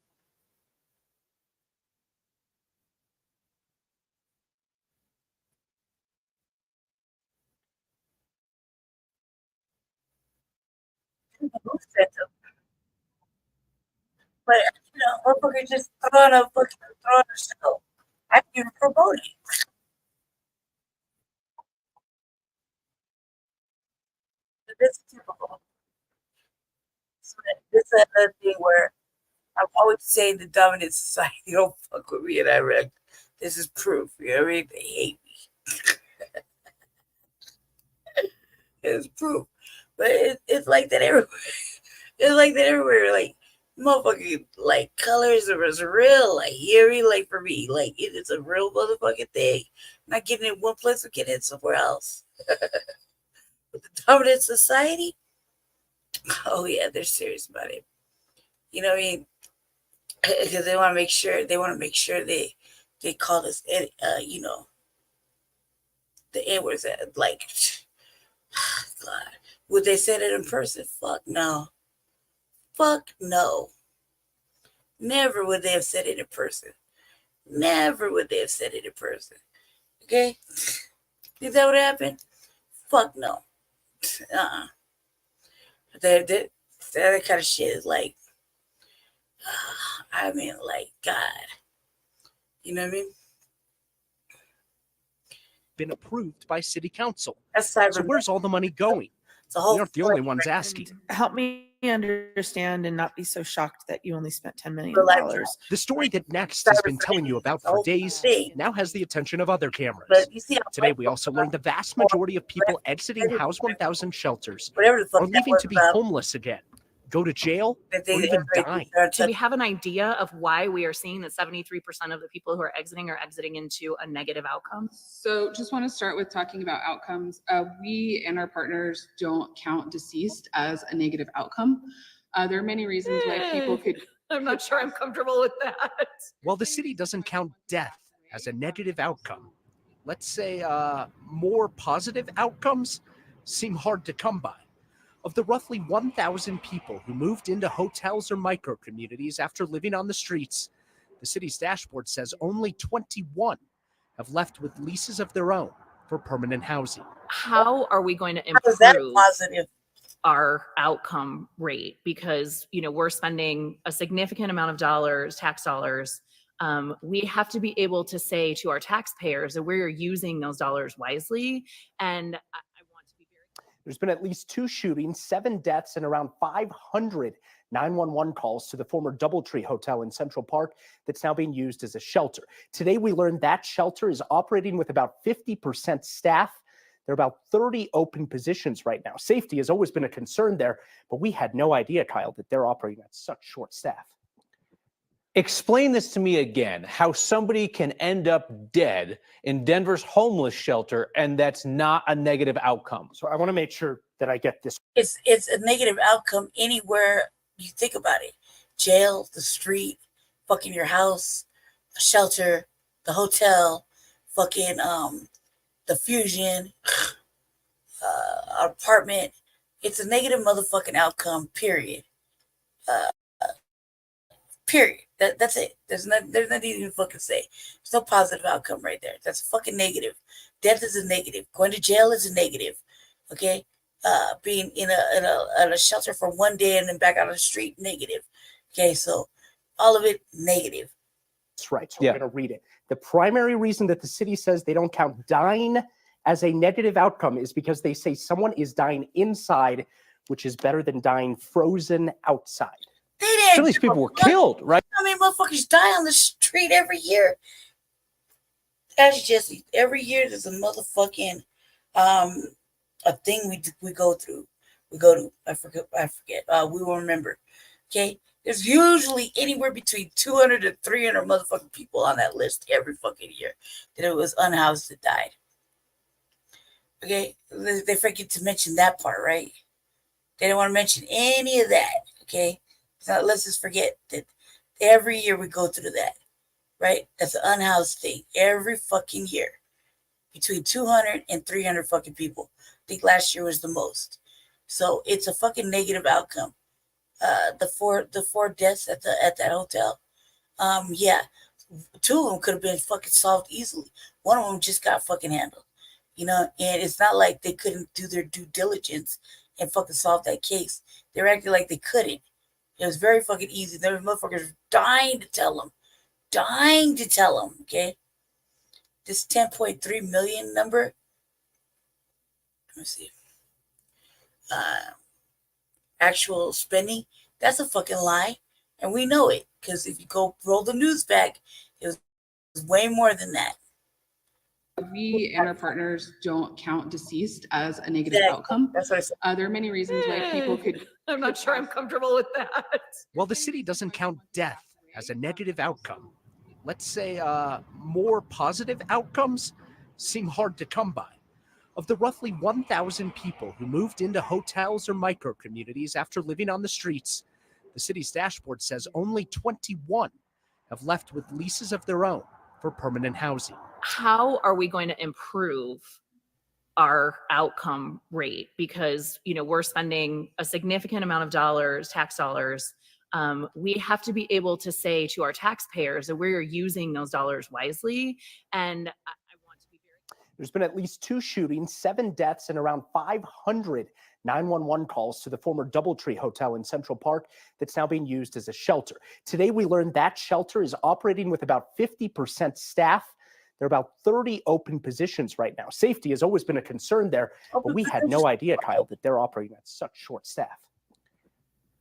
S2: know who sent them. But you know, motherfucker just throw on a show. I can even promote it. This is typical. So this is another thing where I'm always saying the dominant society don't fuck with me in Iraq. This is proof. You know what I mean? They hate me. It's proof. But it's like that everywhere. It's like that everywhere. Like, motherfucking, like, colors are real. Like, eerie, like, for me. Like, it is a real motherfucking thing. I'm not getting it in one place, I'm getting it somewhere else. With the dominant society, oh, yeah, they're serious about it. You know what I mean? Because they want to make sure they call us, you know, the N-words, like, God. Would they say that in person? Fuck no. Fuck no. Never would they have said it in person. Never would they have said it in person. Okay? Think that would happen? Fuck no. That kind of shit is like, I mean, like, God. You know what I mean?
S14: Been approved by city council.
S2: That's
S14: so where's all the money going? We aren't the only ones asking.
S21: Help me understand and not be so shocked that you only spent $10 million.
S14: The story that Next has been telling you about for days now has the attention of other cameras. Today, we also learned the vast majority of people exiting House 1000 shelters are leaving to be homeless again, go to jail, or even die.
S16: Do we have an idea of why we are seeing that 73% of the people who are exiting into a negative outcome?
S4: So just want to start with talking about outcomes. We and our partners don't count deceased as a negative outcome. There are many reasons why people could.
S16: I'm not sure I'm comfortable with that.
S14: While the city doesn't count death as a negative outcome, let's say more positive outcomes seem hard to come by. Of the roughly 1,000 people who moved into hotels or micro-communities after living on the streets, the city's dashboard says only 21 have left with leases of their own for permanent housing.
S16: How are we going to
S2: How is that
S16: improve
S2: positive?
S16: our outcome rate? Because, you know, we're spending a significant amount of dollars, tax dollars. We have to be able to say to our taxpayers that we're using those dollars wisely. And
S18: There's been at least 2 shootings, 7 deaths, and around 500 911 calls to the former Doubletree Hotel in Central Park that's now being used as a shelter. Today, we learned that shelter is operating with about 50% staff. There are about 30 open positions right now. Safety has always been a concern there, but we had no idea, Kyle, that they're operating at such short staff.
S8: Explain this to me again, how somebody can end up dead in Denver's homeless shelter and that's not a negative outcome.
S18: So I want to make sure that I get this.
S2: It's a negative outcome anywhere you think about it. Jail, the street, fucking your house, a shelter, the hotel, fucking the fusion, apartment. It's a negative motherfucking outcome, period. Period. That's it. There's nothing you can fucking say. There's no positive outcome right there. That's fucking negative. Death is a negative. Going to jail is a negative. Okay? Being in a shelter for one day and then back out on the street, negative. Okay, so all of it negative.
S18: That's right. So I'm going to read it. The primary reason that the city says they don't count dying as a negative outcome is because they say someone is dying inside, which is better than dying frozen outside.
S8: Some of these people were killed, right?
S2: How many motherfuckers die on the street every year? That's Jesse. Every year there's a motherfucking a thing we go through. We go to I forget. We will remember. Okay? There's usually anywhere between 200 and 300 motherfucking people on that list every fucking year that it was unhoused that died. Okay? They forget to mention that part, right? They didn't want to mention any of that. Okay? So let's just forget that every year we go through that, right? That's an unhoused thing every fucking year. Between 200 and 300 fucking people. I think last year was the most. So it's a fucking negative outcome. The four deaths at that hotel. Yeah, 2 of them could have been fucking solved easily. One of them just got fucking handled, you know. And it's not like they couldn't do their due diligence and fucking solve that case. They were acting like they couldn't. It was very fucking easy. There were motherfuckers dying to tell them. Okay? This 10.3 million number. Let me see. Actual spending, that's a fucking lie. And we know it. Because if you go roll the news back, it was way more than that.
S4: We and our partners don't count deceased as a negative outcome.
S2: That's what I said.
S4: There are many reasons why people could.
S16: I'm not sure I'm comfortable with that.
S14: While the city doesn't count death as a negative outcome, let's say more positive outcomes seem hard to come by. Of the roughly 1,000 people who moved into hotels or micro-communities after living on the streets, the city's dashboard says only 21 have left with leases of their own for permanent housing.
S16: How are we going to improve our outcome rate? Because, we're spending a significant amount of dollars, tax dollars. We have to be able to say to our taxpayers that we're using those dollars wisely. And
S18: There's been at least 2 shootings, 7 deaths, and around 500 911 calls to the former Doubletree Hotel in Central Park that's now being used as a shelter. Today, we learned that shelter is operating with about 50% staff. There are about 30 open positions right now. Safety has always been a concern there, but we had no idea, Kyle, that they're operating at such short staff.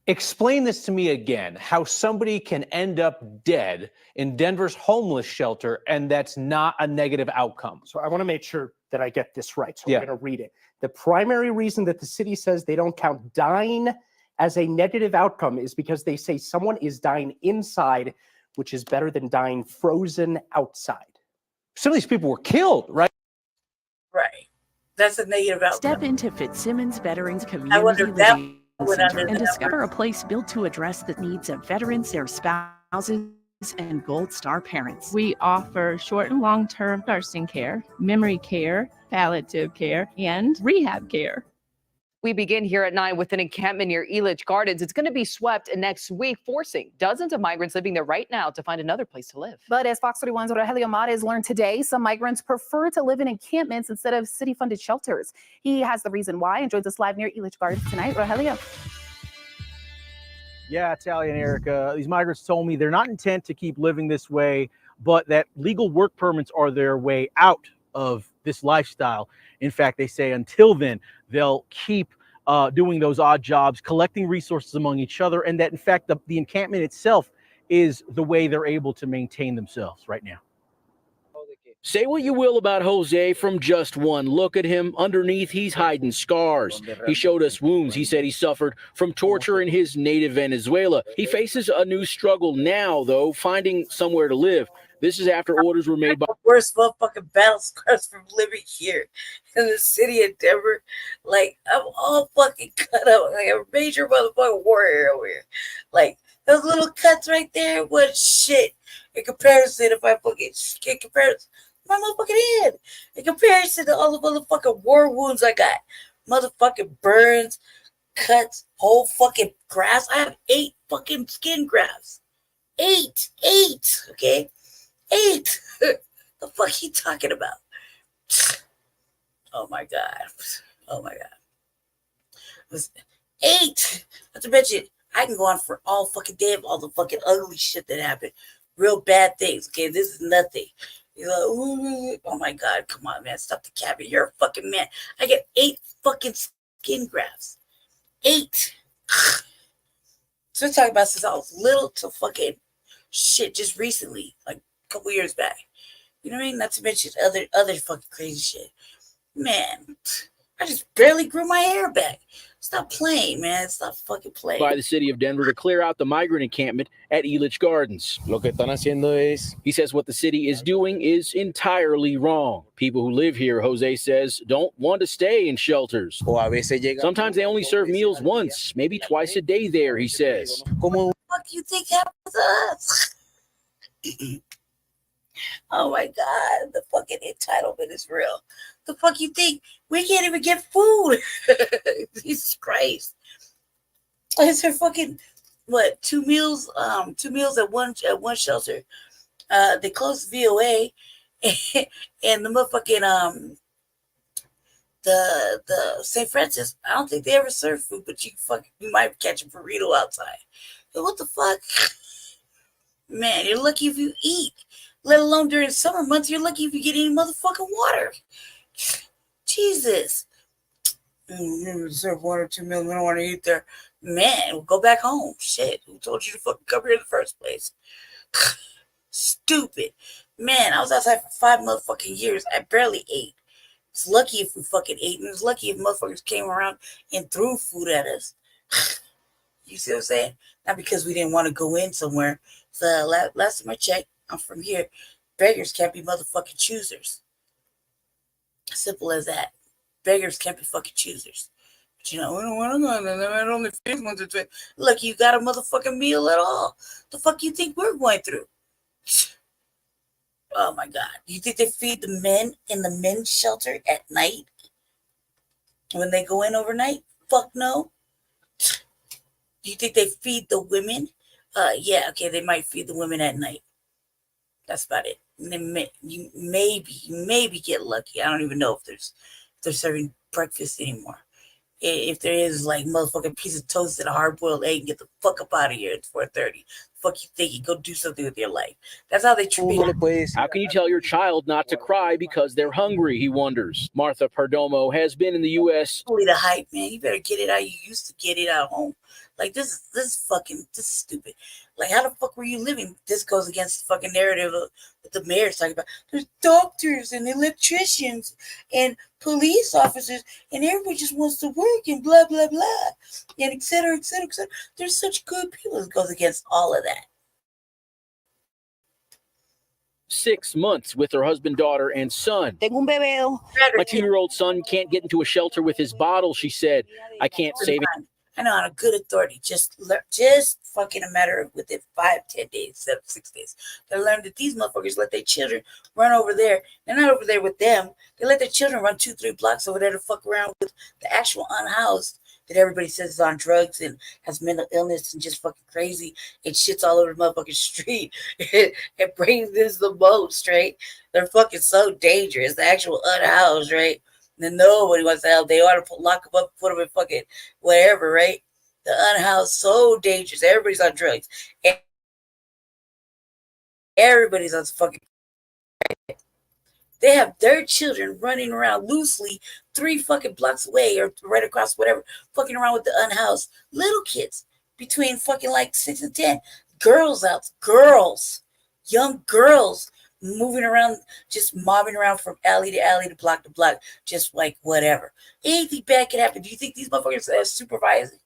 S8: Explain this to me again, how somebody can end up dead in Denver's homeless shelter, and that's not a negative outcome.
S18: So I want to make sure that I get this right. So I'm going to read it. The primary reason that the city says they don't count dying as a negative outcome is because they say someone is dying inside, which is better than dying frozen outside.
S8: Some of these people were killed, right?
S2: Right. That's a negative outcome.
S1: Step into Fitzsimmons Veterans
S2: I
S1: Community
S2: wonder if that
S1: Living
S2: went under
S1: Center and
S2: the
S1: discover
S2: numbers.
S1: a place built to address the needs of veterans, their spouses, and Gold Star parents.
S13: We offer short and long-term nursing care, memory care, palliative care, and rehab care.
S22: We begin here at 9 with an encampment near Elitch Gardens. It's going to be swept next week, forcing dozens of migrants living there right now to find another place to live.
S24: But as Fox 31's Rogelio Mares learned today, some migrants prefer to live in encampments instead of city-funded shelters. He has the reason why and joins us live near Elitch Gardens tonight. Rogelio.
S3: Yeah, Talia and Erica, these migrants told me they're not intent to keep living this way, but that legal work permits are their way out of this lifestyle. In fact, they say until then, they'll keep doing those odd jobs, collecting resources among each other, and that, in fact, the encampment itself is the way they're able to maintain themselves right now.
S25: Say what you will about Jose, from just one look at him, underneath he's hiding scars. He showed us wounds he said he suffered from torture in his native Venezuela. He faces a new struggle now, though, finding somewhere to live. This is after orders were made by
S2: worst motherfucking battle scars from living here in the city of Denver. Like, I'm all fucking cut up like a major motherfucking warrior over here. Like, those little cuts right there was shit in comparison if I fucking in comparison my motherfucking head. In comparison to all the motherfucking war wounds I got. Motherfucking burns, cuts, whole fucking grafts. I have 8 fucking skin grafts. 8, okay? 8. The fuck you talking about? Oh my god. Oh my god. It was 8. Not to mention, I can go on for all fucking day of all the fucking ugly shit that happened. Real bad things. Okay, this is nothing. You're like, ooh, oh my god, come on, man. Stop the capping. You're a fucking man. I get 8 fucking skin grafts. 8. So we're talking about since I was little to fucking shit just recently, like a couple years back. You know what I mean? Not to mention other fucking crazy shit. Man, I just barely grew my hair back. Stop playing, man. Stop fucking playing.
S25: by the city of Denver to clear out the migrant encampment at Elitch Gardens. He says what the city is doing is entirely wrong. People who live here, Jose says, don't want to stay in shelters. Sometimes they only serve meals once, maybe twice a day there, he says.
S2: What the fuck you think happened to us? Oh my god, the fucking entitlement is real. The fuck you think? We can't even get food. Jesus Christ. Is there fucking what, 2 meals? 2 meals at one shelter. They closed VOA and the motherfucking the St. Francis, I don't think they ever serve food, but you might catch a burrito outside. But what the fuck? Man, you're lucky if you eat. Let alone during summer months, you're lucky if you get any motherfucking water. Jesus. Serve 1 or 2 meals. We don't want to eat there. Man, we'll go back home. Shit. Who told you to fucking come here in the first place? Stupid. Man, I was outside for 5 motherfucking years. I barely ate. It's lucky if we fucking ate, and it's lucky if motherfuckers came around and threw food at us. You see what I'm saying? Not because we didn't want to go in somewhere. So last time I checked, I'm from here. Beggars can't be motherfucking choosers. Simple as that. Beggars can't be fucking choosers. But we don't want to go there. I only feed once or twice. Look, you got a motherfucking meal at all. The fuck you think we're going through? Oh my God. You think they feed the men in the men's shelter at night? When they go in overnight? Fuck no. Do you think they feed the women? Yeah, okay, they might feed the women at night. That's about it. And you maybe get lucky. I don't even know if they're serving breakfast anymore. If there is like motherfucking piece of toast and a hard-boiled egg, get the fuck up out of here at 4:30. Fuck you think you go do something with your life. That's how they treat it.
S25: How can you tell your child not to cry because they're hungry, he wonders. Martha Perdomo has been in the U.S.
S2: Holy the hype, man. You better get it how you used to get it at home. Like this is stupid. Like how the fuck were you living? This goes against the fucking narrative of what the mayor's talking about. There's doctors and electricians and police officers and everybody just wants to work and blah blah blah and et cetera, et cetera, et cetera. There's such good people. It goes against all of that.
S25: 6 months with her husband, daughter, and son. My 2-year-old son can't get into a shelter with his bottle, she said. I can't save him.
S2: I know on a good authority, just fucking a matter of within 5, 10 days, 6 days. They learned that these motherfuckers let their children run over there. They're not over there with them. They let their children run 2-3 blocks over there to fuck around with the actual unhoused that everybody says is on drugs and has mental illness and just fucking crazy and shits all over the motherfucking street. It brings this the most, right? They're fucking so dangerous. The actual unhoused, right? And nobody wants to help. They ought to lock them up, put them in fucking wherever, right? The unhoused, so dangerous. Everybody's on drugs. Everybody's on fucking. They have their children running around loosely 3 fucking blocks away or right across whatever, fucking around with the unhoused little kids between fucking like 6 and 10. Girls, young girls. Moving around, just mobbing around from alley to block to block, just like whatever. Anything bad can happen. Do you think these motherfuckers are supervising?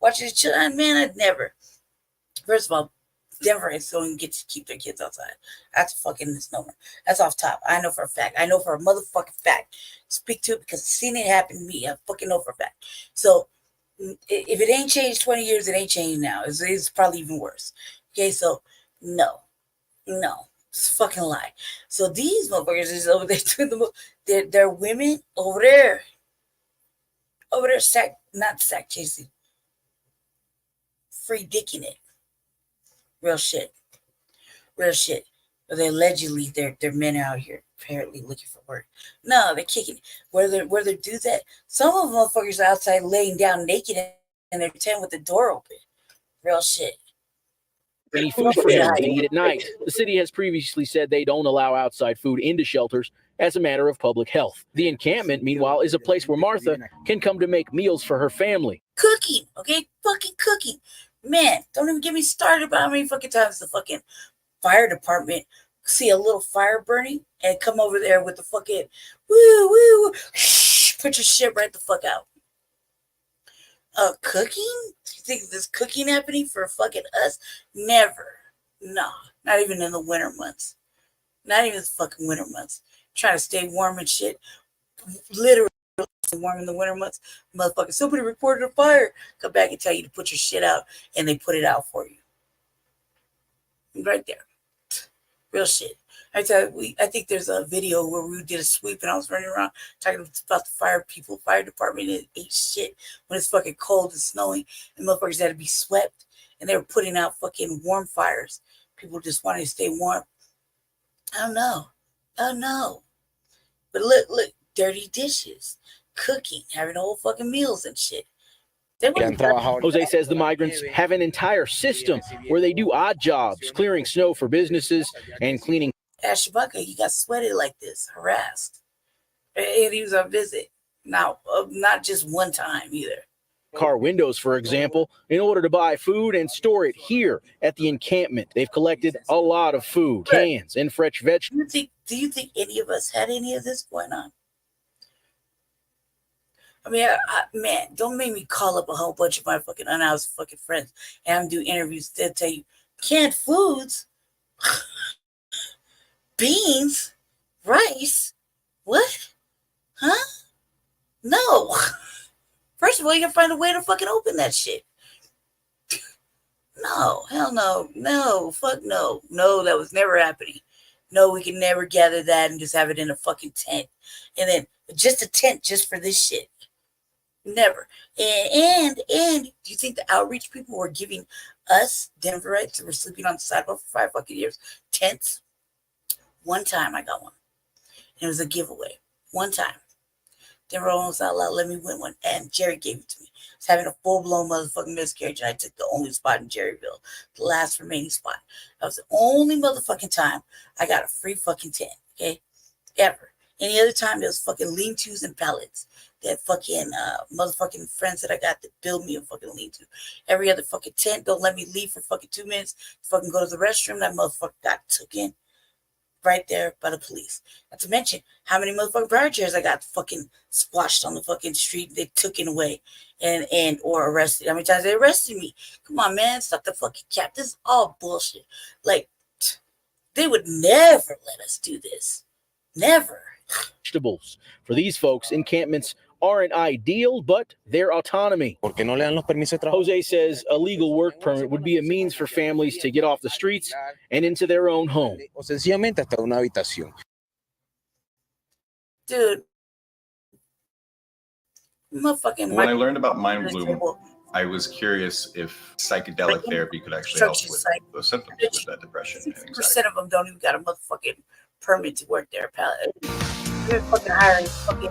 S2: Watching the children? Man, I'd never. First of all, Denver is don't even get to keep their kids outside. That's a fucking misnomer. That's off top. I know for a fact. I know for a motherfucking fact. Speak to it because I've seen it happen to me. I fucking know for a fact. So if it ain't changed 20 years, it ain't changed now. It's probably even worse. Okay, so no. It's a fucking lie. So these motherfuckers is over there doing the most. They're women over there. Not sack chasing. Free dicking it. Real shit. But they allegedly their men out here apparently looking for work. No, they're kicking it. Where they do that. Some of them motherfuckers are outside laying down naked in their tent with the door open. Real shit.
S25: Any food for him to eat at night. The city has previously said they don't allow outside food into shelters as a matter of public health. The encampment, meanwhile, is a place where Martha can come to make meals for her family.
S2: Cooking, okay? Fucking cooking. Man, don't even get me started about how many fucking times the fucking fire department see a little fire burning and come over there with the fucking woo, put your shit right the fuck out. Cooking? You think there's cooking happening for fucking us? Never. No, not even in the winter months. Not even the fucking winter months. Trying to stay warm and shit. Literally warm in the winter months. Motherfucker, somebody reported a fire. Come back and tell you to put your shit out, and they put it out for you. Right there. Real shit. I think there's a video where we did a sweep and I was running around talking about the fire department, and ate shit when it's fucking cold and snowing and motherfuckers had to be swept and they were putting out fucking warm fires. People just wanted to stay warm. I don't know. But look, dirty dishes. cooking, having whole fucking meals and shit. They wouldn't
S25: Jose says the migrants have an entire system where they do odd jobs, clearing snow for businesses and cleaning.
S2: At Shabaka, he got sweated like this, harassed. And he was on visit. Now, not just one time either.
S25: Car windows, for example, in order to buy food and store it here at the encampment. They've collected a lot of food, cans, and fresh vegetables.
S2: Do you think any of us had any of this going on? I mean, man, don't make me call up a whole bunch of my fucking unhoused fucking friends and have them do interviews. They'll tell you, canned foods, beans, rice, what? Huh? No. First of all, you gotta find a way to fucking open that shit. No, hell no, no, fuck no. No, that was never happening. No, we can never gather that and just have it in a fucking tent. And then just a tent just for this shit. Never. And do you think the outreach people were giving us Denverites who were sleeping on the sidewalk for 5 fucking years tents? One time I got one. And it was a giveaway. One time. Denver almost out loud let me win one. And Jerry gave it to me. I was having a full-blown motherfucking miscarriage, and I took the only spot in Jerryville, the last remaining spot. That was the only motherfucking time I got a free fucking tent, okay? Ever. Any other time, there was fucking lean-tos and pallets. That fucking motherfucking friends that I got that build me a fucking lean-to. Every other fucking tent, don't let me leave for fucking 2 minutes to fucking go to the restroom. That motherfucker got took in right there by the police. Not to mention how many motherfucking bar chairs I got fucking splashed on the fucking street. They took it away and or arrested. How many times they arrested me? Come on, man, stop the fucking cap. This is all bullshit. Like, they would never let us do this. Never.
S25: Vegetables. For these folks, encampments aren't ideal, but their autonomy. Jose says a legal work permit would be a means for families to get off the streets and into their own home.
S2: Dude. Motherfucking
S5: When I learned about Mind Bloom, I was curious if psychedelic therapy could actually help with those symptoms with that depression and anxiety.
S2: 60% of them don't even got a motherfucking permit to work there. They're fucking hiring fucking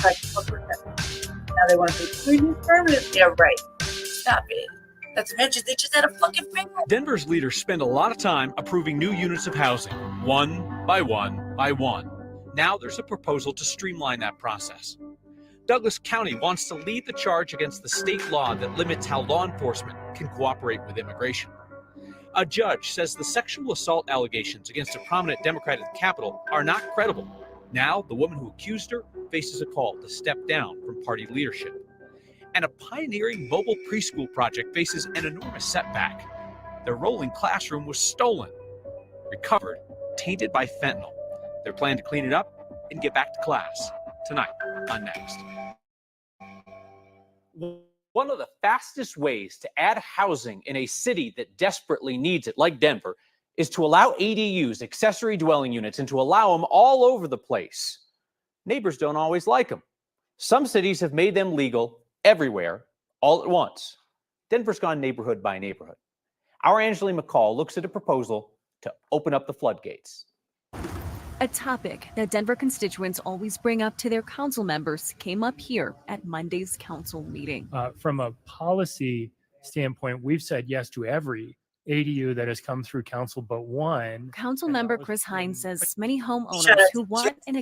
S2: like fucking. Now they want to pay 3 new permits. Yeah, right. Stop it. Not to mention they just had a fucking thing.
S7: Denver's leaders spend a lot of time approving new units of housing, one by one by one. Now there's a proposal to streamline that process. Douglas County wants to lead the charge against the state law that limits how law enforcement can cooperate with immigration. A judge says the sexual assault allegations against a prominent Democrat at the Capitol are not credible. Now, the woman who accused her faces a call to step down from party leadership. And a pioneering mobile preschool project faces an enormous setback. Their rolling classroom was stolen, recovered, tainted by fentanyl. They're planning to clean it up and get back to class tonight on Next.
S3: One of the fastest ways to add housing in a city that desperately needs it, like Denver, is to allow ADUs, accessory dwelling units, and to allow them all over the place. Neighbors don't always like them. Some cities have made them legal everywhere, all at once. Denver's gone neighborhood by neighborhood. Our Angeline McCall looks at a proposal to open up the floodgates.
S9: A topic that Denver constituents always bring up to their council members came up here at Monday's council meeting.
S12: From a policy standpoint, we've said yes to every ADU that has come through council but one.
S9: Council member Chris Hines says many homeowners who want an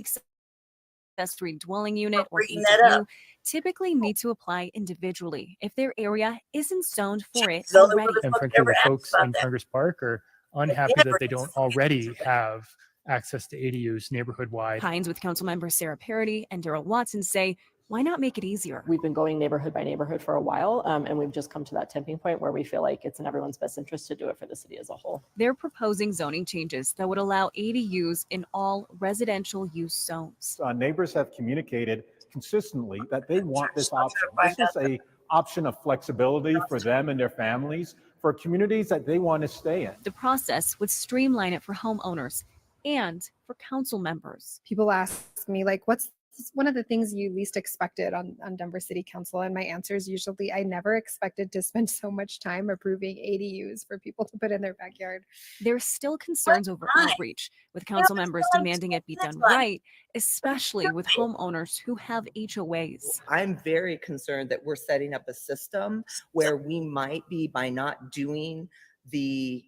S9: accessory dwelling unit or ADU typically need to apply individually if their area isn't zoned for it already.
S12: And frankly, the folks in Congress Park are unhappy that they don't already have access to ADUs neighborhood-wide.
S9: Hines with Councilmember Sarah Parody and Darrell Watson say, why not make it easier?
S15: We've been going neighborhood by neighborhood for a while, and we've just come to that tipping point where we feel like it's in everyone's best interest to do it for the city as a whole.
S9: They're proposing zoning changes that would allow ADUs in all residential use zones.
S26: Neighbors have communicated consistently that they want this option. This is an option of flexibility for them and their families, for communities that they want to stay in.
S9: The process would streamline it for homeowners and for council members.
S27: People ask me, like, what's
S6: What's one of the things you least expected on Denver City Council? And my answer is usually I never expected to spend so much time approving ADUs for people to put in their backyard.
S9: There's still concerns over outreach, with council members demanding it be done right, especially with homeowners who have HOAs.
S10: I'm very concerned that we're setting up a system where we might be, by not doing the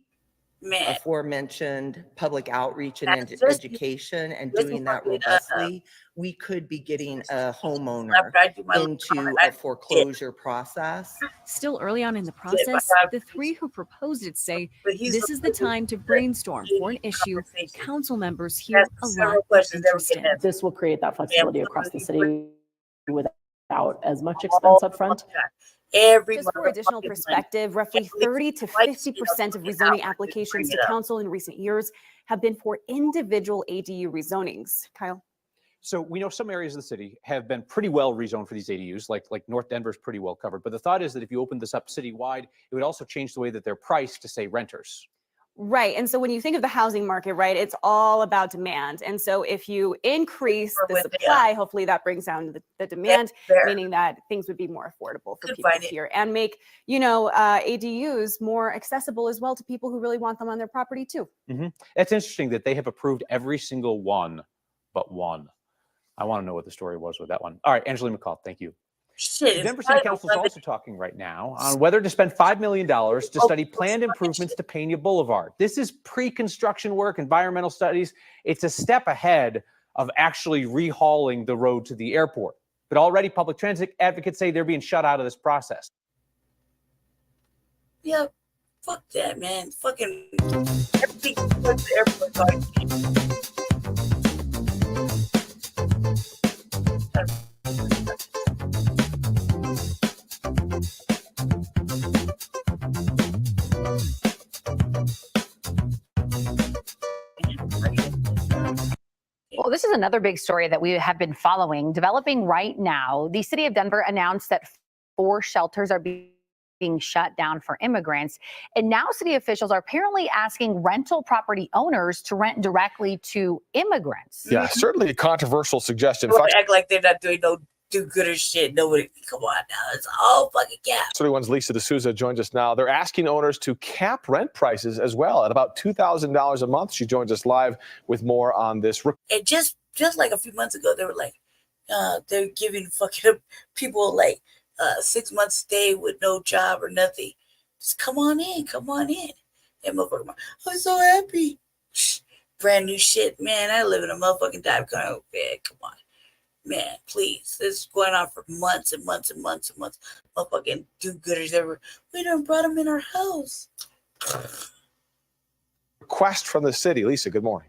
S10: aforementioned public outreach and education and doing that robustly, we could be getting a homeowner into a foreclosure process.
S9: Still early on in the process, the three who proposed it say this is the time to brainstorm for an issue council members hear a lot of interest in.
S15: This will create that flexibility across the city without as much expense up front.
S17: Just for additional perspective, roughly 30 to 50% of rezoning applications to council in recent years have been for individual ADU rezonings. Kyle?
S8: So we know some areas of the city have been pretty well rezoned for these ADUs, like North Denver's pretty well covered. But the thought is that if you open this up citywide, it would also change the way that they're priced to, say, renters.
S17: Right. And so when you think of the housing market, right, it's all about demand. And so if you increase the supply, hopefully that brings down the demand, meaning that things would be more affordable for people here and make, ADUs more accessible as well to people who really want them on their property too.
S8: It's interesting that they have approved every single one but one. I want to know what the story was with that one. All right, Angeline McCall, thank you. The Denver City Council is also talking right now on whether to spend $5 million to study planned improvements to Pena Boulevard. This is pre-construction work, environmental studies. It's a step ahead of actually rehauling the road to the airport. But already public transit advocates say they're being shut out of this process.
S2: Yeah, fuck that, man. Fucking everything but the airport guard.
S19: Well, this is another big story that we have been following, developing right now. The city of Denver announced that 4 shelters are being shut down for immigrants. And now city officials are apparently asking rental property owners to rent directly to immigrants.
S20: Yeah, certainly a controversial suggestion.
S2: Don't act like they're not doing no do-gooder shit. Nobody, come on now. It's all fucking cap.
S20: 31's Lisa D'Souza joins us now. They're asking owners to cap rent prices as well at about $2,000 a month. She joins us live with more on this.
S2: And just like a few months ago, they were like, they're giving fucking people like 6 months stay with no job or nothing. Just come on in. And motherfucker, I'm so happy. Brand new shit, man. I live in a motherfucking dive car. Man, come on. Man, please. This is going on for months and months and months and months. Motherfucking do-gooders ever. We done brought them in our house.
S20: Request from the city. Lisa, good morning.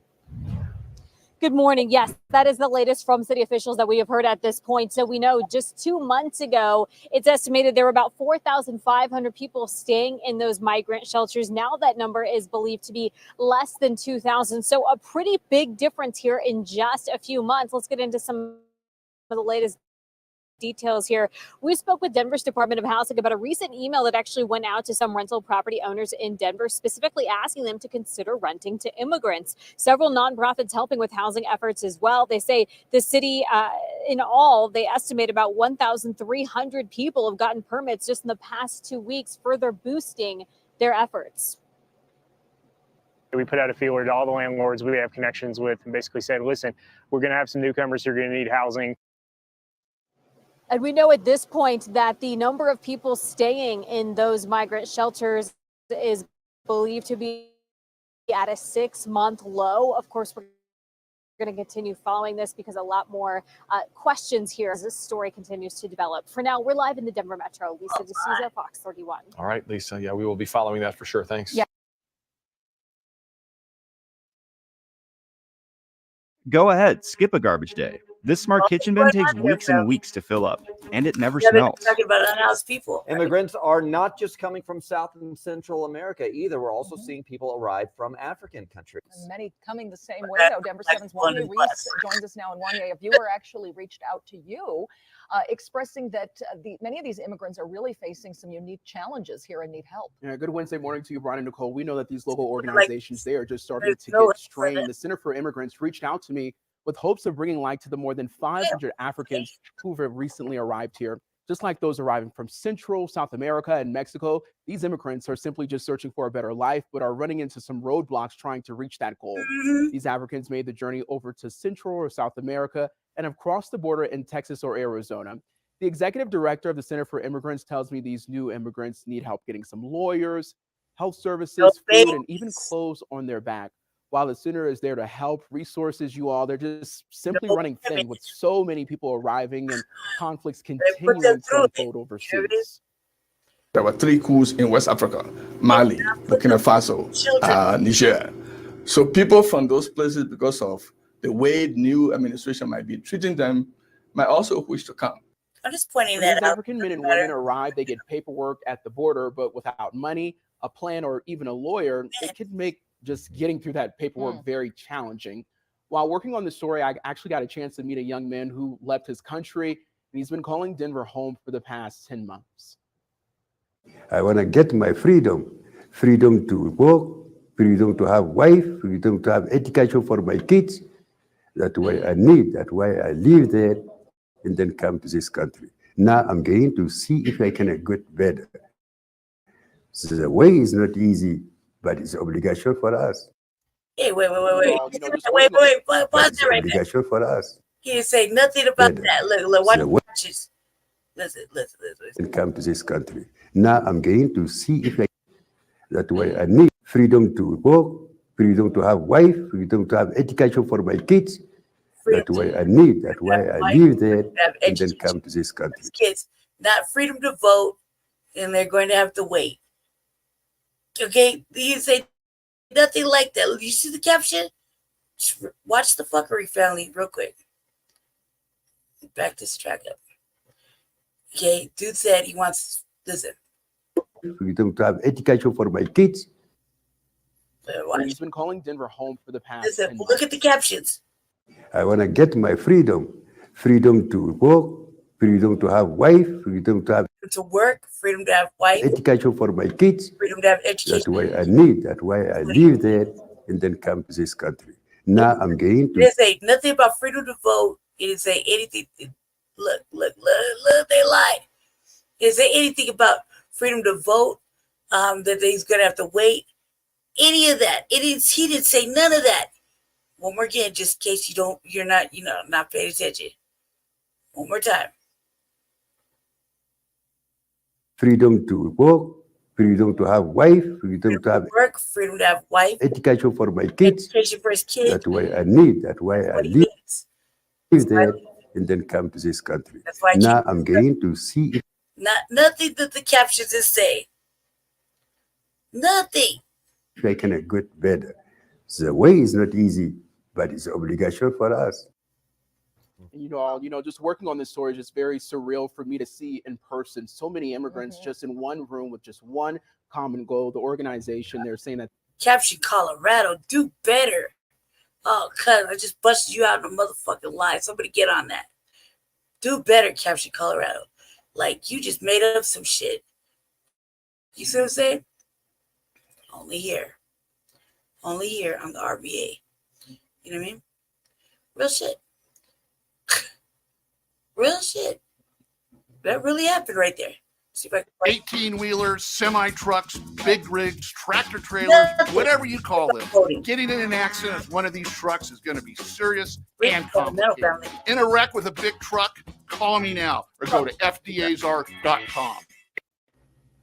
S23: Good morning. Yes, that is the latest from city officials that we have heard at this point. So we know just 2 months ago, it's estimated there were about 4,500 people staying in those migrant shelters. Now that number is believed to be less than 2,000. So a pretty big difference here in just a few months. Let's get into some of the latest details here. We spoke with Denver's Department of Housing about a recent email that actually went out to some rental property owners in Denver, specifically asking them to consider renting to immigrants. Several nonprofits helping with housing efforts as well. They say the city, in all, they estimate about 1,300 people have gotten permits just in the past 2 weeks, further boosting their efforts.
S27: We put out a feeler to all the landlords we have connections with and basically said, listen, we're going to have some newcomers who are going to need housing.
S23: And we know at this point that the number of people staying in those migrant shelters is believed to be at a 6-month low. Of course, we're going to continue following this because a lot more questions here as this story continues to develop. For now, we're live in the Denver Metro. Lisa D'Souza, Fox 31.
S20: All right, Lisa. Yeah, we will be following that for sure. Thanks.
S23: Yeah.
S28: Go ahead, skip a garbage day. This smart kitchen bin takes weeks and weeks to fill up, and it never smells.
S2: Talking about unhoused people.
S29: Immigrants are not just coming from South and Central America either. We're also seeing people arrive from African countries.
S30: Many coming the same way, though. Denver 7's Wanya Reese joins us now. And Wanya, a viewer actually reached out to you expressing that many of these immigrants are really facing some unique challenges here and need help.
S31: Yeah, good Wednesday morning to you, Brian and Nicole. We know that these local organizations, they are just starting to get strained. The Center for Immigrants reached out to me
S1: with hopes of bringing light to the more than 500 Africans who have recently arrived here. Just like those arriving from Central, South America, and Mexico, these immigrants are simply just searching for a better life, but are running into some roadblocks trying to reach that goal. These Africans made the journey over to Central or South America and have crossed the border in Texas or Arizona. The executive director of the Center for Immigrants tells me these new immigrants need help getting some lawyers, health services, food, and even clothes on their back. While the center is there to help, resources, you all, they're just simply running thin with so many people arriving and conflicts continuing to unfold overseas.
S4: There were 3 coups in West Africa: Mali, Burkina Faso, Niger. So people from those places, because of the way the new administration might be treating them, might also wish to come.
S2: I'm just pointing
S1: When
S2: that
S1: these
S2: out.
S1: African men and women arrive, they get paperwork at the border, but without money, a plan, or even a lawyer, it could make just getting through that paperwork very challenging. While working on the story, I actually got a chance to meet a young man who left his country, and he's been calling Denver home for the past 10 months.
S11: I want to get my freedom to work, freedom to have wife, freedom to have education for my kids. That's why I need, that's why I live there and then come to this country. Now I'm going to see if I can get better. So the way is not easy, but it's obligation for us.
S2: Hey, wait. Pause it right there.
S11: Obligation for us.
S2: He didn't say nothing about that. Look, watch this. Listen.
S11: And come to this country. Now I'm going to see if I. That's why I need freedom to work, freedom to have wife, freedom to have education for my kids. That's why I need. That's why I live there and then come to this country.
S2: Kids, not freedom to vote, and they're going to have to wait. Okay, you say nothing like that. You see the caption? Just watch the fuckery, family, real quick. Back this track up. Okay, dude said he wants, listen.
S11: Freedom to have education for my kids.
S1: He's been calling Denver home for the past.
S2: Listen, look at the captions.
S11: I want to get my freedom to work, freedom to have wife, freedom to have
S2: work, freedom to have wife,
S11: education for my kids.
S2: Freedom to have education.
S11: That's why I need. That's why I live there and then come to this country. Now I'm going
S2: It
S11: to.
S2: didn't say nothing about freedom to vote. It didn't say anything. Look, they lied. It didn't say anything about freedom to vote, that he's going to have to wait. Any of that. He didn't say none of that. One more again, just in case you're not paying attention. One more time.
S11: Freedom to work, freedom to have wife, freedom to have
S2: work, freedom to have wife,
S11: education for my kids.
S2: Education for his kids.
S11: That's why I need. That's why I live there and then come to this country.
S2: That's why
S11: now I'm going to see if
S2: nothing that the captions is saying. Nothing.
S11: I can get better. The way is not easy, but it's an obligation for us.
S1: Just working on this story is just very surreal for me to see in person. So many immigrants just in one room with just one common goal. The organization, they're saying that.
S2: Caption Colorado, do better. Oh, cuz I just busted you out in a motherfucking lie. Somebody get on that. Do better, Caption Colorado. Like, you just made up some shit. You see what I'm saying? Only here on the RBA. You know what I mean? Real shit. Real shit. That really happened right there. See if I can
S13: 18-wheelers, semi-trucks, big rigs, tractor trailers, whatever you call them. Getting in an accident with one of these trucks is going to be serious and complicated. In a wreck with a big truck, call me now or go to fdazr.com.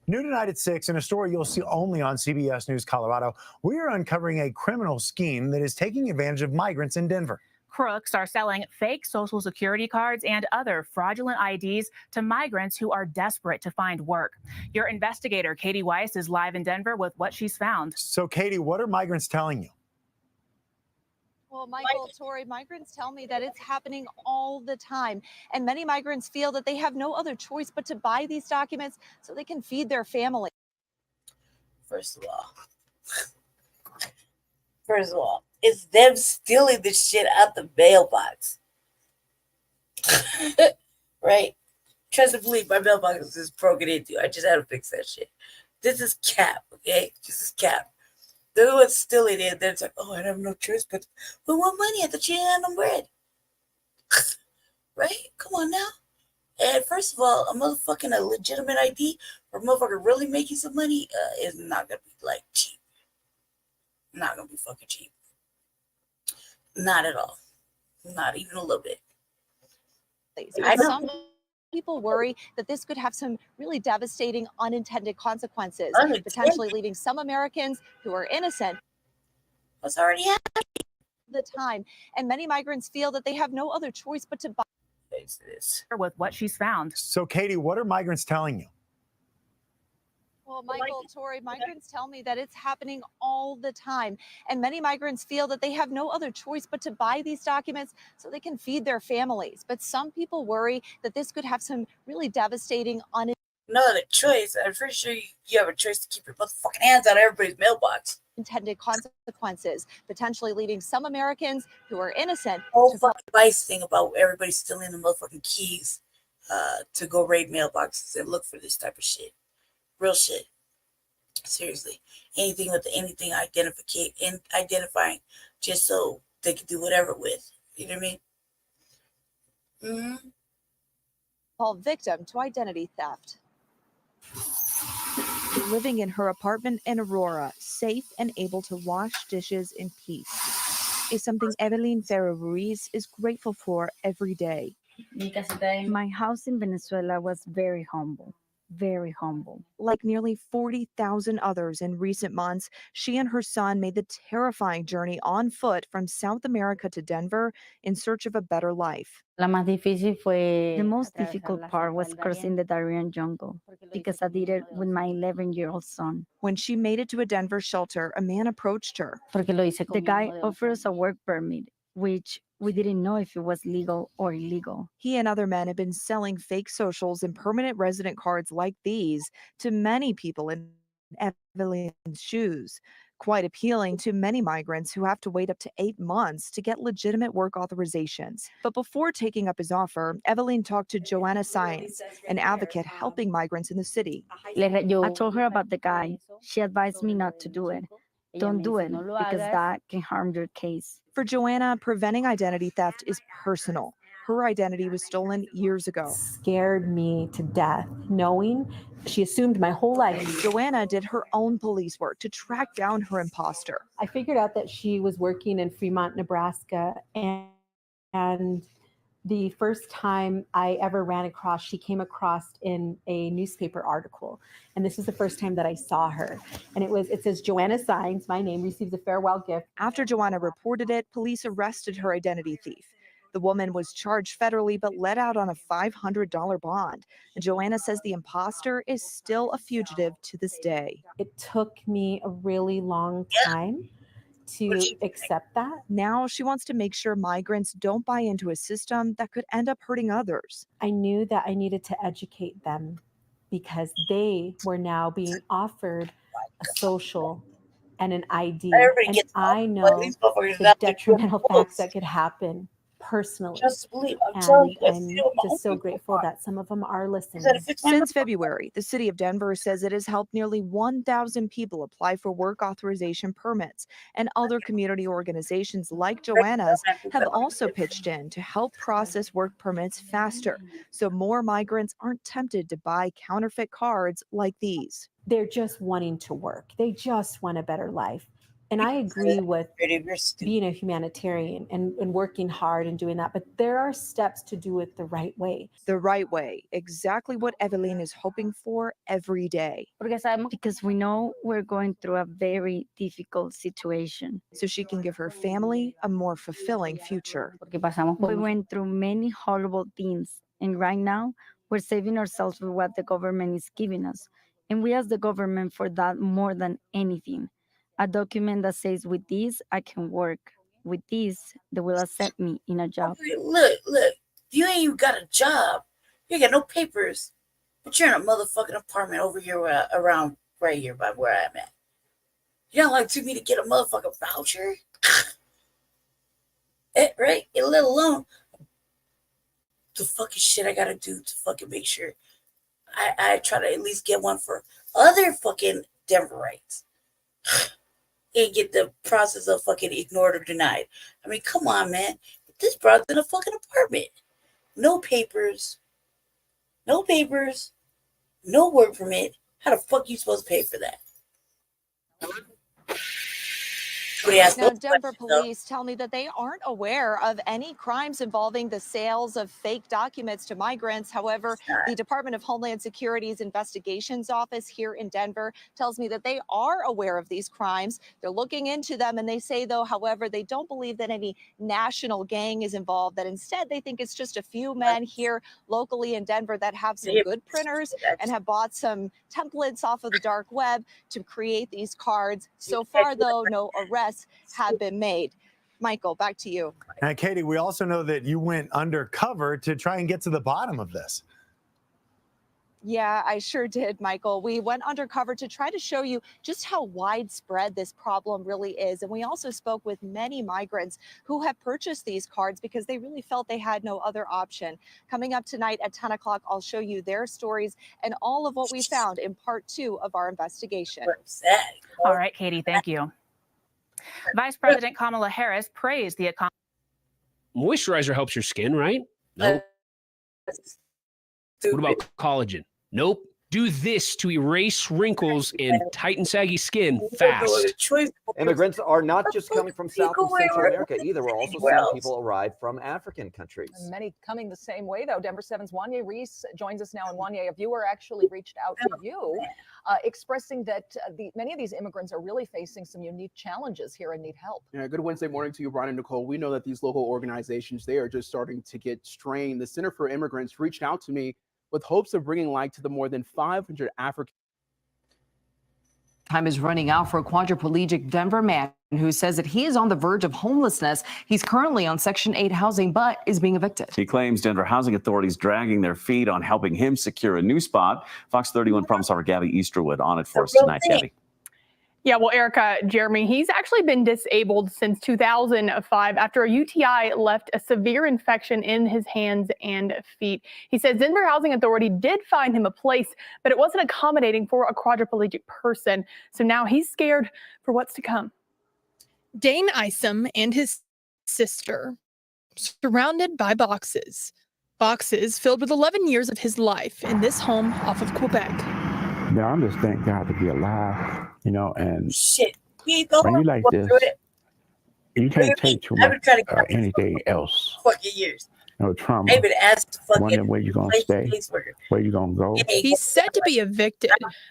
S14: New tonight at 6, in a story you'll see only on CBS News Colorado, we are uncovering a criminal scheme that is taking advantage of migrants in Denver.
S16: Crooks are selling fake Social Security cards and other fraudulent IDs to migrants who are desperate to find work. Your investigator, Katie Weiss, is live in Denver with what she's found.
S14: So, Katie, what are migrants telling you?
S18: Well, Michael, Tori, migrants tell me that it's happening all the time. And many migrants feel that they have no other choice but to buy these documents so they can feed their family.
S2: First of all, it's them stealing the shit out the mailbox. Right? Trust and believe, my mailbox is just broken into. I just had to fix that shit. This is cap, okay? This is cap. They're what's still in it. They're like, oh, I have no choice, but we want money. I thought you had no bread. Right? Come on now. And first of all, a legitimate ID for a motherfucker really making some money is not gonna be like cheap. Not gonna be fucking cheap. Not at all. Not even a little bit.
S18: Some people worry that this could have some really devastating unintended consequences, potentially leaving some Americans who are innocent.
S2: What's already happening?
S18: The time, and many migrants feel that they have no other choice but to buy.
S16: With what she's found.
S14: So, Katie, what are migrants telling you?
S18: Well, Michael, Tori, migrants tell me that it's happening all the time. And many migrants feel that they have no other choice but to buy these documents so they can feed their families. But some people worry that this could have some really devastating
S2: no other choice. I'm pretty sure you have a choice to keep your motherfucking hands out of everybody's mailbox.
S18: Intended consequences, potentially leaving some Americans who are innocent.
S2: Whole fucking advice thing about everybody stealing the motherfucking keys to go raid mailboxes and look for this type of shit. Real shit. Seriously. Anything with anything identifying just so they can do whatever with. You know what I mean?
S18: Fall victim to identity theft.
S3: Living in her apartment in Aurora, safe and able to wash dishes in peace, is something Evelyn Ferrer Ruiz is grateful for every day.
S5: My house in Venezuela was very humble. Very humble.
S3: Like nearly 40,000 others in recent months, she and her son made the terrifying journey on foot from South America to Denver in search of a better life.
S5: The most difficult part was crossing the Darien jungle because I did it with my 11-year-old son.
S3: When she made it to a Denver shelter, a man approached her.
S5: The guy offered us a work permit, which we didn't know if it was legal or illegal.
S3: He and other men have been selling fake socials and permanent resident cards like these to many people in Evelyn's shoes. Quite appealing to many migrants who have to wait up to 8 months to get legitimate work authorizations. But before taking up his offer, Evelyn talked to Joanna Saenz, an advocate helping migrants in the city.
S5: I told her about the guy. She advised me not to do it. Don't do it because that can harm your case.
S3: For Joanna, preventing identity theft is personal. Her identity was stolen years ago.
S15: Scared me to death, knowing she assumed my whole life.
S3: Joanna did her own police work to track down her imposter.
S15: I figured out that she was working in Fremont, Nebraska, and the first time I ever ran across, she came across in a newspaper article. And this was the first time that I saw her. And it says, Joanna Saenz, my name, receives a farewell gift.
S3: After Joanna reported it, police arrested her identity thief. The woman was charged federally but let out on a $500 bond. And Joanna says the imposter is still a fugitive to this day.
S15: It took me a really long time to accept that.
S3: Now she wants to make sure migrants don't buy into a system that could end up hurting others.
S15: I knew that I needed to educate them because they were now being offered a social and an ID. And I know the detrimental facts that could happen personally.
S2: Just believe. I'm
S15: just so grateful that some of them are listening.
S3: Since February, the city of Denver says it has helped nearly 1,000 people apply for work authorization permits, and other community organizations like Joanna's have also pitched in to help process work permits faster, so more migrants aren't tempted to buy counterfeit cards like these.
S15: They're just wanting to work. They just want a better life. And I agree with being a humanitarian and working hard and doing that, but there are steps to do it the right way.
S3: The right way, exactly what Evelyn is hoping for every day.
S5: Because we know we're going through a very difficult situation.
S3: So she can give her family a more fulfilling future.
S5: We went through many horrible things, and right now we're saving ourselves with what the government is giving us. And we ask the government for that more than anything. A document that says, with this, I can work. With this, they will accept me in a job.
S2: Look, you ain't even got a job. You ain't got no papers. But you're in a motherfucking apartment over here around right here by where I'm at. You don't like to me to get a motherfucking voucher? Right? And let alone the fucking shit I gotta do to fucking make sure I try to at least get one for other fucking Denverites. and get the process of fucking ignored or denied. I mean, come on, man. This broad's in a fucking apartment. No papers, no work permit. How the fuck you supposed to pay for that?
S18: Now, Denver police tell me that they aren't aware of any crimes involving the sales of fake documents to migrants. However, the Department of Homeland Security's investigations office here in Denver tells me that they are aware of these crimes. They're looking into them, and they say, though, however, they don't believe that any national gang is involved, that instead they think it's just a few men here locally in Denver that have some good printers and have bought some templates off of the dark web to create these cards. So far, though, no arrests have been made. Michael, back to you.
S14: And Katie, we also know that you went undercover to try and get to the bottom of this.
S18: Yeah, I sure did, Michael. We went undercover to try to show you just how widespread this problem really is. And we also spoke with many migrants who have purchased these cards because they really felt they had no other option. Coming up tonight at 10 o'clock, I'll show you their stories and all of what we found in part 2 of our investigation.
S16: All right, Katie, thank you. Vice President Kamala Harris praised the economy.
S6: Moisturizer helps your skin, right? Nope. What about collagen? Nope. Do this to erase wrinkles and tighten saggy skin fast.
S29: Immigrants are not just coming from South and Central America either. We're also seeing people arrive from African countries.
S30: And many coming the same way, though. Denver 7's Wanya Reese joins us now. And Wanya, a viewer actually reached out to you, expressing that many of these immigrants are really facing some unique challenges here and need help.
S1: Yeah, good Wednesday morning to you, Brian and Nicole. We know that these local organizations, they are just starting to get strained. The Center for Immigrants reached out to me with hopes of bringing light to the more than 500 African.
S7: Time is running out for a quadriplegic Denver man who says that he is on the verge of homelessness. He's currently on Section 8 housing, but is being evicted.
S9: He claims Denver housing authorities dragging their feet on helping him secure a new spot. Fox 31 promise officer Gabby Easterwood on it for us tonight. Gabby.
S10: Yeah, well, Erica, Jeremy, he's actually been disabled since 2005 after a UTI left a severe infection in his hands and feet. He says Denver Housing Authority did find him a place, but it wasn't accommodating for a quadriplegic person. So now he's scared for what's to come.
S12: Dane Isom and his sister, surrounded by boxes filled with 11 years of his life in this home off of Quebec.
S21: Now, I'm just thank God to be alive, you know, and
S2: shit.
S21: When you like this, you can't take too much anything else.
S2: Fucking years.
S21: No trauma.
S2: They've been asked
S21: Wondering where you're going to stay, where you're going to go.
S12: He's set to be evicted.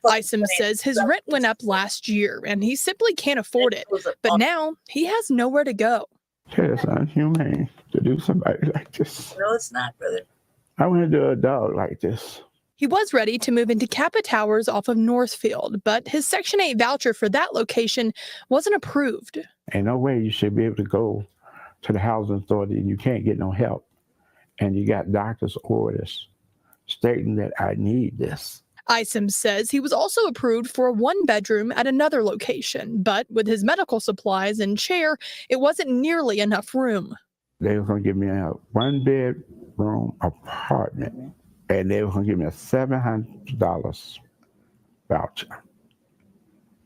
S12: Isom says his rent went up last year and he simply can't afford it. But now he has nowhere to go.
S21: It's unhumane to do somebody like this.
S2: No, it's not, brother.
S21: I wouldn't do a dog like this.
S12: He was ready to move into Kappa Towers off of Northfield, but his Section 8 voucher for that location wasn't approved.
S21: Ain't no way you should be able to go to the housing authority and you can't get no help. And you got doctor's orders stating that I need this.
S12: Isom says he was also approved for a 1-bedroom at another location, but with his medical supplies and chair, it wasn't nearly enough room.
S21: They were going to give me a 1-bedroom apartment. And they were going to give me a $700 voucher.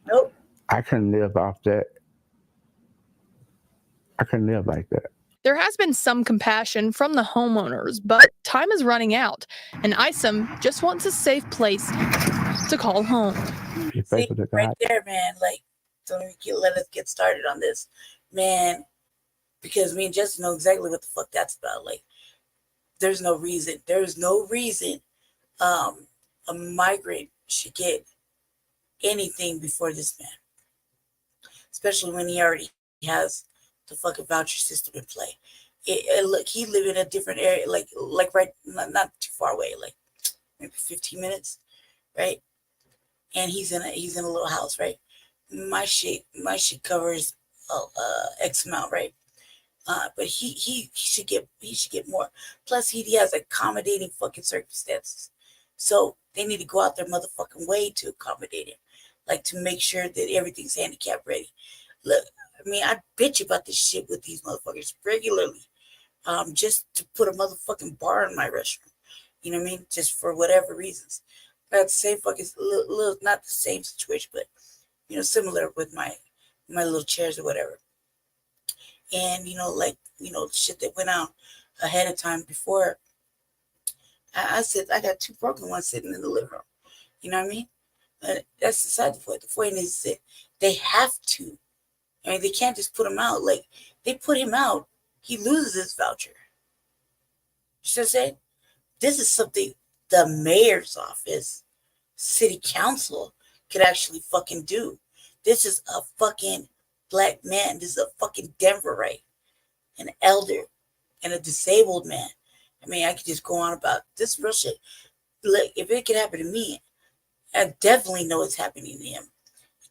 S2: Nope.
S21: I couldn't live off that. I couldn't live like that.
S12: There has been some compassion from the homeowners, but time is running out, and Isom just wants a safe place to call home.
S2: See, right there, man, like, don't even let us get started on this, man, because me and Justin know exactly what the fuck that's about. Like, there's no reason a migrant should get anything before this man, especially when he already has the fucking voucher system in play. Look, he live in a different area, like right, not too far away, like maybe 15 minutes, right? And he's in a little house, right? My shit covers X amount, right? But he should get more. Plus, he has accommodating fucking circumstances, so they need to go out their motherfucking way to accommodate him, like to make sure that everything's handicap ready. Look, I mean, I bitch about this shit with these motherfuckers regularly, just to put a motherfucking bar in my restroom. You know what I mean? Just for whatever reasons. But the same fucking little, not the same situation, but you know, similar with my my little chairs or whatever. And, like, shit that went out ahead of time before. I said, I got 2 broken ones sitting in the living room. You know what I mean? That's beside the point. The point is that they have to. I mean, they can't just put him out. Like, they put him out, he loses his voucher. You see what I'm saying? This is something the mayor's office, city council could actually fucking do. This is a fucking black man. This is a fucking Denverite, an elder, and a disabled man. I mean, I could just go on about this real shit. Like, if it could happen to me, I definitely know it's happening to him.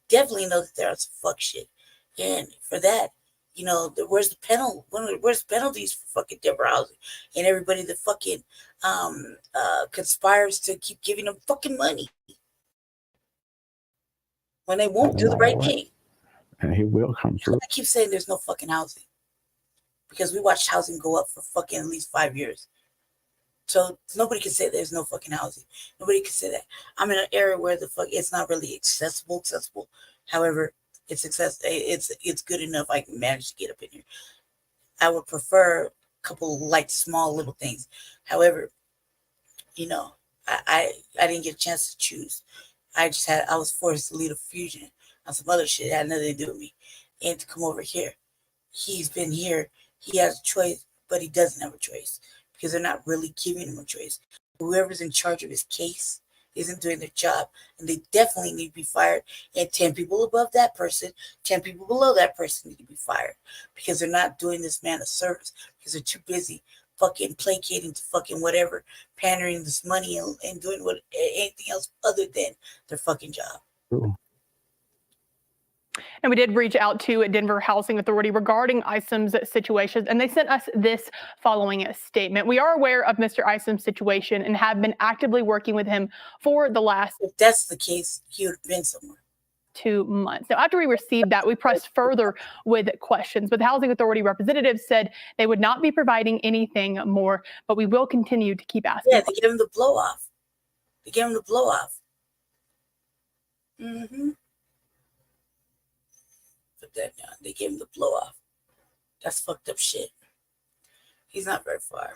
S2: Definitely know that there's fuck shit. And for that, where's the penalty? Where's the penalties for fucking Denver housing and everybody that fucking conspires to keep giving them fucking money when they won't do the right thing?
S21: And he will come through.
S2: I keep saying there's no fucking housing because we watched housing go up for fucking at least 5 years. So nobody can say there's no fucking housing. Nobody can say that. I'm in an area where it's not really accessible. However, it's good enough. I can manage to get up in here. I would prefer a couple small little things. However, I didn't get a chance to choose. I was forced to lead a fusion on some other shit. It had nothing to do with me. And to come over here. He's been here. He has a choice, but he doesn't have a choice because they're not really giving him a choice. Whoever's in charge of his case isn't doing their job, and they definitely need to be fired. And 10 people above that person, 10 people below that person need to be fired because they're not doing this man a service because they're too busy fucking placating to fucking whatever, pandering this money and doing anything else other than their fucking job.
S21: True.
S10: And we did reach out to Denver Housing Authority regarding Isom's situation, and they sent us this following statement. We are aware of Mr. Isom's situation and have been actively working with him for the last...
S2: If that's the case, he would have been somewhere.
S10: 2 months. Now, after we received that, we pressed further with questions, but the Housing Authority representatives said they would not be providing anything more, but we will continue to keep asking.
S2: Yeah, they gave him the blow off. Mm-hmm. Put that down. They gave him the blow off. That's fucked up shit. He's not very far.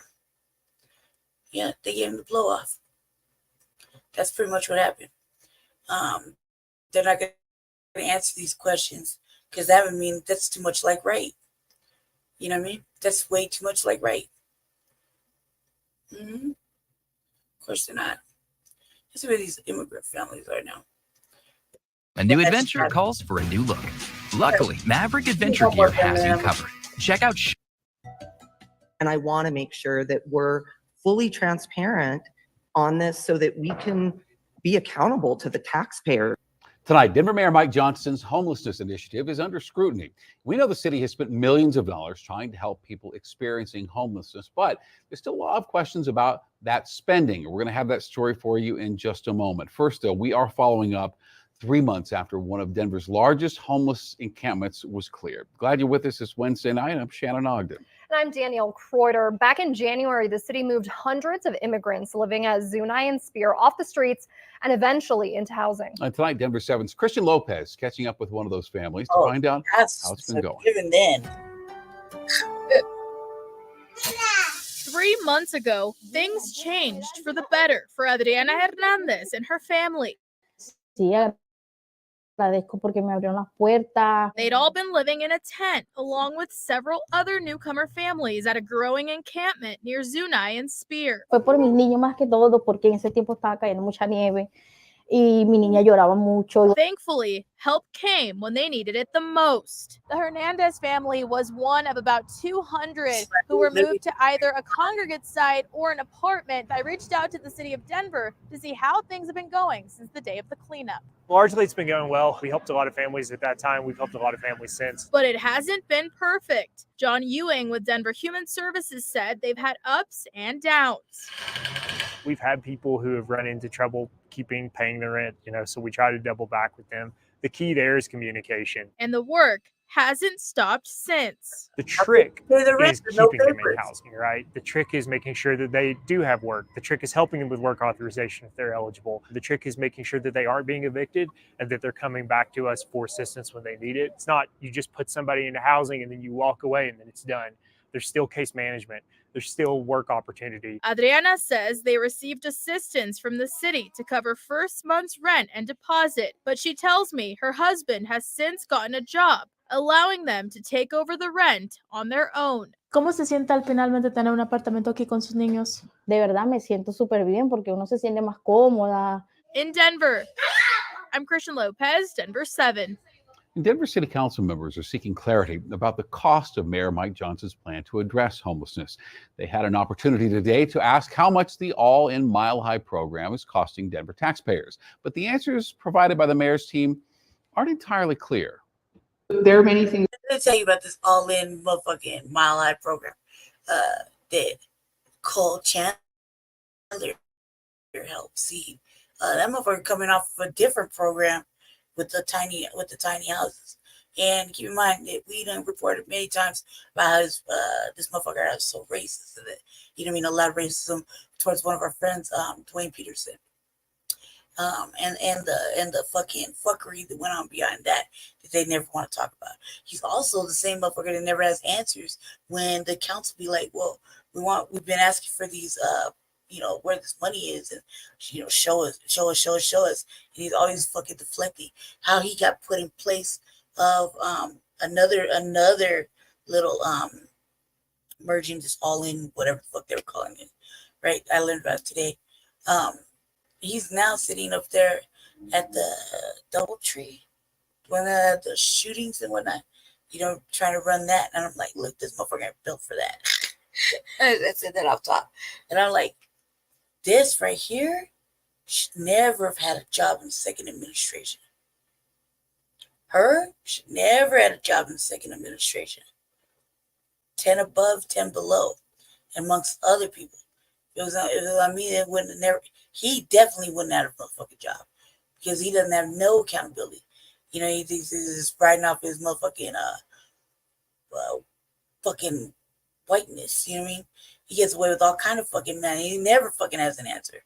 S2: Yeah, they gave him the blow off. That's pretty much what happened. They're not going to answer these questions because that would mean that's too much like right. You know what I mean? That's way too much like right. Mm-hmm. Of course they're not. That's where these immigrant families are now.
S8: A new adventure calls for a new look. Luckily, Maverick Adventure Gear has you covered. Check out...
S17: And I want to make sure that we're fully transparent on this so that we can be accountable to the taxpayer.
S19: Tonight, Denver Mayor Mike Johnston's homelessness initiative is under scrutiny. We know the city has spent millions of dollars trying to help people experiencing homelessness, but there's still a lot of questions about that spending. We're going to have that story for you in just a moment. First, though, we are following up 3 months after one of Denver's largest homeless encampments was cleared. Glad you're with us this Wednesday night. I'm Shannon Ogden.
S20: And I'm Danielle Kreuter. Back in January, the city moved hundreds of immigrants living at Zunai and Spear off the streets and eventually into housing.
S19: And tonight, Denver 7's Christian Lopez catching up with one of those families to find out how it's been going.
S2: Even then.
S12: 3 months ago, things changed for the better for Adriana Hernandez and her family.
S22: Agradezco porque me abrieron las puertas.
S12: They'd all been living in a tent along with several other newcomer families at a growing encampment near Zunai and Spear.
S22: Fue por mis niños más que todo porque en ese tiempo estaba cayendo mucha nieve y mi niña lloraba mucho.
S12: Thankfully, help came when they needed it the most. The Hernandez family was one of about 200 who were moved to either a congregate site or an apartment. I reached out to the city of Denver to see how things have been going since the day of the cleanup.
S23: Largely, it's been going well. We helped a lot of families at that time. We've helped a lot of families since.
S12: But it hasn't been perfect. John Ewing with Denver Human Services said they've had ups and downs.
S23: We've had people who have run into trouble paying their rent, so we try to double back with them. The key there is communication.
S12: And the work hasn't stopped since.
S23: The trick
S2: Pay the rent,
S23: is
S2: no
S23: keeping them in
S2: papers.
S23: housing, right? The trick is making sure that they do have work. The trick is helping them with work authorization if they're eligible. The trick is making sure that they aren't being evicted and that they're coming back to us for assistance when they need it. It's not you just put somebody into housing and then you walk away and then it's done. There's still case management. There's still work opportunity.
S12: Adriana says they received assistance from the city to cover first month's rent and deposit, but she tells me her husband has since gotten a job, allowing them to take over the rent on their own.
S22: ¿Cómo se siente al finalmente tener un apartamento aquí con sus niños? De verdad me siento súper bien porque uno se siente más cómoda.
S12: In Denver, I'm Christian Lopez, Denver 7.
S19: And Denver City Council members are seeking clarity about the cost of Mayor Mike Johnson's plan to address homelessness. They had an opportunity today to ask how much the All-In Mile High program is costing Denver taxpayers. But the answers provided by the mayor's team aren't entirely clear.
S2: There are many things. Let me tell you about this all-in motherfucking Mile High program that Cole Chandler helped see. That motherfucker coming off of a different program with the tiny houses. And keep in mind that we done reported many times about how this motherfucker is so racist that a lot of racism towards one of our friends, Dwayne Peterson. And the fucking fuckery that went on behind that they never want to talk about. He's also the same motherfucker that never has answers when the council be like, well, we've been asking for these where this money is, and show us. And he's always fucking deflecting. How he got put in place of another little merging this all in whatever the fuck they were calling it. Right? I learned about it today. He's now sitting up there at the DoubleTree when the shootings and whatnot, trying to run that. And I'm like, look, this motherfucker ain't built for that. I said that off top. And I'm like, this right here should never have had a job in the second administration. Her should never had a job in the second administration. 10 above, 10 below, amongst other people. It wouldn't have never. He definitely wouldn't have a motherfucking job because he doesn't have no accountability. He's just riding off his motherfucking fucking whiteness. You know what I mean? He gets away with all kind of fucking man. He never fucking has an answer.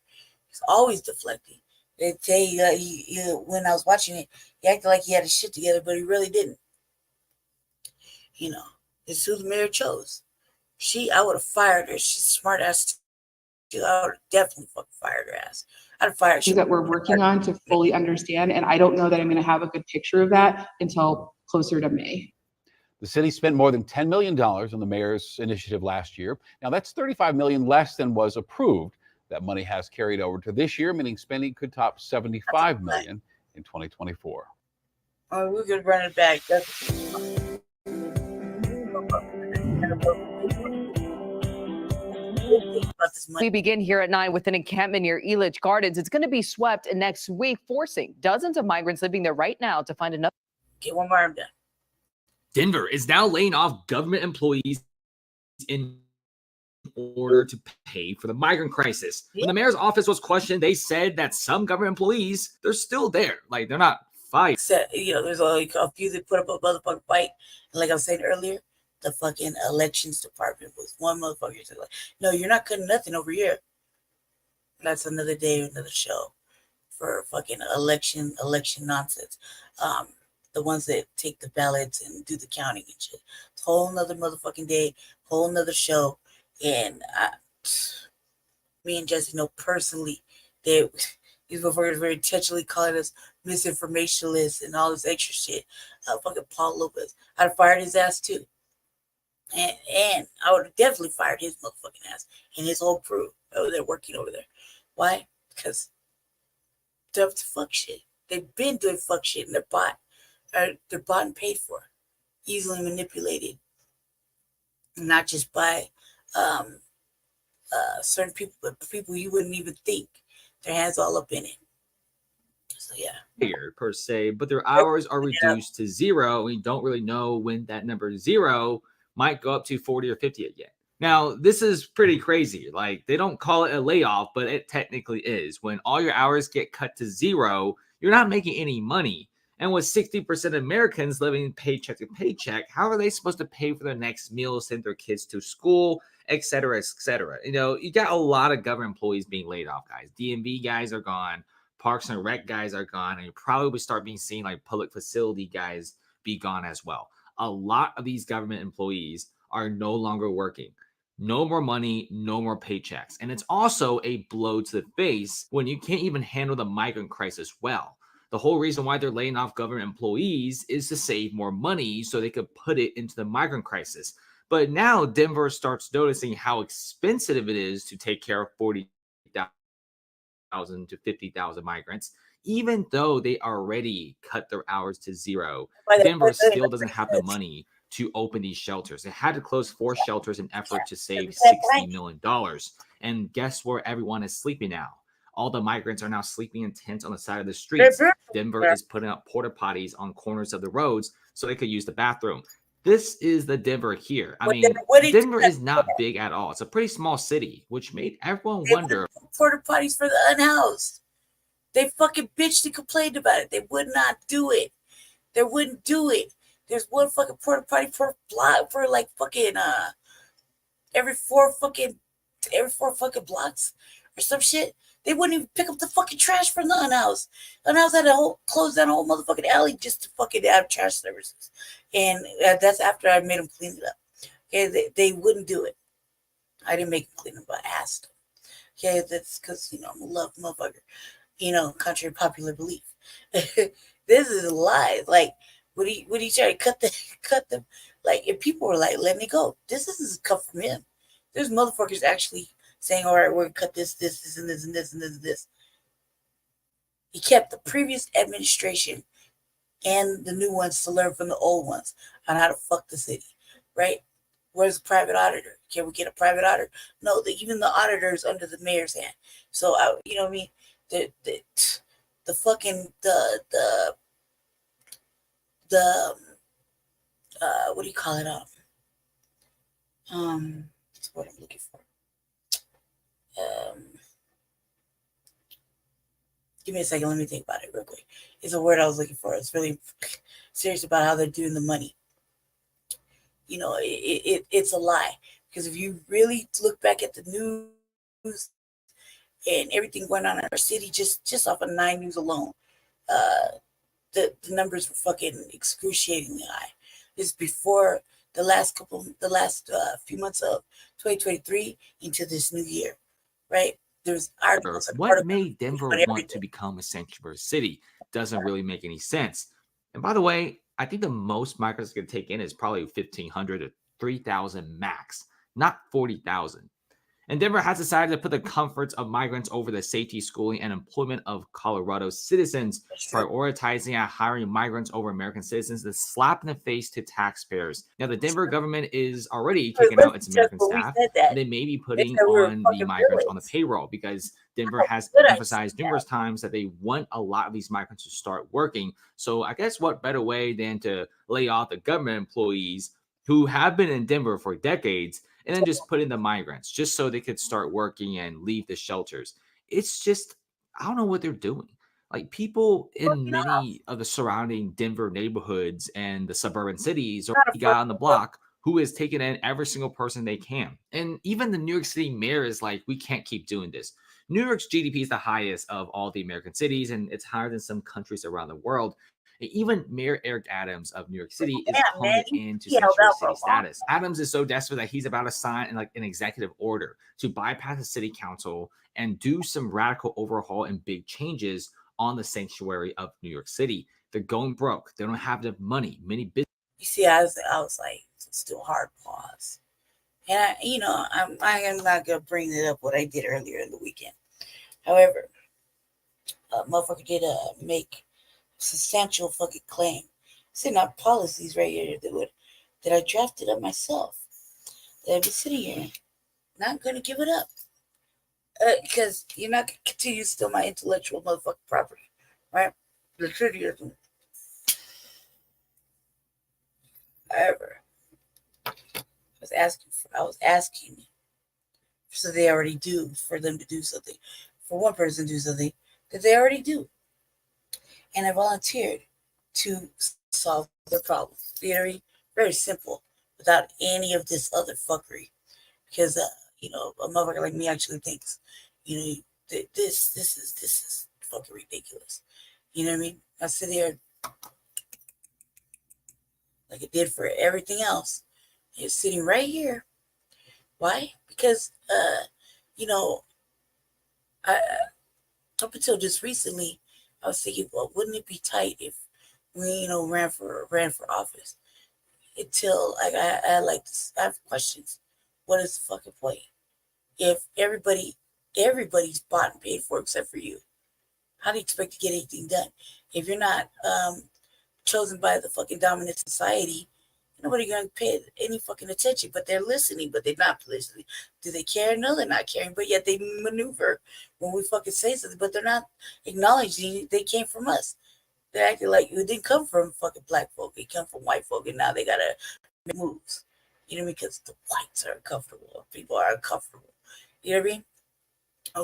S2: He's always deflecting. They tell you, when I was watching it, he acted like he had his shit together, but he really didn't. It's who the mayor chose. I would have fired her. She's a smart ass. I would have definitely fucking fired her ass. I'd have fired her.
S3: That we're working on to fully understand, and I don't know that I'm going to have a good picture of that until closer to May.
S19: The city spent more than $10 million on the mayor's initiative last year. Now, that's $35 million less than was approved. That money has carried over to this year, meaning spending could top $75 million in 2024.
S2: Oh, we could run it back.
S7: We begin here at 9 with an encampment near Elitch Gardens. It's going to be swept next week, forcing dozens of migrants living there right now to find another.
S2: Get one more arm done.
S4: Denver is now laying off government employees in order to pay for the migrant crisis. When the mayor's office was questioned, they said that some government employees, they're still there. Like, they're not fired.
S2: There's only a few that put up a motherfucking fight. And like I was saying earlier, the fucking elections department was one motherfucker. Like, no, you're not cutting nothing over here. That's another day, another show for fucking election nonsense. The ones that take the ballots and do the counting and shit. It's a whole nother motherfucking day, whole nother show. And me and Jesse know personally that these motherfuckers were intentionally calling us misinformationalists and all this extra shit. Fucking Paul Lopez. I'd have fired his ass too. And I would have definitely fired his motherfucking ass and his whole crew over there working over there. Why? Because they're up to fuck shit. They've been doing fuck shit and they're bought and paid for. Easily manipulated. Not just by certain people, but people you wouldn't even think. Their hands all up in it. So yeah.
S4: Here per se, but their hours are reduced to 0. We don't really know when that number 0 might go up to 40 or 50 again. Now, this is pretty crazy. Like, they don't call it a layoff, but it technically is. When all your hours get cut to 0, you're not making any money. And with 60% of Americans living paycheck to paycheck, how are they supposed to pay for their next meal, send their kids to school, et cetera, et cetera? You know, you got a lot of government employees being laid off, guys. DMV guys are gone. Parks and Rec guys are gone. And you probably will start being seen like public facility guys be gone as well. A lot of these government employees are no longer working. No more money, no more paychecks. And it's also a blow to the face when you can't even handle the migrant crisis well. The whole reason why they're laying off government employees is to save more money so they could put it into the migrant crisis. But now Denver starts noticing how expensive it is to take care of 40,000 to 50,000 migrants, even though they already cut their hours to zero. Denver still doesn't have the money to open these shelters. It had to close 4 shelters in effort to save $60 million. And guess where everyone is sleeping now? All the migrants are now sleeping in tents on the side of the streets. Denver is putting up porta potties on corners of the roads so they could use the bathroom. This is the Denver here. I mean, Denver is not big at all. It's a pretty small city, which made everyone wonder.
S2: Porta potties for the unhoused. They fucking bitched and complained about it. They would not do it. They wouldn't do it. There's one fucking porta potty per block for like fucking every four fucking blocks or some shit. They wouldn't even pick up the fucking trash from the unhoused. Unhoused had to close down a whole motherfucking alley just to fucking have trash services. And that's after I made them clean it up. Okay, they wouldn't do it. I didn't make them clean it, but I asked them. Okay, that's because, you know, I'm a love motherfucker. You know, contrary to popular belief. This is a lie. Like, would he try to cut them? Like, if people were like, let me go. This doesn't come from him. There's motherfuckers actually saying, all right, we're gonna cut this, and this, and this, and this, and this. He kept the previous administration and the new ones to learn from the old ones on how to fuck the city, right? Where's the private auditor? Can we get a private auditor? No, even the auditor is under the mayor's hand. So, you know what I mean? The fucking, what do you call it? That's what I'm looking for. Give me a second. Let me think about it real quick. It's a word I was looking for. It's really serious about how they're doing the money. You know, it's a lie. Because if you really look back at the news and everything going on in our city, just off of 9 News alone, the numbers were fucking excruciatingly high. This is before the last few months of 2023 into this new year, right? There's articles.
S4: What made Denver want to become a sanctuary city doesn't really make any sense. And by the way, I think the most migrants can take in is probably 1,500 to 3,000 max, not 40,000. And Denver has decided to put the comforts of migrants over the safety, schooling, and employment of Colorado citizens, prioritizing and hiring migrants over American citizens, a slap in the face to taxpayers. Now, the Denver government is already kicking out its American staff, and they may be putting on the migrants on the payroll because Denver has emphasized numerous times that they want a lot of these migrants to start working. So I guess what better way than to lay off the government employees who have been in Denver for decades and then just put in the migrants just so they could start working and leave the shelters. It's just, I don't know what they're doing. Like, people in many of the surrounding Denver neighborhoods and the suburban cities are the guy on the block who is taking in every single person they can. And even the New York City mayor is like, we can't keep doing this. New York's GDP is the highest of all the American cities, and it's higher than some countries around the world. Even Mayor Eric Adams of New York City is calling into sanctuary city status. Adams is so desperate that he's about to sign an executive order to bypass the city council and do some radical overhaul and big changes on the sanctuary of New York City. They're going broke. They don't have the money. Many businesses.
S2: You see, I was like, still hard pause. And I am not gonna bring it up what I did earlier in the weekend. However, motherfucker did make substantial fucking claim. It's in our policies right here that I drafted up myself. That I've been sitting here, not gonna give it up, because you're not gonna continue to steal my intellectual motherfucking property, right? The truth is, however, I was asking, so they already do for them to do something, for one person to do something that they already do. And I volunteered to solve their problem. You know what I mean? Very simple, without any of this other fuckery. Because a motherfucker like me actually thinks, this is fucking ridiculous. You know what I mean? I sit here like it did for everything else. It's sitting right here. Why? Because I up until just recently, I was thinking, well, wouldn't it be tight if we, ran for office? Until I had like this, I have questions. What is the fucking point? If everybody's bought and paid for except for you, how do you expect to get anything done? If you're not chosen by the fucking dominant society, nobody gonna pay any fucking attention. But they're listening, but they're not listening. Do they care? No, they're not caring. But yet they maneuver when we fucking say something, but they're not acknowledging they came from us. They're acting like it didn't come from fucking black folk. It come from white folk, and now they gotta make moves. Because the whites are uncomfortable. People are uncomfortable. You know what I mean?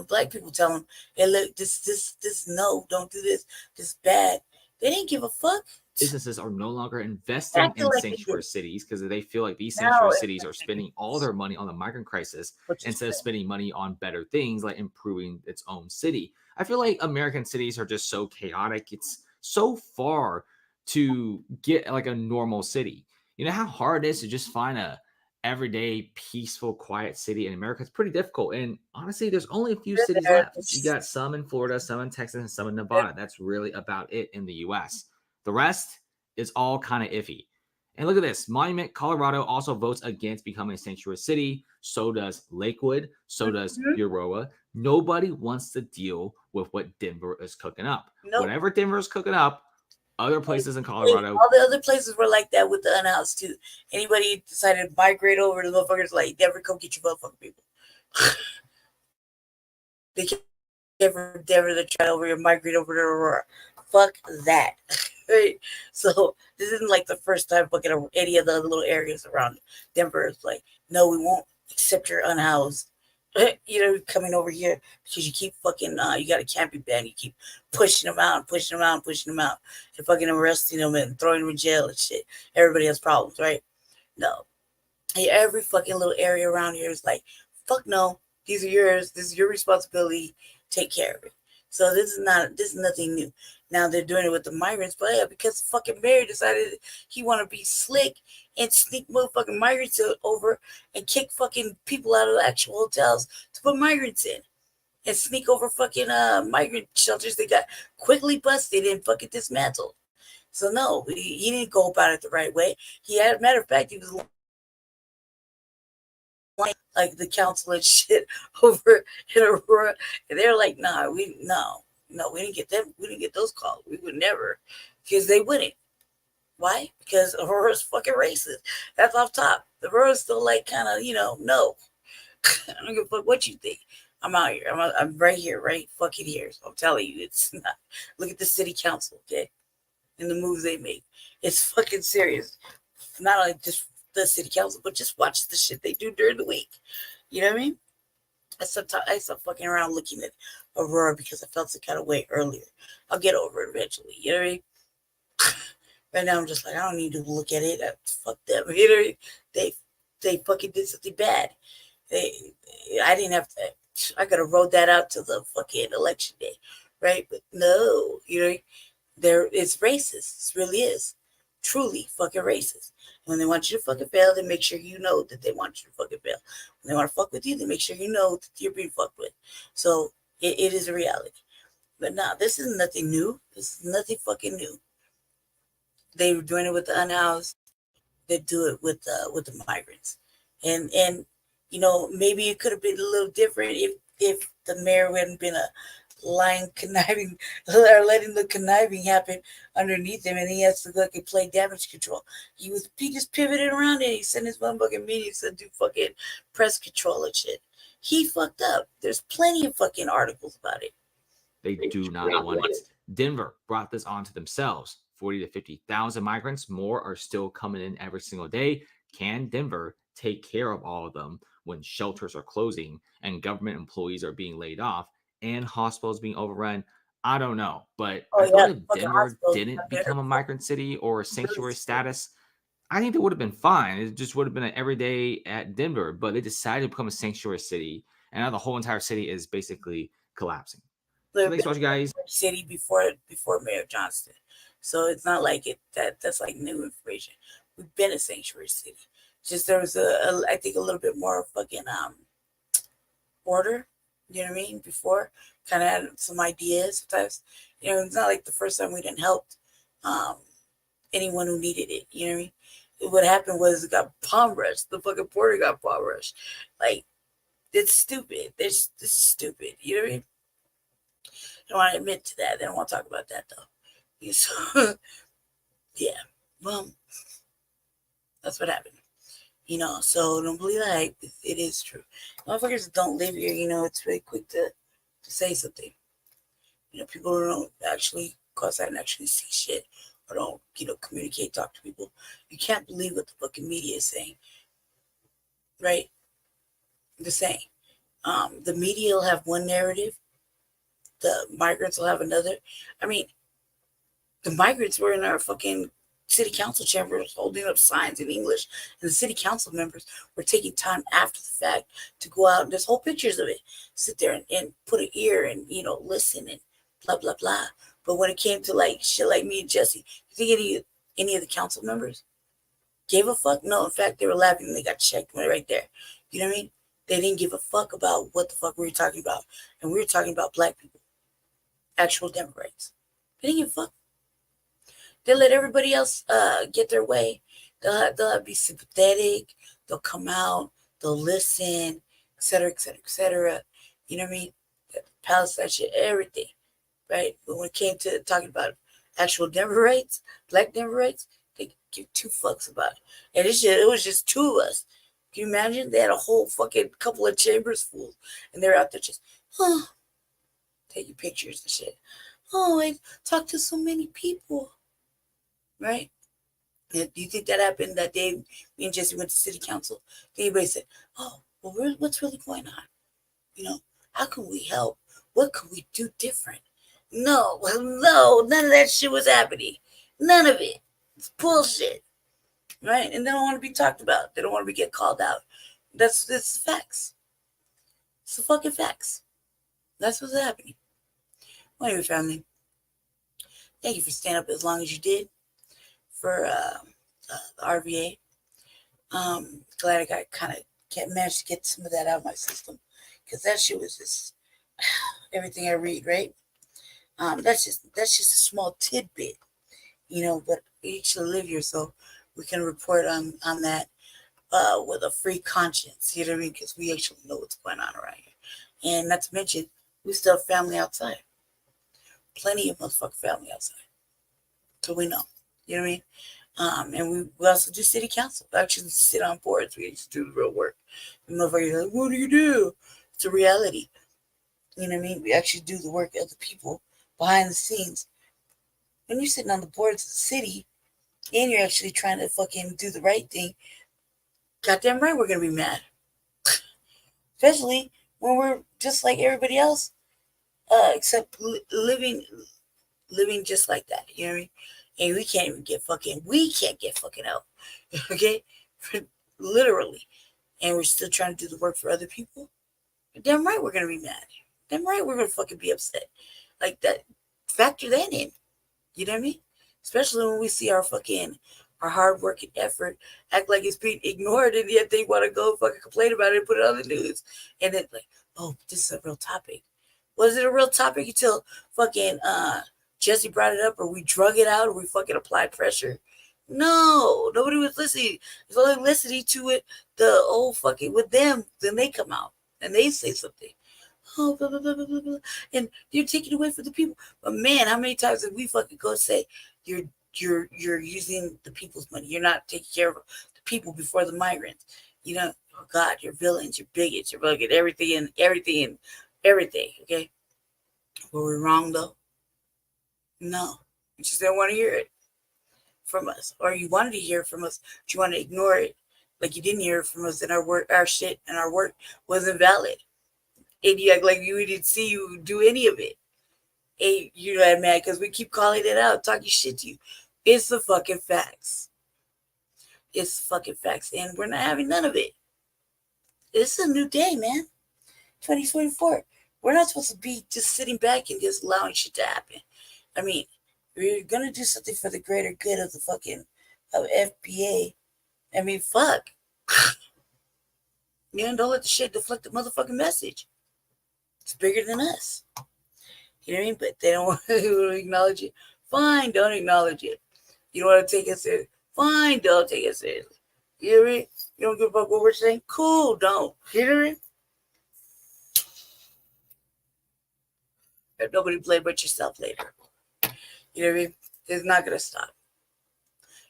S2: Black people tell them, hey, look, this, no, don't do this. This is bad. They didn't give a fuck.
S4: Businesses are no longer investing in sanctuary cities because they feel like these sanctuary cities are spending all their money on the migrant crisis instead of spending money on better things like improving its own city. I feel like American cities are just so chaotic. It's so far to get like a normal city. You know how hard it is to just find a everyday, peaceful, quiet city in America? It's pretty difficult. And honestly, there's only a few cities left. You got some in Florida, some in Texas, and some in Nevada. That's really about it in the US. The rest is all kind of iffy. And look at this. Monument, Colorado also votes against becoming a sanctuary city. So does Lakewood. So does AURORA. Nobody wants to deal with what Denver is cooking up.
S2: Nope.
S4: Whatever Denver is cooking up, other places in Colorado.
S2: All the other places were like that with the unhoused too. Anybody decided to migrate over, the motherfuckers like, never come get your motherfucking people. They can't ever to try over and migrate over to Aurora. Fuck that. Right? So this isn't like the first time fucking any of the other little areas around Denver is like, no, we won't accept your unhoused. Coming over here because you keep fucking, you got a camping ban. You keep pushing them out, and fucking arresting them and throwing them in jail and shit. Everybody has problems, right? No. Every fucking little area around here is like, fuck no, these are yours. This is your responsibility. Take care of it. So this is nothing new. Now they're doing it with the migrants, but yeah, because the fucking mayor decided he want to be slick and sneak motherfucking migrants over and kick fucking people out of the actual hotels to put migrants in and sneak over fucking migrant shelters. They got quickly busted and fucking dismantled. So no, he didn't go about it the right way. He had, matter of fact, he was like the council and shit over in Aurora, and they're like, nah, we didn't get them. We didn't get those calls. We would never, because they wouldn't. Why? Because Aurora's fucking racist. That's off top. The Aurora's still like kind of, no. I don't give a fuck what you think. I'm out here. I'm right here, right fucking here. So I'm telling you, it's not. Look at the city council, okay, and the moves they make. It's fucking serious. Not only just the city council, but just watch the shit they do during the week. You know what I mean? I stopped fucking around looking at Aurora because I felt some kind of way earlier. I'll get over it eventually. You know what I mean? Right now, I'm just like, I don't need to look at it. Fuck them. You know what I mean? They fucking did something bad. I didn't have to. I could have wrote that out to the fucking election day, right? But no, it's racist. It really is. Truly fucking racist. When they want you to fucking fail, they make sure you know that they want you to fucking fail. When they want to fuck with you, they make sure you know that you're being fucked with. So it is a reality. But no, this is nothing new. This is nothing fucking new. They were doing it with the unhoused. They do it with the migrants. And maybe it could have been a little different if the mayor hadn't been a lying, conniving, or letting the conniving happen underneath him, and he has to go and play damage control. He just pivoted around and he sent his motherfucking meetings to do fucking press control and shit. He fucked up. There's plenty of fucking articles about it.
S4: They do not want it. Denver brought this onto themselves. 40 to 50,000 migrants more are still coming in every single day. Can Denver take care of all of them when shelters are closing and government employees are being laid off and hospitals being overrun? I don't know, but
S2: Oh,
S4: I thought
S2: yeah,
S4: if
S2: fucking
S4: Denver
S2: hospitals.
S4: didn't become a migrant city or a sanctuary status, I think they would have been fine. It just would have been an everyday at Denver, but they decided to become a sanctuary city, and now the whole entire city is basically collapsing. So thanks for watching, guys.
S2: City before Mayor Johnston, so it's not like that's like new information. We've been a sanctuary city. Just there was I think a little bit more fucking order. You know what I mean? Before, kind of had some ideas sometimes. You know, it's not like the first time we didn't help anyone who needed it. You know what I mean? What happened was it got palm rushed. The fucking border got palm rushed. Like, it's stupid. It's stupid. You know what I mean? I don't want to admit to that. They don't want to talk about that though. So, yeah. Well, that's what happened. You know, so don't believe that hype. It is true. Motherfuckers don't live here, you know, it's really quick to say something. You know, people who don't actually go outside and actually see shit or don't, you know, communicate, talk to people. You can't believe what the fucking media is saying. Right? The same. The media will have one narrative. The migrants will have another. I mean, the migrants were in our fucking city council chambers holding up signs in English, and the city council members were taking time after the fact to go out and there's whole pictures of it, sit there and put an ear and, you know, listen and blah blah blah. But when it came to like shit like me and Jesse, you think any of the council members gave a fuck? No, in fact, they were laughing and they got checked right there. You know what I mean? They didn't give a fuck about what the fuck we were talking about, and we were talking about black people, actual Democrats. They didn't give a fuck. They let everybody else get their way. They'll be sympathetic. They'll come out. They'll listen, et cetera, et cetera, et cetera. You know what I mean? Palestine shit, everything, right? But when it came to talking about actual Denver rights, black Denver rights, they give two fucks about it. And it was just two of us. Can you imagine? They had a whole fucking couple of chambers full, and they're out there just, taking pictures and shit. Oh, I talked to so many people. Right? Do you think that happened that day me and Jesse went to city council? Anybody said, oh, well, what's really going on? You know, how can we help? What can we do different? No, none of that shit was happening. None of it. It's bullshit. Right? And they don't want to be talked about. They don't want to get called out. That's the facts. It's the fucking facts. That's what's happening. Well, anyway, family, thank you for staying up as long as you did for the RVA. Glad I managed to get some of that out of my system, because that shit was just everything I read, right? That's just a small tidbit, you know, but we actually live here, so we can report on that with a free conscience, you know what I mean? Because we actually know what's going on around here. And not to mention, we still have family outside. Plenty of motherfucking family outside. So we know. You know what I mean? And we also do city council. We actually sit on boards. We just do the real work. And motherfuckers are like, what do you do? It's a reality. You know what I mean? We actually do the work of the people behind the scenes. When you're sitting on the boards of the city and you're actually trying to fucking do the right thing, goddamn right we're going to be mad. Especially when we're just like everybody else, except living just like that. You know what I mean? And we can't get fucking help. Okay? Literally. And we're still trying to do the work for other people. Damn right we're going to be mad. Damn right we're going to fucking be upset. Like that. Factor that in. You know what I mean? Especially when we see our hard work and effort act like it's being ignored, and yet they want to go fucking complain about it and put it on the news. And then like, oh, this is a real topic. Was it a real topic until fucking Jesse brought it up, or we drug it out, or we fucking applied pressure? No, nobody was listening. It's only listening to it, the old fucking with them. Then they come out and they say something. Oh, blah, blah, blah, blah, blah, blah. And you're taking away from the people. But man, how many times did we fucking go say you're using the people's money? You're not taking care of the people before the migrants. You know, oh God, you're villains, you're bigots, you're fucking everything. Okay, were we wrong though? No, you just didn't want to hear it from us, or you wanted to hear it from us, but you want to ignore it, like you didn't hear it from us, and our work, our shit, and our work wasn't valid. And you act like we didn't see you do any of it. Hey, you're not mad because we keep calling it out, talking shit to you. It's the fucking facts. It's fucking facts. And we're not having none of it. It's a new day, man. 2024. We're not supposed to be just sitting back and just allowing shit to happen. I mean, we're gonna do something for the greater good of the fucking FBA. I mean, fuck. You know, don't let the shit deflect the motherfucking message. It's bigger than us. You know what I mean? But they don't want to acknowledge it. Fine, don't acknowledge it. You don't want to take it seriously. Fine, don't take it seriously. You know what I mean? You don't give a fuck what we're saying? Cool, don't. You know what I mean? Have nobody blame but yourself later. You know what I mean? It's not going to stop.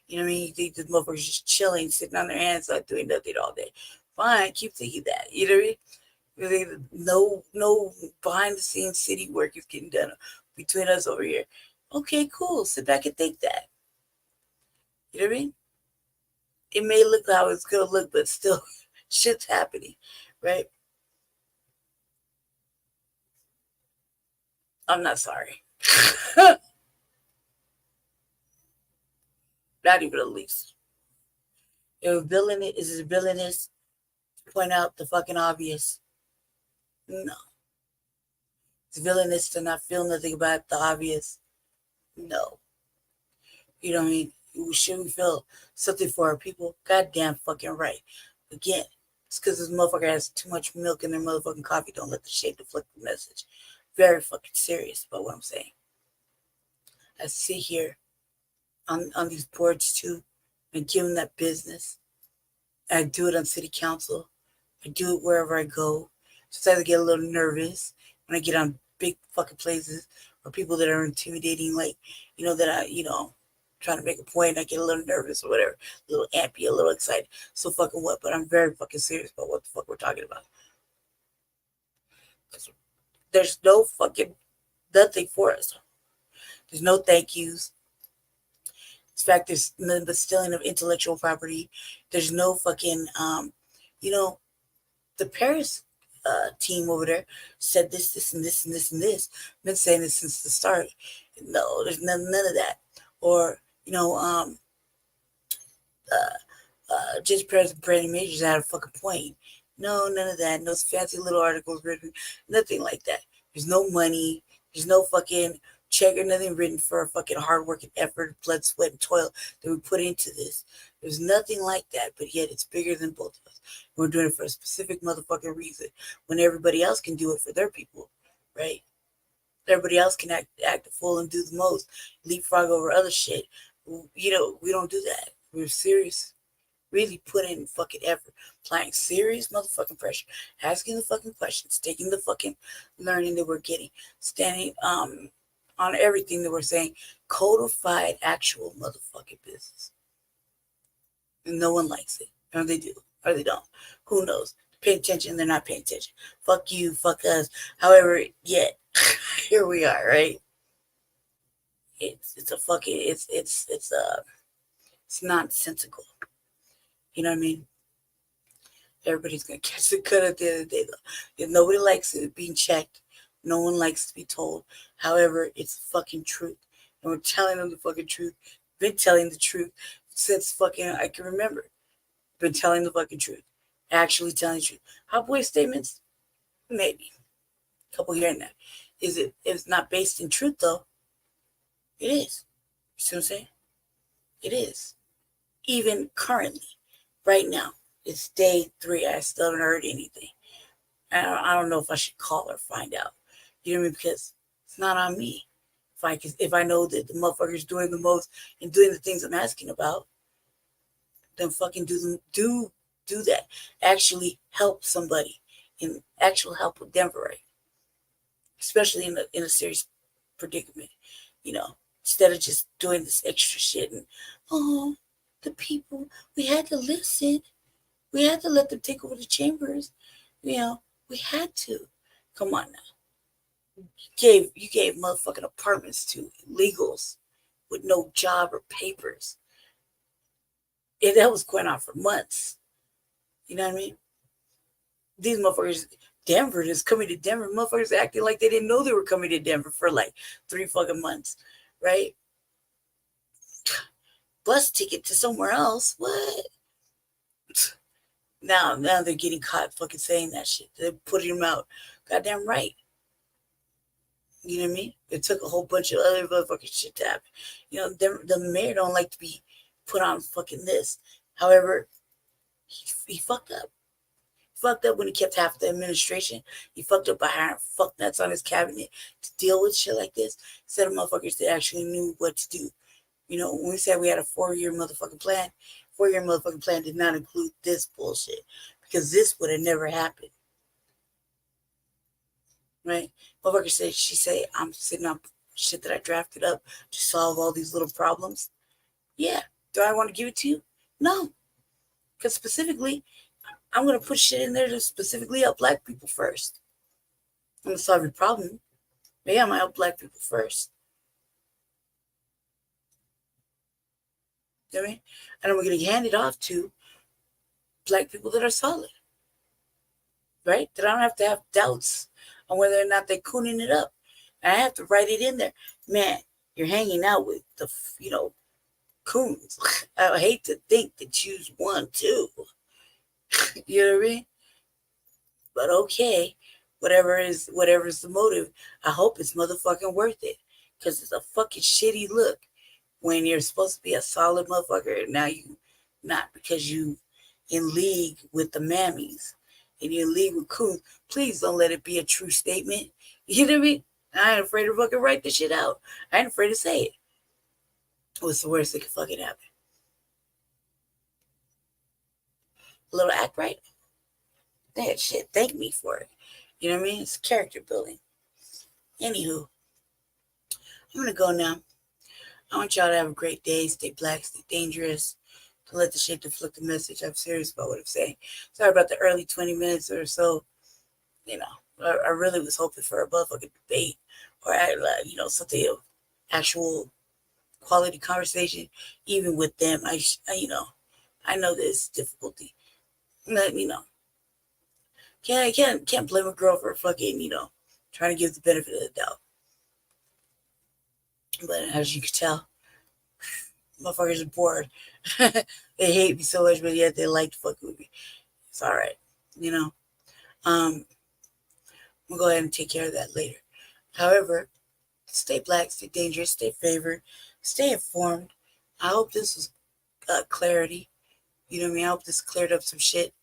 S2: You know what I mean? You think this motherfucker's just chilling, sitting on their hands, not doing nothing all day. Fine, keep thinking that. You know what I mean? No behind the scenes city work is getting done between us over here. Okay, cool. Sit back and think that. You know what I mean? It may look how it's gonna look, but still shit's happening, right? I'm not sorry. Not even the least. If is it villainous to point out the fucking obvious? No. It's villainous to not feel nothing about the obvious? No. You know what I mean? Should we feel something for our people? Goddamn fucking right. Again, it's because this motherfucker has too much milk in their motherfucking coffee. Don't let the shade deflect the message. Very fucking serious about what I'm saying. I sit here on these boards too and give them that business. I do it on city council. I do it wherever I go. Sometimes I get a little nervous when I get on big fucking places or people that are intimidating, like, you know, that I, trying to make a point. I get a little nervous or whatever, a little ampy, a little excited. So fucking what? But I'm very fucking serious about what the fuck we're talking about. There's no fucking nothing for us. There's no thank yous. In fact, there's the stealing of intellectual property. There's no fucking, the Paris team over there said this, this, and this, and this, and this. I've been saying this since the start. No, there's none of that. Or, just President Brandon Majors had a fucking point. No, none of that. No fancy little articles written. Nothing like that. There's no money. There's no fucking check or nothing written for a fucking hard work and effort, blood, sweat, and toil that we put into this. There's nothing like that, but yet it's bigger than both of us. We're doing it for a specific motherfucking reason when everybody else can do it for their people, right? Everybody else can act the fool and do the most, leapfrog over other shit. We don't do that. We're serious. Really put in fucking effort, applying serious motherfucking pressure, asking the fucking questions, taking the fucking learning that we're getting, standing on everything that we're saying, codified actual motherfucking business. And no one likes it. Or they do, or they don't. Who knows? Pay attention, they're not paying attention. Fuck you, fuck us. However, yet here we are, right? It's a fucking it's nonsensical. You know what I mean? Everybody's gonna catch the cut at the end of the day, though. If nobody likes it being checked, no one likes to be told. However, it's the fucking truth, and we're telling them the fucking truth. Been telling the truth since fucking I can remember. Been telling the fucking truth, actually telling the truth. Hot boy statements, maybe a couple here and there. Is it? It's not based in truth, though. It is. You see what I'm saying? It is. Even currently. Right now, it's day 3. I still haven't heard anything. I don't know if I should call or find out. You know what I mean? Because it's not on me. If I know that the motherfucker's doing the most and doing the things I'm asking about, then fucking do that. Actually help somebody. In actual help with Denver, right? Especially in a serious predicament. Instead of just doing this extra shit and the people, we had to listen. We had to let them take over the chambers. We had to. Come on now. You gave motherfucking apartments to illegals with no job or papers. And that was going on for months. You know what I mean? These motherfuckers, Denver is coming to Denver. Motherfuckers acting like they didn't know they were coming to Denver for like 3 fucking months, right? Bus ticket to somewhere else. What? Now they're getting caught fucking saying that shit. They're putting them out. Goddamn right. You know what I mean? It took a whole bunch of other motherfucking shit to happen. You know, the mayor don't like to be put on fucking this. However, he fucked up. Fucked up when he kept half the administration. He fucked up by hiring fucknuts on his cabinet to deal with shit like this instead of motherfuckers that actually knew what to do. You know, when we said we had a 4-year motherfucking plan, 4-year motherfucking plan did not include this bullshit because this would have never happened. Right? Motherfucker said, she said, I'm sitting on shit that I drafted up to solve all these little problems. Yeah. Do I want to give it to you? No. Because specifically, I'm going to put shit in there to specifically help black people first. I'm going to solve your problem. Maybe I'm going to help black people first. You know what I mean? And I'm going to hand it off to black people that are solid. Right? That I don't have to have doubts on whether or not they're cooning it up. And I have to write it in there. Man, you're hanging out with the, coons. I hate to think that you want to. You know what I mean? But okay, whatever is the motive, I hope it's motherfucking worth it. Because it's a fucking shitty look when you're supposed to be a solid motherfucker and now you not, because you in league with the mammies and you're in league with coons. Please don't let it be a true statement. You know what I mean? I ain't afraid to fucking write this shit out. I ain't afraid to say it. What's the worst that could fucking happen? A little act right? That shit, thank me for it. You know what I mean? It's character building. Anywho, I'm gonna go now. I want y'all to have a great day. Stay black, stay dangerous. Don't let the shit deflect the message. I'm serious about what I'm saying. Sorry about the early 20 minutes or so. You know, I really was hoping for a motherfucking debate or, something of actual quality conversation. Even with them, I know there's difficulty. But, can't blame a girl for fucking, trying to give the benefit of the doubt. But as you can tell, motherfuckers are bored. They hate me so much, but yet they like to fuck with me. It's all right, I'm gonna go ahead and take care of that later. However, stay black, stay dangerous, stay favored, stay informed. I hope this was clarity. You know what I mean? I hope this cleared up some shit.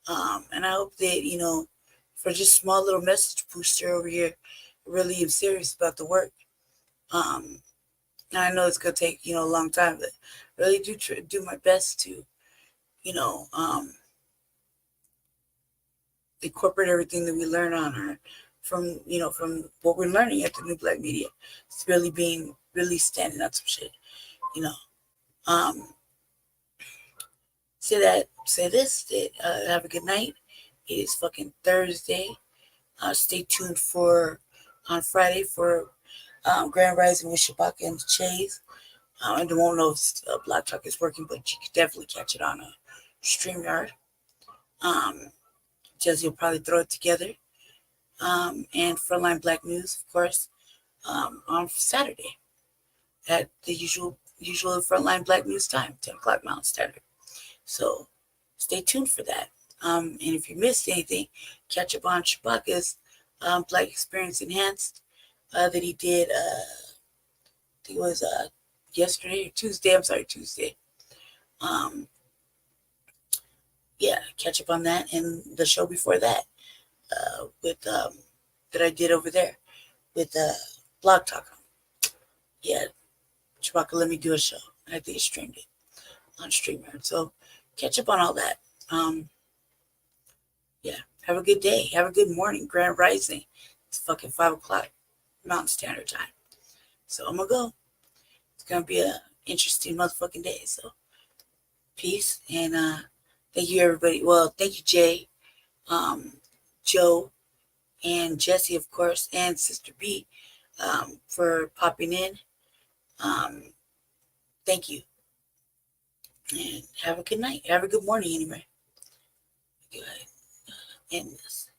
S2: And I hope that, for just small little message booster over here, I really am serious about the work. And I know it's going to take, a long time, but I really do my best to, incorporate everything that we learn from what we're learning at the New Black Media. It's really standing out some shit, Say this, have a good night. It is fucking Thursday. Stay tuned on Friday for Grand Rising with Shabaka and Chase. I don't know if Black Talk is working, but you can definitely catch it on StreamYard. Jesse will probably throw it together. And Frontline Black News, of course, on Saturday at the usual Frontline Black News time, 10 o'clock Mountain Standard. So stay tuned for that. And if you missed anything, catch up on Shabaka's Black Experience Enhanced that he did, I think it was yesterday or Tuesday. I'm sorry, Tuesday. Yeah, catch up on that and the show before that with that I did over there with Blog Talk. Yeah, Shabaka let me do a show. I think I streamed it on StreamYard. So catch up on all that. Yeah, have a good day. Have a good morning. Grand Rising. It's fucking 5 o'clock Mountain Standard Time. So I'm gonna go. It's gonna be an interesting motherfucking day. So peace and thank you everybody. Well, thank you Jay, Joe, and Jesse, of course, and Sister B for popping in. Thank you. And have a good night. Have a good morning anyway. Go ahead. End this.